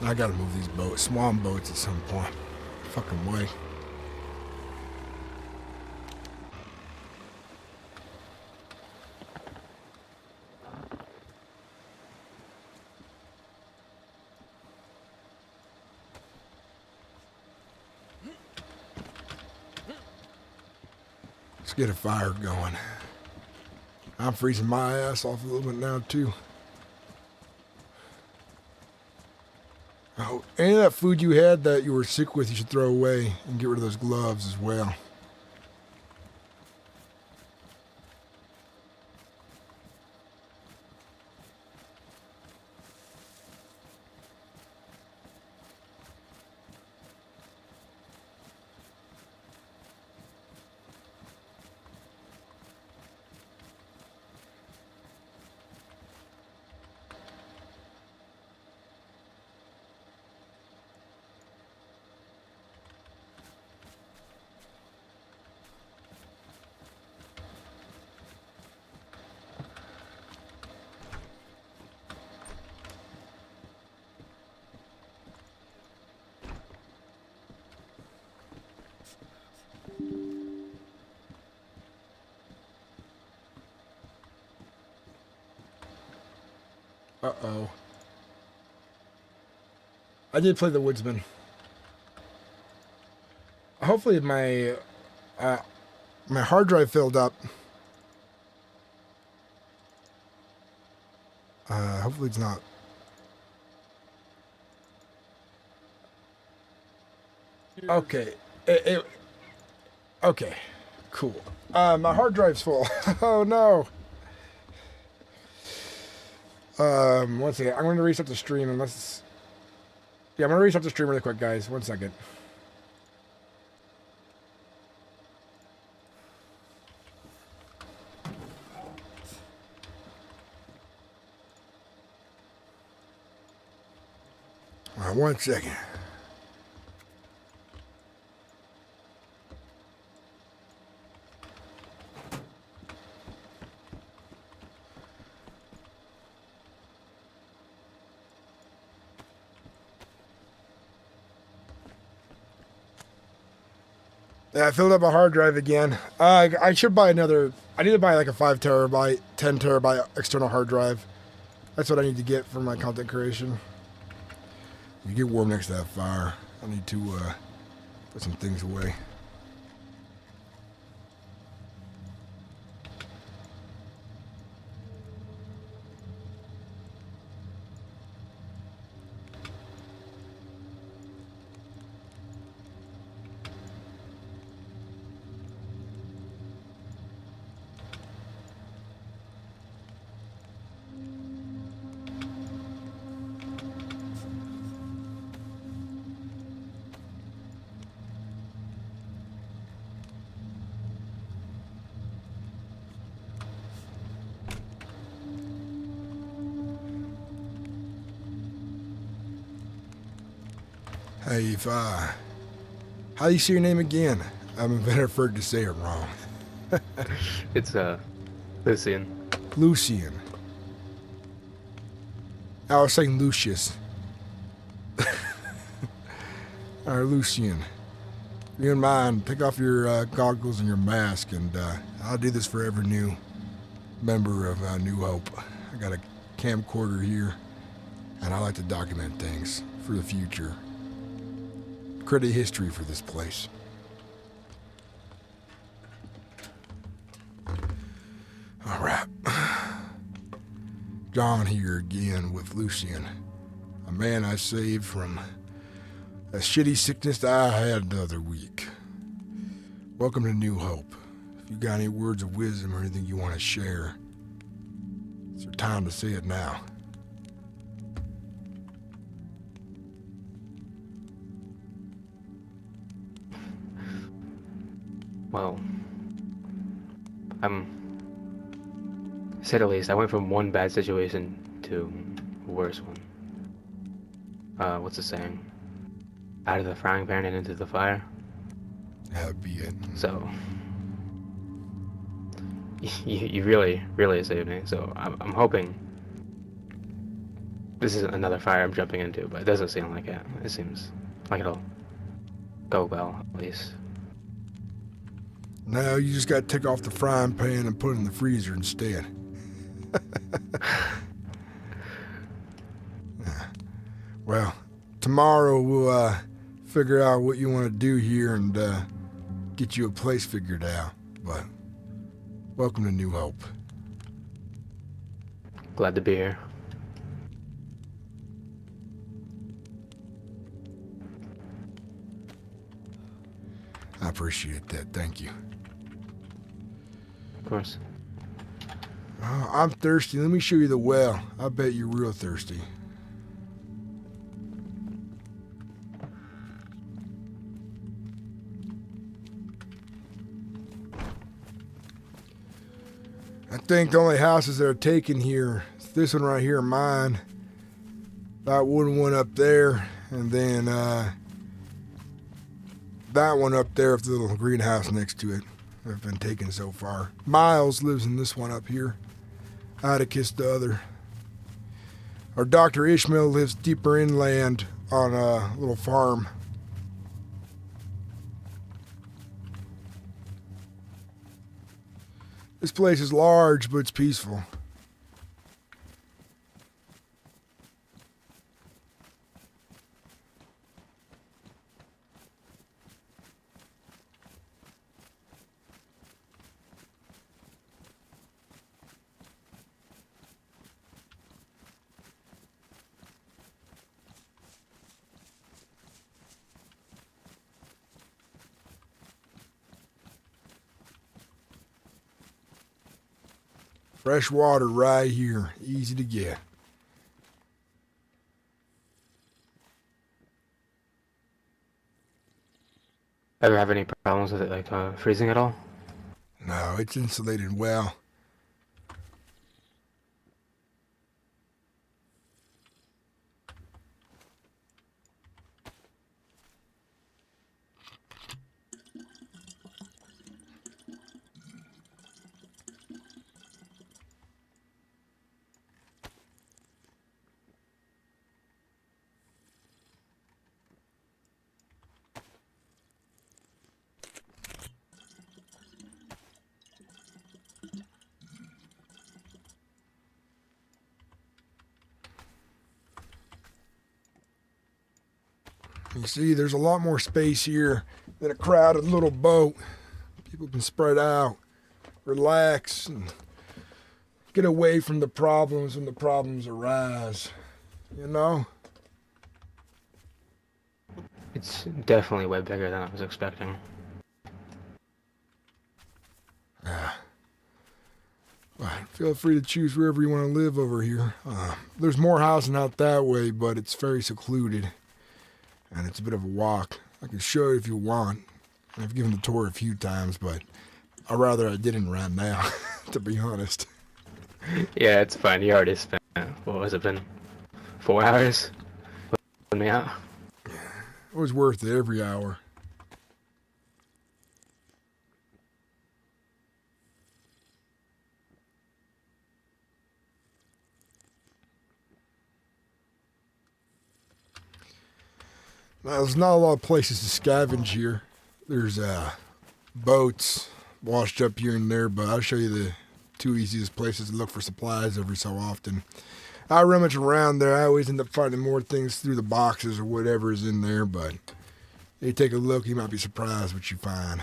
I gotta move these swan boats at some point. Fucking way. Let's get a fire going. I'm freezing my ass off a little bit now too. Oh, any of that food you had that you were sick with, you should throw away and get rid of those gloves as well. Uh-oh. I did play the Woodsman. Hopefully my hard drive filled up. Hopefully it's not. Okay. Okay. Cool. My hard drive's full. Oh no. One second. I'm going to restart the stream unless... Yeah, I'm going to restart the stream really quick, guys. 1 second. All right, 1 second. Yeah, I filled up my hard drive again. I should buy another. I need to buy like a 5 terabyte, 10 terabyte external hard drive. That's what I need to get for my content creation. You get warm next to that fire. I need to put some things away. Hey, how do you say your name again? I'm better afraid to say it wrong. It's Lucian. Lucian. I was saying Lucius. All right, Lucian. If you don't mind, take off your goggles and your mask, and I'll do this for every new member of New Hope. I got a camcorder here, and I like to document things for the future. Create a history for this place. All right. John here again with Lucian, a man I saved from a shitty sickness that I had the other week. Welcome to New Hope. If you got any words of wisdom or anything you want to share, it's your time to say it now. Well, to say the least, I went from one bad situation to a worse one. What's the saying? Out of the frying pan and into the fire. That'd be it. So, you really saved me. So I'm hoping This is another fire I'm jumping into, but it doesn't seem like it. It seems like it'll go well, at least. No, you just got to take off the frying pan and put it in the freezer instead. Well, tomorrow we'll figure out what you want to do here and get you a place figured out. But welcome to New Hope. Glad to be here. I appreciate that. Thank you. Of course. Oh, I'm thirsty. Let me show you the well. I bet you're real thirsty. I think the only houses that are taken here is this one right here, mine. That wooden one up there, and then that one up there with the little greenhouse next to it have been taken so far. Miles lives in this one up here. Atticus the other. Our Dr. Ishmael lives deeper inland on a little farm. This place is large, but it's peaceful. Fresh water right here, easy to get. Ever have any problems with it, like freezing at all? No, it's insulated well. You see, there's a lot more space here than a crowded little boat. People can spread out, relax, and get away from the problems when the problems arise. You know? It's definitely way bigger than I was expecting. Well, feel free to choose wherever you want to live over here. There's more housing out that way, but it's very secluded. And it's a bit of a walk. I can show you if you want. I've given the tour a few times, but I'd rather I didn't right now, to be honest. Yeah, it's fine. You already spent, what was it been? 4 hours? Putting me out? It was worth it every hour. Now, there's not a lot of places to scavenge here. There's boats washed up here and there, but I'll show you the two easiest places to look for supplies every so often. I rummage around there. I always end up finding more things through the boxes or whatever is in there, but you take a look, you might be surprised what you find.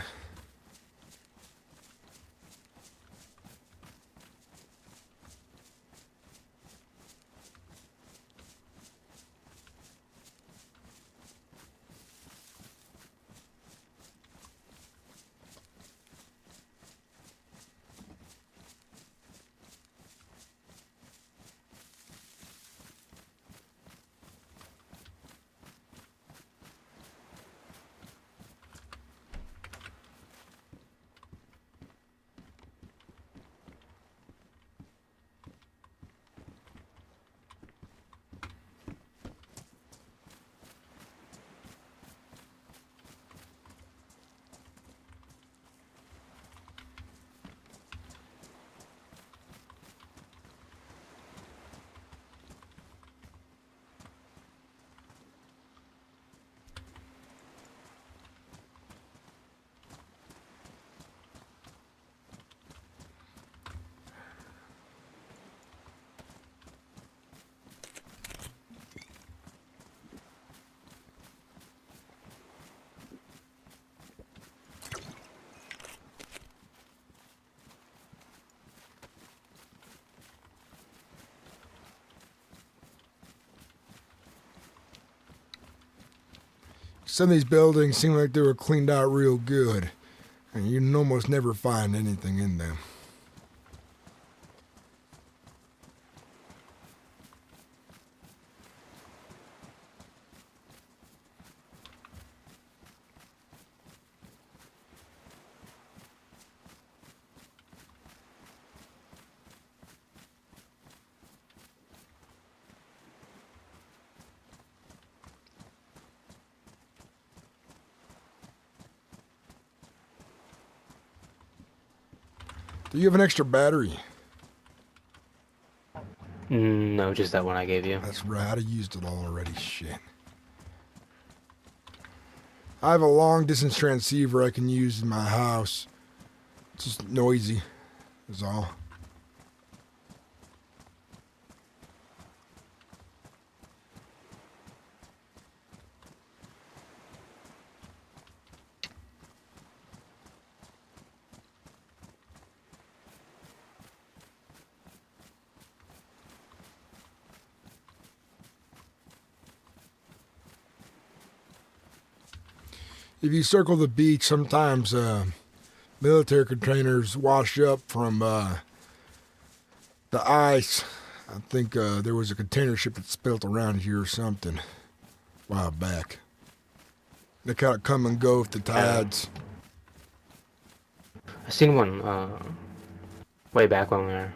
Some of these buildings seem like they were cleaned out real good, and you can almost never find anything in them. Do you have an extra battery? No, just that one I gave you. That's right, I used it all already. Shit. I have a long distance transceiver I can use in my house. It's just noisy, is all. If you circle the beach, sometimes military containers wash up from the ice. I think there was a container ship that spilt around here or something a while back. They kind of come and go with the tides. I seen one way back when we were,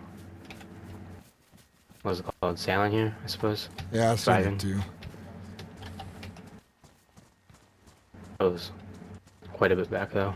what was it called, sailing here, I suppose? Yeah, I seen it too. That was quite a bit back though.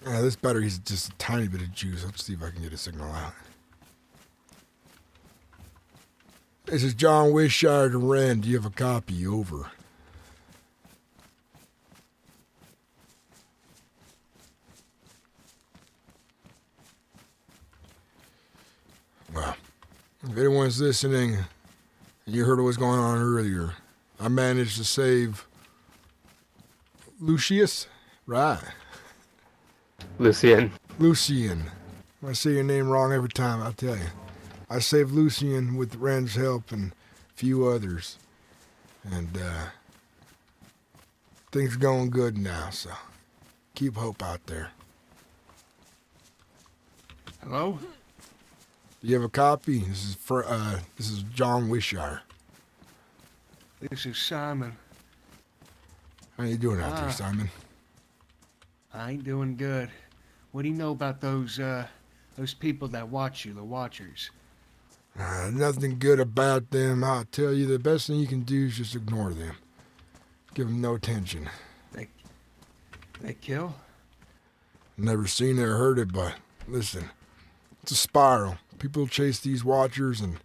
Yeah, this battery's just a tiny bit of juice. Let's see if I can get a signal out. This is John Wishart and Ren. Do you have a copy? Over. Well, if anyone's listening, and you heard what was going on earlier, I managed to save Lucius, right? Lucien. Lucien. I say your name wrong every time, I'll tell you. I saved Lucien with Ren's help and a few others. And things are going good now, so keep hope out there. Hello? Do you have a copy? This is John Wishart. This is Simon. How you doing out there, Simon? I ain't doing good. What do you know about those people that watch you, the Watchers? Nothing good about them. I'll tell you, the best thing you can do is just ignore them. Give them no attention. They kill? Never seen it or heard it, but listen, it's a spiral. People chase these Watchers, and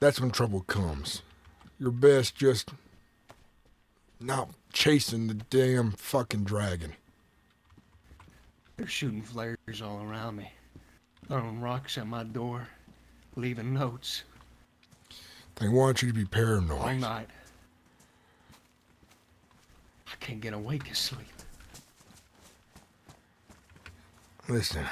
that's when trouble comes. Your best just not chasing the damn fucking dragon. They're shooting flares all around me, throwing rocks at my door, leaving notes. They want you to be paranoid. All night. I can't get awake to sleep. Listen,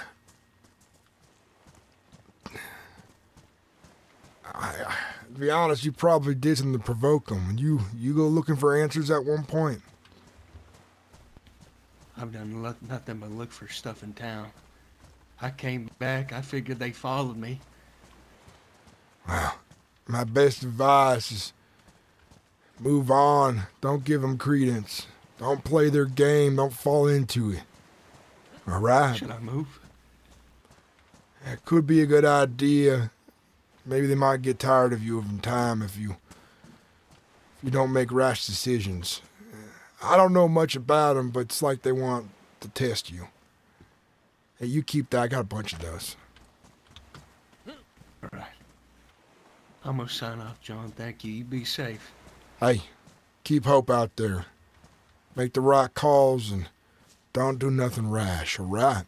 to be honest, you probably did something to provoke them. You go looking for answers at one point. I've done nothing but look for stuff in town. I came back, I figured they followed me. Well, my best advice is move on. Don't give them credence. Don't play their game. Don't fall into it. All right. Should I move? That could be a good idea. Maybe they might get tired of you over time if you don't make rash decisions. I don't know much about them, but it's like they want to test you. Hey, you keep that. I got a bunch of those. All right. I'm gonna sign off, John. Thank you. You be safe. Hey, keep hope out there. Make the right calls and don't do nothing rash, all right?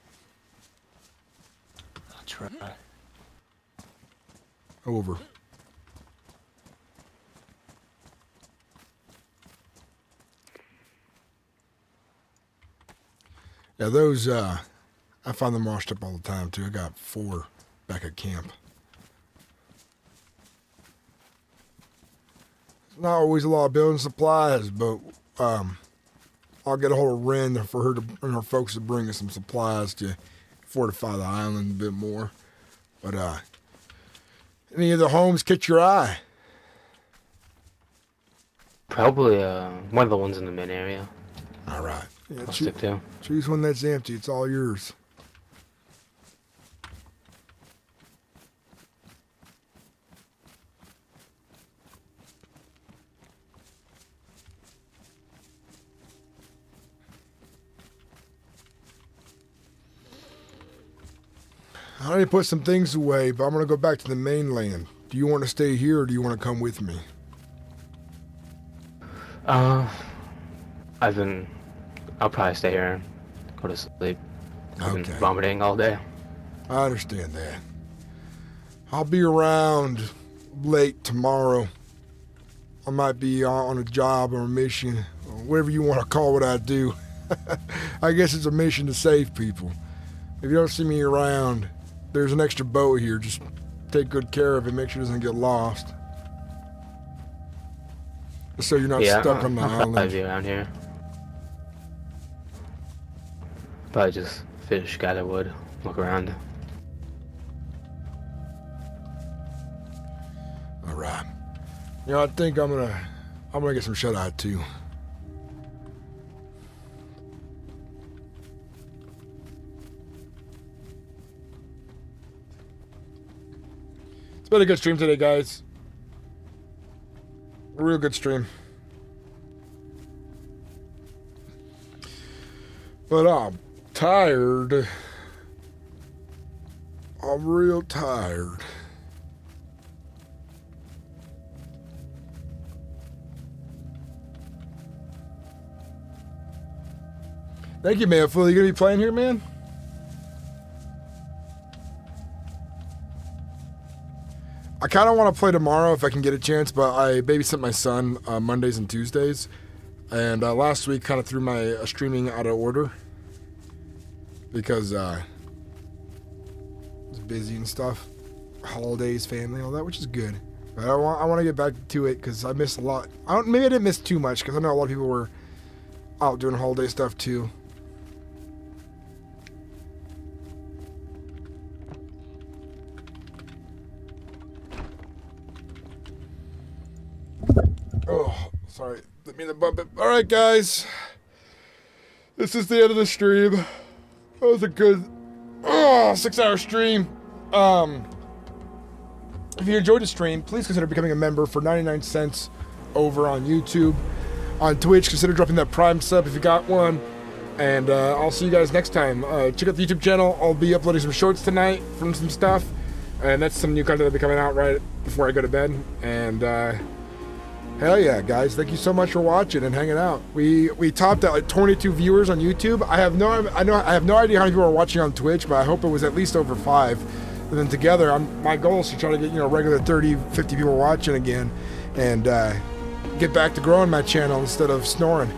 I'll try. Over. Yeah, those, I find them washed up all the time, too. I got 4 back at camp. It's not always a lot of building supplies, but, I'll get a hold of Ren for her and her folks to bring us some supplies to fortify the island a bit more. But, any of the homes catch your eye? Probably one of the ones in the mid area. All right. Yeah, I'll stick to. Choose one that's empty. It's all yours. I need to put some things away, but I'm going to go back to the mainland. Do you want to stay here or do you want to come with me? I'll probably stay here and go to sleep. I've been vomiting all day. I understand that. I'll be around late tomorrow. I might be on a job or a mission, or whatever you want to call what I do. I guess it's a mission to save people. If you don't see me around, there's an extra boat here. Just take good care of it. Make sure it doesn't get lost. Just so you're not stuck on the I'll island. probably be around here. Probably just fish, gather wood, look around. All right. You know, I think I'm gonna get some shut-eye too. It's been a good stream today, guys. A real good stream. But I'm tired. I'm real tired. Thank you, man. Phil, you gonna be playing here, man? I kind of want to play tomorrow if I can get a chance, but I babysit my son Mondays and Tuesdays. And last week kind of threw my streaming out of order because I was busy and stuff. Holidays, family, all that, which is good. But I want to get back to it because I missed a lot. Maybe I didn't miss too much because I know a lot of people were out doing holiday stuff too. Oh, sorry. Didn't mean to bump it. All right, guys. This is the end of the stream. That was a good 6-hour stream. If you enjoyed the stream, please consider becoming a member for 99 cents over on YouTube. On Twitch, consider dropping that Prime sub if you got one. And I'll see you guys next time. Check out the YouTube channel. I'll be uploading some shorts tonight from some stuff. And that's some new content that'll be coming out right before I go to bed. And hell yeah, guys. Thank you so much for watching and hanging out. We topped at like 22 viewers on YouTube. I have no idea how many people are watching on Twitch, but I hope it was at least over 5. And then together, my goal is to try to get, regular 30, 50 people watching again and get back to growing my channel instead of snoring.